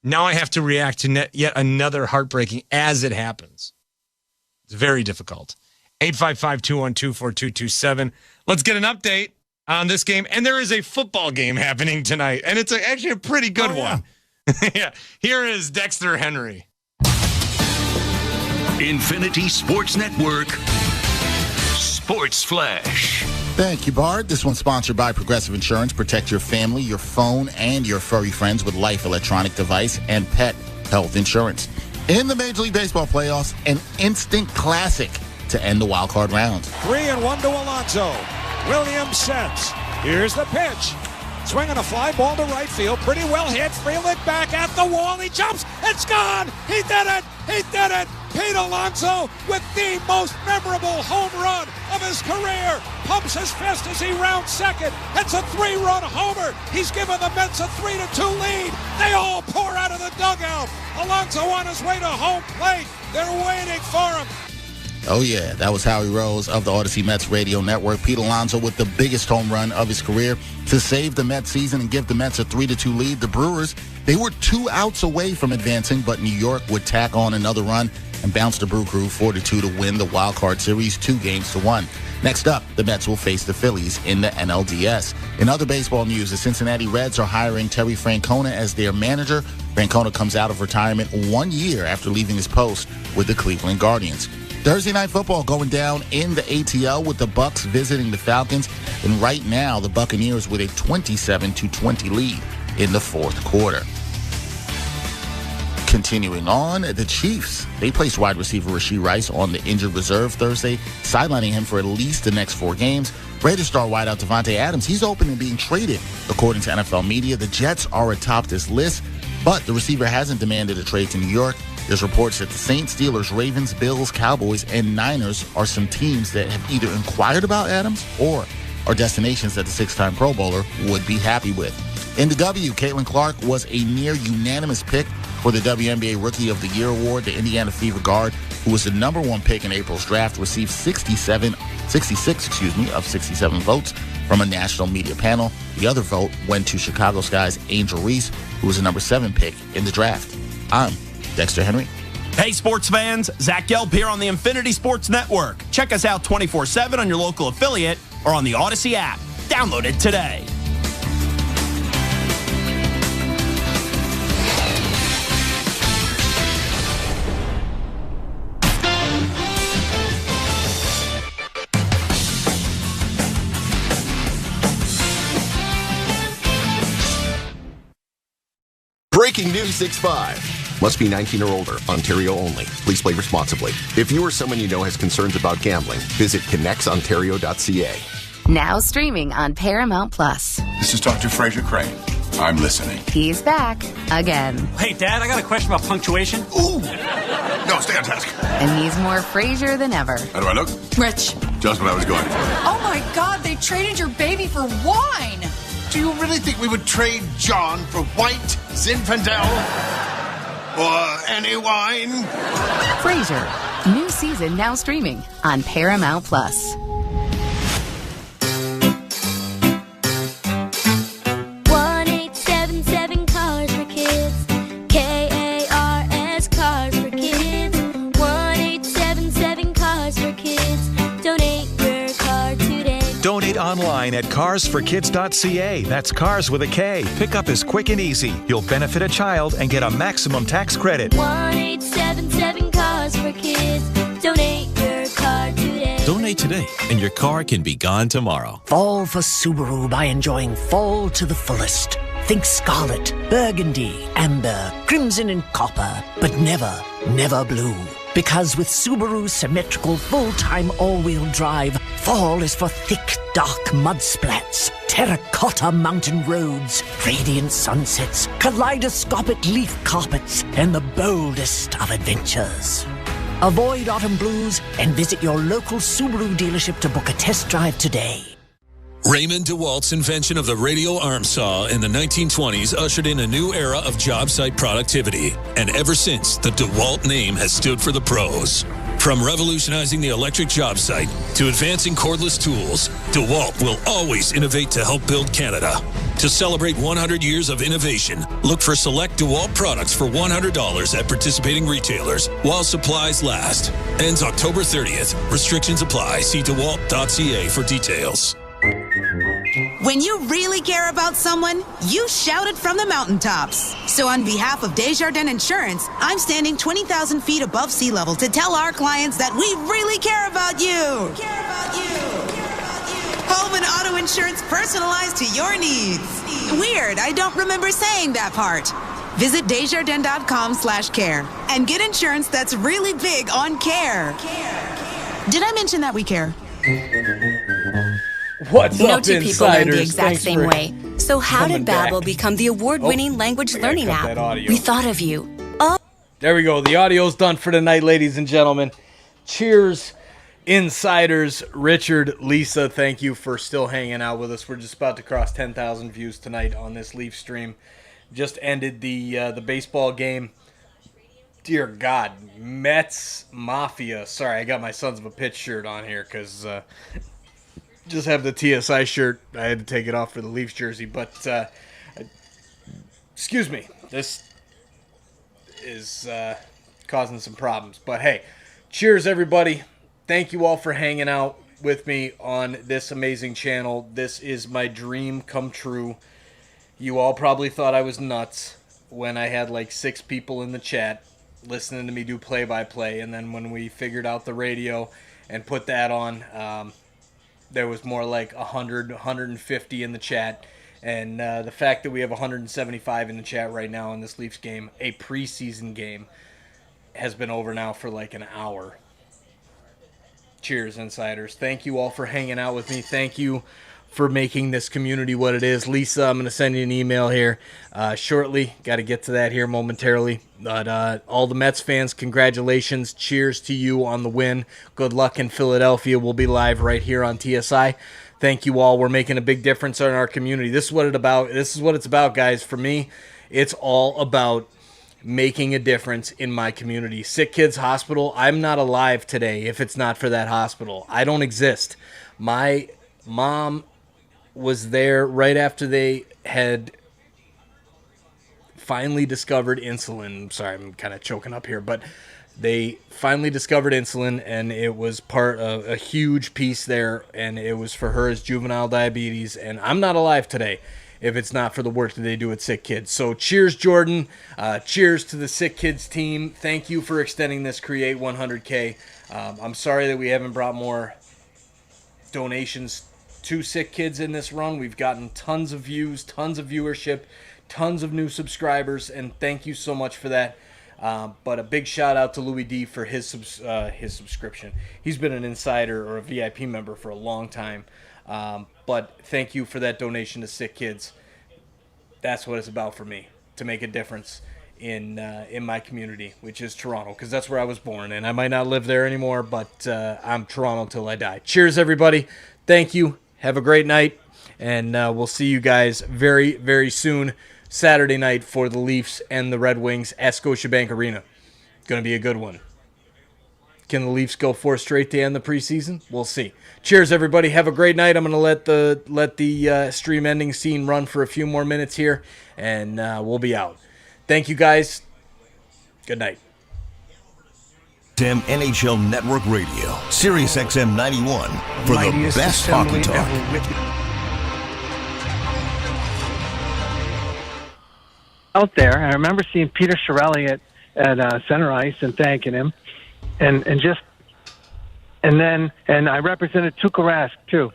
Now I have to react to yet another heartbreaking as it happens. It's very difficult. 855-212-4227. Let's get an update on this game. And there is a football game happening tonight. And it's actually a pretty good one. Yeah. Here is Dexter Henry. Infinity Sports Network. Sports Flash. Thank you, Bart. This one's sponsored by Progressive Insurance. Protect your family, your phone, and your furry friends with Life electronic device and pet health insurance. In the Major League Baseball playoffs, an instant classic to end the wild card round. 3-1 to Alonso. Williams sets. Here's the pitch. Swinging a fly ball to right field. Pretty well hit. Freeland back at the wall. He jumps. It's gone. He did it. He did it. Pete Alonso with the most memorable home run of his career. Pumps his fist as he rounds second. It's a 3-run homer. He's given the Mets a 3-2 lead. They all pour out of the dugout. Alonso on his way to home plate. They're waiting for him. Oh, yeah, that was Howie Rose of the Odyssey Mets radio network. Pete Alonso with the biggest home run of his career to save the Mets season and give the Mets a 3-2 lead. The Brewers, they were 2 outs away from advancing, but New York would tack on another run and bounce the Brew Crew 4-2 to win the wild card series 2-1. Next up, the Mets will face the Phillies in the NLDS. In other baseball news, the Cincinnati Reds are hiring Terry Francona as their manager. Francona comes out of retirement 1 year after leaving his post with the Cleveland Guardians. Thursday Night Football going down in the ATL with the Bucs visiting the Falcons. And right now, the Buccaneers with a 27-20 lead in the fourth quarter. Continuing on, the Chiefs, they placed wide receiver Rashee Rice on the injured reserve Thursday, sidelining him for at least the next 4 games. Raiders star wideout Devontae Adams, he's open to being traded. According to NFL media, the Jets are atop this list, but the receiver hasn't demanded a trade to New York. There's reports that the Saints, Steelers, Ravens, Bills, Cowboys, and Niners are some teams that have either inquired about Adams or are destinations that the 6-time Pro Bowler would be happy with. In the W, Caitlin Clark was a near unanimous pick for the WNBA Rookie of the Year award. The Indiana Fever guard, who was the number 1 pick in April's draft, received 66 of 67 votes from a national media panel. The other vote went to Chicago Sky's Angel Reese, who was the number 7 pick in the draft. I'm Dexter Henry. Hey, sports fans. Zach Gelb here on the Infinity Sports Network. Check us out 24/7 on your local affiliate or on the Odyssey app. Download it today. Breaking News 6-5. Must be 19 or older. Ontario only. Please play responsibly. If you or someone you know has concerns about gambling, visit connectsontario.ca. Now streaming on Paramount Plus. This is Dr. Fraser Crane. I'm listening. He's back again. Hey, Dad, I got a question about punctuation. Ooh! No, stay on task. And he's more Frasier than ever. How do I look? Rich. Just what I was going for. Oh my God, they traded your baby for wine. Do you really think we would trade John for white Zinfandel? Or any wine? Frasier. New season now streaming on Paramount Plus. 1877 Cars for Kids. KARS Cars for Kids. 1877 Cars for Kids. Donate your car today. Donate online at carsforkids.ca. That's cars with a K. Pickup is quick and easy. You'll benefit a child and get a maximum tax credit. 1877 Cars for Kids. Donate your car today. Donate today, and your car can be gone tomorrow. Fall for Subaru by enjoying fall to the fullest. Think scarlet, burgundy, amber, crimson, and copper, but never, never blue. Because with Subaru's symmetrical full-time all-wheel drive, fall is for thick, dark mud splats, terracotta mountain roads, radiant sunsets, kaleidoscopic leaf carpets, and the boldest of adventures. Avoid autumn blues and visit your local Subaru dealership to book a test drive today. Raymond DeWalt's invention of the radial arm saw in the 1920s ushered in a new era of job site productivity. And ever since, the DeWalt name has stood for the pros. From revolutionizing the electric job site to advancing cordless tools, DeWalt will always innovate to help build Canada. To celebrate 100 years of innovation, look for select DeWalt products for $100 at participating retailers while supplies last. Ends October 30th. Restrictions apply. See DeWalt.ca for details. When you really care about someone, you shout it from the mountaintops. So on behalf of Desjardins Insurance, I'm standing 20,000 feet above sea level to tell our clients that we really care about you. Home and auto insurance personalized to your needs. Weird, I don't remember saying that part. Visit Desjardins.com/care and get insurance that's really big on care. Did I mention that we care? What's no up, two people learn the Insiders? exact Thanks same for way. So how coming did Babbel back. become the award-winning language I gotta learning cut app? that audio. We thought of you. Oh. There we go. The audio's done for tonight, ladies and gentlemen. Cheers, Insiders. Richard, Lisa, thank you for still hanging out with us. We're just about to cross 10,000 views tonight on this Leaf stream. Just ended the baseball game. Dear God, Mets Mafia. Sorry, I got my Sons of a Pitch shirt on here because just have the TSI shirt. I had to take it off for the Leafs jersey, but excuse me. This is causing some problems. But hey, cheers, everybody. Thank you all for hanging out with me on this amazing channel. This is my dream come true. You all probably thought I was nuts when I had like 6 people in the chat listening to me do play-by-play. And then when we figured out the radio and put that on, there was more like 100, 150 in the chat. And the fact that we have 175 in the chat right now in this Leafs game, a preseason game, has been over now for like an hour. Cheers, Insiders. Thank you all for hanging out with me. Thank you for making this community what it is. Lisa, I'm going to send you an email here shortly. Got to get to that here momentarily. But all the Mets fans, congratulations. Cheers to you on the win. Good luck in Philadelphia. We'll be live right here on TSI. Thank you all. We're making a big difference in our community. This is what it's about, guys. For me, it's all about making a difference in my community. Sick Kids Hospital, I'm not alive today if it's not for that hospital. I don't exist. My mom was there right after they had finally discovered insulin. I'm sorry, I'm kind of choking up here, but they finally discovered insulin, and it was part of a huge piece there, and it was for her as juvenile diabetes, and I'm not alive today if it's not for the work that they do at Sick Kids. So cheers, Jordan. Cheers to the Sick Kids team. Thank you for extending this Create 100K. I'm sorry that we haven't brought more donations to Sick Kids in this run. We've gotten tons of views, tons of viewership, tons of new subscribers, and thank you so much for that. But a big shout out to Louis D for his subscription. He's been an insider or a VIP member for a long time. But thank you for that donation to Sick Kids. That's what it's about for me, to make a difference in my community, which is Toronto, because that's where I was born, and I might not live there anymore, but I'm Toronto till I die. Cheers, everybody. Thank you. Have a great night, and we'll see you guys very, very soon, Saturday night for the Leafs and the Red Wings at Scotiabank Arena. Going to be a good one. Can the Leafs go 4 straight to end the preseason? We'll see. Cheers, everybody. Have a great night. I'm going to let the stream ending scene run for a few more minutes here, and we'll be out. Thank you, guys. Good night. NHL Network Radio, Sirius XM 91 for the best hockey talk. Out there, I remember seeing Peter Chiarelli at center ice and thanking him, and I represented Tuukka Rask too,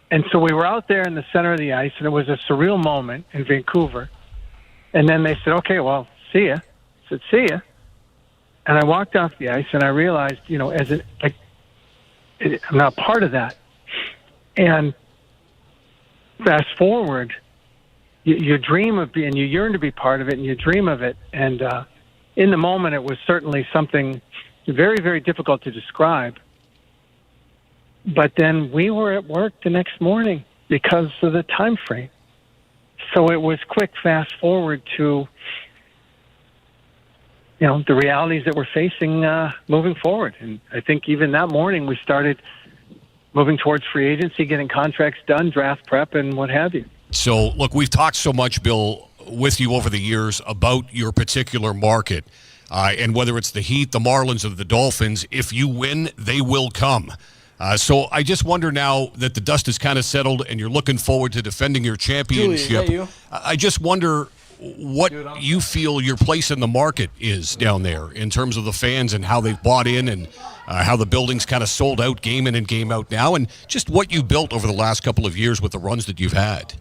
and so we were out there in the center of the ice, and it was a surreal moment in Vancouver, and then they said, "Okay, well, see ya." I said, "See ya," and I walked off the ice, and I realized, I'm not part of that, and fast forward. You dream of being, you yearn to be part of it, and you dream of it. And in the moment, it was certainly something very, very difficult to describe. But then we were at work the next morning because of the time frame. So it was quick fast forward to, the realities that we're facing moving forward. And I think even that morning we started moving towards free agency, getting contracts done, draft prep, and what have you. So, look, we've talked so much, Bill, with you over the years about your particular market, and whether it's the Heat, the Marlins, or the Dolphins, if you win, they will come. So I just wonder now that the dust is kind of settled and you're looking forward to defending your championship. Julie, is that you? I just wonder what you feel your place in the market is down there in terms of the fans and how they've bought in and how the building's kind of sold out game in and game out now, and just what you built over the last couple of years with the runs that you've had.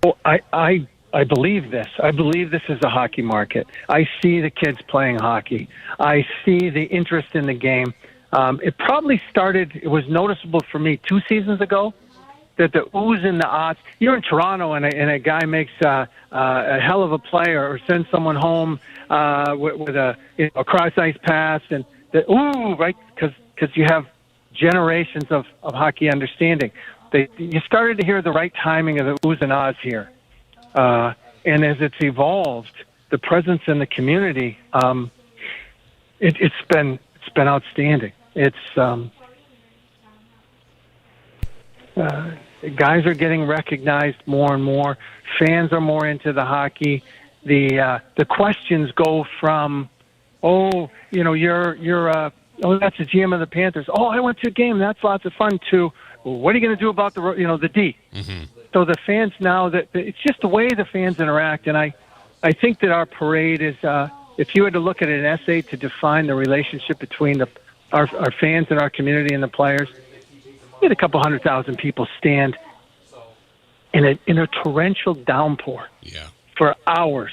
Well, I believe this. I believe this is a hockey market. I see the kids playing hockey. I see the interest in the game. It probably started, it was noticeable for me 2 seasons ago that the oohs and the ahs, you're in Toronto and a guy makes a hell of a play or sends someone home with a cross-ice pass, and the ooh, right, because you have generations of hockey understanding. You started to hear the right timing of the oohs and ahs here. And as it's evolved, the presence in the community, it's been outstanding. It's guys are getting recognized more and more. Fans are more into the hockey. The questions go from, you're that's the GM of the Panthers. Oh, I went to a game. That's lots of fun. To what are you going to do about the D? Mm-hmm. So the fans now, that it's just the way the fans interact, and I I think that our parade is, if you were to look at an essay to define the relationship between our fans and our community and the players, we had a couple 100,000 people stand in a torrential downpour for hours.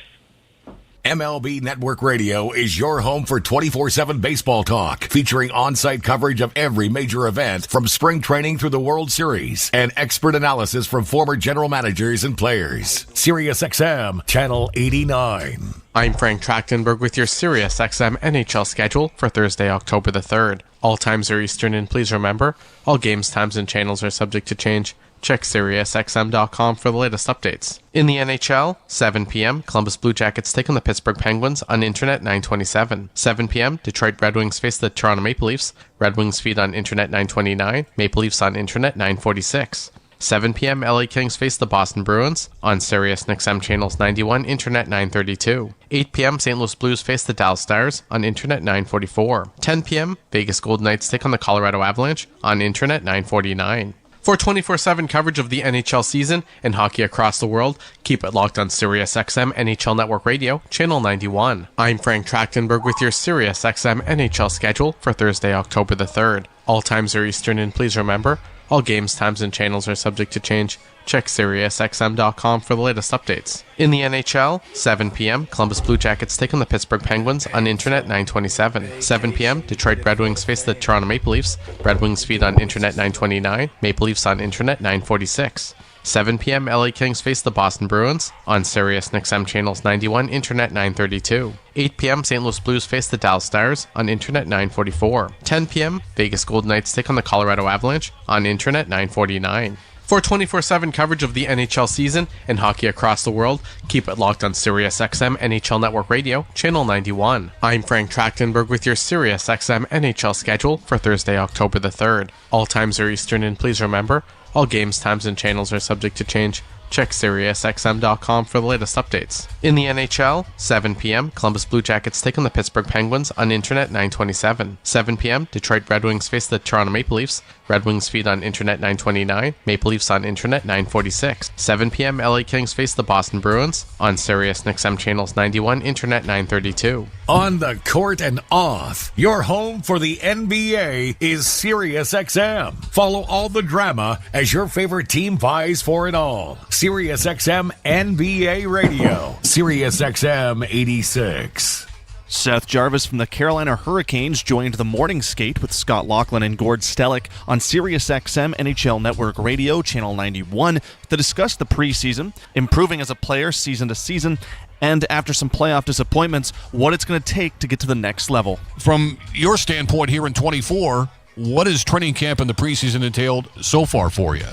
MLB Network Radio is your home for 24/7 baseball talk, featuring on-site coverage of every major event from spring training through the World Series and expert analysis from former general managers and players. SiriusXM Channel 89. I'm Frank Trachtenberg with your SiriusXM NHL schedule for Thursday, October the 3rd. All times are Eastern, and please remember, all games, times, and channels are subject to change. Check SiriusXM.com for the latest updates. In the NHL, 7 p.m., Columbus Blue Jackets take on the Pittsburgh Penguins on Internet 927. 7 p.m., Detroit Red Wings face the Toronto Maple Leafs. Red Wings feed on Internet 929. Maple Leafs on Internet 946. 7 p.m., LA Kings face the Boston Bruins on Sirius XM Channels 91, Internet 932. 8 p.m., St. Louis Blues face the Dallas Stars on Internet 944. 10 p.m., Vegas Golden Knights take on the Colorado Avalanche on Internet 949. For 24/7 coverage of the NHL season and hockey across the world, keep it locked on SiriusXM NHL Network Radio, Channel 91. I'm Frank Trachtenberg with your SiriusXM NHL schedule for Thursday, October the 3rd. All times are Eastern, and please remember, all games, times, and channels are subject to change. Check SiriusXM.com for the latest updates. In the NHL, 7 p.m., Columbus Blue Jackets take on the Pittsburgh Penguins on Internet 927. 7 p.m., Detroit Red Wings face the Toronto Maple Leafs. Red Wings feed on Internet 929. Maple Leafs on Internet 946. 7 p.m., LA Kings face the Boston Bruins on Sirius XM Channels 91, Internet 932. 8 p.m., St. Louis Blues face the Dallas Stars on Internet 944. 10 p.m., Vegas Golden Knights take on the Colorado Avalanche on Internet 949. For 24/7 coverage of the NHL season and hockey across the world, keep it locked on SiriusXM NHL Network Radio, Channel 91. I'm Frank Trachtenberg with your SiriusXM NHL schedule for Thursday, October the 3rd. All times are Eastern, and please remember, all games, times, and channels are subject to change. Check SiriusXM.com for the latest updates. In the NHL, 7 p.m., Columbus Blue Jackets take on the Pittsburgh Penguins on Internet 927. 7 p.m., Detroit Red Wings face the Toronto Maple Leafs. Red Wings feed on Internet 929. Maple Leafs on Internet 946. 7 p.m., LA Kings face the Boston Bruins on Sirius XM Channels 91, Internet 932. On the court and off, your home for the NBA is SiriusXM. Follow all the drama as your favorite team vies for it all. SiriusXM NBA Radio. SiriusXM 86. Seth Jarvis from the Carolina Hurricanes joined the morning skate with Scott Laughlin and Gord Stellick on SiriusXM NHL Network Radio, Channel 91, to discuss the preseason, improving as a player season to season, and after some playoff disappointments, what it's going to take to get to the next level. From your standpoint here in 24, what has training camp and the preseason entailed so far for you?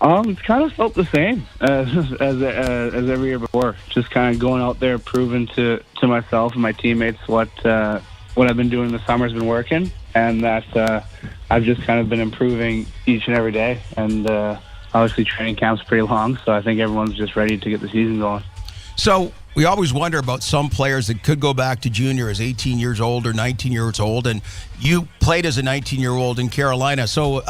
It's kind of felt the same as every year before. Just kind of going out there, proving to myself and my teammates what I've been doing this summer has been working, and that I've just kind of been improving each and every day. And obviously, training camp's pretty long, so I think everyone's just ready to get the season going. So we always wonder about some players that could go back to junior as 18 years old or 19 years old, and you played as a 19-year-old in Carolina. So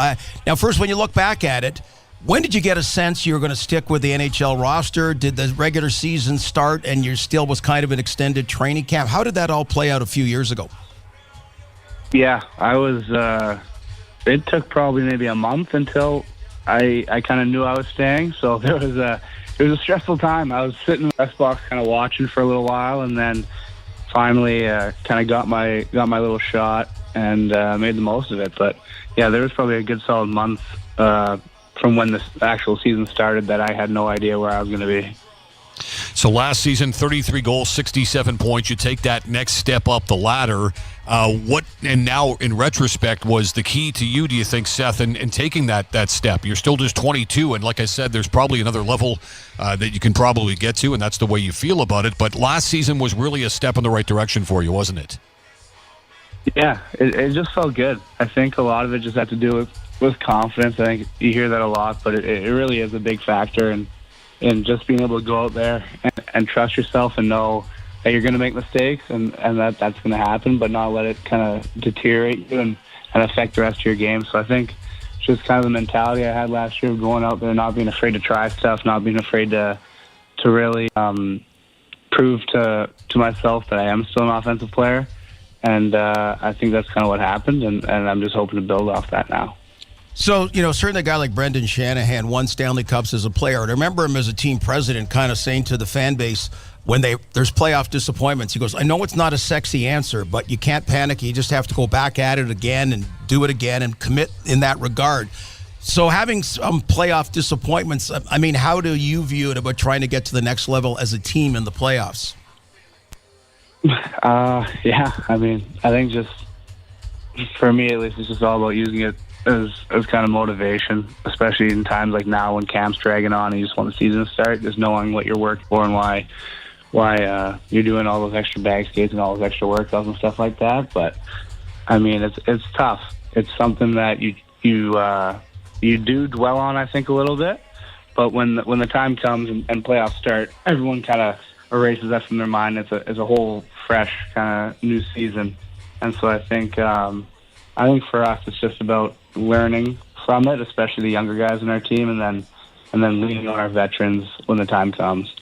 now, first, when you look back at it, when did you get a sense you were going to stick with the NHL roster? Did the regular season start and you still was kind of an extended training camp? How did that all play out a few years ago? Yeah, I was. It took probably maybe a month until I kind of knew I was staying. So it was a stressful time. I was sitting in the press box kind of watching for a little while, and then finally kind of got my little shot and made the most of it. But yeah, there was probably a good solid month from when the actual season started that I had no idea where I was going to be. So last season, 33 goals, 67 points. You take that next step up the ladder. What, and now in retrospect, was the key to you, do you think, Seth, in taking that step? You're still just 22, and like I said, there's probably another level that you can probably get to, and that's the way you feel about it. But last season was really a step in the right direction for you, wasn't it? Yeah, it just felt good. I think a lot of it just had to do with confidence. I think you hear that a lot, but it really is a big factor in just being able to go out there and trust yourself and know that you're going to make mistakes and that's going to happen, but not let it kind of deteriorate you and affect the rest of your game. So I think just kind of the mentality I had last year of going out there, not being afraid to try stuff, not being afraid to really prove to myself that I am still an offensive player. And I think that's kind of what happened, and I'm just hoping to build off that now. So, certainly a guy like Brendan Shanahan won Stanley Cups as a player. And I remember him as a team president kind of saying to the fan base when there's playoff disappointments, he goes, I know it's not a sexy answer, but you can't panic. You just have to go back at it again and do it again and commit in that regard. So having some playoff disappointments, I mean, how do you view it about trying to get to the next level as a team in the playoffs? Yeah, I mean, I think just for me at least, it's just all about using it as kind of motivation, especially in times like now when camp's dragging on and you just want the season to start, just knowing what you're working for and why you're doing all those extra bag skates and all those extra workouts and stuff like that. But I mean, it's tough. It's something that you do dwell on, I think, a little bit. But when the time comes and playoffs start, everyone kind of erases that from their mind. It's a whole fresh kind of new season, and so I think for us it's just about learning from it, especially the younger guys in our team, and then leaning on our veterans when the time comes.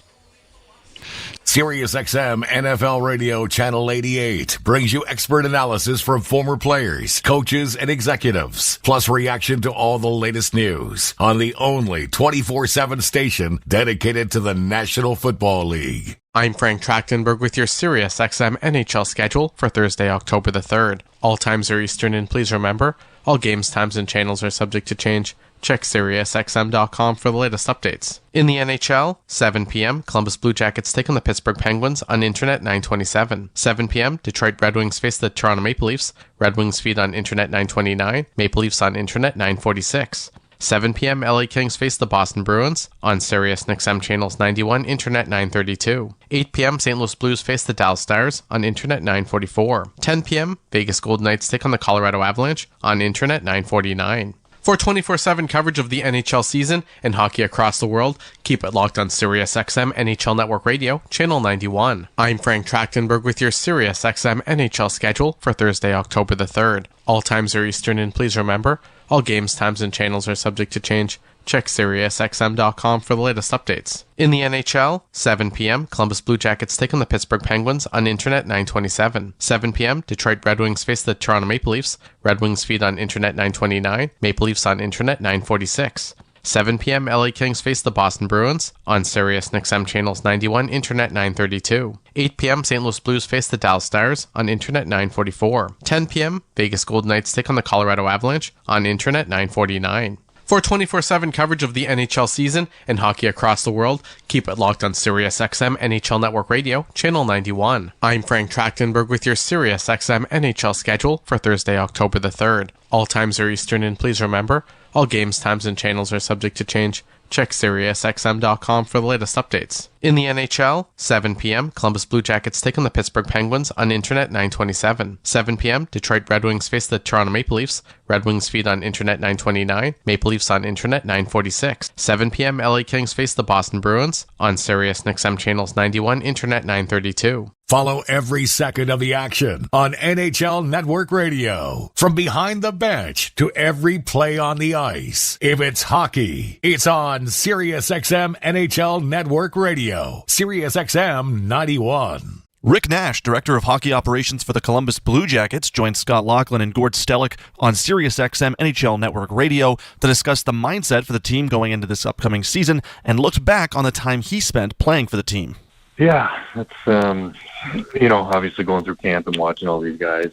SiriusXM NFL Radio Channel 88 brings you expert analysis from former players, coaches, and executives, plus reaction to all the latest news on the only 24/7 station dedicated to the National Football League. I'm Frank Trachtenberg with your SiriusXM NHL schedule for Thursday, October the 3rd. All times are Eastern, and please remember, all games, times, and channels are subject to change. Check SiriusXM.com for the latest updates. In the NHL, 7 p.m., Columbus Blue Jackets take on the Pittsburgh Penguins on Internet 927. 7 p.m., Detroit Red Wings face the Toronto Maple Leafs. Red Wings feed on Internet 929, Maple Leafs on Internet 946. 7 p.m., LA Kings face the Boston Bruins on Sirius XM Channels 91, Internet 932. 8 p.m., St. Louis Blues face the Dallas Stars on Internet 944. 10 p.m., Vegas Golden Knights take on the Colorado Avalanche on Internet 949. For 24/7 coverage of the NHL season and hockey across the world, keep it locked on SiriusXM NHL Network Radio, Channel 91. I'm Frank Trachtenberg with your SiriusXM NHL schedule for Thursday, October the 3rd. All times are Eastern, and please remember, all games, times, and channels are subject to change. Check SiriusXM.com for the latest updates. In the NHL, 7 p.m., Columbus Blue Jackets take on the Pittsburgh Penguins on Internet 927. 7 p.m., Detroit Red Wings face the Toronto Maple Leafs. Red Wings feed on Internet 929, Maple Leafs on Internet 946. 7 p.m., LA Kings face the Boston Bruins on Sirius XM Channels 91, Internet 932. 8 p.m., St. Louis Blues face the Dallas Stars on Internet 944. 10 p.m., Vegas Golden Knights take on the Colorado Avalanche on Internet 949. For 24/7 coverage of the NHL season and hockey across the world, keep it locked on SiriusXM NHL Network Radio, Channel 91. I'm Frank Trachtenberg with your SiriusXM NHL schedule for Thursday, October the 3rd. All times are Eastern, and please remember, all games, times, and channels are subject to change. Check SiriusXM.com for the latest updates. In the NHL, 7 p.m., Columbus Blue Jackets take on the Pittsburgh Penguins on Internet 927. 7 p.m., Detroit Red Wings face the Toronto Maple Leafs. Red Wings feed on Internet 929, Maple Leafs on Internet 946. 7 p.m., LA Kings face the Boston Bruins on Sirius XM Channels 91, Internet 932. Follow every second of the action on NHL Network Radio. From behind the bench to every play on the ice. If it's hockey, it's on SiriusXM NHL Network Radio. SiriusXM 91. Rick Nash, Director of Hockey Operations for the Columbus Blue Jackets, joined Scott Laughlin and Gord Stellick on SiriusXM NHL Network Radio to discuss the mindset for the team going into this upcoming season and looked back on the time he spent playing for the team. Yeah, it's obviously going through camp and watching all these guys.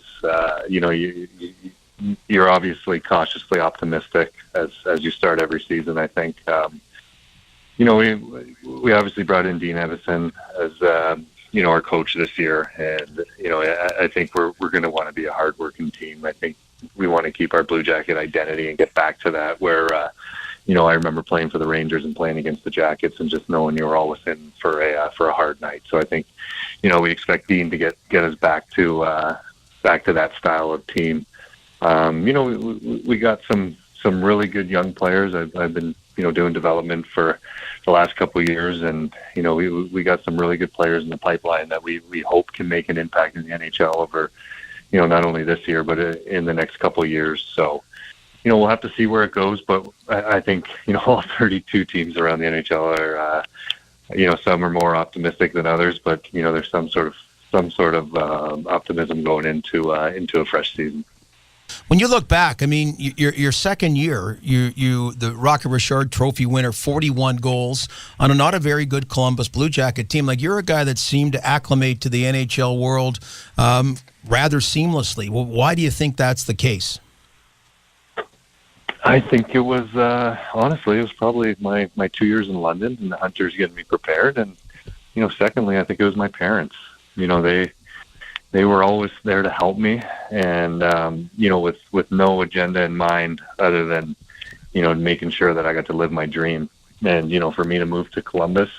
You're obviously cautiously optimistic as you start every season. I think we obviously brought in Dean Evison as our coach this year, and I think we're going to want to be a hardworking team. I think we want to keep our Blue Jacket identity and get back to that where. I remember playing for the Rangers and playing against the Jackets and just knowing you were always in for a hard night. So I think, we expect Dean to get us back to that style of team. We got some really good young players. I've been, doing development for the last couple of years, and, we got some really good players in the pipeline that we hope can make an impact in the NHL over, not only this year, but in the next couple of years. So, we'll have to see where it goes, but I think, all 32 teams around the NHL some are more optimistic than others, but there's some sort of optimism going into a fresh season. When you look back, I mean, your second year, you the Rocket Richard Trophy winner, 41 goals on a not a very good Columbus Blue Jacket team. Like, you're a guy that seemed to acclimate to the NHL world rather seamlessly. Well, why do you think that's the case? I think it was honestly, it was probably my 2 years in London and the Hunters getting me prepared, and secondly, I think it was my parents. They were always there to help me, and with no agenda in mind other than making sure that I got to live my dream. And for me to move to Columbus,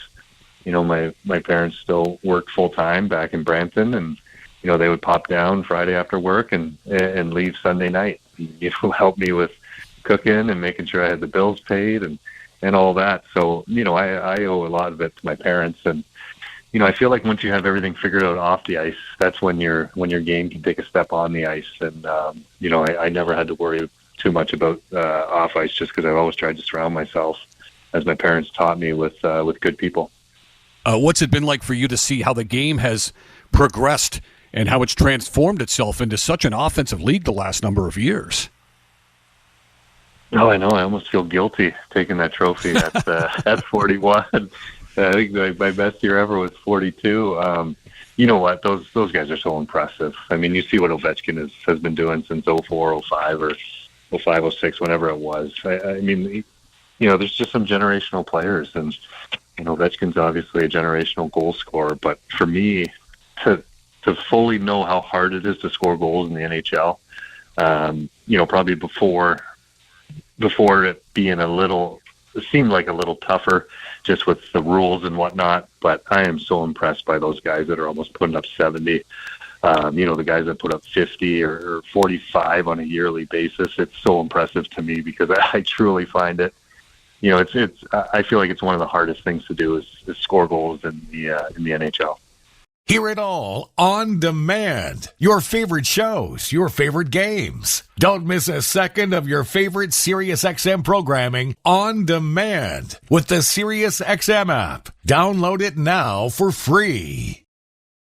my parents still worked full time back in Brampton, and they would pop down Friday after work and leave Sunday night. Help me with cooking and making sure I had the bills paid and all that. So I owe a lot of it to my parents. And I feel like once you have everything figured out off the ice, that's when your game can take a step on the ice. And I never had to worry too much about off ice, just because I've always tried to surround myself, as my parents taught me, with good people. What's it been like for you to see how the game has progressed and how it's transformed itself into such an offensive league the last number of years? Oh, I know. I almost feel guilty taking that trophy at 41. I think my best year ever was 42. You know what? Those guys are so impressive. I mean, you see what Ovechkin has been doing since 04, 05, or 05, 06, whenever it was. I mean, there's just some generational players, and Ovechkin's obviously a generational goal scorer. But for me, to fully know how hard it is to score goals in the NHL, probably before it being it seemed like a little tougher just with the rules and whatnot, but I am so impressed by those guys that are almost putting up 70. The guys that put up 50 or 45 on a yearly basis. It's so impressive to me, because I truly find it, I feel like it's one of the hardest things to do is score goals in the NHL. Hear it all on demand. Your favorite shows, your favorite games. Don't miss a second of your favorite SiriusXM programming on demand with the SiriusXM app. Download it now for free.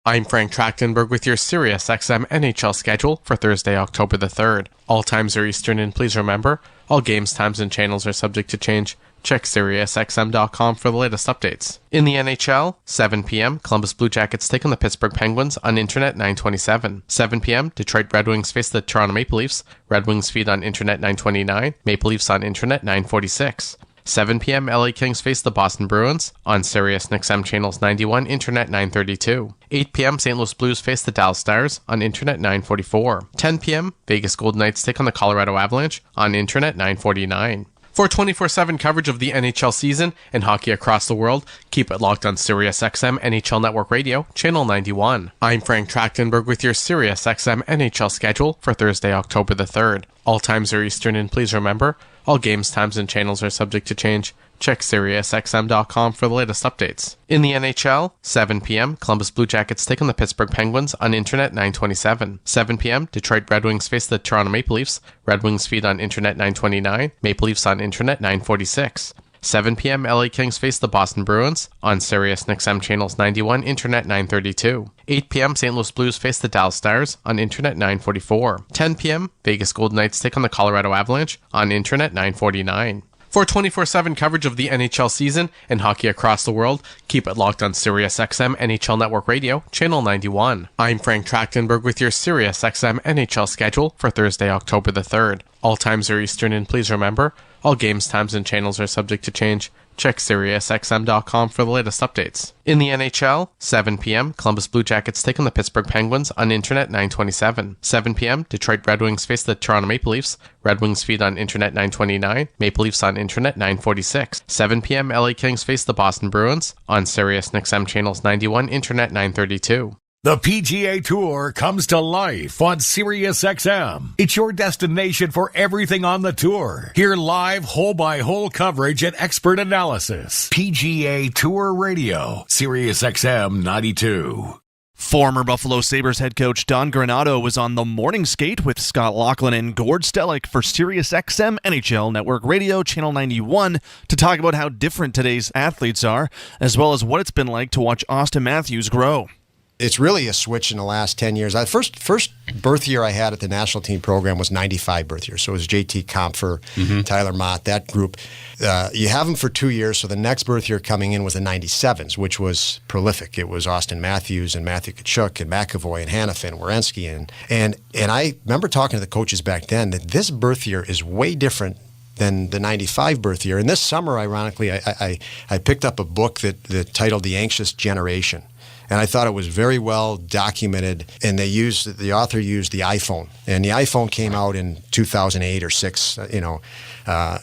I'm Frank Trachtenberg with your SiriusXM NHL schedule for Thursday, October the 3rd. All times are Eastern, and please remember, all games, times, and channels are subject to change. Check SiriusXM.com for the latest updates. In the NHL, 7 p.m., Columbus Blue Jackets take on the Pittsburgh Penguins on Internet 927. 7 p.m., Detroit Red Wings face the Toronto Maple Leafs. Red Wings feed on Internet 929. Maple Leafs on Internet 946. 7 p.m., LA Kings face the Boston Bruins on Sirius XM Channels 91, Internet 932. 8 p.m., St. Louis Blues face the Dallas Stars on Internet 944. 10 p.m., Vegas Golden Knights take on the Colorado Avalanche on Internet 949. For 24/7 coverage of the NHL season and hockey across the world, keep it locked on SiriusXM NHL Network Radio, Channel 91. I'm Frank Trachtenberg with your SiriusXM NHL schedule for Thursday, October the 3rd. All times are Eastern, and please remember, all games, times, and channels are subject to change. Check SiriusXM.com for the latest updates. In the NHL, 7 p.m., Columbus Blue Jackets take on the Pittsburgh Penguins on Internet 927. 7 p.m., Detroit Red Wings face the Toronto Maple Leafs. Red Wings feed on Internet 929. Maple Leafs on Internet 946. 7 p.m., LA Kings face the Boston Bruins on Sirius XM Channels 91, Internet 932. 8 p.m., St. Louis Blues face the Dallas Stars on Internet 944. 10 p.m., Vegas Golden Knights take on the Colorado Avalanche on Internet 949. For 24/7 coverage of the NHL season and hockey across the world, keep it locked on SiriusXM NHL Network Radio, Channel 91. I'm Frank Trachtenberg with your SiriusXM NHL schedule for Thursday, October the 3rd. All times are Eastern, and please remember, all games, times, and channels are subject to change. Check SiriusXM.com for the latest updates. In the NHL, 7 p.m., Columbus Blue Jackets take on the Pittsburgh Penguins on Internet 927. 7 p.m., Detroit Red Wings face the Toronto Maple Leafs. Red Wings feed on Internet 929. Maple Leafs on Internet 946. 7 p.m., LA Kings face the Boston Bruins on Sirius XM Channels 91, Internet 932. The PGA Tour comes to life on SiriusXM. It's your destination for everything on the tour. Hear live hole-by-hole coverage and expert analysis. PGA Tour Radio, SiriusXM 92. Former Buffalo Sabres head coach Don Granato was on the morning skate with Scott Laughlin and Gord Stellick for SiriusXM NHL Network Radio, Channel 91, to talk about how different today's athletes are, as well as what it's been like to watch Austin Matthews grow. It's really a switch in the last 10 years. The first birth year I had at the national team program was 95 birth year. So it was JT Compher, Tyler Mott, that group. You have them for 2 years, so the next birth year coming in was the 97s, which was prolific. It was Austin Matthews and Matthew Tkachuk and McAvoy and Hanifin and Werenski. And I remember talking to the coaches back then that this birth year is way different than the 95 birth year. And this summer, ironically, I picked up a book that titled The Anxious Generation. And I thought it was very well documented, and the author used the iPhone. And the iPhone came out in 2008 or 6,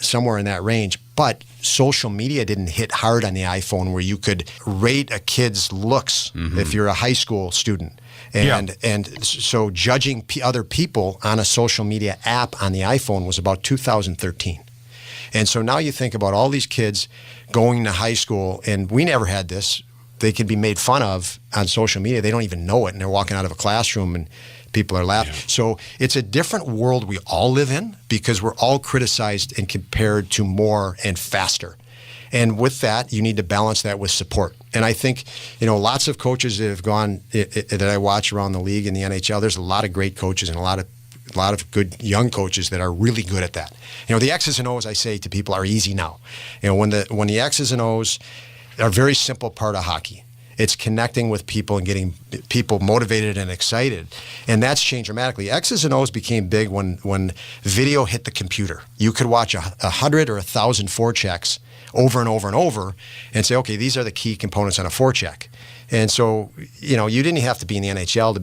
somewhere in that range. But social media didn't hit hard on the iPhone where you could rate a kid's looks if you're a high school student. And so judging other people on a social media app on the iPhone was about 2013. And so now you think about all these kids going to high school, and we never had this. They could be made fun of on social media. They don't even know it, and they're walking out of a classroom and people are laughing. Yeah. So it's a different world we all live in because we're all criticized and compared to more and faster. And with that, you need to balance that with support. And I think, lots of coaches that have gone that I watch around the league in the NHL, there's a lot of great coaches and a lot of good young coaches that are really good at that. The X's and O's, I say to people, are easy now. When the X's and O's are a very simple part of hockey. It's connecting with people and getting people motivated and excited. And that's changed dramatically. X's and O's became big when video hit the computer. You could watch 100 or 1,000 forechecks over and over and over and say, okay, these are the key components on a forecheck. And so, you didn't have to be in the NHL to